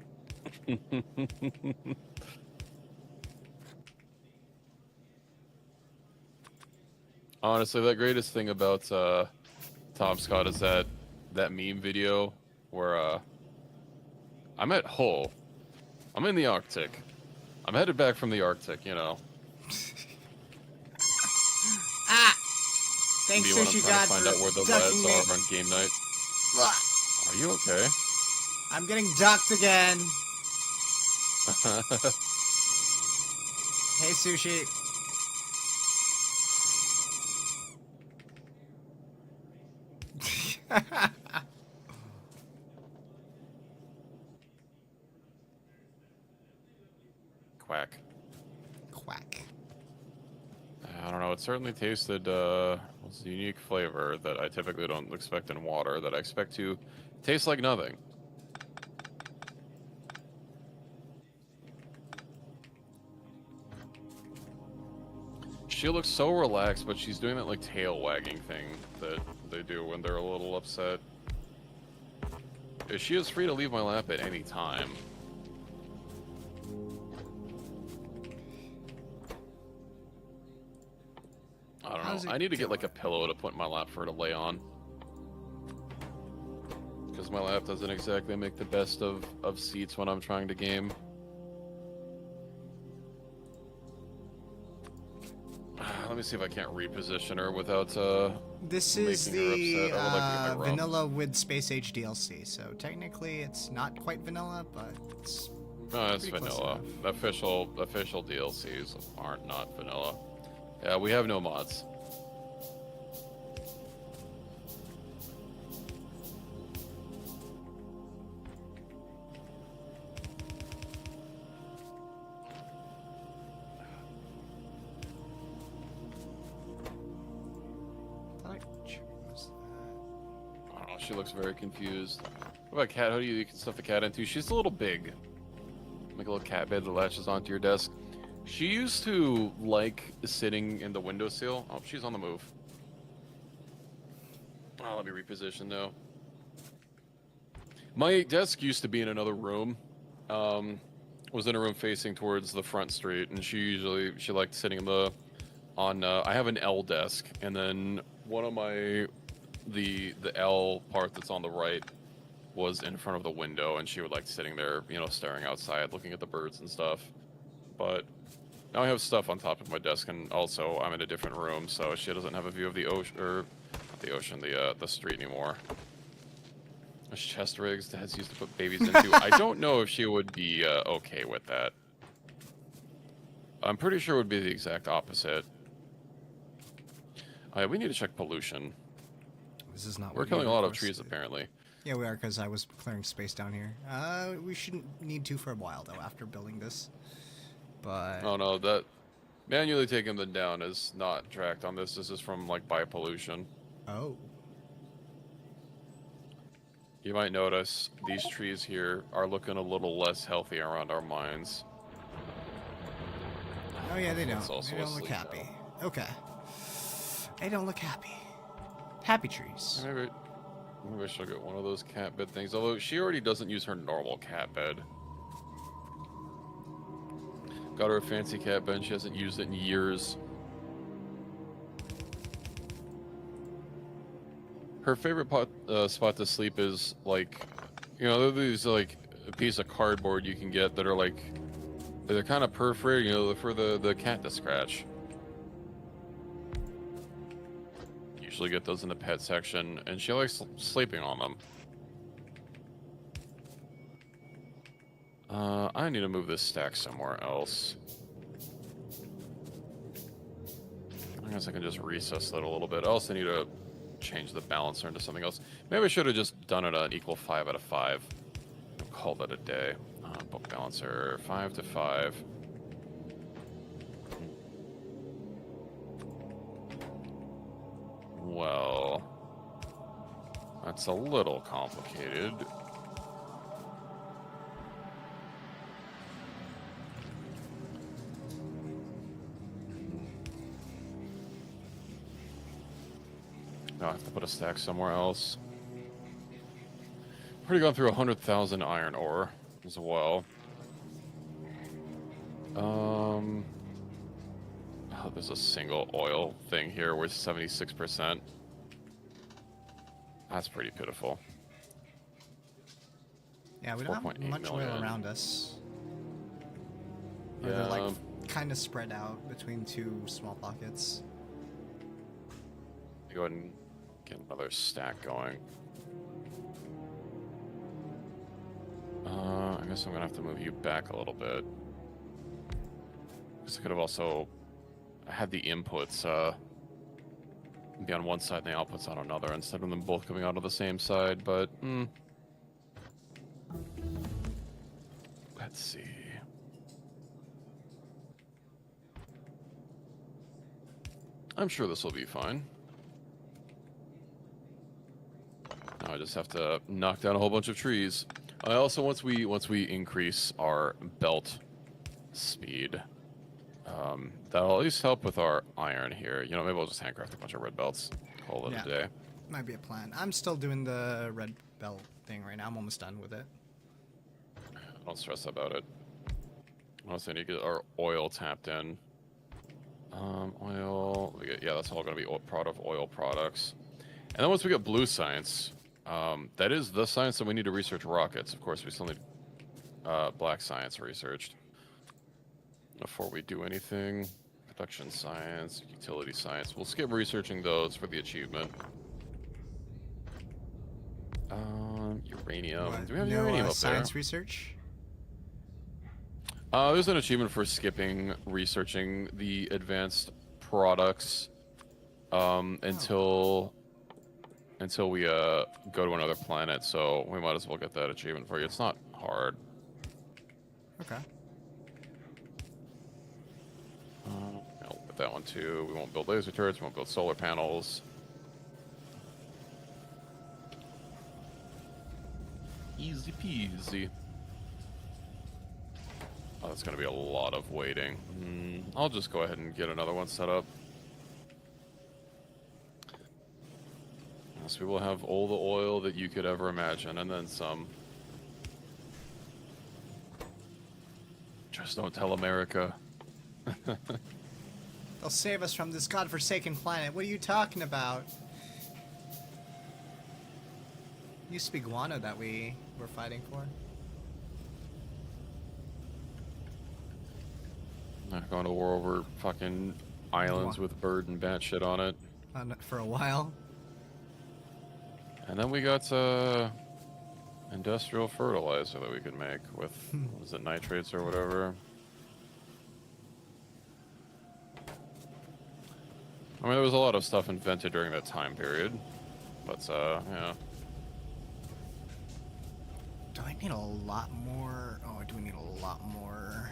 Honestly, the greatest thing about Tom Scott is that meme video where I'm at Hull. I'm in the Arctic. I'm headed back from the Arctic, you know. Ah! Thanks, Maybe when I'm Sushi trying God, to find for out where the ducking lads me. are on game night. Are you okay? I'm getting ducked again. Hey, Sushi. Quack. Quack. I don't know. It certainly tasted it's a unique flavor that I typically don't expect in water. That I expect to taste like nothing. She looks so relaxed, but she's doing that like tail wagging thing that they do when they're a little upset. She is free to leave my lap at any time. I don't know. I need to get like a pillow to put in my lap for her to lay on. Because my lap doesn't exactly make the best of seats when I'm trying to game. Let me see if I can't reposition her without This is making her the upset. I would like to get my rub. vanilla with Space Age DLC, so technically it's not quite vanilla, but it's No, it's pretty close vanilla. Official DLCs aren't not vanilla. Yeah, we have no mods. Oh, she looks very confused. What about cat hoodie? You can stuff the cat into. She's a little big. Make a little cat bed that latches onto your desk. She used to like sitting in the windowsill. Oh, she's on the move. Oh, let me reposition now. My desk used to be in another room. Was in a room facing towards the front street, and she liked sitting in the I have an L desk, and then one of my the L part that's on the right was in front of the window, and she would like sitting there, you know, staring outside, looking at the birds and stuff. But now I have stuff on top of my desk, and also I'm in a different room, so she doesn't have a view of the ocean, or not the ocean, the street anymore. There's chest rigs dads used to put babies into. I don't know if she would be okay with that. I'm pretty sure it would be the exact opposite. We need to check pollution. This is not. We're killing a lot of trees, apparently. Yeah, we are, because I was clearing space down here. We shouldn't need to for a while, though, after building this. But... Oh, no, that... Manually taking them down is not tracked on this. This is from, like, by pollution. Oh. You might notice these trees here are looking a little less healthy around our mines. Oh, yeah, they don't. Also They don't look asleep happy. Okay. They don't look happy. Happy trees. Maybe I should get one of those cat bed things. Although she already doesn't use her normal cat bed. Got her a fancy cat bed. She hasn't used it in years. Her favorite spot to sleep is like, you know, these like a piece of cardboard you can get that are like, they're kind of perforated, you know, for the cat to scratch. Usually get those in the pet section, and she likes sleeping on them. I need to move this stack somewhere else. I guess I can just recess that a little bit. I also need to change the balancer into something else. Maybe I should have just done it an equal 5 out of 5. Call that a day. Book balancer 5 to 5. Well, that's a little complicated. Now I have to put a stack somewhere else. Already gone through 100,000 iron ore as well. Oh, there's a single oil thing here worth 76%. That's pretty pitiful. Yeah, we don't have 4.8 much oil million. around us. Or Yeah. they're like kind of spread out between two small pockets. Go ahead and get another stack going. I guess I'm gonna have to move you back a little bit. Because I could have also had the inputs be on one side and the outputs on another instead of them both coming out of the same side, but let's see. I'm sure this will be fine. Now I just have to knock down a whole bunch of trees. I also once we increase our belt speed, That'll at least help with our iron here. You know, maybe we'll just handcraft a bunch of red belts. Call it Yeah. a day. Might be a plan. I'm still doing the red belt thing right now. I'm almost done with it. Don't stress about it. Unless I need to get our oil tapped in. Oil. Yeah, that's all going to be oil products. And then once we get blue science, that is the science that we need to research rockets. Of course, we still need black science researched before we do anything. Production science, utility science. We'll skip researching those for the achievement. Uranium. What? Do we have No, uranium up science there? research? There's an achievement for skipping researching the advanced products until we go to another planet. So we might as well get that achievement for you. It's not hard. Okay. I'll get that one too. We won't build laser turrets. We won't build solar panels. Easy peasy. Oh, that's going to be a lot of waiting. I'll just go ahead and get another one set up. Yes, we will have all the oil that you could ever imagine, and then some. Just don't tell America. They'll save us from this godforsaken planet. What are you talking about? Used to be Guano that we were fighting for. Not going to war over fucking islands with bird and bat shit on it. For a while. And then we got industrial fertilizer that we could make with, was it nitrates or whatever? I mean, there was a lot of stuff invented during that time period, but yeah. Do I need a lot more? Oh, I do need a lot more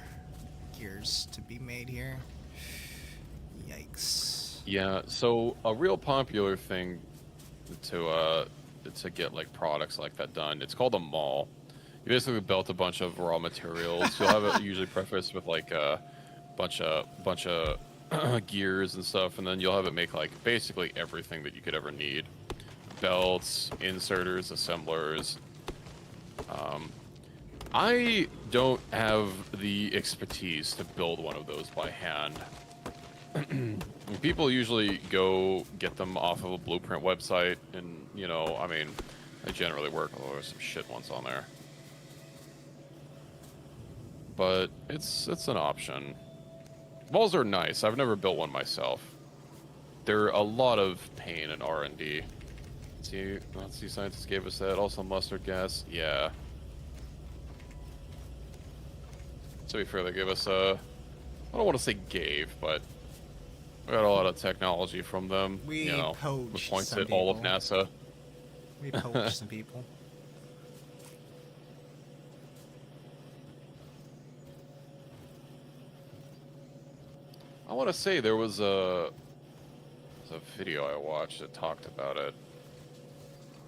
gears to be made here. Yikes. Yeah, so a real popular thing to get like products like that done, it's called a mall. You basically belt a bunch of raw materials. You'll have it usually prefaced with like a bunch of gears and stuff, and then you'll have it make like basically everything that you could ever need. Belts, inserters, assemblers. I don't have the expertise to build one of those by hand. People usually go get them off of a blueprint website, and you know, I mean, they generally work, although there's some shit ones on there. But it's an option. Walls are nice. I've never built one myself. They're a lot of pain and R&D. See, Nazi scientists gave us that. Also mustard gas. Yeah. To be fair, they gave us I don't want to say gave, but we got a lot of technology from them. We you know, poached the points some at all of people. NASA. We poached some people. I want to say there was a video I watched that talked about it.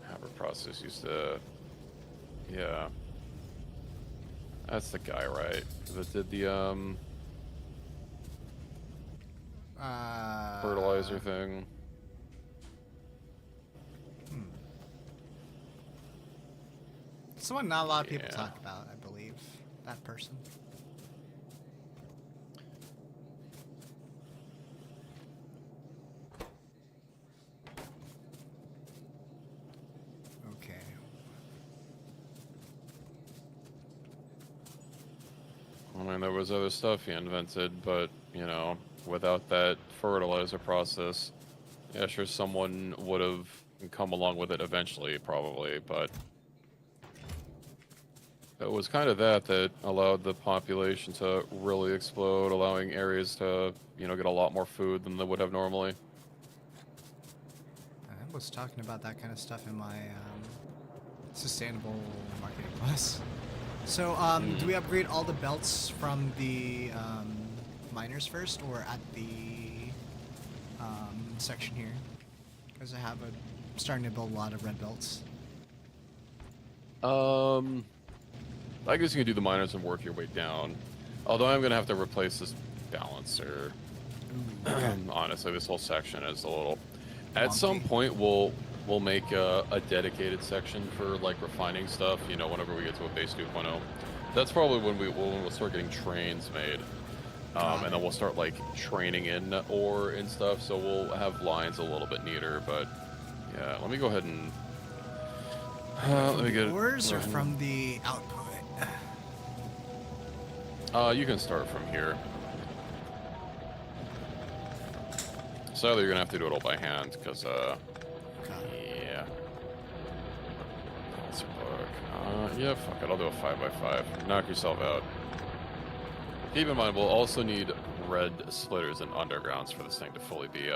Hammer process used to, yeah. That's the guy, right? That did the fertilizer thing. Someone not a lot of people Yeah. talk about, I believe. That person. Okay. I mean, there was other stuff he invented, but, you know, without that fertilizer process, yeah, sure, someone would have come along with it eventually, probably, but it was kind of that allowed the population to really explode, allowing areas to, you know, get a lot more food than they would have normally. I was talking about that kind of stuff in my sustainable marketing class. So, do we upgrade all the belts from the miners first, or at the section here? Because I'm starting to build a lot of red belts. I guess you can do the miners and work your way down. Although I'm gonna have to replace this balancer. Okay. Honestly, this whole section is a little. At some Wonky. point, we'll make a dedicated section for like refining stuff. You know, whenever we get to a base 2.0, that's probably when we'll start getting trains made. And then we'll start like training in ore and stuff. So we'll have lines a little bit neater. But yeah, let me go ahead and let me get it. Ores or from the output? You can start from here. Sadly, you're gonna have to do it all by hand, because, yeah. That's a book. Yeah, fuck it, I'll do a 5x5. Knock yourself out. Keep in mind, we'll also need red splitters and undergrounds for this thing to fully be,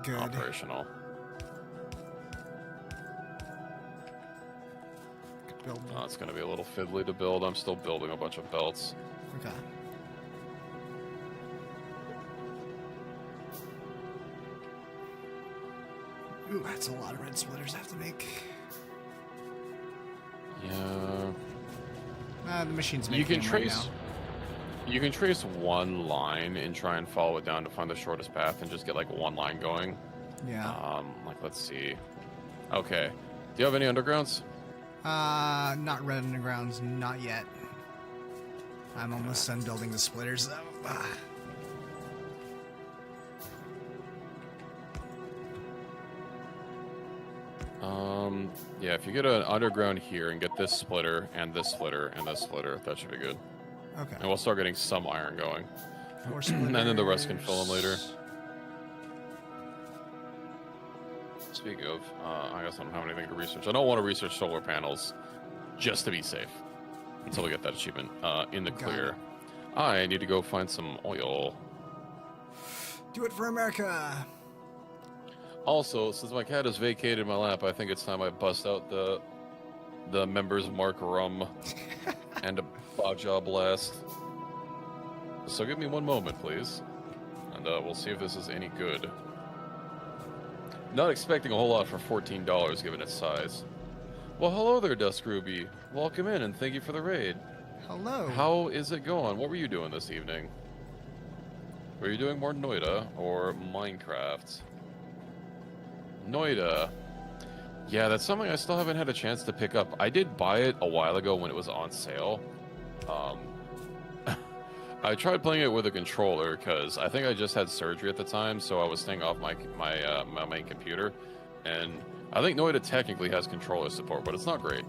Good. operational. Good build. Oh, it's gonna be a little fiddly to build. I'm still building a bunch of belts. Okay. Ooh, that's a lot of red splitters I have to make. Yeah. The machine's You making can them right trace. now. You can trace one line and try and follow it down to find the shortest path and just get like one line going. Yeah. Like let's see. Okay. Do you have any undergrounds? Not red undergrounds, not yet. I'm almost done building the splitters though. Yeah, if you get an underground here and get this splitter and this splitter and this splitter, that should be good. Okay. And we'll start getting some iron going. More And then the rest can fill them later. splitters. Speaking of, I guess I don't have anything to research. I don't want to research solar panels just to be safe until we get that achievement in the Got clear. it. I need to go find some oil. Do it for America! Also, since my cat has vacated my lap, I think it's time I bust out the Members Mark rum and a Baja Blast. So give me one moment, please, and we'll see if this is any good. Not expecting a whole lot for $14 given its size. Well, hello there, Dusk Ruby. Welcome in and thank you for the raid. Hello. How is it going? What were you doing this evening? Were you doing more Noida or Minecraft? Noida. Yeah, that's something I still haven't had a chance to pick up. I did buy it a while ago when it was on sale. I tried playing it with a controller because I think I just had surgery at the time, so I was staying off my main computer. And I think Noida technically has controller support, but it's not great.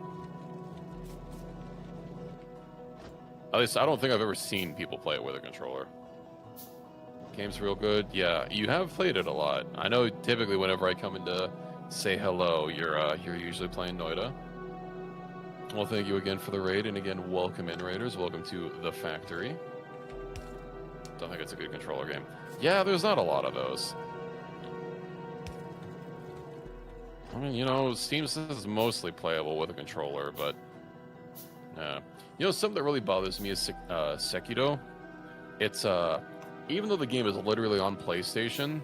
At least I don't think I've ever seen people play it with a controller. Game's real good. Yeah, you have played it a lot. I know typically whenever I come in to say hello, you're usually playing Noida. Well, thank you again for the raid, and again, welcome in, raiders. Welcome to the factory. Don't think it's a good controller game. Yeah, there's not a lot of those. I mean, you know, Steam says it's mostly playable with a controller, but you know, something that really bothers me is Sekiro. It's even though the game is literally on PlayStation,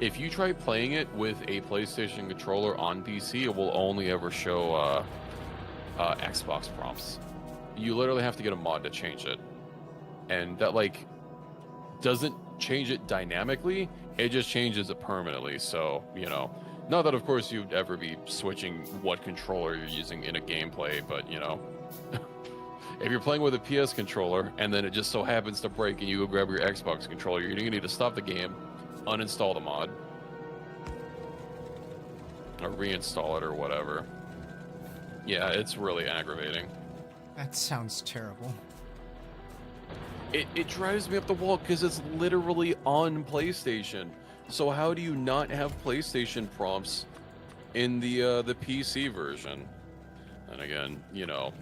if you try playing it with a PlayStation controller on PC, it will only ever show Xbox prompts. You literally have to get a mod to change it, and that like doesn't change it dynamically, it just changes it permanently. So, you know, not that of course you'd ever be switching what controller you're using in a gameplay, but you know, if you're playing with a PS controller and then it just so happens to break and you go grab your Xbox controller, you're gonna need to stop the game, uninstall the mod, or reinstall it or whatever. Yeah, it's really aggravating. That sounds terrible. It drives me up the wall because it's literally on PlayStation. So how do you not have PlayStation prompts in the PC version? And again, you know,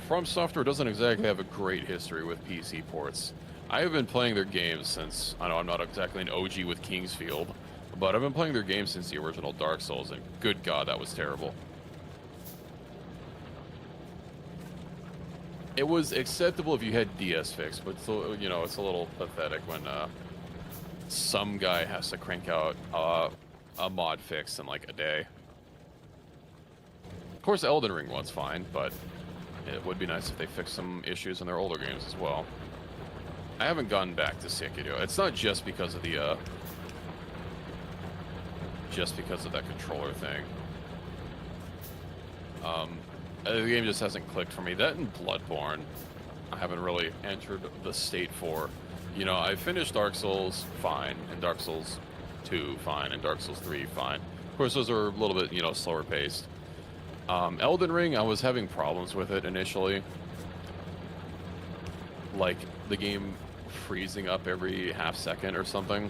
From Software doesn't exactly have a great history with PC ports. I have been playing their games since, I know I'm not exactly an OG with Kingsfield, but I've been playing their games since the original Dark Souls, and good God, that was terrible. It was acceptable if you had DS fix, but still, you know, it's a little pathetic when some guy has to crank out a mod fix in like a day. Of course, Elden Ring one's fine, but it would be nice if they fixed some issues in their older games as well. I haven't gone back to Sekiro. It's not just because of the that controller thing. The game just hasn't clicked for me. That and Bloodborne, I haven't really entered the state for. You know, I finished Dark Souls, fine, and Dark Souls 2, fine, and Dark Souls 3, fine. Of course, those are a little bit, you know, slower paced. Elden Ring, I was having problems with it initially. Like, the game freezing up every half second or something.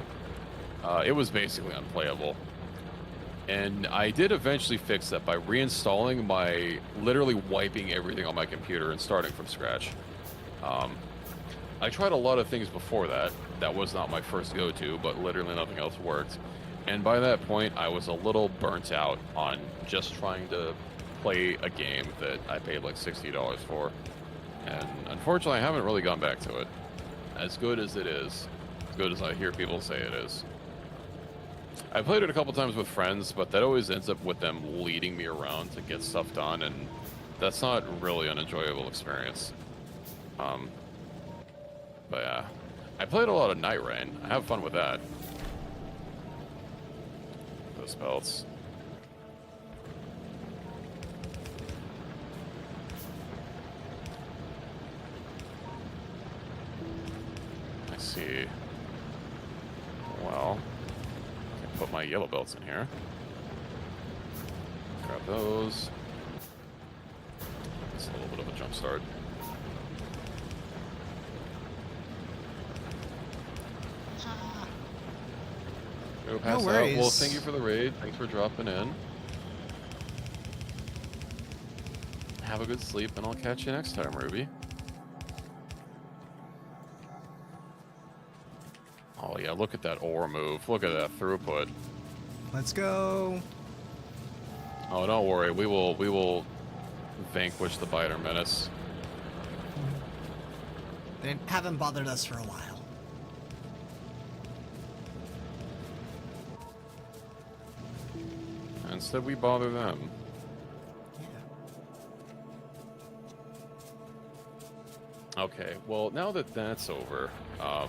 It was basically unplayable. And I did eventually fix that by reinstalling literally wiping everything on my computer and starting from scratch. I tried a lot of things before that. That was not my first go-to, but literally nothing else worked. And by that point, I was a little burnt out on just trying to play a game that I paid like $60 for. And unfortunately, I haven't really gone back to it. As good as it is, as good as I hear people say it is. I played it a couple times with friends, but that always ends up with them leading me around to get stuff done, and that's not really an enjoyable experience. But yeah, I played a lot of Night Rain. I have fun with that. Those belts. I see. Well, I can put my yellow belts in here. Grab those. It's a little bit of a jump start. Go pass No out. worries. Well, thank you for the raid. Thanks for dropping in. Have a good sleep, and I'll catch you next time, Ruby. Oh yeah, look at that ore move. Look at that throughput. Let's go. Oh, don't worry. We will vanquish the biter menace. They haven't bothered us for a while. Instead, we bother them. Yeah. Okay, well, now that that's over, I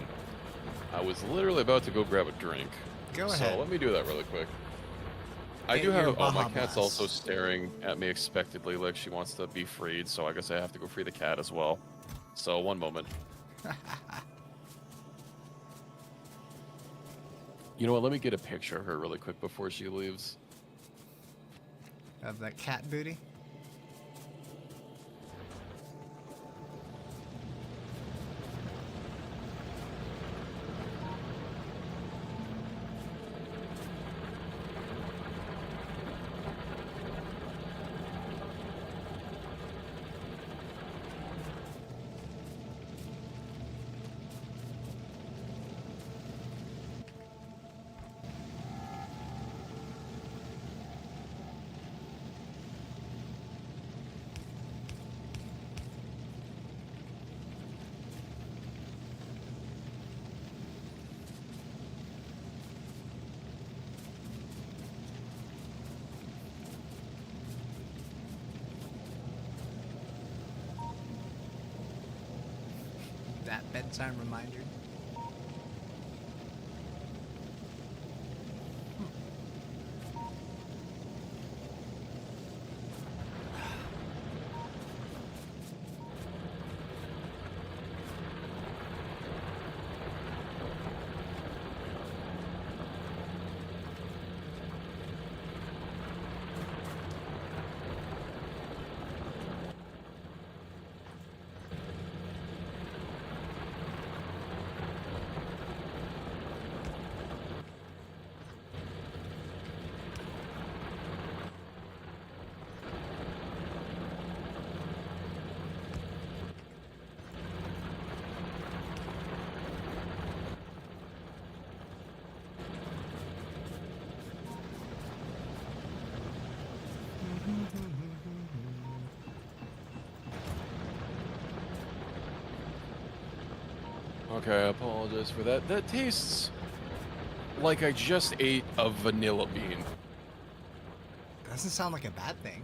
was literally about to go grab a drink. Go so ahead. let me do that really quick. I Get do your have. Oh, my Baja cat's Blast. also staring at me expectantly, like she wants to be freed. So I guess I have to go free the cat as well. So one moment. You know what? Let me get a picture of her really quick before she leaves. Of that cat booty. That bedtime reminder. Okay, I apologize for that. That tastes like I just ate a vanilla bean. Doesn't sound like a bad thing.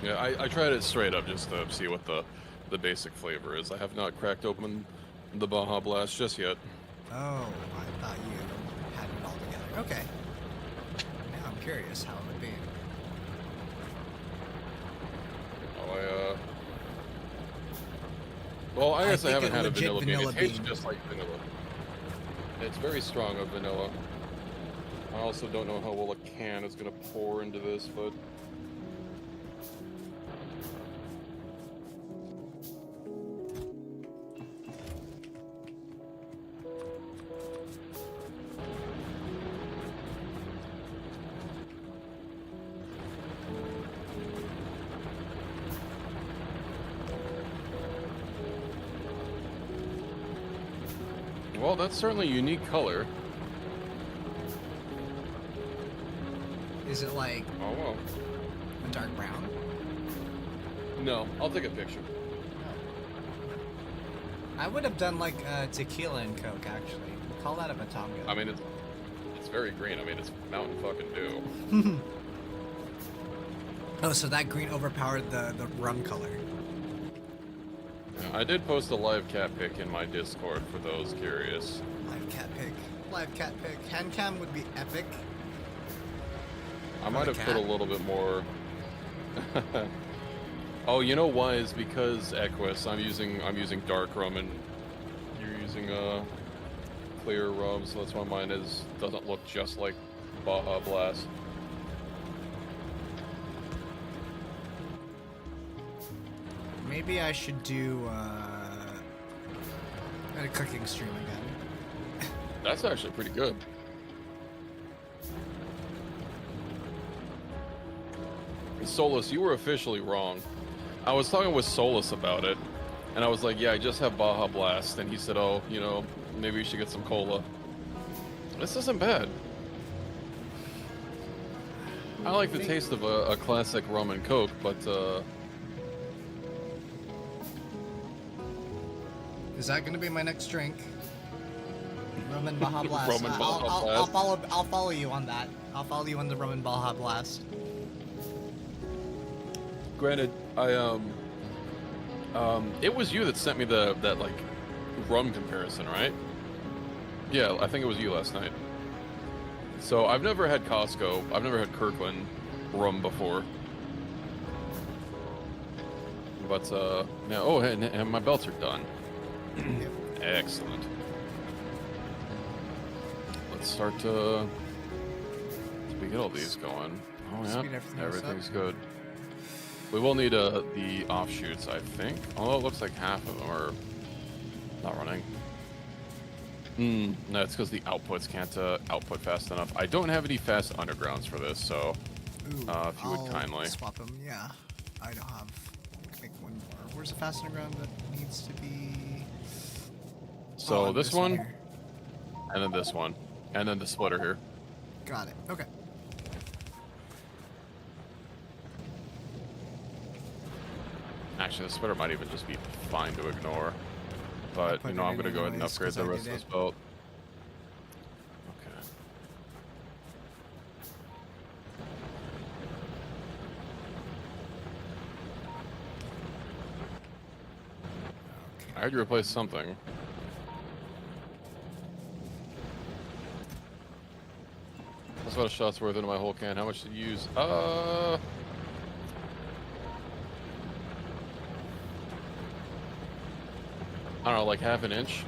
Yeah, I tried it straight up just to see what the the basic flavor is. I have not cracked open the Baja Blast just yet. Oh, I thought you had it all together. Okay. Now I'm curious how it would be. Oh, well, I guess I think haven't a had a legit vanilla bean. vanilla It tastes bean. just like vanilla. It's very strong of vanilla. I also don't know how well a can is gonna pour into this, but well, that's certainly a unique color. Is it like Oh well. a dark brown? No, I'll take a picture. I would have done like tequila and Coke actually. Call that a Batonga. I mean, it's very green. I mean, it's Mountain fucking Dew. Oh, so that green overpowered the rum color. I did post a live cat pic in my Discord for those curious. Live cat pic. Live cat pic. Hand cam would be epic. I might the have put a cat? little bit more. Oh, you know why? Is because Equus. I'm using dark rum and you're using clear rum, so that's why mine doesn't look just like Baja Blast. Maybe I should do a cooking stream again. That's actually pretty good. Solus, you were officially wrong. I was talking with Solus about it, and I was like, yeah, I just have Baja Blast, and he said, oh, you know, maybe you should get some cola. This isn't bad. I like the taste of a classic rum and coke, but Is that gonna be my next drink? Rum and Baja Blast. Rum and Baja I'll Blast. I'll follow you on that. I'll follow you on the Rum and Baja Blast. granted, it was you that sent me that like rum comparison, right? Yeah, I think it was you last night. So I've never had Costco. I've never had Kirkland rum before. But now, oh, and my belts are done. Yep. Excellent. Let's start to. We get all these going. Oh yeah, Speed everything else everything's up. good. We will need the offshoots, I think. Although it looks like half of them are not running. No, it's because the outputs can't output fast enough. I don't have any fast undergrounds for this, so Ooh, if you would I'll kindly. swap them. Yeah, I don't have. Make one more. Where's the fast underground that needs to be? So Oh, this one, here. and then this one, and then the splitter here. Got it. Okay. Actually, the splitter might even just be fine to ignore. But, put you know, it I'm in going to go ahead and anyways, upgrade 'cause the I rest did of this it. belt. Okay. I had to replace something. That's about a shot's worth into my whole can. How much did you use? I don't know, like half an inch?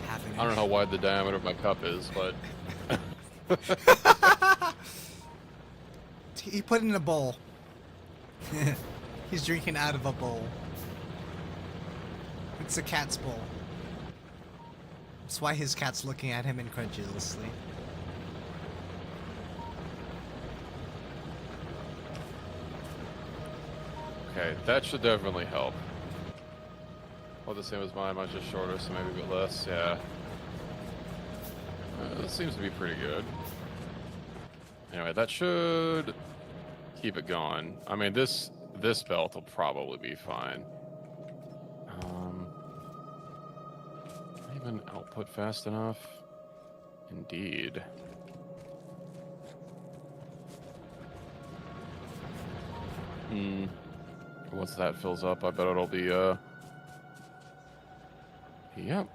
Half an I don't know how wide the diameter of my cup is, but... He put it in a bowl. He's drinking out of a bowl. It's a cat's bowl. That's why his cat's looking at him incredulously. Okay, that should definitely help. Well, the same as mine, mine's just shorter, so maybe a bit less, yeah. This seems to be pretty good. Anyway, that should keep it going. I mean, this belt will probably be fine. Even output fast enough? Indeed. Once that fills up, I bet it'll be, yep.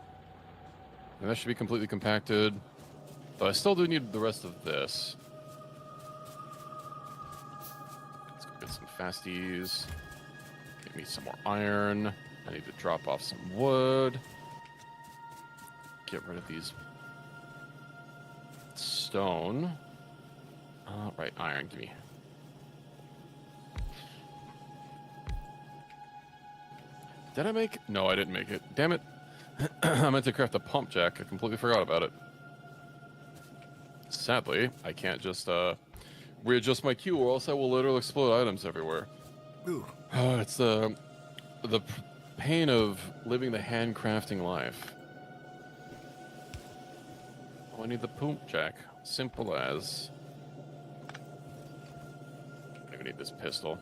And that should be completely compacted. But I still do need the rest of this. Let's go get some fasties. Get me some more iron. I need to drop off some wood. Get rid of these stone. Right, iron, give me. Did I make? No, I didn't make it. Damn it. I meant to craft a pump jack. I completely forgot about it. Sadly, I can't just readjust my queue or else I will literally explode items everywhere. Ooh. It's the pain of living the handcrafting life. Oh, I need the pump jack. Simple as. I even need this pistol.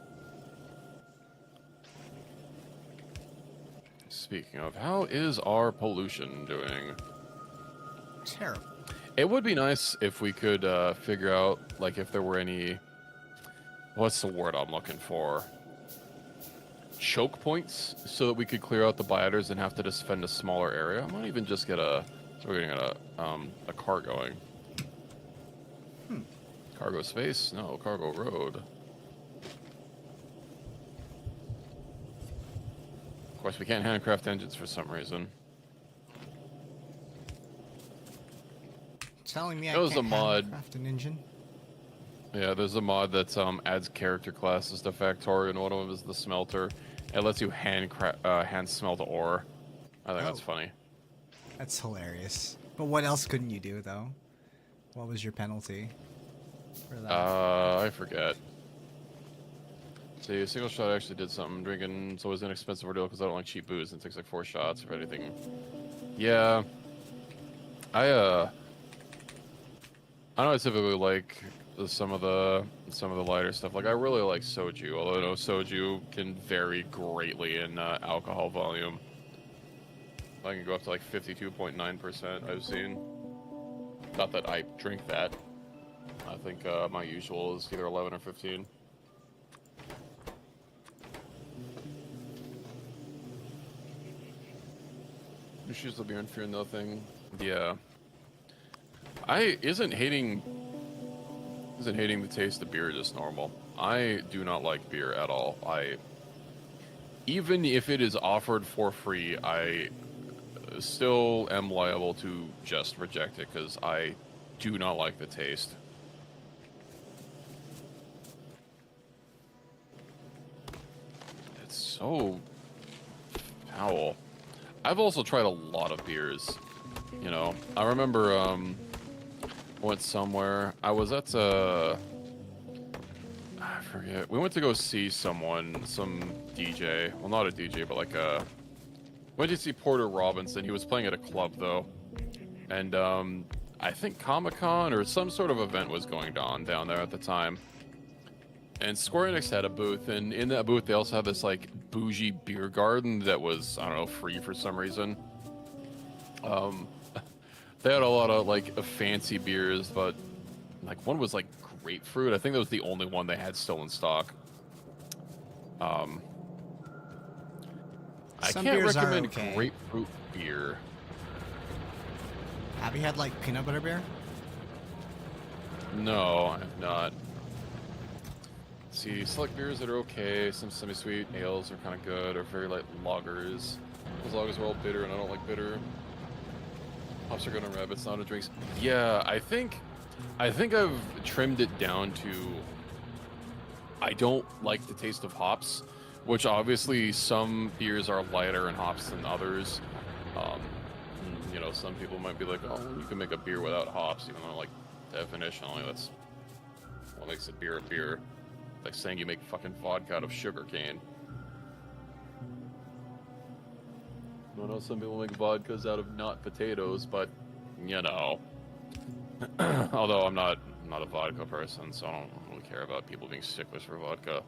Speaking of, how is our pollution doing? Terrible. It would be nice if we could figure out, like, if there were any... What's the word I'm looking for? Choke points, so that we could clear out the biters and have to defend a smaller area. I might even just get a... So we're getting a car going. Cargo space? No, cargo road. Of course, we can't handcraft engines for some reason. Telling me I That was can't a mod. handcraft an engine? Yeah, there's a mod that adds character classes to Factorio, and one of them is the smelter. It lets you hand smelt ore. I think that's funny. That's hilarious. But what else couldn't you do, though? What was your penalty for that? I forget. See, a single shot actually did something. Drinking is always an inexpensive ordeal because I don't like cheap booze, and it takes like 4 shots or anything. Yeah. I know I typically like some of the lighter stuff. Like I really like soju, although I know soju can vary greatly in alcohol volume. I can go up to like 52.9%. I've seen. Not that I drink that. I think my usual is either 11 or 15. Issues will be on fear nothing. Yeah. Isn't hating the taste of beer just normal. I do not like beer at all. Even if it is offered for free, I still am liable to just reject it because I do not like the taste. It's so foul. I've also tried a lot of beers. You know, I remember I went somewhere. I was at I forget. We went to go see some DJ. Well, not a DJ, but like went to see Porter Robinson. He was playing at a club though, and I think Comic-Con or some sort of event was going on down there at the time. And Square Enix had a booth, and in that booth they also had this like bougie beer garden that was, I don't know, free for some reason. They had a lot of like fancy beers, but like one was like grapefruit. I think that was the only one they had still in stock. I Some can't beers are recommend okay. grapefruit beer. Have you had like peanut butter beer? No, I have not. See, select beers that are okay. Some semi-sweet ales are kind of good, or very light lagers. As long as they're all bitter, and I don't like bitter. Hops are good on rabbits, not on drinks. Yeah, I think I've trimmed it down to I don't like the taste of hops, which obviously some beers are lighter in hops than others. You know, some people might be like, oh, you can make a beer without hops, even though, like, definitionally, that's what makes a beer a beer. Like saying you make fucking vodka out of sugar cane. I know some people make vodkas out of not potatoes, but you know. Although I'm not a vodka person, so I don't really care about people being sticklers for vodka.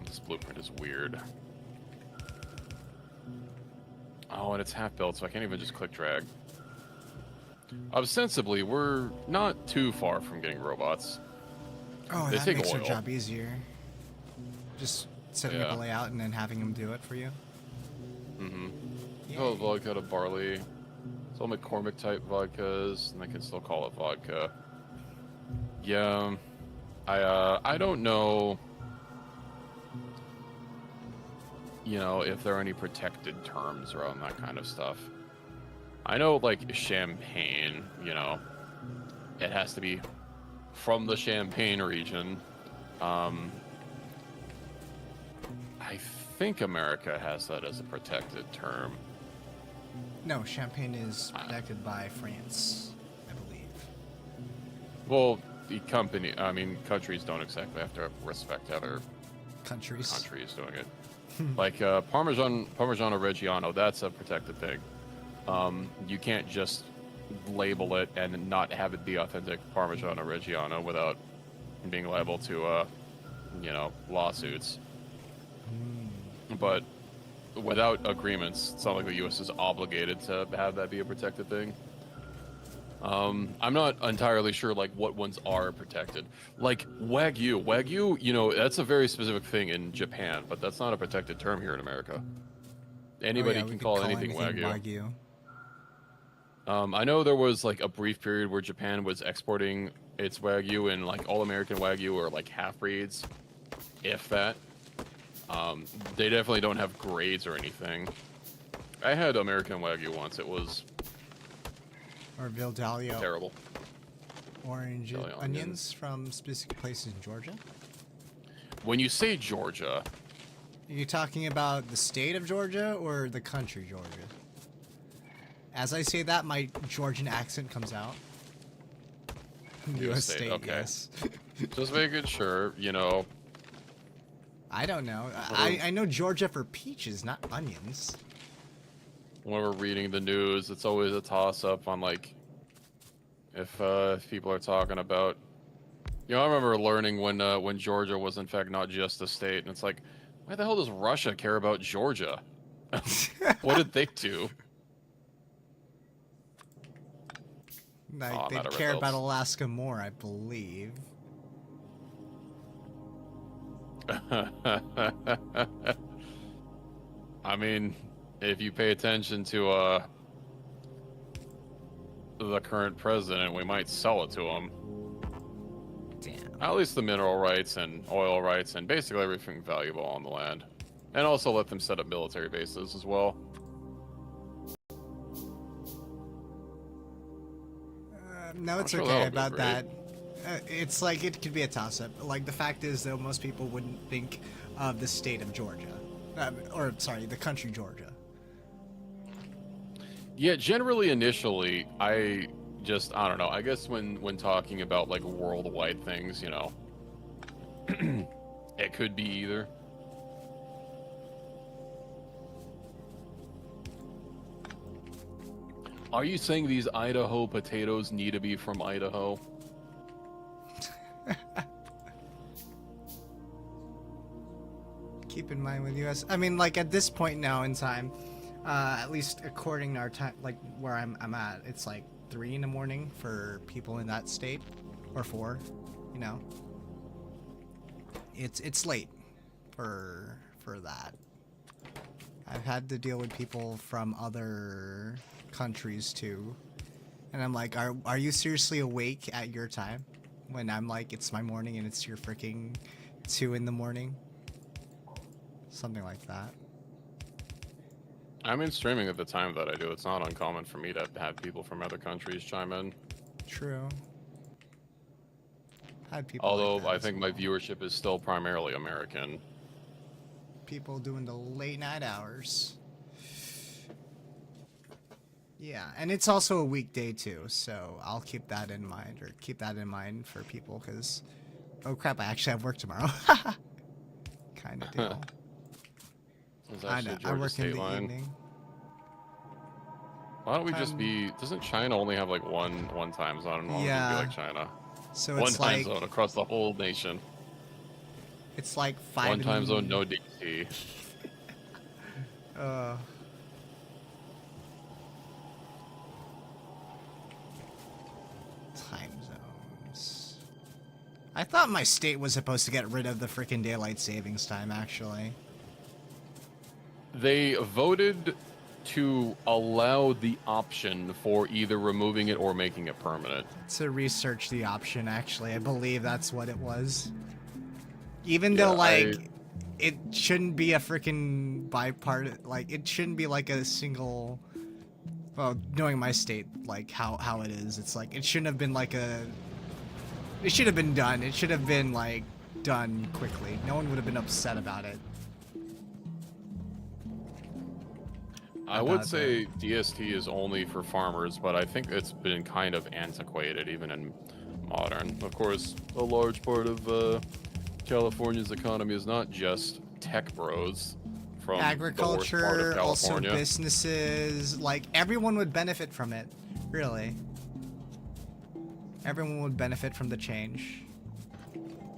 This blueprint is weird. Oh, and it's half built, so I can't even just click drag. Ostensibly, we're not too far from getting robots. Oh, They that take makes your oil. job easier. Just setting up a Yeah. layout and then having them do it for you. Mm-hmm. Yay. Oh, vodka to barley. It's all McCormick type vodkas, and I can still call it vodka. Yeah. I don't know, if there are any protected terms around that kind of stuff. I know, like, champagne, it has to be from the Champagne region. I think America has that as a protected term. No, champagne is protected by France, I believe. Well, countries don't exactly have to respect other Countries. countries doing it. Like Parmesan Reggiano, that's a protected thing. You can't just label it and not have it be authentic Parmigiano Reggiano without being liable to, lawsuits. But without agreements, it's not like the U.S. is obligated to have that be a protected thing. I'm not entirely sure, like, what ones are protected. Like, Wagyu. Wagyu, that's a very specific thing in Japan, but that's not a protected term here in America. Anybody we can could call anything Wagyu. Wagyu. I know there was, like, a brief period where Japan was exporting its Wagyu, and, like, all-American Wagyu or, like, half-breeds, if that. They definitely don't have grades or anything. I had American Wagyu once. It was Or Vildalio. terrible. Orange Vildalio onions from specific places in Georgia. When you say Georgia, Are you talking about the state of Georgia or the country Georgia? As I say that, my Georgian accent comes out. US state, okay. Yes. just making sure, I don't know. I know Georgia for peaches, not onions. when we're reading the news, it's always a toss-up on, like, if people are talking about... I remember learning when Georgia was, in fact, not just a state, and it's like, why the hell does Russia care about Georgia? What did they do? Like, they care about Alaska more, I believe. I mean, if you pay attention to the current president, we might sell it to him. Damn. At least the mineral rights and oil rights and basically everything valuable on the land. And also let them set up military bases as well. No, it's sure okay that'll about be that. It's like, it could be a toss-up. Like, the fact is, though, most people wouldn't think of the state of Georgia. The country Georgia. Yeah, generally, initially, I don't know. I guess when talking about, like, worldwide things, it could be either. Are you saying these Idaho potatoes need to be from Idaho? Keep in mind with US, I mean, like, at this point now in time, at least according to our time, like where I'm at, it's like 3 in the morning for people in that state, or 4, It's late for that. I've had to deal with people from other countries too, and I'm like, are you seriously awake at your time? When I'm like, it's my morning and it's your freaking 2 in the morning. Something like that. I'm in streaming at the time that I do. It's not uncommon for me to have people from other countries chime in. True. Had people Although like that I as think well. my viewership is still primarily American. People doing the late night hours. Yeah, and it's also a weekday too, so I'll keep that in mind, or keep that in mind for people, because, oh crap, I actually have work tomorrow. Kind of deal. It's I actually know, I Georgia work in state the line. evening. Why don't we just be... Doesn't China only have, like, one time zone? Why don't we just Yeah. be like China? So One it's time like, zone across the whole nation. it's like 5 One in time the... zone, no DT. I thought my state was supposed to get rid of the freaking daylight savings time, actually. They voted to allow the option for either removing it or making it permanent. To research the option, actually. I believe that's what it was. Even Yeah, though, like, it shouldn't be a freaking bipart, like, it shouldn't be like a single. Well, knowing my state, like, how it is, it's like, it shouldn't have been like a. It should have been done. It should have been, like, done quickly. No one would have been upset about it. I would say DST is only for farmers, but I think it's been kind of antiquated even in modern. Of course, a large part of California's economy is not just tech bros from Agriculture, the worst part of also California. businesses, like, everyone would benefit from it, really. Everyone would benefit from the change.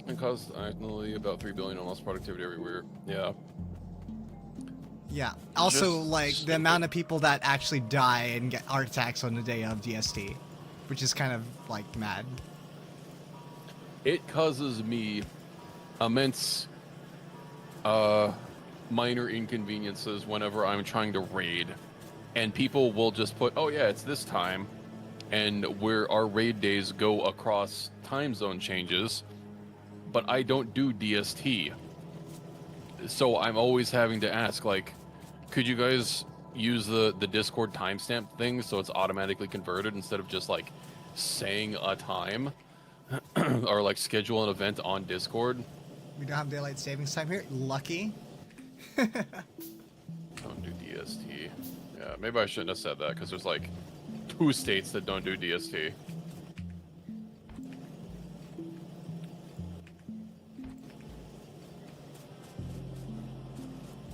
It costs annually about $3 billion in lost productivity everywhere. Yeah. Yeah. Also, Just like, the stupid. amount of people that actually die and get heart attacks on the day of DST, which is kind of, like, mad. It causes me immense minor inconveniences whenever I'm trying to raid, and people will just put, oh yeah, it's this time, and where our raid days go across time zone changes, but I don't do DST. So I'm always having to ask, like, could you guys use the Discord timestamp thing so it's automatically converted instead of just like saying a time or like schedule an event on Discord? We don't have daylight savings time here. Lucky. Don't do DST. Yeah, maybe I shouldn't have said that because there's like 2 states that don't do DST.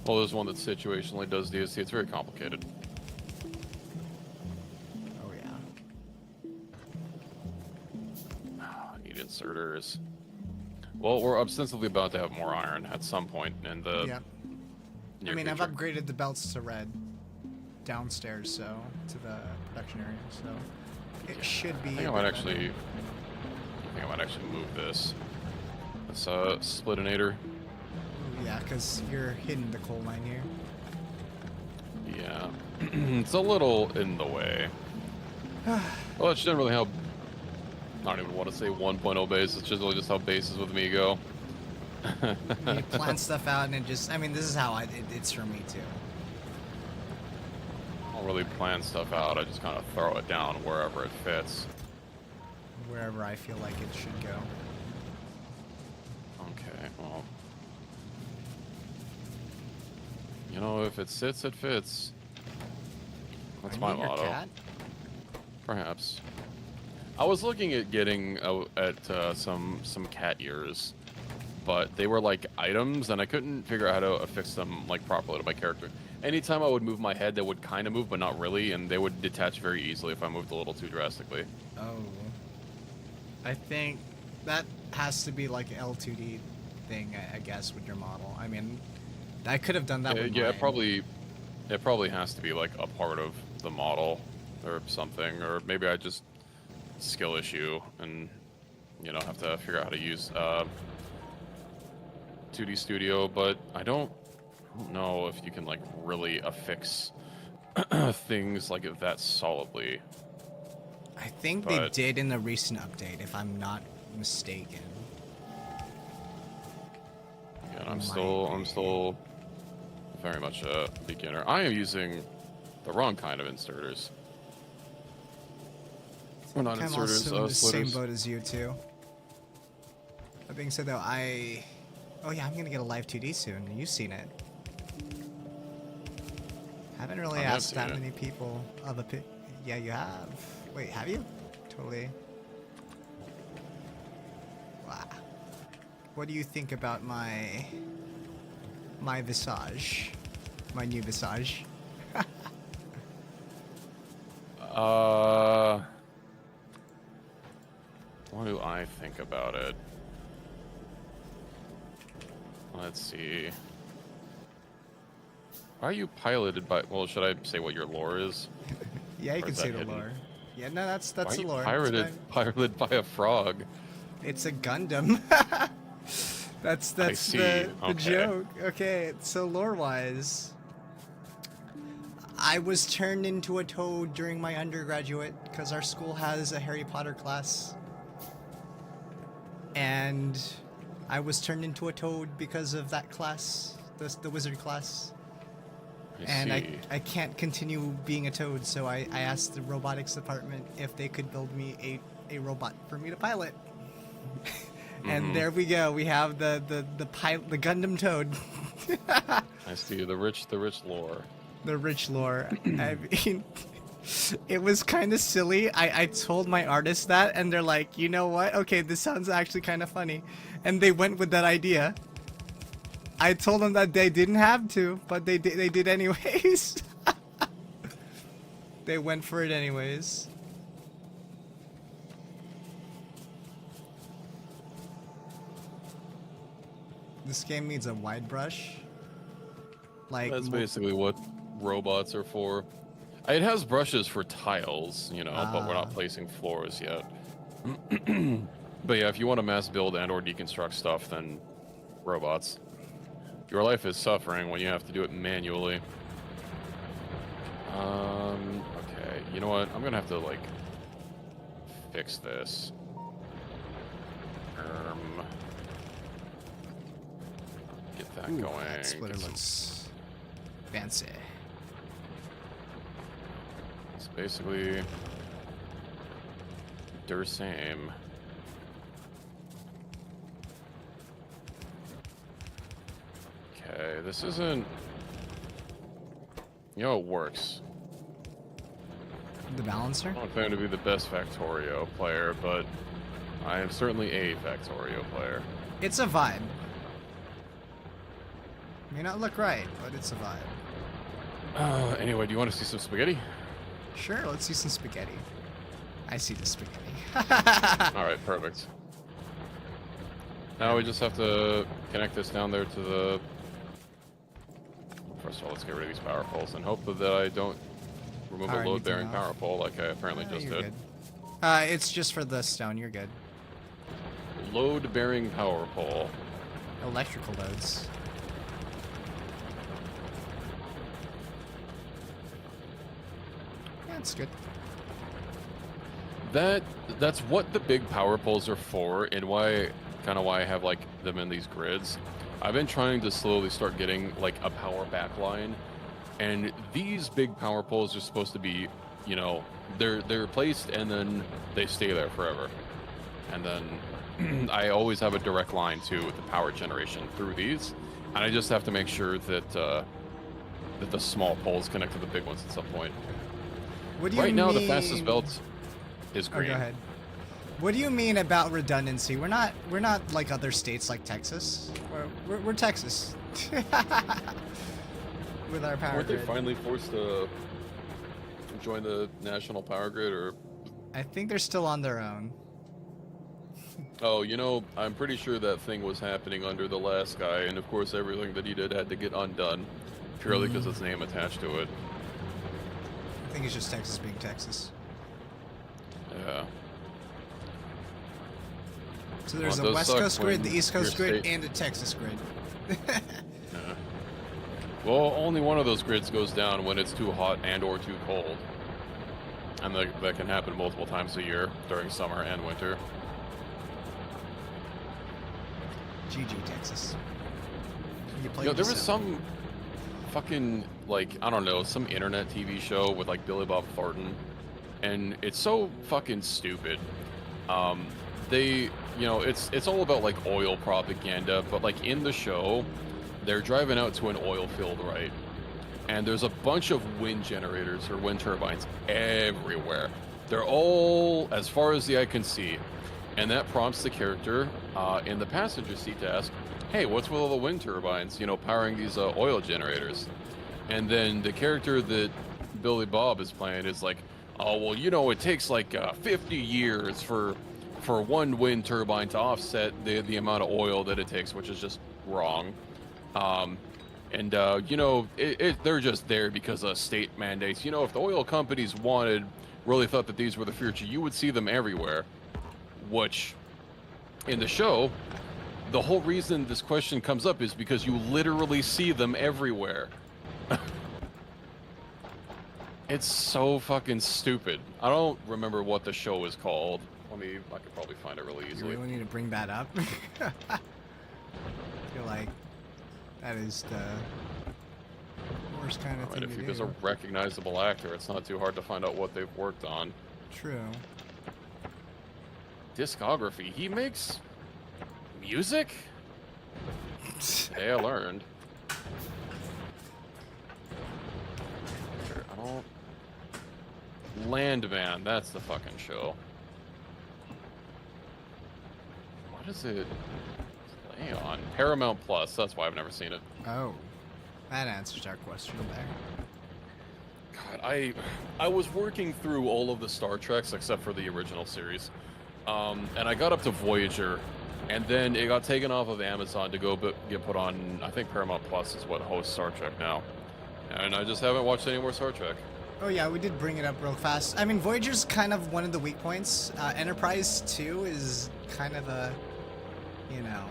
Well, there's one that situationally does DST. It's very complicated. Oh, yeah. Need inserters. Well, we're ostensibly about to have more iron at some point in the Yeah. near I mean, future. I've upgraded the belts to red downstairs, so to the production area, so it should be. I think I might actually move this. This splitinator. Yeah, because you're hitting the coal mine here. Yeah, it's a little in the way. Well, it's generally how. I don't even want to say 1.0 base. It's generally just how bases with me go. You plan stuff out, and it just. I mean, this is how it's for me too. I don't really plan stuff out. I just kind of throw it down wherever it fits. Wherever I feel like it should go. Okay, well. You know, if it sits, it fits. That's Are my you your motto. cat? Perhaps. I was looking at getting some cat ears, but they were like items, and I couldn't figure out how to affix them like properly to my character. Anytime I would move my head, they would kind of move, but not really, and they would detach very easily if I moved a little too drastically. Oh. I think that has to be like an L2D thing, I guess, with your model. I mean, I could have done that with Yeah, mine. it probably has to be like a part of the model or something, or maybe I just skill issue and have to figure out how to use 2D Studio, but I don't know if you can like really affix things like that solidly. I think they But- did in the recent update, if I'm not mistaken. Yeah, and I'm Might still very much a beginner. I am using the wrong kind of inserters. Or not I'm inserters, also in the same splitters. boat as you two. That being said, though, oh yeah, I'm gonna get a live 2D soon. You've seen it. Haven't really I have asked seen that it. many people of a Yeah, you have. Wait, have you? Totally. Wow. What do you think about my visage? My new visage? What do I think about it? Let's see. Are you piloted by? Well, should I say what your lore is? Yeah, you Or can is say that the hidden? lore. Yeah, no, that's Why are the you lore. It's piloted by a frog? It's a Gundam. that's see. the Okay. joke. Okay, so lore-wise, I was turned into a toad during my undergraduate because our school has a Harry Potter class. And I was turned into a toad because of that class, the wizard class. And I can't continue being a toad, so I asked the robotics department if they could build me a robot for me to pilot. And there we go. We have the Gundam Toad. I see the rich lore. The rich lore. I mean, it was kind of silly. I told my artist that, and they're like, you know what? Okay, this sounds actually kind of funny. And they went with that idea. I told them that they didn't have to, but they did anyways. They went for it anyways. This game needs a wide brush. Like That's basically what robots are for. It has brushes for tiles, you know, but we're not placing floors yet. But yeah, if you want to mass build and or deconstruct stuff, then robots. Your life is suffering when you have to do it manually. Okay, you know what? I'm gonna have to like fix this. Get that going. That splitter Get some- looks fancy. It's basically the same. Okay, this isn't. You know, it works. The balancer? I'm not trying to be the best Factorio player, but I am certainly a Factorio player. It's a vibe. May not look right, but it's a vibe. Anyway, do you want to see some spaghetti? Sure, let's see some spaghetti. I see the spaghetti. Alright, perfect. Now we just have to connect this down there to the... First of all, let's get rid of these power poles and hope that I don't remove Power a load-bearing anything off. power pole like I apparently just You're did. good. It's just for the stone, you're good. Load-bearing power pole. Electrical loads. Yeah, it's good. That's what the big power poles are for, and why I have like them in these grids. I've been trying to slowly start getting like a power back line, and these big power poles are supposed to be, you know, they're placed and then they stay there forever, and then I always have a direct line to the power generation through these, and I just have to make sure that that the small poles connect to the big ones at some point. What do you Right mean? now, the fastest belt is Oh, green. go ahead. What do you mean about redundancy? We're not like other states like Texas. We're Texas. With our power Weren't they grid. finally forced to join the national power grid, or? I think they're still on their own. Oh, you know, I'm pretty sure that thing was happening under the last guy, and of course everything that he did had to get undone, purely because its name attached to it. I think it's just Texas being Texas. Yeah. So there's Well, it a does West suck Coast grid, when the East Coast your grid, state- and a Texas grid. Yeah. Well, only one of those grids goes down when it's too hot and or too cold. And that can happen multiple times a year during summer and winter. GG, Texas. You played You know, there was yourself. some fucking, like, I don't know, some internet TV show with, like, Billy Bob Thornton. And it's so fucking stupid. They, you know, it's all about, like, oil propaganda, but, like, in the show, they're driving out to an oil field, right? And there's a bunch of wind generators or wind turbines everywhere. They're all as far as the eye can see. And that prompts the character in the passenger seat to ask, hey, what's with all the wind turbines, you know, powering these oil generators? And then the character that Billy Bob is playing is like, oh, well, you know, it takes like 50 years for one wind turbine to offset the amount of oil that it takes, which is just wrong. You know, they're just there because of state mandates. You know, if the oil companies really thought that these were the future, you would see them everywhere. Which, In the show, the whole reason this question comes up is because you literally see them everywhere. It's so fucking stupid. I don't remember what the show is called. I could probably find it really You easily. really need to bring that up. I feel like that is the worst kind of thing If to he do. was a recognizable actor, it's not too hard to find out what they've worked on. True. Discography. He makes music? Hey, I learned. I don't... Landman, that's the fucking show. What is it play on? Paramount Plus, that's why I've never seen it. Oh, that answers our question there. God, I was working through all of the Star Treks except for the original series. And I got up to Voyager, and then it got taken off of Amazon to get put on, I think Paramount Plus is what hosts Star Trek now. And I just haven't watched any more Star Trek. Oh yeah, we did bring it up real fast. I mean, Voyager's kind of one of the weak points. Enterprise 2 is kind of a, you know,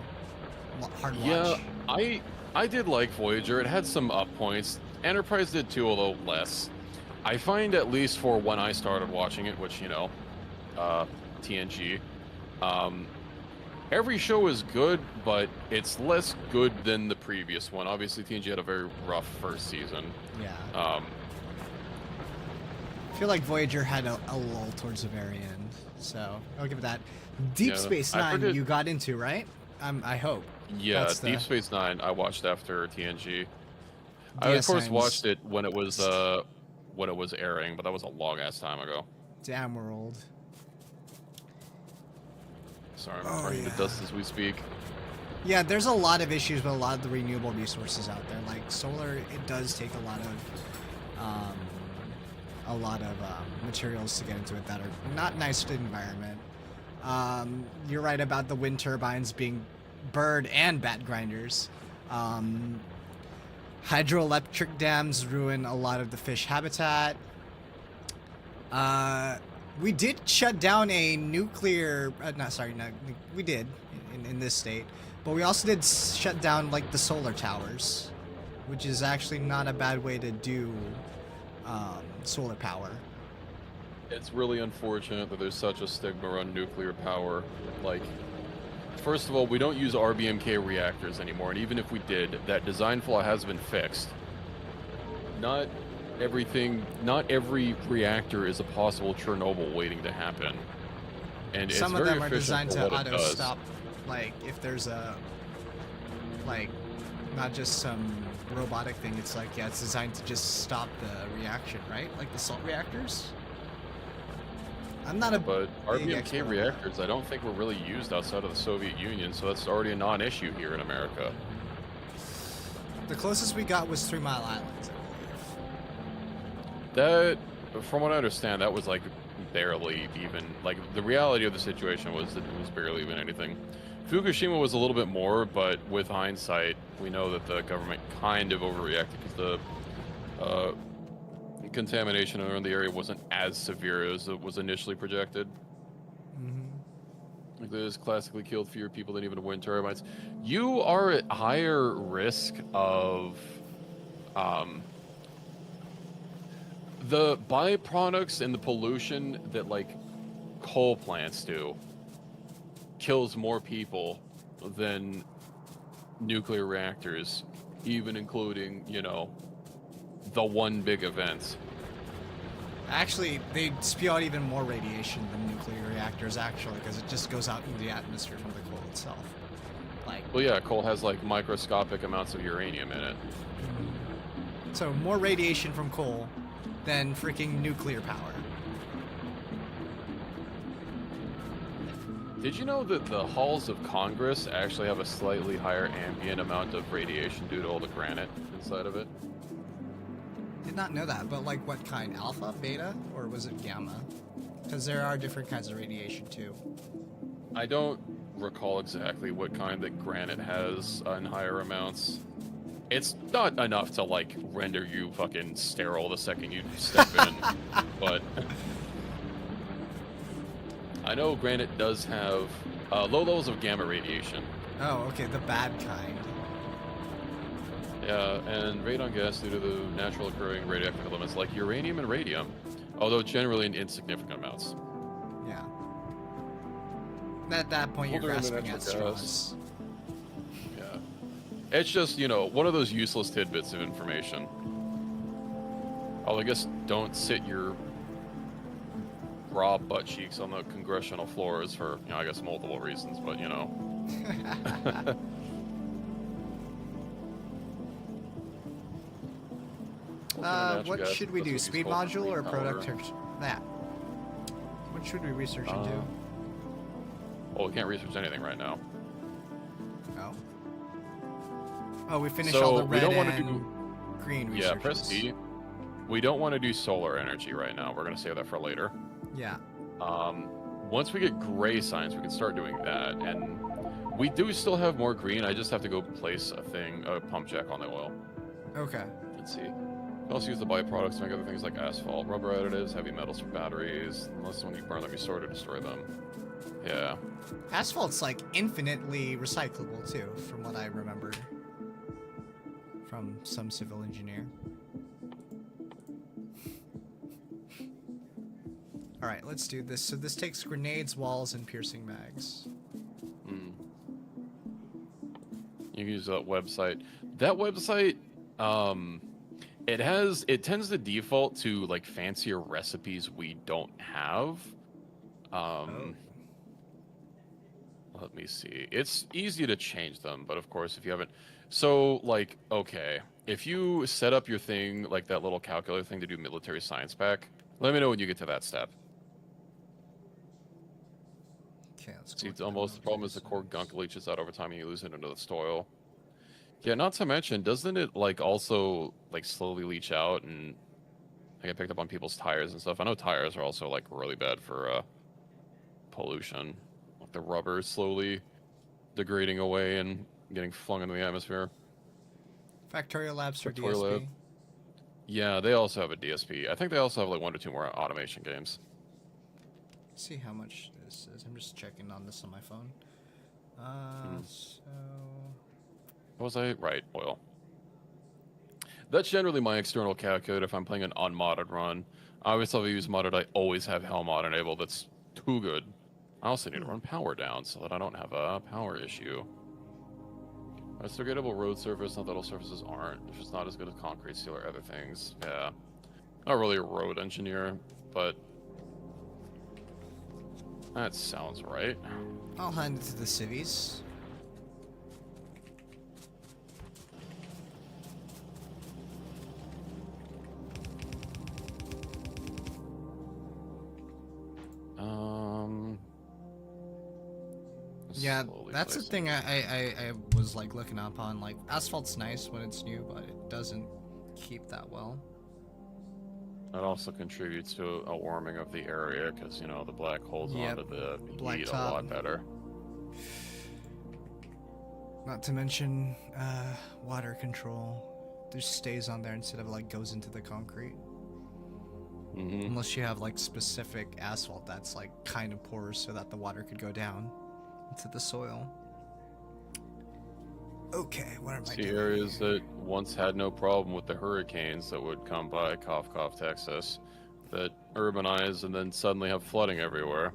hard watch. Yeah, I did like Voyager. It had some up points. Enterprise did too, although less. I find, at least for when I started watching it, which, you know, TNG, every show is good, but it's less good than the previous one. Obviously, TNG had a very rough first season. Yeah. I feel like Voyager had a lull towards the very end, so I'll give it that. Deep Yeah, Space I Nine, forget- you got into, right? I hope. Yeah, That's Deep the- Space Nine I watched after TNG. I of course DSN's watched it when it was airing, but that was a long ass time ago. Damn, we're old. Sorry, I'm Oh, turning to yeah. dust as we speak. Yeah, there's a lot of issues with a lot of the renewable resources out there. Like solar, it does take a lot of materials to get into it that are not nice to the environment. You're right about the wind turbines being bird and bat grinders. Hydroelectric dams ruin a lot of the fish habitat. We did shut down a nuclear. We did in this state, but we also did shut down like the solar towers, which is actually not a bad way to do solar power. It's really unfortunate that there's such a stigma around nuclear power. Like, first of all, we don't use RBMK reactors anymore, and even if we did, that design flaw has been fixed. Not every reactor is a possible Chernobyl waiting to happen. And Some it's of very them are efficient designed for to what it auto does. stop, like if there's a not just some robotic thing. It's like, yeah, it's designed to just stop the reaction, right? Like the salt reactors. I'm not a But big expert RBMK on reactors, I don't think were really used outside of the Soviet Union, so that's already a non-issue here in America. that. The closest we got was 3 Mile Island, I That, from what I understand, that was like barely even, like the reality of the situation was that it was barely even anything. Fukushima was a little bit more, but with hindsight, we know that the government kind of overreacted because the contamination around the area wasn't as severe as it was initially projected. Like, there's classically killed fewer people than even wind turbines. You are at higher risk of the byproducts and the pollution that like coal plants do kills more people than nuclear reactors, even including, you know, the one big event. Actually, they spew out even more radiation than nuclear reactors, actually, because it just goes out into the atmosphere from the coal itself. Like, Well, yeah, coal has like microscopic amounts of uranium in it. so more radiation from coal than freaking nuclear power. Did you know that the halls of Congress actually have a slightly higher ambient amount of radiation due to all the granite inside of it? Did not know that, but like what kind? Alpha, beta, or was it gamma? Because there are different kinds of radiation too. I don't recall exactly what kind that granite has in higher amounts. It's not enough to like render you fucking sterile the second you step in, but I know granite does have Low levels of gamma radiation. Oh, okay, the bad kind. Yeah, and radon gas due to the natural occurring radioactive elements like uranium and radium, although generally in insignificant amounts. Yeah. At that point, you're Older than grasping natural at straws. Yeah. It's just, you know, one of those useless tidbits of information. Oh, I guess don't sit your raw butt cheeks on the congressional floors for, you know, I guess multiple reasons, but, you know. What should we do? Speed module or product? That. What should we research into? Well, we can't research anything right now. Oh. Oh, we finished So all the we red don't want to and do. green Yeah, researches. press D. We don't want to do solar energy right now. We're gonna save that for later. Yeah. Once we get gray science, we can start doing that, and we do still have more green. I just have to go place a pump jack on the oil. Okay. Let's see. We also use the byproducts to make other things like asphalt, rubber additives, heavy metals for batteries. Unless when you burn them, you sort of destroy them. Yeah. Asphalt's like infinitely recyclable too, from what I remember from some civil engineer. Alright, let's do this. So this takes grenades, walls, and piercing mags. You can use that website. That website, it tends to default to like fancier recipes we don't have. Let me see. It's easy to change them, but of course, if you haven't, so like, okay, if you set up your thing like that little calculator thing to do military science pack, let me know when you get to that step. Okay, let's See, it's almost the problem is the core gunk leaches out over time and you lose it into the soil. Yeah, not to mention, doesn't it like also like slowly leach out and I get picked up on people's tires and stuff? I know tires are also like really bad for pollution. Like the rubber is slowly degrading away and getting flung into the atmosphere. Factorio Labs for Factorio DSP. Lab. Yeah, they also have a DSP. I think they also have like 1 or 2 more automation games. Let's see how much this is. I'm just checking on this on my phone. So What was I? Right, oil. That's generally my external calculator if I'm playing an unmodded run. Obviously, if I use modded, I always have hell mod enabled. That's too good. I also need to run power down so that I don't have a power issue. A degradable road surface, not that all surfaces aren't. If it's not as good as concrete, steel, or other things. Yeah. Not really a road engineer, but that sounds right. I'll hand it to the civvies. Yeah, that's the thing I was like looking up on. Like, asphalt's nice when it's new, but it doesn't keep that well. That also contributes to a warming of the area because, you know, the black holds onto the heat a lot better. Not to mention water control. It just stays on there instead of like goes into the concrete. Unless you have like specific asphalt that's like kind of porous so that the water could go down into the soil. Okay, what am I doing? Areas that once had no problem with the hurricanes that would come by, cough, cough, Texas, that urbanize and then suddenly have flooding everywhere.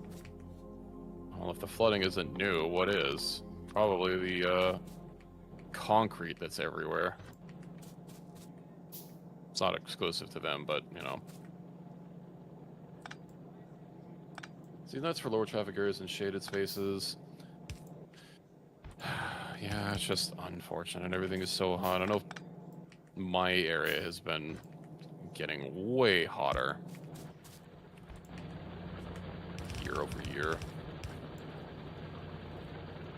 Well, if the flooding isn't new, what is? Probably the concrete that's everywhere. It's not exclusive to them, but, you know. See, that's for lower traffic areas and shaded spaces. Yeah, it's just unfortunate. Everything is so hot. I know my area has been getting way hotter year over year.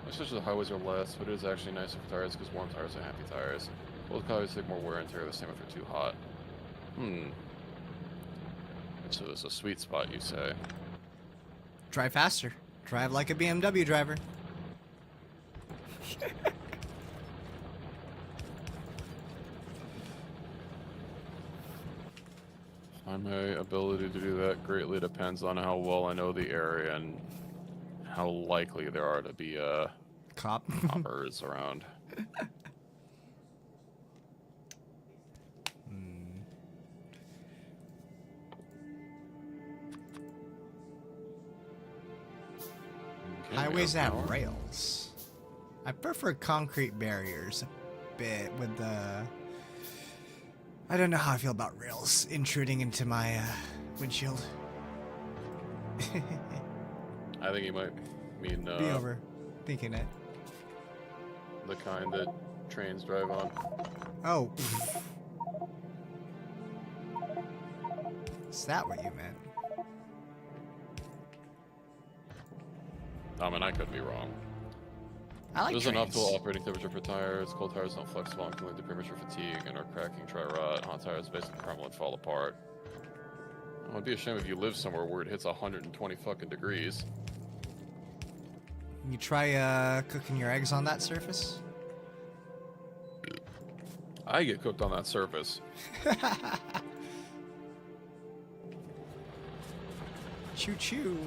Especially the highways are less, but it is actually nicer for tires because warm tires are happy tires. Both tires take more wear and tear the same if they're too hot. So there's a sweet spot, you say? Drive faster. Drive like a BMW driver. My ability to do that greatly depends on how well I know the area and how likely there are to be Cop. coppers around. Okay, Highways we have power. rails. I prefer concrete barriers a bit with the... I don't know how I feel about rails intruding into my windshield. I think you might mean Be over thinking it. the kind that trains drive on. Oh. Is that what you meant? I mean, I could be wrong. I like There's an trains. optimal operating temperature for tires. Cold tires don't flexible and can lead to premature fatigue and are cracking, try rot. Hot tires basically crumble and fall apart. It would be a shame if you live somewhere where it hits 120 fucking degrees. You try cooking your eggs on that surface? I get cooked on that surface. Choo choo.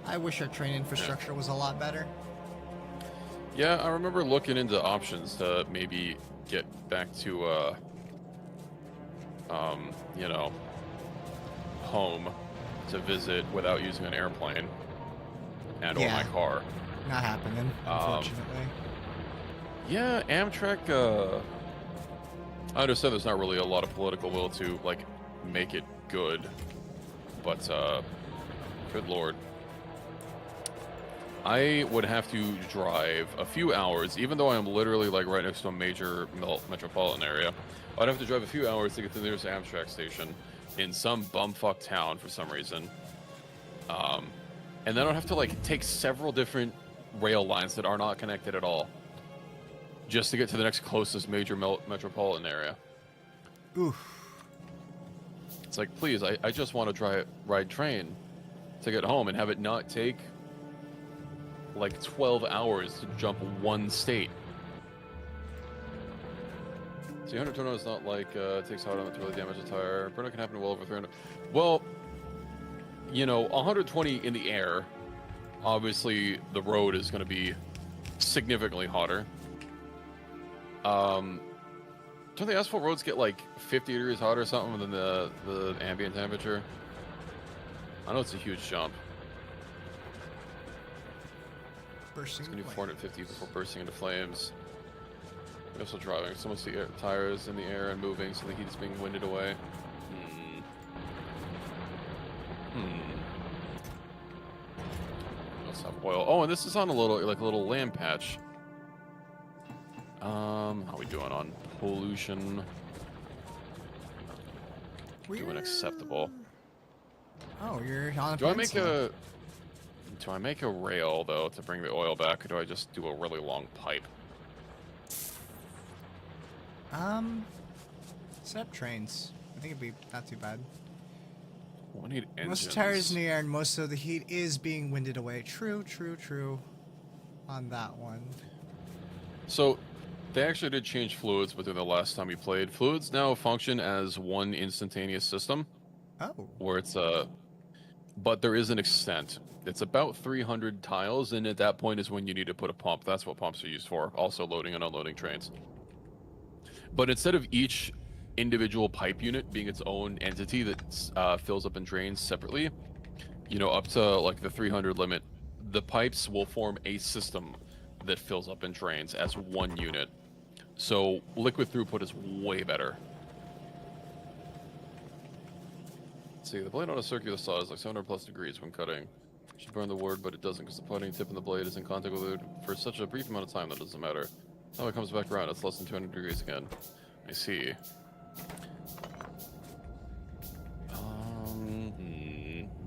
I wish our train infrastructure was a lot better. Yeah, I remember looking into options to maybe get back to, you know, home to visit without using an airplane and or my car. Not happening, unfortunately. Yeah, Amtrak, I understand there's not really a lot of political will to, like, make it good, but, good lord. I would have to drive a few hours, even though I'm literally, like, right next to a major metropolitan area. I'd have to drive a few hours to get to the nearest Amtrak station in some bumfuck town for some reason. And then I'd have to, like, take several different rail lines that are not connected at all just to get to the next closest major metropolitan area. Oof. It's like, please, I just want to ride train to get home and have it not take like 12 hours to jump one state. So 100 tornado is not like takes hard on it to really damage the tire. Burnout can happen well over 300. Well, you know, 120 in the air. Obviously, the road is going to be significantly hotter. Don't the asphalt roads get like 50 degrees hotter or something than the ambient temperature? I know it's a huge jump. Bursting It's gonna do flame. 450 before bursting into flames. I'm also driving. Someone's the tires in the air and moving, so the heat is being winded away. Let's have oil. Oh, and this is on a little land patch. How we doing on pollution? Doing acceptable. Oh, you're on a Do peninsula. I make a rail though to bring the oil back, or do I just do a really long pipe? Set up trains. I think it'd be not too bad. We need engines. Most tires in the air and most of the heat is being winded away. True, true, true. On that one. So, they actually did change fluids between the last time we played. Fluids now function as one instantaneous system, Oh. where it's but there is an extent. It's about 300 tiles, and at that point is when you need to put a pump. That's what pumps are used for, also loading and unloading trains. But instead of each individual pipe unit being its own entity that fills up in trains separately, you know, up to like the 300 limit, the pipes will form a system that fills up in trains as one unit. So liquid throughput is way better. Let's see, the blade on a circular saw is like 700 plus degrees when cutting. It should burn the wood, but it doesn't because the putting tip and the blade is in contact with it for such a brief amount of time that it doesn't matter. Now it comes back around, it's less than 200 degrees again. I see.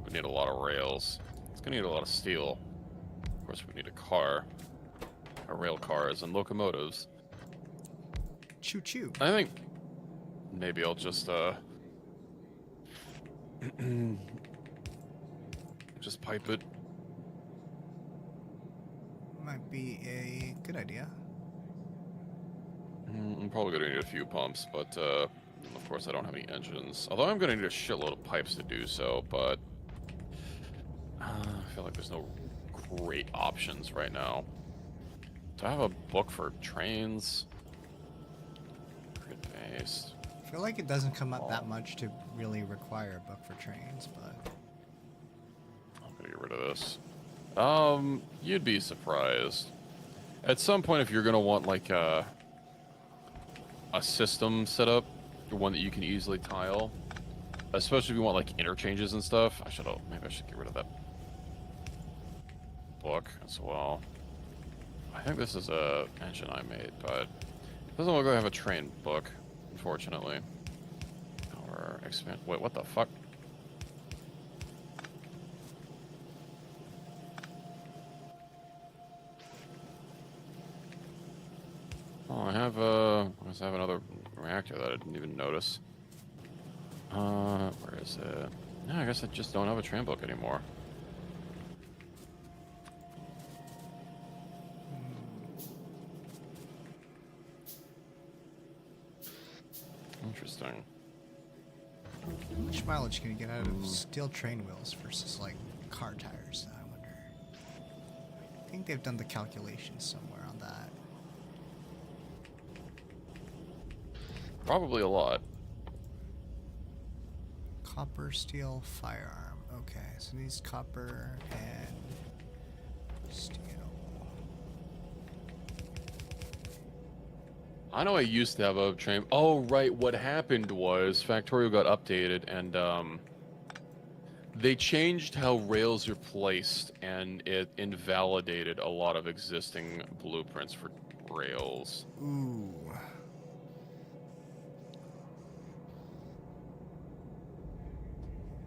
We need a lot of rails. It's gonna need a lot of steel. Of course, we need a car. Rail cars and locomotives. Choo choo. I think maybe I'll just just pipe it. Might be a good idea. I'm probably gonna need a few pumps, but of course I don't have any engines. Although I'm gonna need a shitload of pipes to do so, but I feel like there's no great options right now. Do I have a book for trains? Paste. I feel like it doesn't come up that much to really require a book for trains, but I'm gonna get rid of this. You'd be surprised. At some point, if you're gonna want like a system set up, one that you can easily tile, especially if you want like interchanges and stuff. Maybe I should get rid of that book as well. I think this is a engine I made, but it doesn't look like I have a train book, unfortunately. Or expand. Wait, what the fuck? Oh, I must have another reactor that I didn't even notice. Where is it? No, I guess I just don't have a train book anymore. Interesting. how much mileage can you get out of steel train wheels versus like car tires? I wonder. I think they've done the calculations somewhere on that. Probably a lot. Copper, steel, firearm. Okay, so these copper and steel. I know I used to have a train. Oh, right. What happened was Factorio got updated and they changed how rails are placed, and it invalidated a lot of existing blueprints for rails. Ooh.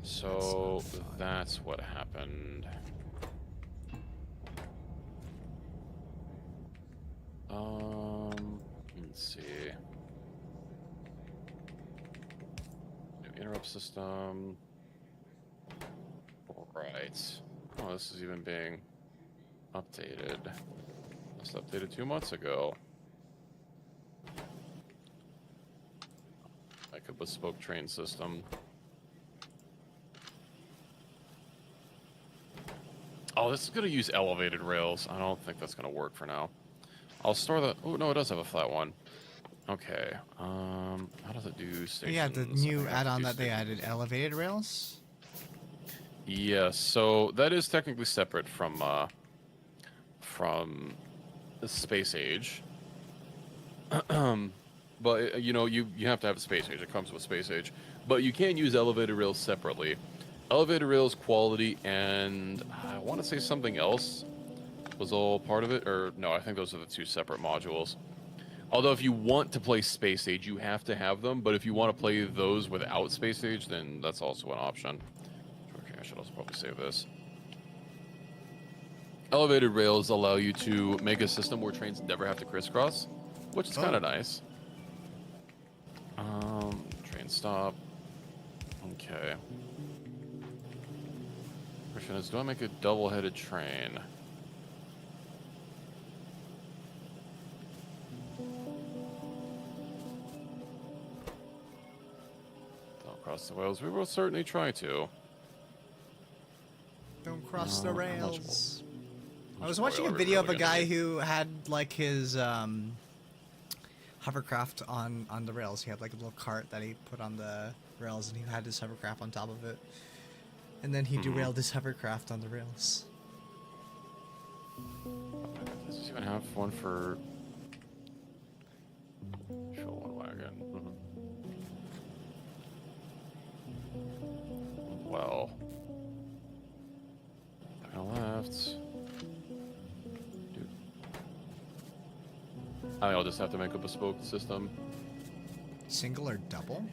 So that's what happened. Let's see. New interrupt system. Right. Oh, this is even being updated. This was updated 2 months ago. Like a bespoke train system. Oh, this is going to use elevated rails. I don't think that's going to work for now. I'll store the... Oh, no, it does have a flat one. Okay. How does it do stations? Yeah, the new add-on that they added, elevated rails. Yes, so that is technically separate from the space age. But you know, you have to have a space age. It comes with space age, but you can use elevated rails separately. Elevated rails quality and I want to say something else was all part of it, or no, I think those are the two separate modules. Although if you want to play space age, you have to have them, but if you want to play those without space age, then that's also an option. Okay, I should also probably save this. Elevated rails allow you to make a system where trains never have to crisscross, which is kind of nice. Train stop. Okay. Question is, do I make a double-headed train? Don't cross the rails. We will certainly try to. Don't cross the how much rails. I was oil watching a are we video of a really gonna guy need? who had like his hovercraft on the rails. He had like a little cart that he put on the rails, and he had his hovercraft on top of it. And then he derailed his hovercraft on the rails. Does this even have one for fuel one wagon? Well, back on left. Dude. I think I'll just have to make a bespoke system. Single or double?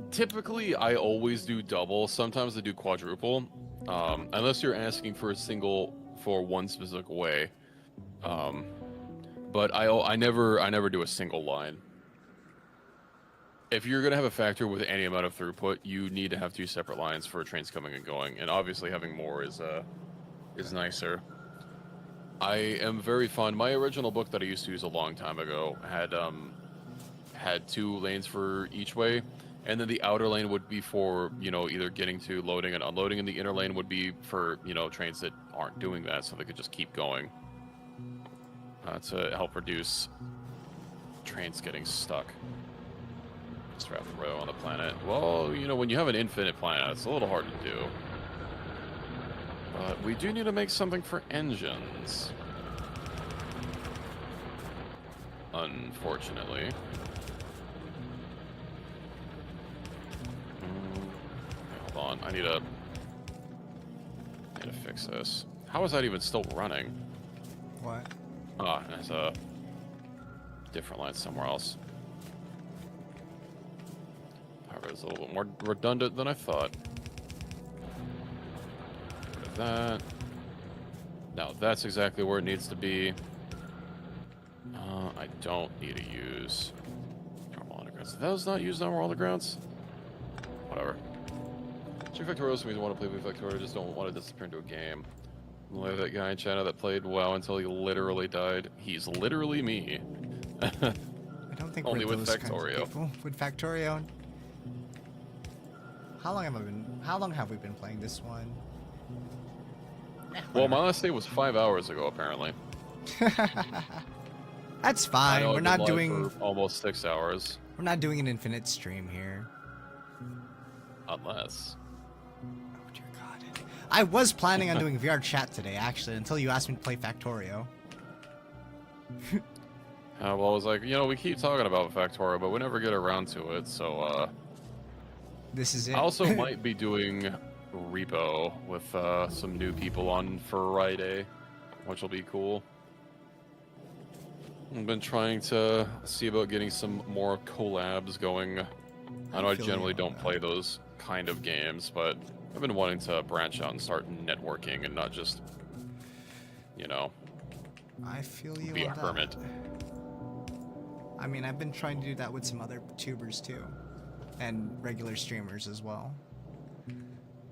Typically, I always do double. Sometimes I do quadruple, unless you're asking for a single for one specific way. But I never do a single line. If you're gonna have a factor with any amount of throughput, you need to have two separate lines for trains coming and going, and obviously having more is nicer. I am very fond. My original book that I used to use a long time ago had 2 lanes for each way, And then the outer lane would be for, you know, either getting to loading and unloading, and the inner lane would be for, you know, trains that aren't doing that, so they could just keep going. To help reduce trains getting stuck. Just wrap the row on the planet. Well, you know, when you have an infinite planet, it's a little hard to do. But we do need to make something for engines. Unfortunately. Okay, hold on. I need to fix this. How is that even still running? What? Ah, there's a different line somewhere else. However, it's a little bit more redundant than I thought. Rid of that. Now that's exactly where it needs to be. I don't need to use normal undergrounds. Did those not use normal undergrounds? Whatever. Check Factorio means I want to play with Factorio, I just don't want to disappear into a game. Like that guy in China that played WoW until he literally died. He's literally me. I don't think Only we're with those kinds of Factorio. people. With Factorio. How long have we been playing this one? Well, my last day was 5 hours ago, apparently. That's I fine. know We're I've been not live doing for almost 6 hours. we're not doing an infinite stream here. Unless. Oh dear God. I was planning on doing VR chat today, actually, until you asked me to play Factorio. Well, I was like, you know, we keep talking about Factorio, but we never get around to it, so, This is it. I also might be doing Repo with, some new people on Friday, which will be cool. I've been trying to see about getting some more collabs going. I know I feel you generally on don't that. play those kind of games, but I've been wanting to branch out and start networking and not just, you know, I feel you be a on that. hermit. I mean, I've been trying to do that with some other tubers too, and regular streamers as well.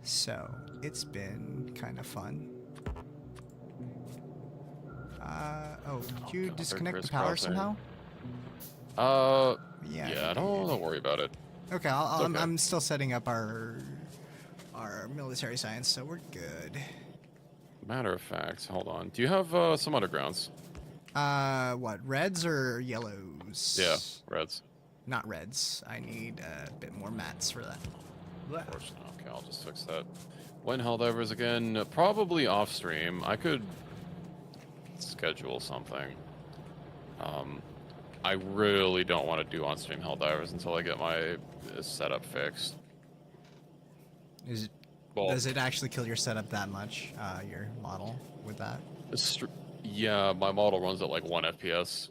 So it's been kind of fun. Oh, did you God, they're disconnect the power crisscrossing. somehow? Yeah, you don't worry about it. did. Okay, It's okay. I'm still setting up our military science, so we're good. Matter of fact, hold on. Do you have some undergrounds? What, reds or yellows? Yeah, reds. Not reds. I need a bit more mats for that. Unfortunately, okay, I'll just fix that. When Helldivers again? Probably off stream. I could schedule something. I really don't want to do on stream Helldivers until I get my setup fixed. Is it, Well, does it actually kill your setup that much? Your model with that? yeah, my model runs at like 1 FPS,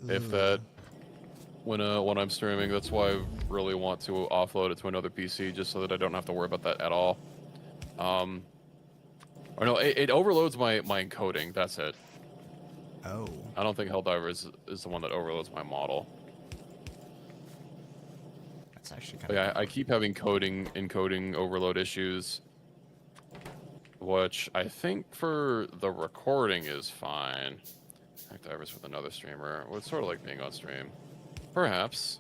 if Ugh. that. When I'm streaming, that's why I really want to offload it to another PC, just so that I don't have to worry about that at all. Or no, it overloads my encoding. That's it. Oh. I don't think Helldiver is the one that overloads my model. That's actually kind But of. yeah, I keep having encoding overload issues, which I think for the recording is fine. Helldiver's with another streamer. Well, it's sort of like being on stream. Perhaps.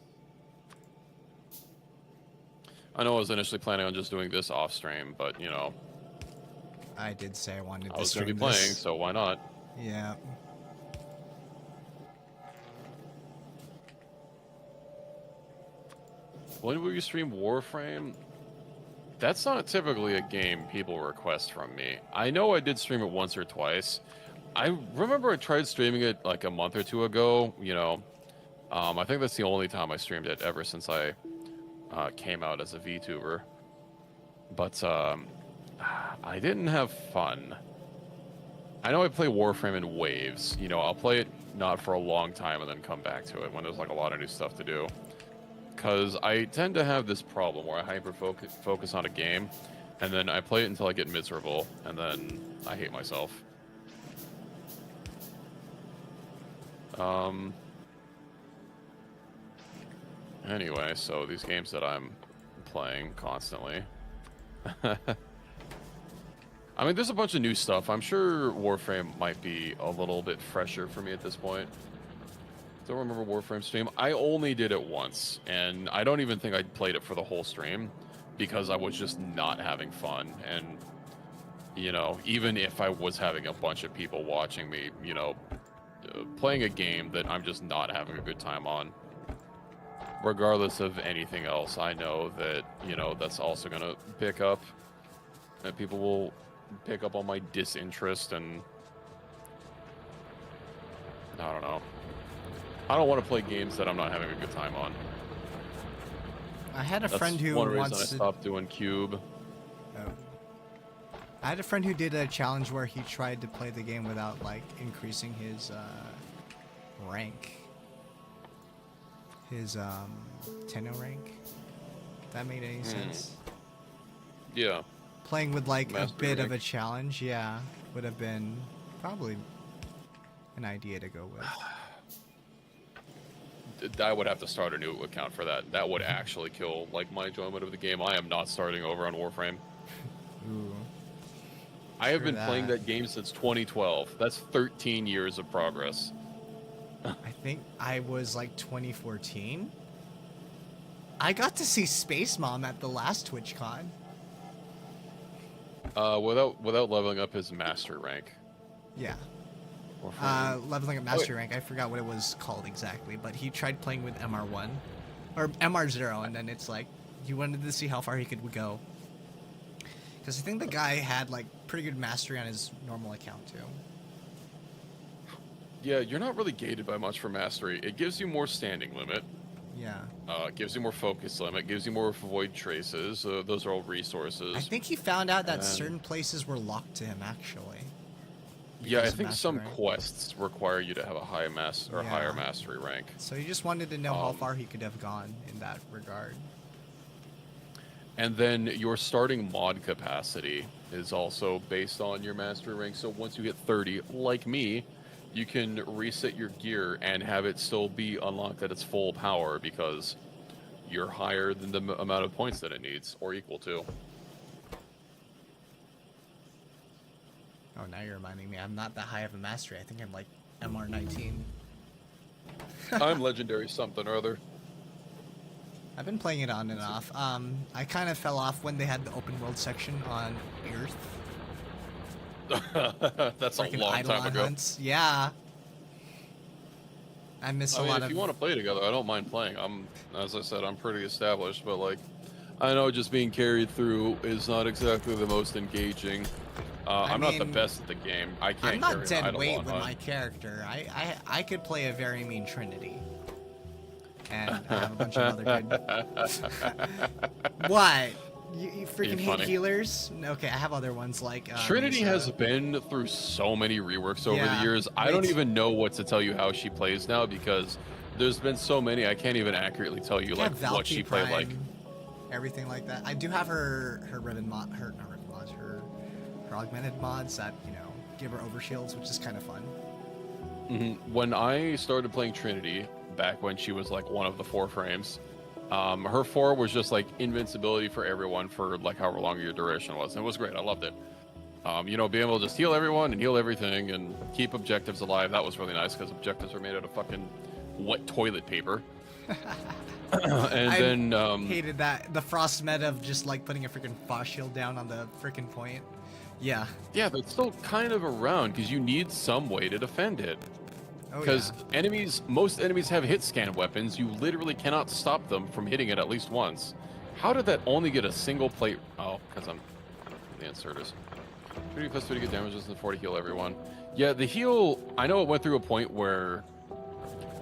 I know I was initially planning on just doing this off stream, but you know, I did say I wanted I to was going to stream be playing, this. so why not? Yeah. When will you stream Warframe? That's not typically a game people request from me. I know I did stream it once or twice. I remember I tried streaming it like a month or two ago, you know. I think that's the only time I streamed it ever since I came out as a VTuber. But I didn't have fun. I know I play Warframe in waves. You know, I'll play it not for a long time and then come back to it when there's like a lot of new stuff to do. Because I tend to have this problem where I hyper-focus on a game, and then I play it until I get miserable, and then I hate myself. Anyway, so these games that I'm playing constantly. I mean, there's a bunch of new stuff. I'm sure Warframe might be a little bit fresher for me at this point. Don't remember Warframe stream. I only did it once, and I don't even think I played it for the whole stream because I was just not having fun. And, you know, even if I was having a bunch of people watching me, you know, playing a game that I'm just not having a good time on, regardless of anything else, I know that, you know, that's also going to pick up, that people will pick up on my disinterest, and I don't know. I don't want to play games that I'm not having a good time on. I had a That's friend who one reason wants I to... stopped doing Cube. Oh. I had a friend who did a challenge where he tried to play the game without, like, increasing his, rank. His, Tenno rank. If that made any sense. Yeah. Playing with, like, Mastery a bit rank. of a challenge, yeah, would have been probably an idea to go with. I would have to start a new account for that. That would actually kill, like, my enjoyment of the game. I am not starting over on Warframe. Ooh. I have Screw been playing that game since 2012. That's 13 years of progress. I think I was like 2014. I got to see Space Mom at the last TwitchCon. Without leveling up his master rank. Yeah. Warframe. Leveling up Mastery rank. I forgot what it was called exactly, but he tried playing with MR1 or MR0, and then it's like he wanted to see how far he could go. Because I think the guy had like pretty good mastery on his normal account too. Yeah, you're not really gated by much for mastery. It gives you more standing limit. Yeah. Gives you more focus limit. Gives you more void traces. Those are all resources. I think he found out that And- certain places were locked to him actually. Yeah, I because of think some mastery rank. quests require you to have a high or Yeah. higher mastery rank. So he just wanted to know how Um, far he could have gone in that regard. And then your starting mod capacity is also based on your mastery rank. So once you hit 30, like me, you can reset your gear and have it still be unlocked at its full power because you're higher than the amount of points that it needs, or equal to. Oh, now you're reminding me. I'm not that high of a mastery. I think I'm like MR19. I'm legendary something or other. I've been playing it on and off. I kind of fell off when they had the open world section on Earth. That's a Freaking long time Eidolon ago. hunts. Yeah. I miss I a mean, lot if of... you want to play together, I don't mind playing. As I said, I'm pretty established, but like, I know just being carried through is not exactly the most engaging. I'm not the mean, best at the game. I can't I'm carry not an dead Eidolon weight with hunt. my character. I could play a very mean Trinity. And I have a bunch of other good... What? You freaking hate funny. healers? Okay, I have other ones like... Trinity Mesa. has been through so many reworks over the Yeah, years. I don't wait. even know what to tell you how she plays now because there's been so many. I can't even accurately tell you I like have what she Valky played like. Prime, everything like that. I do have her ribbon mod, her not ribbon mods, her augmented mods that give her overshields, which is kind of fun. When I started playing Trinity back when she was like one of the 4 frames, her 4 was just like invincibility for everyone for like however long your duration was. And it was great. I loved it. Being able to just heal everyone and heal everything and keep objectives alive, that was really nice because objectives are made out of fucking wet toilet paper. And I then hated that the frost meta of just like putting a freaking frost shield down on the freaking point. Yeah. yeah, that's still kind of around because you need some way to defend it. Oh Because yeah. most enemies have hit scan weapons. You literally cannot stop them from hitting it at least once. How did that only get a single plate? Oh, because I'm the inserters. 30 plus 30 good damages and 40 heal everyone. Yeah, the heal, I know it went through a point where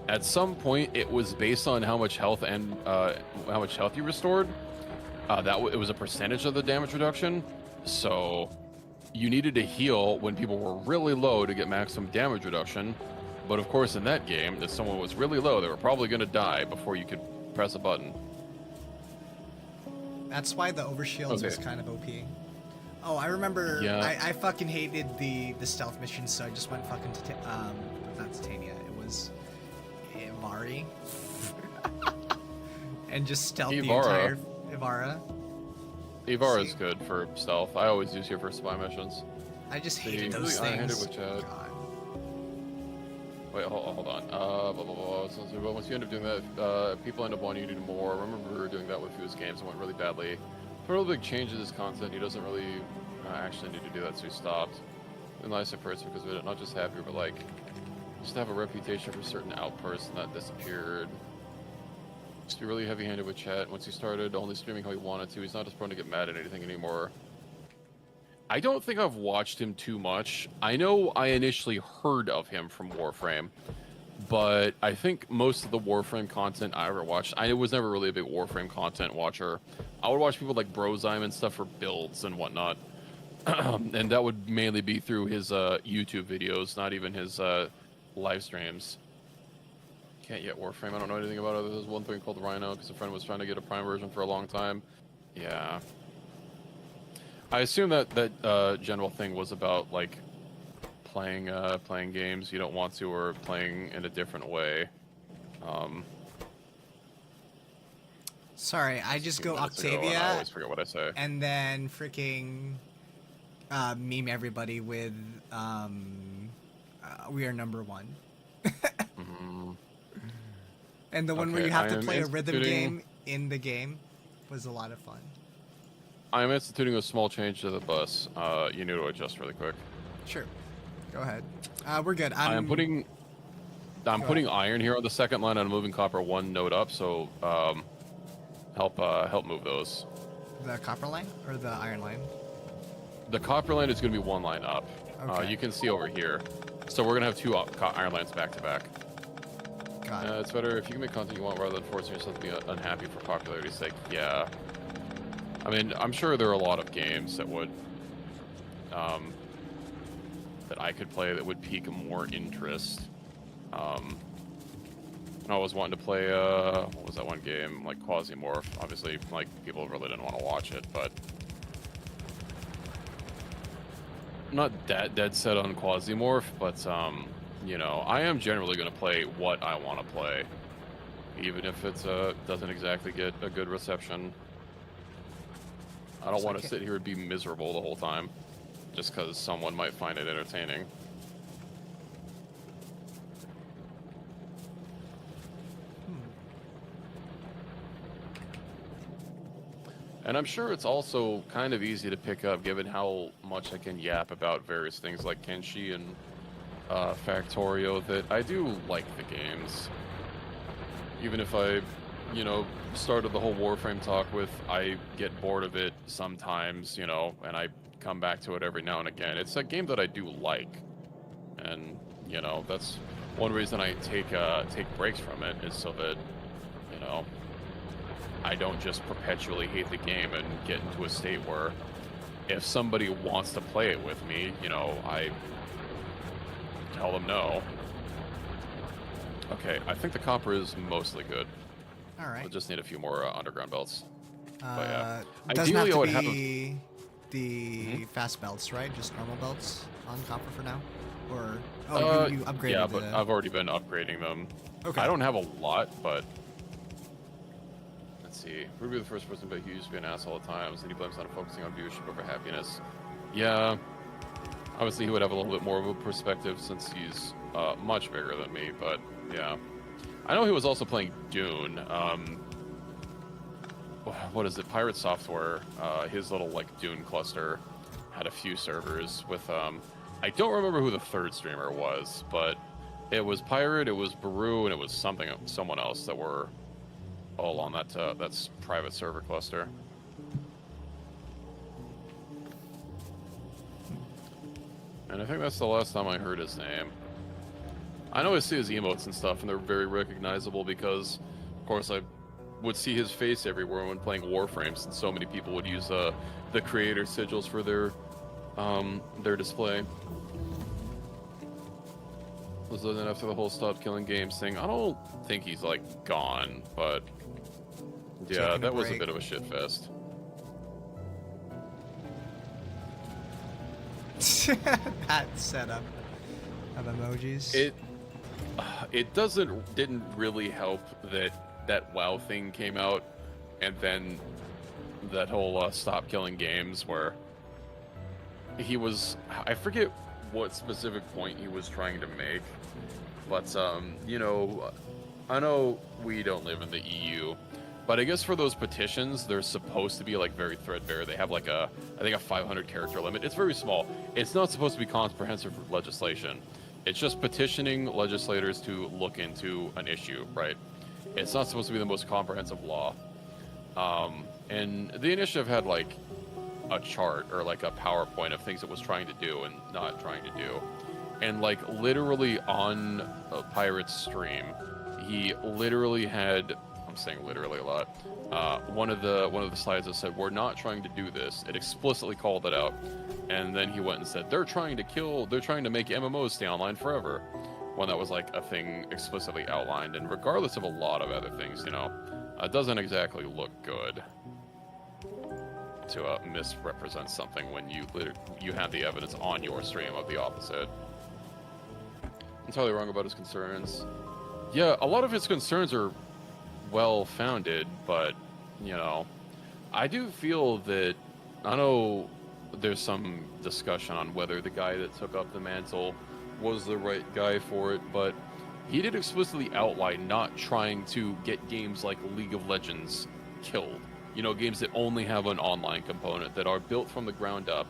at some point it was based on how much health and how much health you restored. It was a percentage of the damage reduction. So you needed to heal when people were really low to get maximum damage reduction. But of course, in that game, if someone was really low, they were probably going to die before you could press a button. That's why the overshields was Okay. kind of OP. Oh, I remember. Yeah. I fucking hated the stealth missions, so I just went fucking not Titania. It was Ivari, and just stealth the Ivara. entire Ivara. Ivar is See. good for stealth. I always use her for spy missions. I just See, hated those really iron-handed things. with Chad. God. Wait, hold on. Blah, blah, blah. So once you end up doing that, people end up wanting you to do more. I remember we were doing that with Fuse Games and went really badly. It's a real big change in his content. He doesn't really actually need to do that, so he stopped. And nice at first because of it, not just happy, but like, used to have a reputation for certain outbursts and that disappeared. Used to be really heavy-handed with chat. Once he started only streaming how he wanted to, he's not as prone to get mad at anything anymore. I don't think I've watched him too much. I know I initially heard of him from Warframe, but I think most of the Warframe content I ever watched, I was never really a big Warframe content watcher. I would watch people like Brozyme and stuff for builds and whatnot, and that would mainly be through his YouTube videos, not even his live streams. Can't yet Warframe. I don't know anything about it. There's one thing called Rhino because a friend was trying to get a Prime version for a long time. Yeah. I assume that general thing was about like playing games you don't want to, or playing in a different way. Sorry, I just go I Octavia always forget what I say. and then freaking meme everybody with we are number one. And the one where you have to play a rhythm game in the game was a lot of fun. I am instituting a small change to the bus. You need to adjust really quick. Sure. Go ahead. We're good. I'm putting iron here on the second line, and I'm moving copper one node up, so help move those. The copper line or the iron line? The copper line is going to be one line up. Okay. You can see over here. So we're going to have two iron lines back to back. Got it. It's better if you can make content you want rather than forcing yourself to be unhappy for popularity's sake. Yeah. I mean, I'm sure there are a lot of games that would, that I could play that would pique more interest. I was wanting to play, what was that one game? Like Quasimorph. Obviously, like, people really didn't want to watch it, but I'm not that dead set on Quasimorph, but, you know, I am generally going to play what I want to play, even if it doesn't exactly get a good reception. I don't want to sit here and be miserable the whole time, just because someone might find it entertaining. And I'm sure it's also kind of easy to pick up, given how much I can yap about various things like Kenshi and Factorio, that I do like the games. Even if I, you know, started the whole Warframe talk with I get bored of it sometimes, you know, and I come back to it every now and again. It's a game that I do like, and you know, that's one reason I take breaks from it, is so that, you know, I don't just perpetually hate the game and get into a state where if somebody wants to play it with me, you know, I tell them no. Okay, I think the copper is mostly good. All right. We'll just need a few more underground belts. But yeah, doesn't ideally have I would to have be the fast belts, right? Just normal belts on copper for now, or you upgraded. Yeah, but I've already been upgrading them. Okay. I don't have a lot, but let's see. Ruby, the first person, but he used to be an ass all the time, and he blames on focusing on viewership over happiness. Yeah, obviously he would have a little bit more of a perspective since he's much bigger than me, but yeah. I know he was also playing Dune. What is it? Pirate Software. His little like Dune cluster had a few servers with. I don't remember who the third streamer was, but it was Pirate, it was Baru, and it was someone else that were all on that's private server cluster. And I think that's the last time I heard his name. I know I see his emotes and stuff, and they're very recognizable because, of course, I would see his face everywhere when playing Warframe, since so many people would use the creator sigils for their display. So then after the whole stop killing games thing, I don't think he's like gone, but yeah, that was a bit of a shit fest. That setup of emojis. It didn't really help that WoW thing came out, and then that whole stop killing games where he was, I forget what specific point he was trying to make, But you know, I know we don't live in the EU, but I guess for those petitions, they're supposed to be like very threadbare. They have like I think a 500 character limit. It's very small. It's not supposed to be comprehensive legislation. It's just petitioning legislators to look into an issue, right? It's not supposed to be the most comprehensive law. And the initiative had like a chart or like a PowerPoint of things it was trying to do and not trying to do. And like literally on a pirate's stream, he literally had, I'm saying literally a lot, one of the slides that said, we're not trying to do this. It explicitly called it out. And then he went and said, they're trying to make MMOs stay online forever. When that was like a thing explicitly outlined. And regardless of a lot of other things, you know, it doesn't exactly look good to misrepresent something when you have the evidence on your stream of the opposite. Entirely wrong about his concerns. Yeah, a lot of his concerns are well-founded, but, you know, I do feel that, I know there's some discussion on whether the guy that took up the mantle was the right guy for it, but he did explicitly outline not trying to get games like League of Legends killed. You know, games that only have an online component, that are built from the ground up,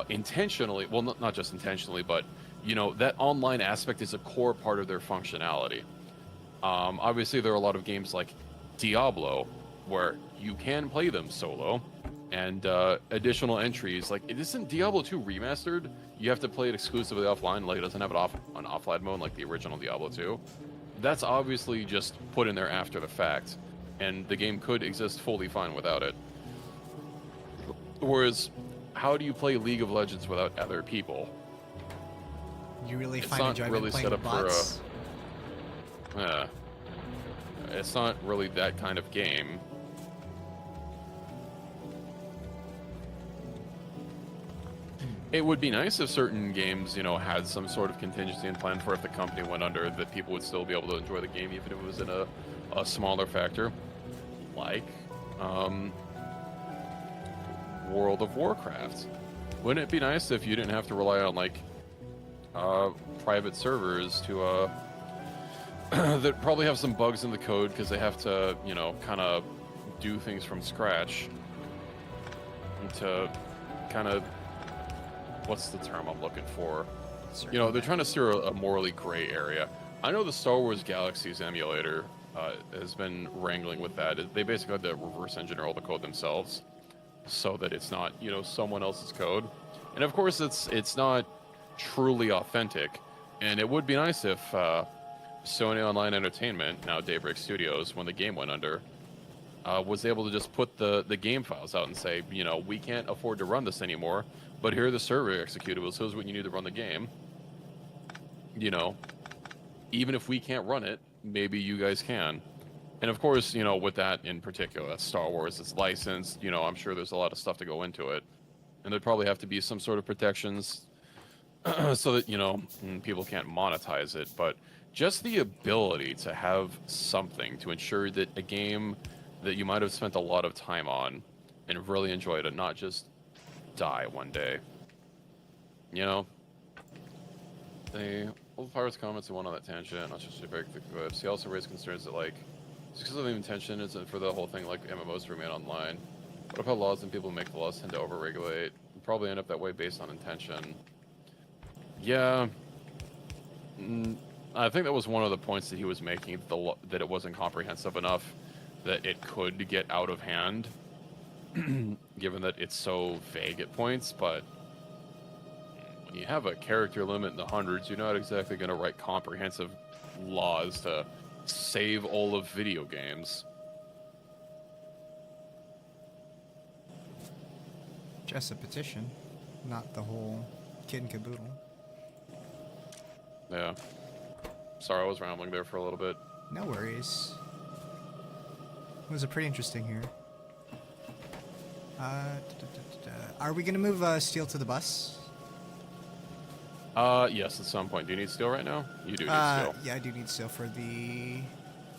intentionally, well, not just intentionally, but, you know, that online aspect is a core part of their functionality. Obviously, there are a lot of games like Diablo, where you can play them solo, and additional entries, like, isn't Diablo 2 remastered? You have to play it exclusively offline, like it doesn't have an offline mode like the original Diablo 2. That's obviously just put in there after the fact, and the game could exist fully fine without it. Whereas, how do you play League of Legends without other people? You really It's find not enjoyment really playing set with up for bots? Yeah. It's not really that kind of game. It would be nice if certain games, you know, had some sort of contingency and plan for if the company went under, that people would still be able to enjoy the game even if it was in a smaller factor. Like, World of Warcraft. Wouldn't it be nice if you didn't have to rely on, like, private servers to, that probably have some bugs in the code because they have to, you know, kind of do things from scratch to kind of, what's the term I'm looking for? You know, they're trying to steer a morally gray area. I know the Star Wars Galaxies emulator has been wrangling with that. They basically had to reverse engineer all the code themselves so that it's not, you know, someone else's code. And of course, it's not truly authentic. And it would be nice if Sony Online Entertainment, now Daybreak Studios, when the game went under, was able to just put the game files out and say, you know, we can't afford to run this anymore, but here are the server executables. Here's what you need to run the game. You know, even if we can't run it, maybe you guys can. And of course, you know, with that in particular, that's Star Wars, it's licensed, you know, I'm sure there's a lot of stuff to go into it. And there'd probably have to be some sort of protections so that, you know, people can't monetize it. But just the ability to have something to ensure that a game that you might have spent a lot of time on and really enjoyed it, not just die one day. You know? All the pirates' comments who went on that tangent, not just to break the clips. He also raised concerns that, like, just because of the intention isn't for the whole thing, like MMOs to remain online. What about laws and people who make the laws tend to overregulate? Probably end up that way based on intention. Yeah. I think that was one of the points that he was making, that it wasn't comprehensive enough, that it could get out of hand, given that it's so vague at points, but when you have a character limit in the hundreds, you're not exactly going to write comprehensive laws to save all of video games. Just a petition, not the whole kid and caboodle. Yeah. Sorry, I was rambling there for a little bit. No worries. It was a pretty interesting here. Are we gonna move Steel to the bus? Yes, at some point. Do you need steel right now? You do need steel. Yeah, I do need steel for the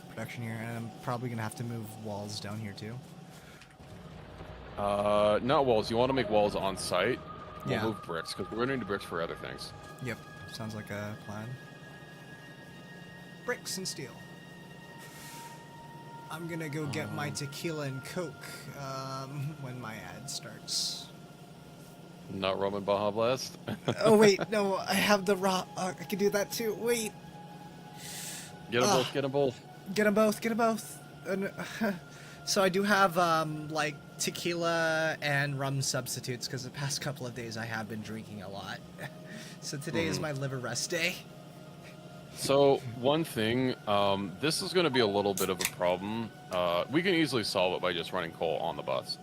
production here, and I'm probably gonna have to move walls down here too. Not walls. You want to make walls on site? We'll Yeah. move bricks, because we're going to need bricks for other things. Yep, sounds like a plan. bricks and steel. I'm gonna go get my tequila and Coke when my ad starts. Not Roman Baja Blast. Oh wait, no, I have the raw. I can do that too. Wait, Get them both. Get them both. get them both. Get them both. So I do have like tequila and rum substitutes because the past couple of days I have been drinking a lot. So today is my liver rest day. So one thing, this is going to be a little bit of a problem. We can easily solve it by just running coal on the bus.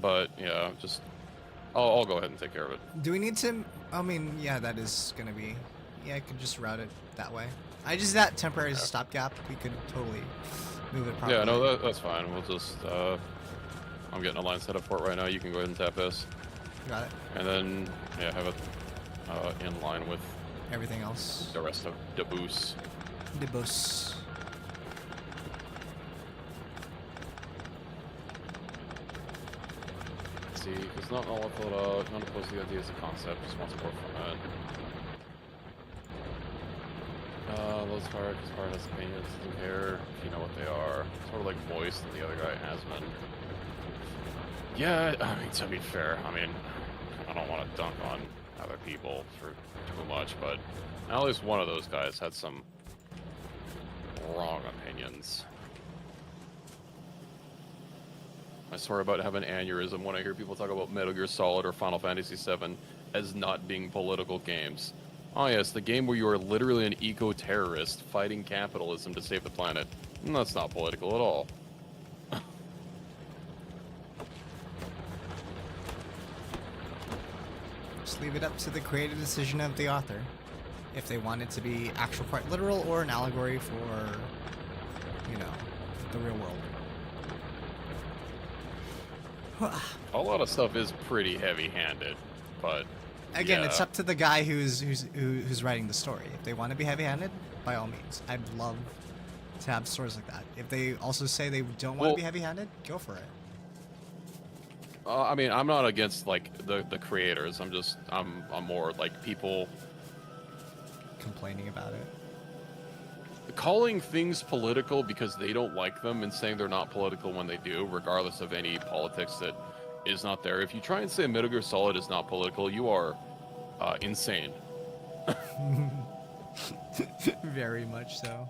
But yeah, just I'll go ahead and take care of it. Do we need to? I mean, yeah, that is gonna be. Yeah, I could just route it that way. I just that temporary stopgap. We could totally move it properly. Yeah, no, that's fine. We'll just. I'm getting a line set up for it right now. You can go ahead and tap this. Got it. And then yeah, have it in line with Everything else. the rest of the boost. The bus. See, because not all of it, none of the idea is a concept, just wants more from it. Those hard, because hard has opinions, doesn't care if you know what they are. Sort of like voice and the other guy has been. Yeah, I mean, to be fair, I mean, I don't want to dunk on other people for too much, but at least one of those guys had some wrong opinions. I swear about to have an aneurysm when I hear people talk about Metal Gear Solid or Final Fantasy VII as not being political games. Oh yes, the game where you are literally an eco-terrorist fighting capitalism to save the planet. That's not political at all. Just leave it up to the creative decision of the author. If they want it to be actual quite literal or an allegory for, you know, the real world. A lot of stuff is pretty heavy-handed, but Again, yeah. it's up to the guy who's writing the story. If they want to be heavy-handed, by all means. I'd love to have stories like that. If they also say they don't want to be heavy-handed, go for it. I mean, I'm not against like the creators. I'm more like people Complaining about it. calling things political because they don't like them and saying they're not political when they do, regardless of any politics that is not there. If you try and say Metal Gear Solid is not political, you are insane. Very much so.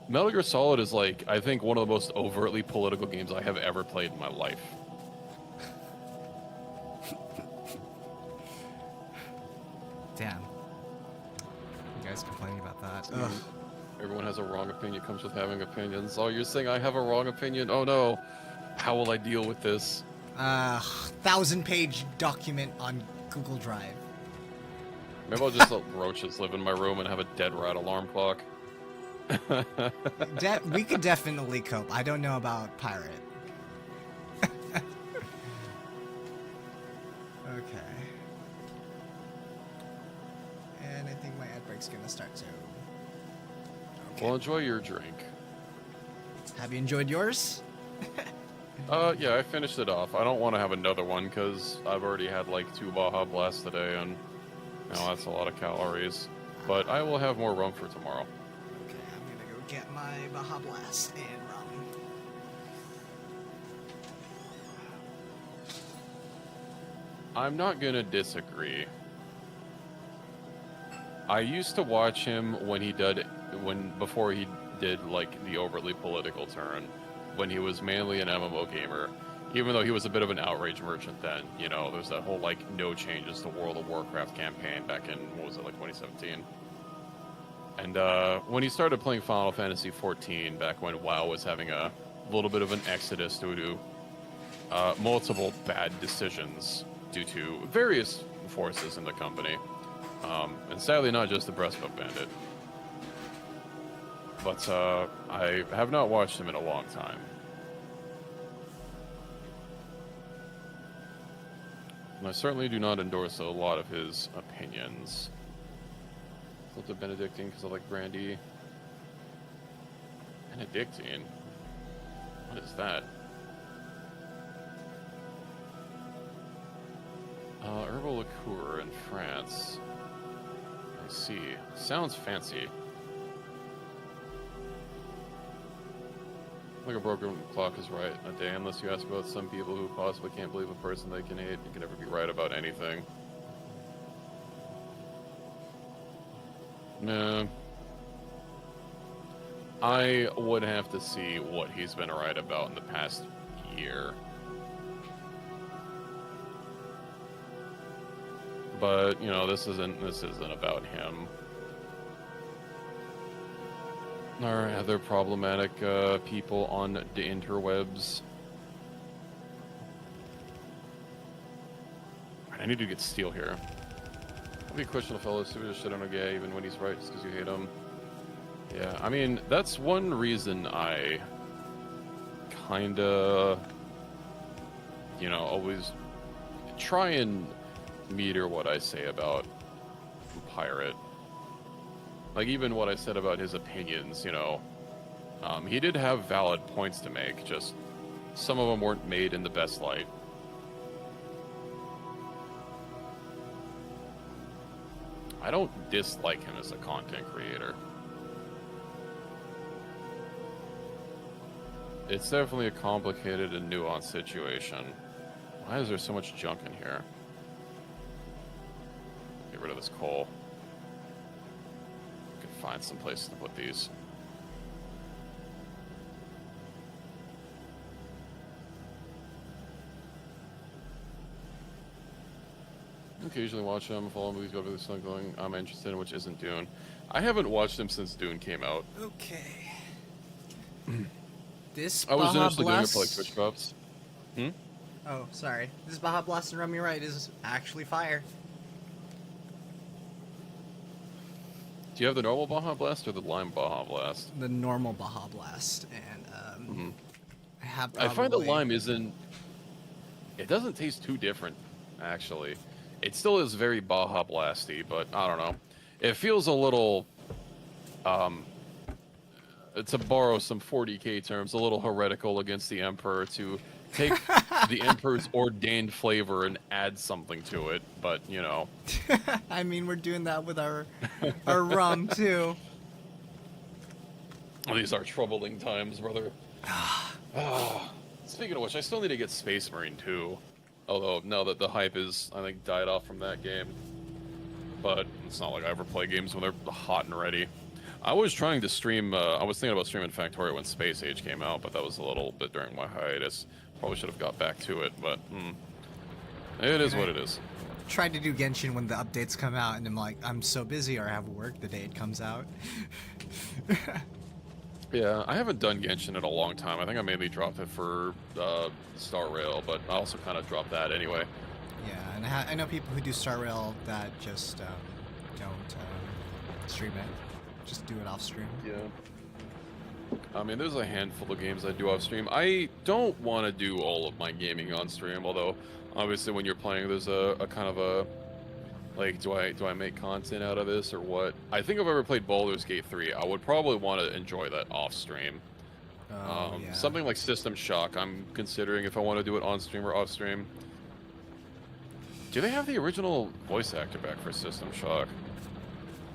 Metal Gear Solid is like, I think, one of the most overtly political games I have ever played in my life. Damn. You guys complaining about that? Ugh. Everyone has a wrong opinion. It comes with having opinions. Oh, you're saying I have a wrong opinion? Oh no. How will I deal with this? 1,000-page document on Google Drive. Maybe I'll just let roaches live in my room and have a dead rat alarm clock. We could definitely cope. I don't know about pirate. Okay. And I think my ad break's gonna start soon. Okay. Well, enjoy your drink. Have you enjoyed yours? Yeah, I finished it off. I don't want to have another one because I've already had like 2 Baja Blasts today, and you know, that's a lot of calories. But I will have more rum for tomorrow. Okay, I'm gonna go get my Baja Blast and rum. I'm not gonna disagree. I used to watch him before he did like the overtly political turn, when he was mainly an MMO gamer, even though he was a bit of an outrage merchant then. You know, there's that whole like no changes to World of Warcraft campaign back in, what was it, like 2017? And when he started playing Final Fantasy XIV, back when WoW was having a little bit of an exodus due to multiple bad decisions due to various forces in the company, and sadly not just the Breastbook Bandit. But I have not watched him in a long time. And I certainly do not endorse a lot of his opinions. Flip to Benedictine because I like brandy. Benedictine? What is that? Herbal liqueur in France. I see. Sounds fancy. Like a broken clock is right. A day, unless you ask about some people who possibly can't believe a person they can hate, you can never be right about anything. Nah. I would have to see what he's been right about in the past year. But, you know, this isn't about him. Or other problematic people on the interwebs. I need to get steel here. I'll be questioning the fellows who just shit on a gay even when he's right just because you hate him. Yeah, I mean, that's one reason I kinda, you know, always try and meter what I say about Pirate. Like, even what I said about his opinions, you know, he did have valid points to make, just some of them weren't made in the best light. I don't dislike him as a content creator. It's definitely a complicated and nuanced situation. Why is there so much junk in here? Get rid of this coal. I can find some place to put these. Occasionally watch them, follow movies, go over this going I'm interested in, which isn't Dune. I haven't watched them since Dune came out. Okay. This I was Baja initially doing it Blast... for like Twitch drops. Oh, sorry. This Baja Blast and Rummy Right is actually fire. Do you have the normal Baja Blast or the lime Baja Blast? The normal Baja Blast, and I have I find the probably- lime isn't... It doesn't taste too different, actually. It still is very Baja Blasty, but I don't know. It feels a little... to borrow some 40k terms, a little heretical against the Emperor to take the Emperor's ordained flavor and add something to it, but, you know. I mean, we're doing that with our rum, too. These are troubling times, brother. Speaking of which, I still need to get Space Marine 2. Although, now that the hype is, I think, died off from that game. But it's not like I ever play games when they're hot and ready. I was trying to stream, I was thinking about streaming Factorio when Space Age came out, but that was a little bit during my hiatus. Probably should have got back to it, but it is what it is. Tried to do Genshin when the updates come out, and I'm like, I'm so busy or I have work the day it comes out. Yeah, I haven't done Genshin in a long time. I think I mainly dropped it for Star Rail, but I also kind of dropped that anyway. Yeah, and I know people who do Star Rail that just don't stream it. Just do it off stream. Yeah. I mean, there's a handful of games I do off stream. I don't want to do all of my gaming on stream, although obviously when you're playing, there's a kind of a like, do I make content out of this or what? I think if I ever played Baldur's Gate 3, I would probably want to enjoy that off stream. Yeah. Something like System Shock, I'm considering if I want to do it on stream or off stream. Do they have the original voice actor back for System Shock?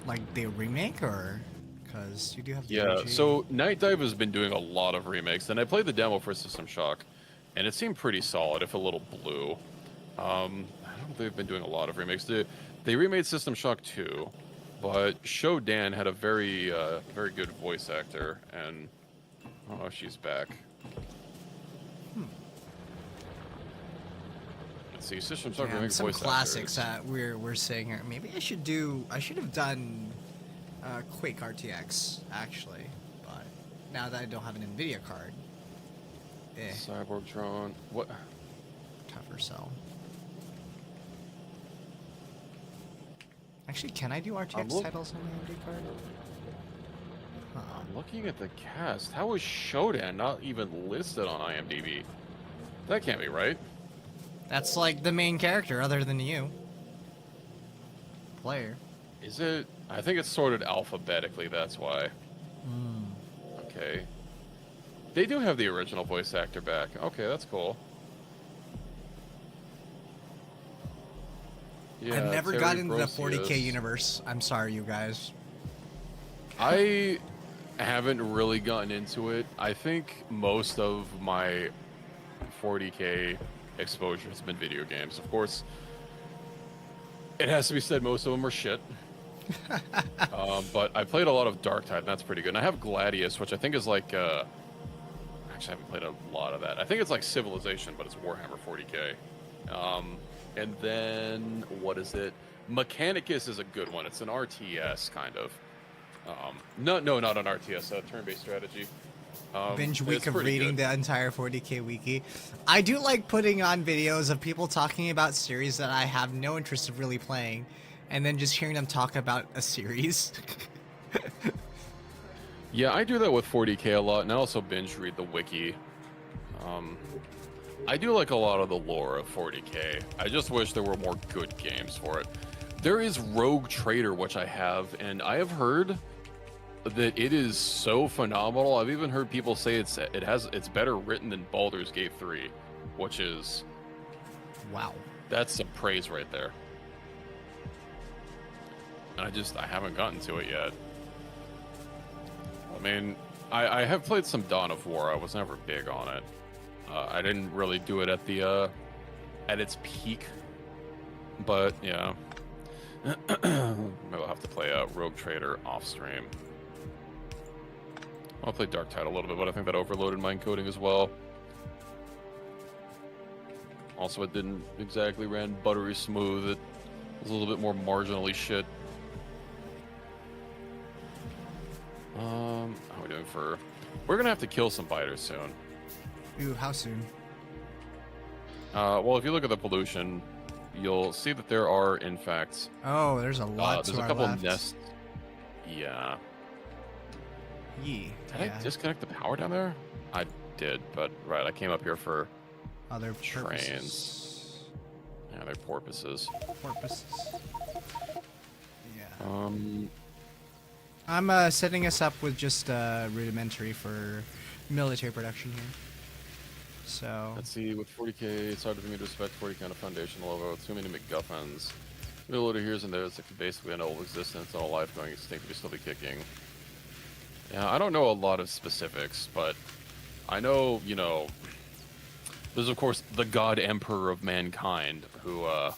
Like the remake, or because you do have the Yeah, OG. so Night Dive has been doing a lot of remakes, and I played the demo for System Shock, and it seemed pretty solid, if a little blue. I don't know if they've been doing a lot of remakes. They remade System Shock 2, but Show Dan had a very good voice actor, and oh, she's back. Let's see, System Shock Yeah, remake some voice classics actors. that we're saying here. Maybe I should have done Quake RTX actually, but now that I don't have an Nvidia card, Cyborg drone. What? tougher sell. Actually, can I do RTX titles on the NVIDIA card? Huh. I'm looking at the cast. How is Shodan not even listed on IMDb? That can't be right. That's like the main character, other than you. Player. Is it? I think it's sorted alphabetically, that's why. Okay. They do have the original voice actor back. Okay, that's cool. Yeah, I've never Terry gotten into the Brocious. 40k universe. I'm sorry, you guys. I haven't really gotten into it. I think most of my 40k exposure has been video games. Of course, it has to be said most of them are shit. But I played a lot of Darktide, and that's pretty good. And I have Gladius, which I think is like actually, I haven't played a lot of that. I think it's like Civilization, but it's Warhammer 40k. And then what is it? Mechanicus is a good one. It's an RTS kind of. No, not an RTS. Turn-based strategy. Binge it's week of pretty reading good. the entire 40k wiki. I do like putting on videos of people talking about series that I have no interest of really playing, and then just hearing them talk about a series. Yeah, I do that with 40k a lot, and I also binge read the wiki. I do like a lot of the lore of 40k. I just wish there were more good games for it. There is Rogue Trader, which I have, and I have heard that it is so phenomenal. I've even heard people say it's better written than Baldur's Gate 3, which is Wow. that's some praise right there. And I haven't gotten to it yet. I mean, I have played some Dawn of War. I was never big on it. I didn't really do it at its peak, but yeah. Maybe I'll have to play Rogue Trader off stream. I'll play Darktide a little bit, but I think that overloaded my encoding as well. Also, it didn't exactly ran buttery smooth. It was a little bit more marginally shit. How are we doing for... We're gonna have to kill some biters soon. Ooh, how soon? Well, if you look at the pollution, you'll see that there are, in fact... Oh, there's a lot to there's a our couple left. nests. Yeah. Yee. Did I disconnect the power down there? I did, but right, I came up here for Other trains. purposes. Yeah, they're porpoises. Porpoises. Yeah. Um, I'm setting us up with just rudimentary for military production here. So let's see, with 40k, it's hard for me to respect 40k on a foundational level. Too many MacGuffins. A load of here's and there's that could basically end all existence and all life going extinct, we still be kicking. Yeah, I don't know a lot of specifics, but I know, you know, there's of course the God Emperor of mankind, who, I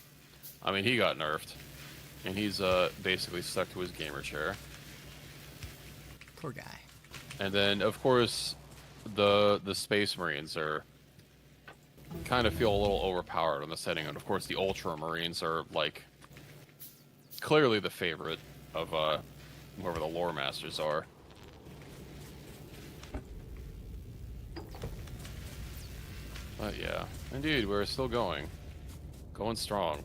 mean, he got nerfed, and he's basically stuck to his gamer chair. poor guy. And then, of course, the Space Marines are kind of feel a little overpowered on the setting, and of course the Ultramarines are like clearly the favorite of whoever the lore masters are. But yeah, indeed, we're still going strong.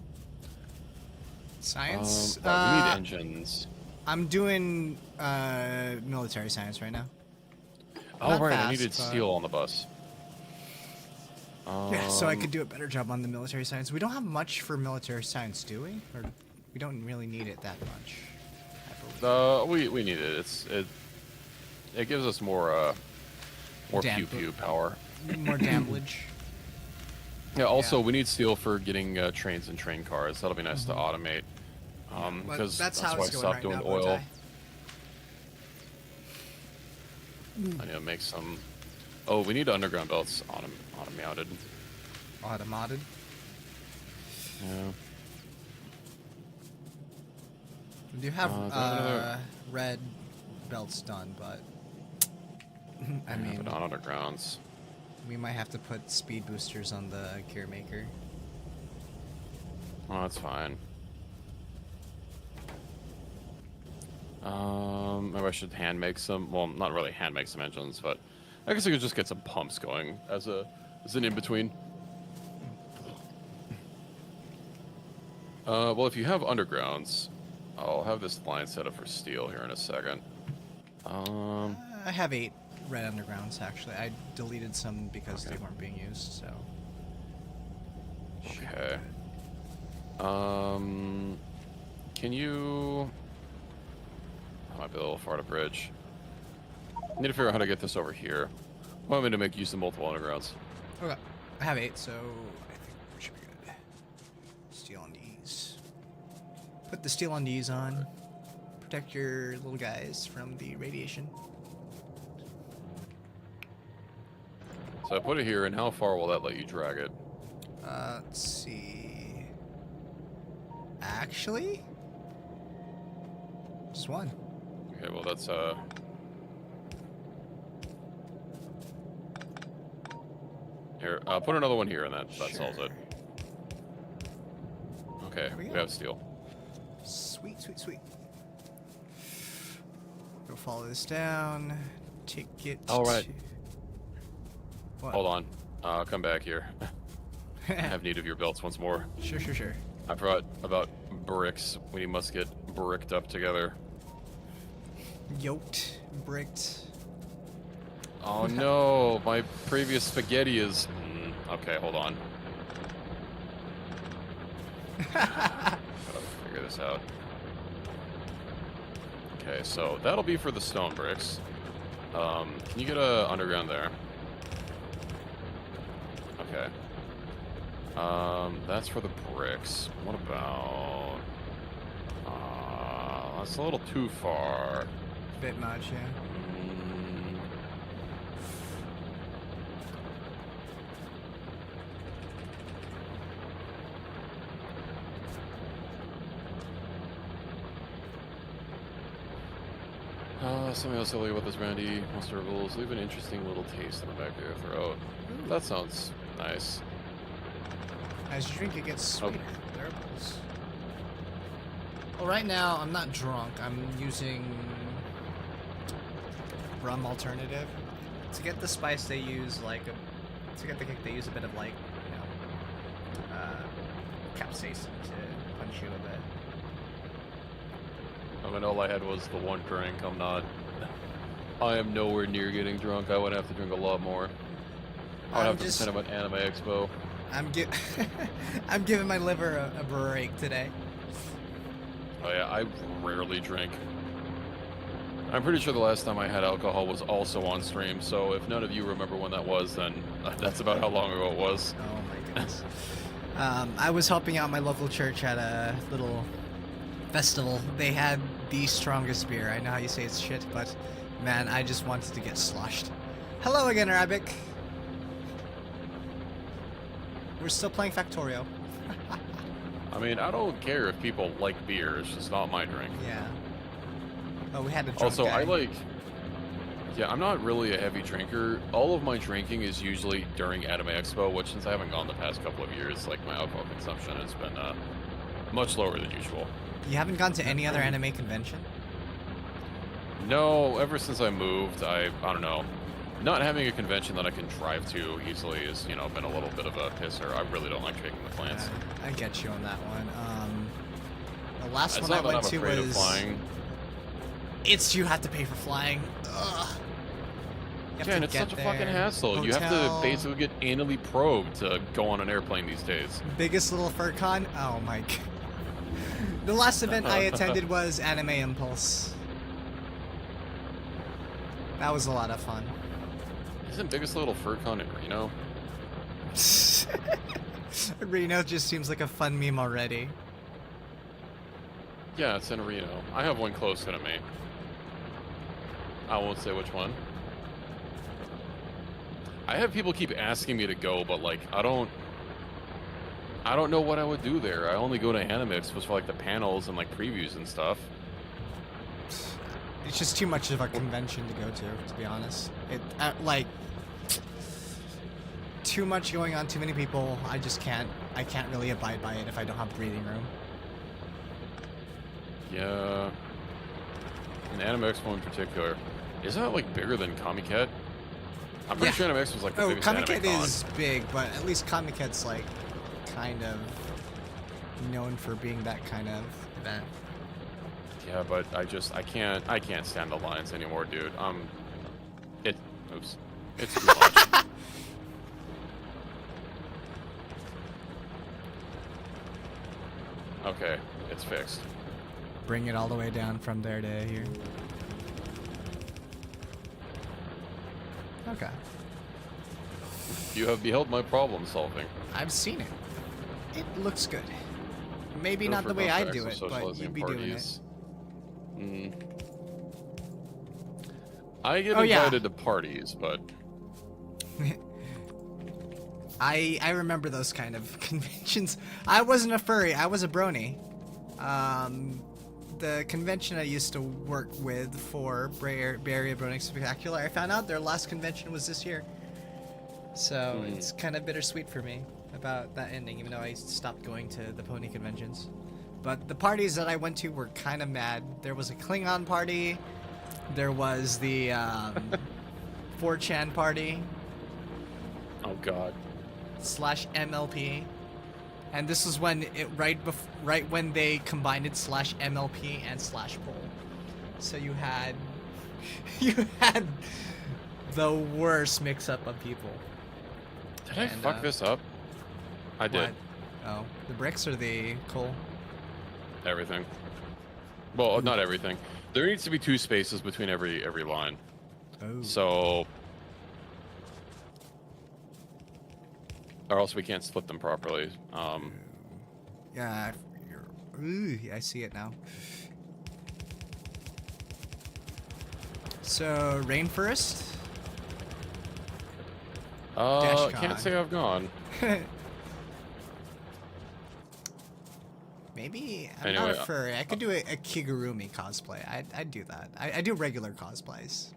Science. We need engines. I'm doing military science right now. Oh Not right, I fast, needed but- steel on the bus. Yeah, so I could do a better job on the military science. We don't have much for military science, do we? Or we don't really need it that much. I believe. We need it. It gives us more pew Damn. pew power. More damage. Yeah. Also, Yeah. we need steel for getting trains and train cars. That'll be nice to automate. But Because that's that's how why I it's going stopped right doing now, oil. Bowtie. I need to make some. Oh, we need underground belts automated. Automated. Yeah. We do have do I have another- red belts done, but I Yeah, mean, but not undergrounds. we might have to put speed boosters on the gear maker. Oh, that's fine. Maybe I should hand make some. Well, not really hand make some engines, but I guess I could just get some pumps going as an in between. Well, if you have undergrounds, I'll have this line set up for steel here in a second. I have 8 red undergrounds actually. I deleted some because Okay. they weren't being used. So. Okay. Can you? That might be a little far to bridge. I need to figure out how to get this over here. I want me to make use of multiple undergrounds. Okay. I have 8, so I think we should be good. Steel on these. Put the steel undies on. Protect your little guys from the radiation. So I put it here, and how far will that let you drag it? Let's see. Actually, just one. Okay, well that's here. Put another one here, and that solves it. Okay, There we we go. have steel. Sweet, sweet, sweet. Go follow this down. Take it. All right. to- What? Hold on. Come back here. I have need of your belts once more. Sure, sure, sure. I forgot about bricks. We must get bricked up together. Yoked, bricked. Oh no, my previous spaghetti is... okay, hold on. Gotta figure this out. Okay, so that'll be for the stone bricks. Can you get a underground there? Okay. That's for the bricks. What about... that's a little too far. Bit much, yeah. Something else I'll leave with this brandy. Mustard rules leave an interesting little taste in the back of your throat. That sounds nice. As you drink, it gets Oh. sweeter. Therables. Well, right now, I'm not drunk. I'm using rum alternative. To get the spice, they use like a... To get the kick, they use a bit of like, you know, capsaicin to punch you a bit. I mean, all I had was the one drink. I am nowhere near getting drunk. I would have to drink a lot more. I would I'm have to just- pretend I'm at Anime Expo. I'm giving my liver a break today. Oh yeah, I rarely drink. I'm pretty sure the last time I had alcohol was also on stream, so if none of you remember when that was, then that's about how long ago it was. Oh my goodness. I was helping out my local church at a little festival. They had the strongest beer. I know how you say it's shit, but man, I just wanted to get sloshed. Hello again, Arabic. We're still playing Factorio. I mean, I don't care if people like beer, it's just not my drink. Yeah. Oh, we had a drunk Also, guy. yeah, I'm not really a heavy drinker. All of my drinking is usually during Anime Expo, which since I haven't gone the past couple of years, like my alcohol consumption has been much lower than usual. You haven't gone to any other anime convention? No, ever since I moved, I don't know. Not having a convention that I can drive to easily has, you know, been a little bit of a pisser. I really don't like taking the plants. I get you on that one. The last It's one I not that went I'm to afraid of was... flying. It's you have to pay for flying. Ugh. You have Yeah, and to it's get such a fucking there. hassle. You have to Hotel. basically get anally probed to go on an airplane these days. Biggest little fur con? Oh my god. The last event I attended was Anime Impulse. That was a lot of fun. Isn't biggest little fur con in Reno? Reno just seems like a fun meme already. Yeah, it's in Reno. I have one closer to me. I won't say which one. I have people keep asking me to go, but like I don't know what I would do there. I only go to Anime Expos for like the panels and like previews and stuff. It's just too much of a convention to go to be honest. It like too much going on, too many people. I just can't. I can't really abide by it if I don't have breathing room. Yeah. And Anime Expo in particular. Isn't that like bigger than Comiket? I'm pretty Yeah. sure Anime Expo is like the Oh, biggest anime Comiket con. is big, but at least Comicet's like kind of known for being that kind of event. Yeah, but I can't stand the lines anymore, dude. Oops. It's too much. Okay, it's fixed. Bring it all the way down from there to here. Okay. You have beheld my problem solving. I've seen it. It looks good. Maybe Go not for the way I contracts do or it, but socializing you'd in be doing it. parties. Mm. I get Oh, yeah. invited to parties, but I remember those kind of conventions. I wasn't a furry. I was a brony. The convention I used to work with for Bay Area Brony Spectacular, I found out their last convention was this year. So it's kind of bittersweet for me about that ending, even though I stopped going to the pony conventions. But the parties that I went to were kind of mad. There was a Klingon party. There was the 4chan party oh god. / MLP. And this was when it right when they combined it / MLP and / poll. So you had the worst mix up of people. Did I fuck this up? I did. What? Oh, the bricks or the coal? Everything. Well, not everything. There needs to be 2 spaces between every line. Oh. So, or else we can't split them properly. Yeah, ooh, I see it now. So, rainforest? Can't say I've gone. Maybe I'm Anyway, not a furry. I could do a Kigurumi cosplay. I'd do that. I do regular cosplays.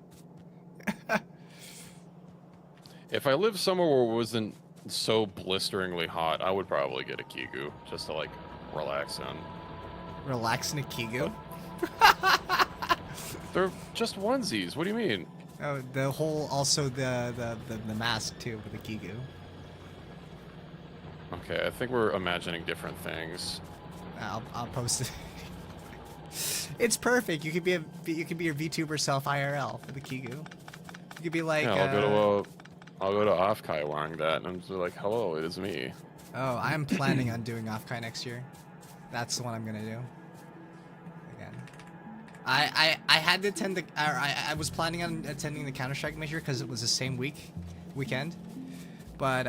If I lived somewhere where it wasn't so blisteringly hot, I would probably get a Kigu just to like relax in. Relax in a Kigu? They're just onesies. What do you mean? Oh, the whole, also the mask too with the Kigu. Okay, I think we're imagining different things. I'll post it. It's perfect. You could be your VTuber self IRL for the Kigu. You could be like. Yeah, I'll go to Offkai wearing that, and I'm just like, hello, it is me. Oh, I'm planning on doing Offkai next year. That's the one I'm gonna do. Again, I had to attend I was planning on attending the Counter-Strike major because it was the same weekend, but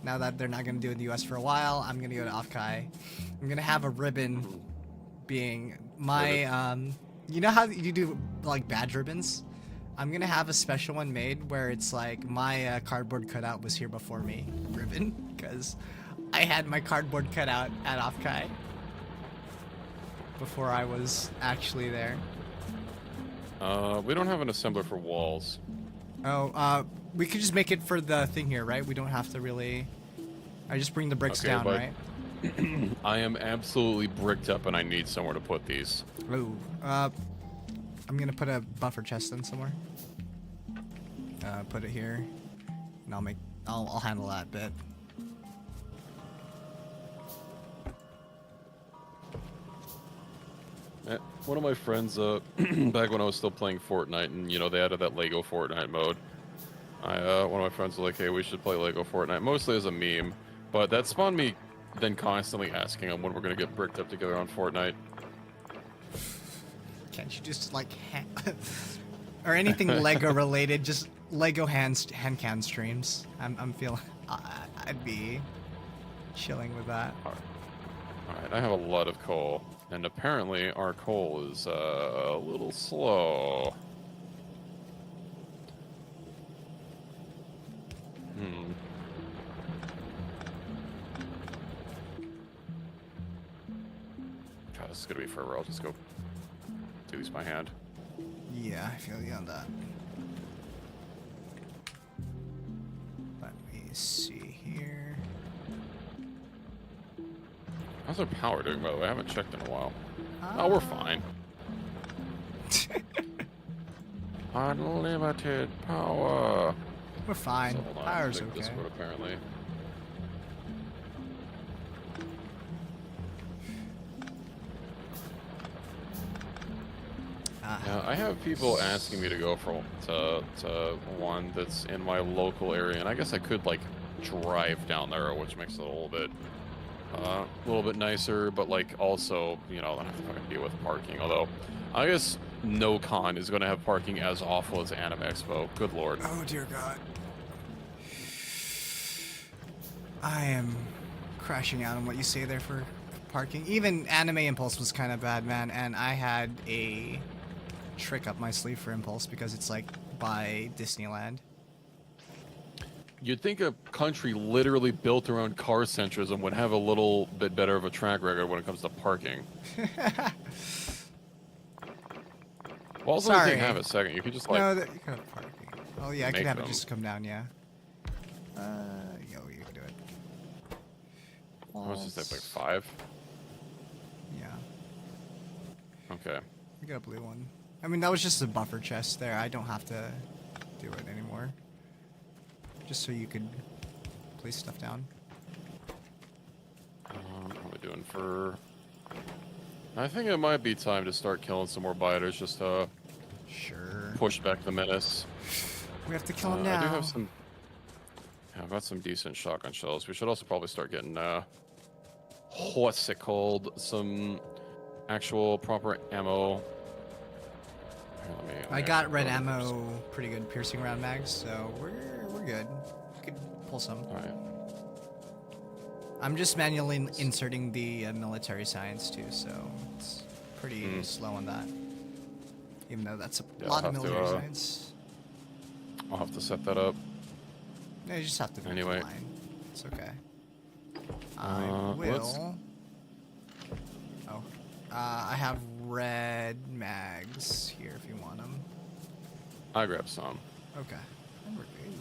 now that they're not gonna do it in the US for a while, I'm gonna go to Offkai. I'm gonna have a ribbon being my you know how you do like badge ribbons? I'm gonna have a special one made where it's like my cardboard cutout was here before me ribbon, because I had my cardboard cutout at Offkai before I was actually there. We don't have an assembler for walls. Oh, we could just make it for the thing here, right? We don't have to really. I just bring the bricks down, but right? I am absolutely bricked up, and I need somewhere to put these. Ooh, I'm gonna put a buffer chest in somewhere. Put it here, and I'll handle that bit. One of my friends, back when I was still playing Fortnite, and you know they added that Lego Fortnite mode. One of my friends was like, "Hey, we should play Lego Fortnite," mostly as a meme, but that spawned me then constantly asking him when we're gonna get bricked up together on Fortnite. Can't you just like or anything Lego related? Just Lego hand cam streams. I'm feeling I'd be chilling with that. All right, I have a lot of coal, and apparently our coal is a little slow. God, this is gonna be forever. I'll just go do these by hand. Yeah, I feel you on that. Let me see here. How's our power doing, by the way? I haven't checked in a while. Oh, we're fine. Unlimited power. We're fine. So hold on, Power's click okay. Discord, apparently. Yeah, I have people asking me to go to one that's in my local area, and I guess I could like drive down there, which makes it a little bit nicer, but like also, you know, I don't have to fucking deal with parking. Although, I guess no con is going to have parking as awful as Anime Expo. Good lord. Oh dear God. I am crashing out on what you say there for parking. Even Anime Impulse was kind of bad, man, and I had a trick up my sleeve for Impulse because it's like by Disneyland. You'd think a country literally built their own car centrism would have a little bit better of a track record when it comes to parking. Well, also, Sorry. you have a second. You could just like. No, you could have parking. Oh yeah, I could make have them. it just come down. Yeah. Yo, you can do it. How much is that? Like 5? Yeah. Okay. We got a blue one. I mean, that was just a buffer chest there. I don't have to do it anymore. Just so you could place stuff down. What are we doing for? I think it might be time to start killing some more biters, just to Sure. push back the menace. We have to kill him now. I do have some. Yeah, I've got some decent shotgun shells. We should also probably start getting what's it called? Some actual proper ammo. Here, let me I got red go over this. ammo, pretty good piercing round mags, so we're good. We could pull some. All right. I'm just manually inserting the military science too, so it's pretty slow on that. Even though that's a Yeah, lot I'll of have to, military science. I'll have to set that up. No, you just have to be Anyway. fine. It's okay. I let's- will. Oh, I have red mags here if you want them. I grabbed some. Okay. And we're good.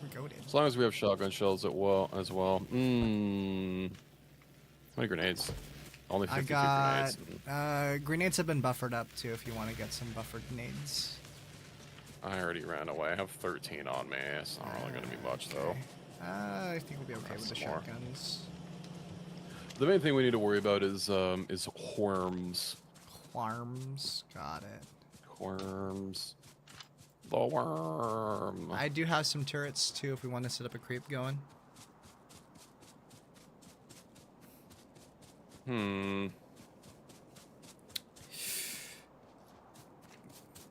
We're goated. As long as we have shotgun shells as well. How many grenades? Only 53 I got grenades. grenades have been buffered up too if you want to get some buffered grenades. I already ran away. I have 13 on me. It's not really going to be much, though. Okay. I think we'll be okay with the some more. shotguns. The main thing we need to worry about is worms. Worms, got it. Worms. The worm. I do have some turrets too if we want to set up a creep going. Hmm.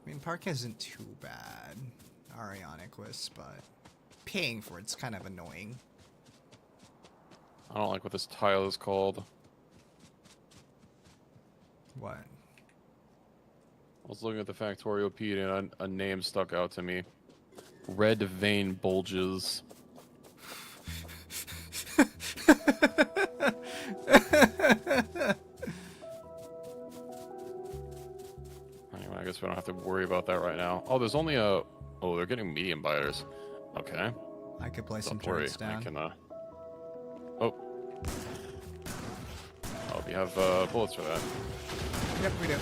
I mean, Park isn't too bad, Arionic was, but paying for it's kind of annoying. I don't like what this tile is called. What? I was looking at the Factorio Pete and a name stuck out to me. Red vein bulges. Anyway, I guess we don't have to worry about that right now. Oh, there's only a... Oh, they're getting medium biters. Okay. I could place some Don't worry. turrets I down. can, Oh. Oh, we have bullets for that. Yep, we do.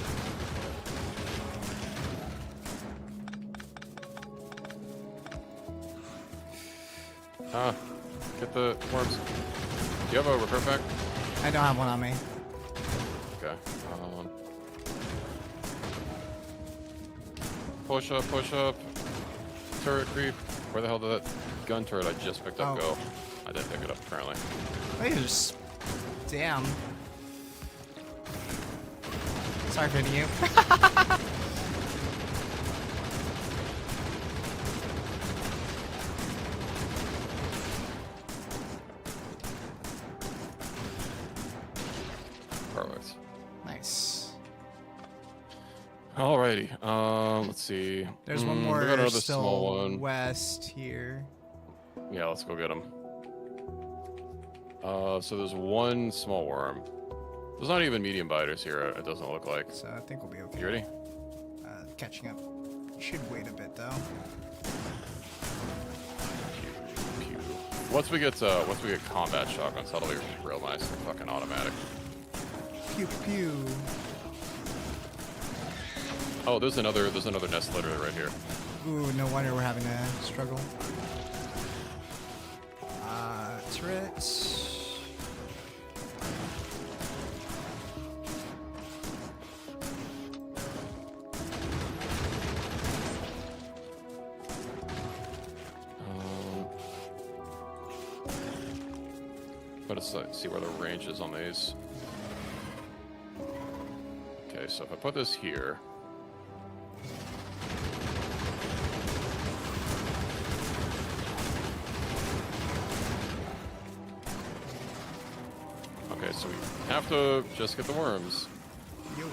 Ah, get the worms. Do you have a repair pack? I don't have one on me. Okay. Push up, push up. Turret creep. Where the hell did that gun turret I just picked up Oh. go? I didn't pick it up, apparently. They just... Damn. Sorry for hitting you. Perfect. Nice. Alrighty. Let's see. There's one We more got another still small one. west here. Yeah, let's go get him. So there's one small worm. There's not even medium biters here, it doesn't look like. So I think we'll be okay. You ready? Catching up. Should wait a bit though. Pew. Once we get combat shotguns, that'll be real nice and fucking automatic. Pew pew. Oh, there's another nest literally right here. Ooh, no wonder we're having a struggle. Turrets. Let's see where the range is on these. Okay, so if I put this here. Okay, So we have to just get the worms. Yo.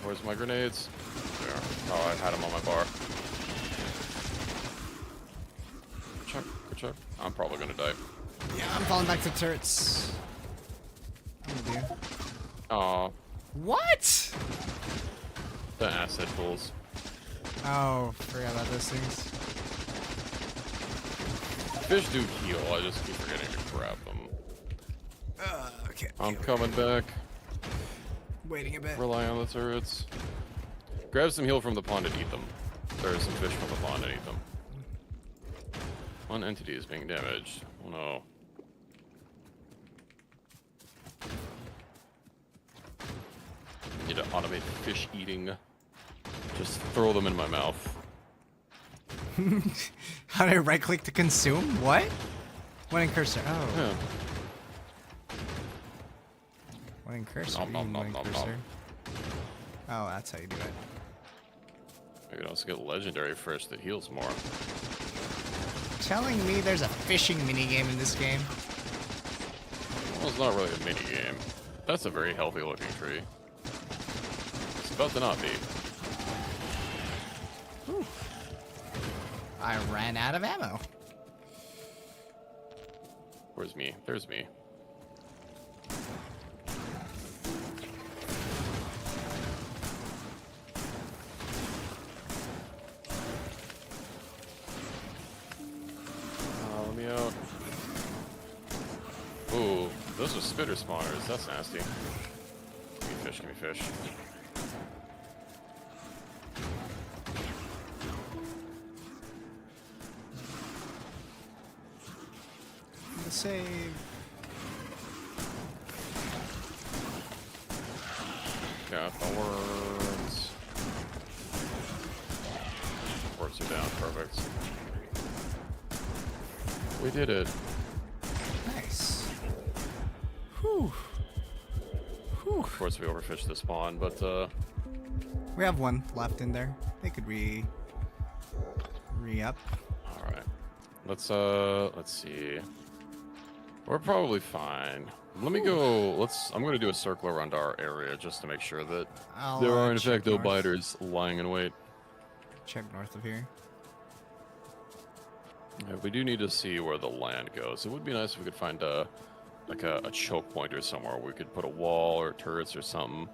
Where's my grenades? There. Oh, I had them on my bar. Good check. I'm probably gonna die. Yeah, I'm falling back to turrets. I'm with you. Aw, What? the acid pools. Oh, forgot about those things. Fish do heal, I just keep forgetting to grab them. Okay. I'm coming back. Waiting a bit. Rely on the turrets. Grab some heal from the pond and eat them. There's some fish from the pond and eat them. One entity is being damaged. Oh no. Need to automate fish eating. Just throw them in my mouth. How do I right click to consume? What? One in cursor. Oh. Yeah. One in cursor. Nom, nom, nom, nom, nom. Oh, that's how you do it. Maybe I'll just get legendary fish that heals more. Telling me there's a fishing minigame in this game? Well, it's not really a mini game. That's a very healthy looking tree. It's about to not be. Whew. I ran out of ammo. Where's me? There's me. Let me out. Ooh, those are spitter spawners. That's nasty. Give me fish, give me fish. The save. Got the worms. Worms are down, perfect. We did it. Nice. Whew. Whew. Of course, we overfished the spawn, but We have one left in there. They could re-up. all right. Let's see. We're probably fine. Let me go. I'm gonna do a circle around our area just to make sure that I'll, there are in check fact no north. biters lying in wait. Check north of here. Yeah, we do need to see where the land goes. It would be nice if we could find a choke point or somewhere where we could put a wall or turrets or something,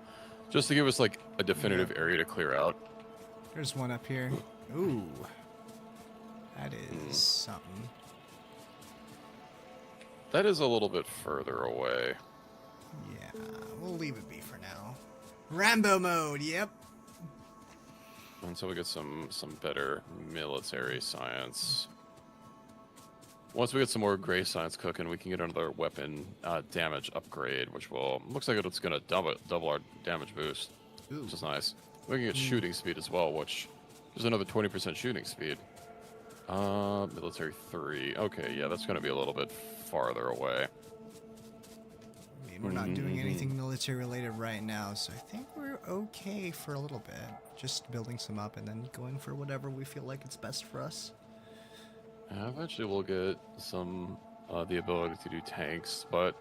just to give us like a definitive area to clear out. There's one up here. Ooh. That is something. That is a little bit further away. Yeah, we'll leave it be for now. Rambo mode, yep. Until we get some better military science. Once we get some more gray science cooking, we can get another weapon damage upgrade, which will looks like it's gonna double our damage boost, Ooh. which is nice. We can get shooting speed as well, which is another 20% shooting speed. Military 3. Okay, yeah, that's gonna be a little bit farther away. I mean, we're not doing anything military related right now, so I think we're okay for a little bit. Just building some up and then going for whatever we feel like it's best for us. Eventually we'll get some the ability to do tanks, but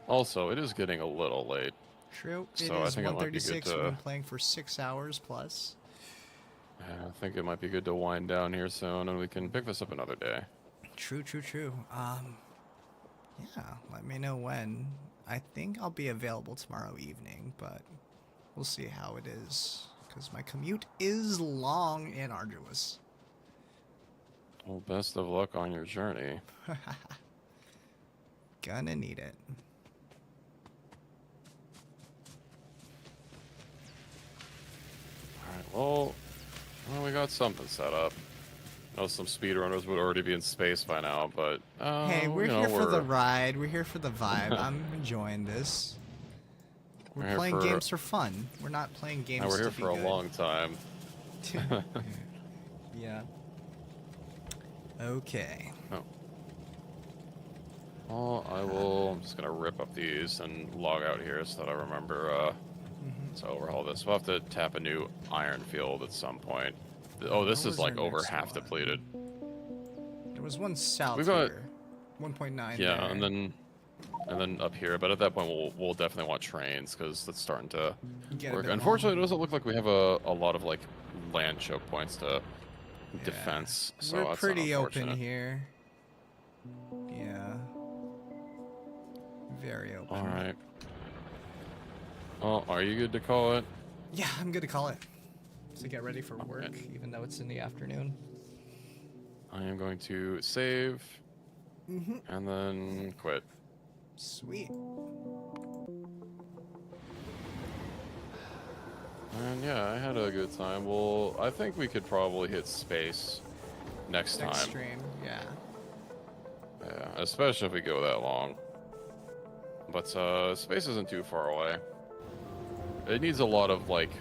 also it is getting a little late. True. So It I is think it might be good 1:36. to- We've been playing for 6 hours plus. I think it might be good to wind down here soon, and we can pick this up another day. True. Yeah, let me know when. I think I'll be available tomorrow evening, but we'll see how it is. Because my commute is long and arduous. Well, best of luck on your journey. Gonna need it. Alright, well, we got something set up. I know some speedrunners would already be in space by now, but Hey, we're you know, here for the ride. We're here for the vibe. I'm enjoying this. We're We're here playing for- games for fun. We're not playing games we're here to be for a good. long time. Yeah. Okay. Oh. Well, I'm just gonna rip up these and log out here so that I remember to overhaul this. We'll have to tap a new iron field at some point. Oh, this Where is was like our over next half one? depleted. There was one south We've got- here. 1.9 Yeah, there. and then and then up here. But at that point, we'll definitely want trains because that's starting to Get a work. bit Unfortunately, it long. doesn't look like we have a lot of like land choke points to Yeah. defense, so We're that's pretty open unfortunate. here. Yeah. Very open. All right. Well, are you good to call it? Yeah, I'm good to call it. So get ready for Okay. work, even though it's in the afternoon. I am going to save and then quit. Sweet. And yeah, I had a good time. Well, I think we could probably hit space next Next time. stream, yeah. Yeah, especially if we go that long. But space isn't too far away. It needs a lot of like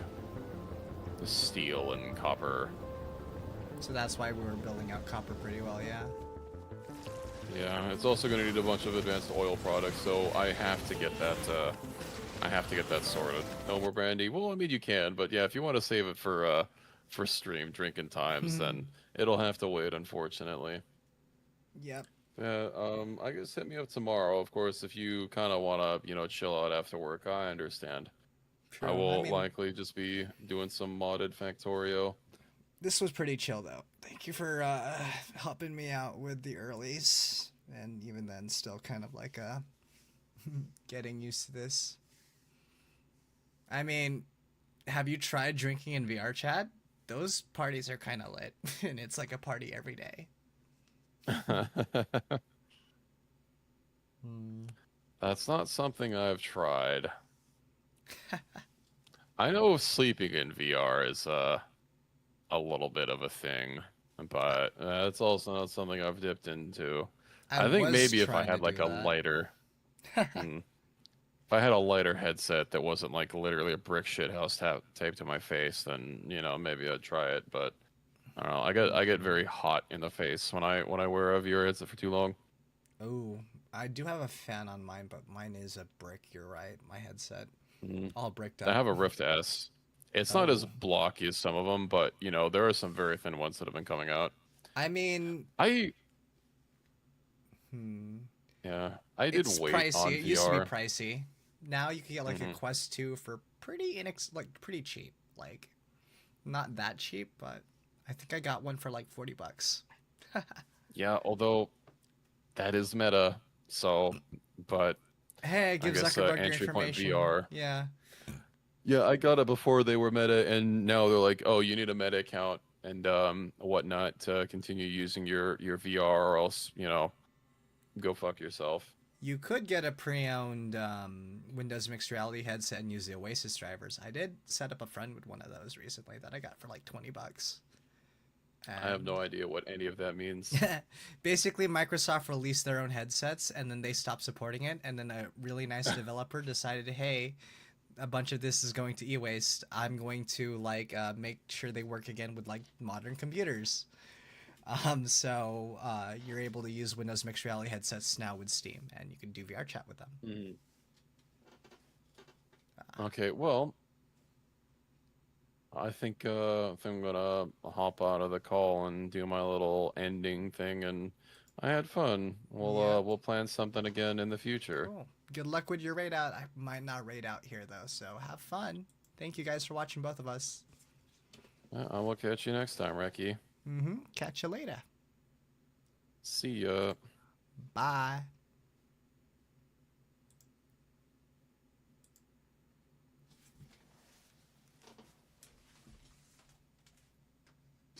steel and copper. So that's why we were building out copper pretty well, yeah. Yeah, it's also going to need a bunch of advanced oil products, so I have to get that. I have to get that sorted. No more brandy. Well, I mean you can, but yeah, if you want to save it for stream drinking times, then it'll have to wait, unfortunately. Yep. Yeah, I guess hit me up tomorrow. Of course, if you kind of want to, chill out after work, I understand. True. I will mean, likely just be doing some modded Factorio. this was pretty chill though. Thank you for helping me out with the earlies, and even then, still kind of like getting used to this. I mean, have you tried drinking in VR chat? Those parties are kind of lit, and it's like a party every day. That's not something I've tried. I know sleeping in VR is a little bit of a thing, but it's also not something I've dipped into. I think was maybe if I trying to had like do a that. lighter, hmm, if I had a lighter headset that wasn't like literally a brick shit house taped to my face, then maybe I'd try it. But I don't know. I get very hot in the face when I wear a VR headset for too long. Oh, I do have a fan on mine, but mine is a brick. You're right. My headset, Mhm. all bricked I up. have a Rift S. It's not as Oh, blocky as some of them, but there are some very thin ones that have been coming out. I mean, I hmm, Yeah, I did it's wait pricey. on It used to be VR. pricey. Now you can get like a Hmm. Quest 2 for pretty cheap. Like, not that cheap, but I think I got one for like $40. Yeah, although that is meta, so, but Hey, I give guess Zuckerberg your entry point information. VR. Yeah. Yeah, I got it before they were meta, and now they're like, oh, you need a meta account and whatnot to continue using your VR, or else go fuck yourself. You could get a pre-owned Windows Mixed Reality headset and use the Oasis drivers. I did set up a friend with one of those recently that I got for like $20. I have And no idea what any of that means. basically, Microsoft released their own headsets, and then they stopped supporting it. And then a really nice developer decided, hey, a bunch of this is going to e-waste. I'm going to make sure they work again with like modern computers. So you're able to use Windows Mixed Reality headsets now with Steam, and you can do VR chat with them. Mhm. Okay, well, I think I'm gonna hop out of the call and do my little ending thing, and I had fun. We'll Yeah. we'll plan something again in the future. Cool. Good luck with your raid out. I might not raid out here though, so have fun. Thank you guys for watching both of us. Yeah, I will catch you next time, Reki. Catch you later. See ya. Bye.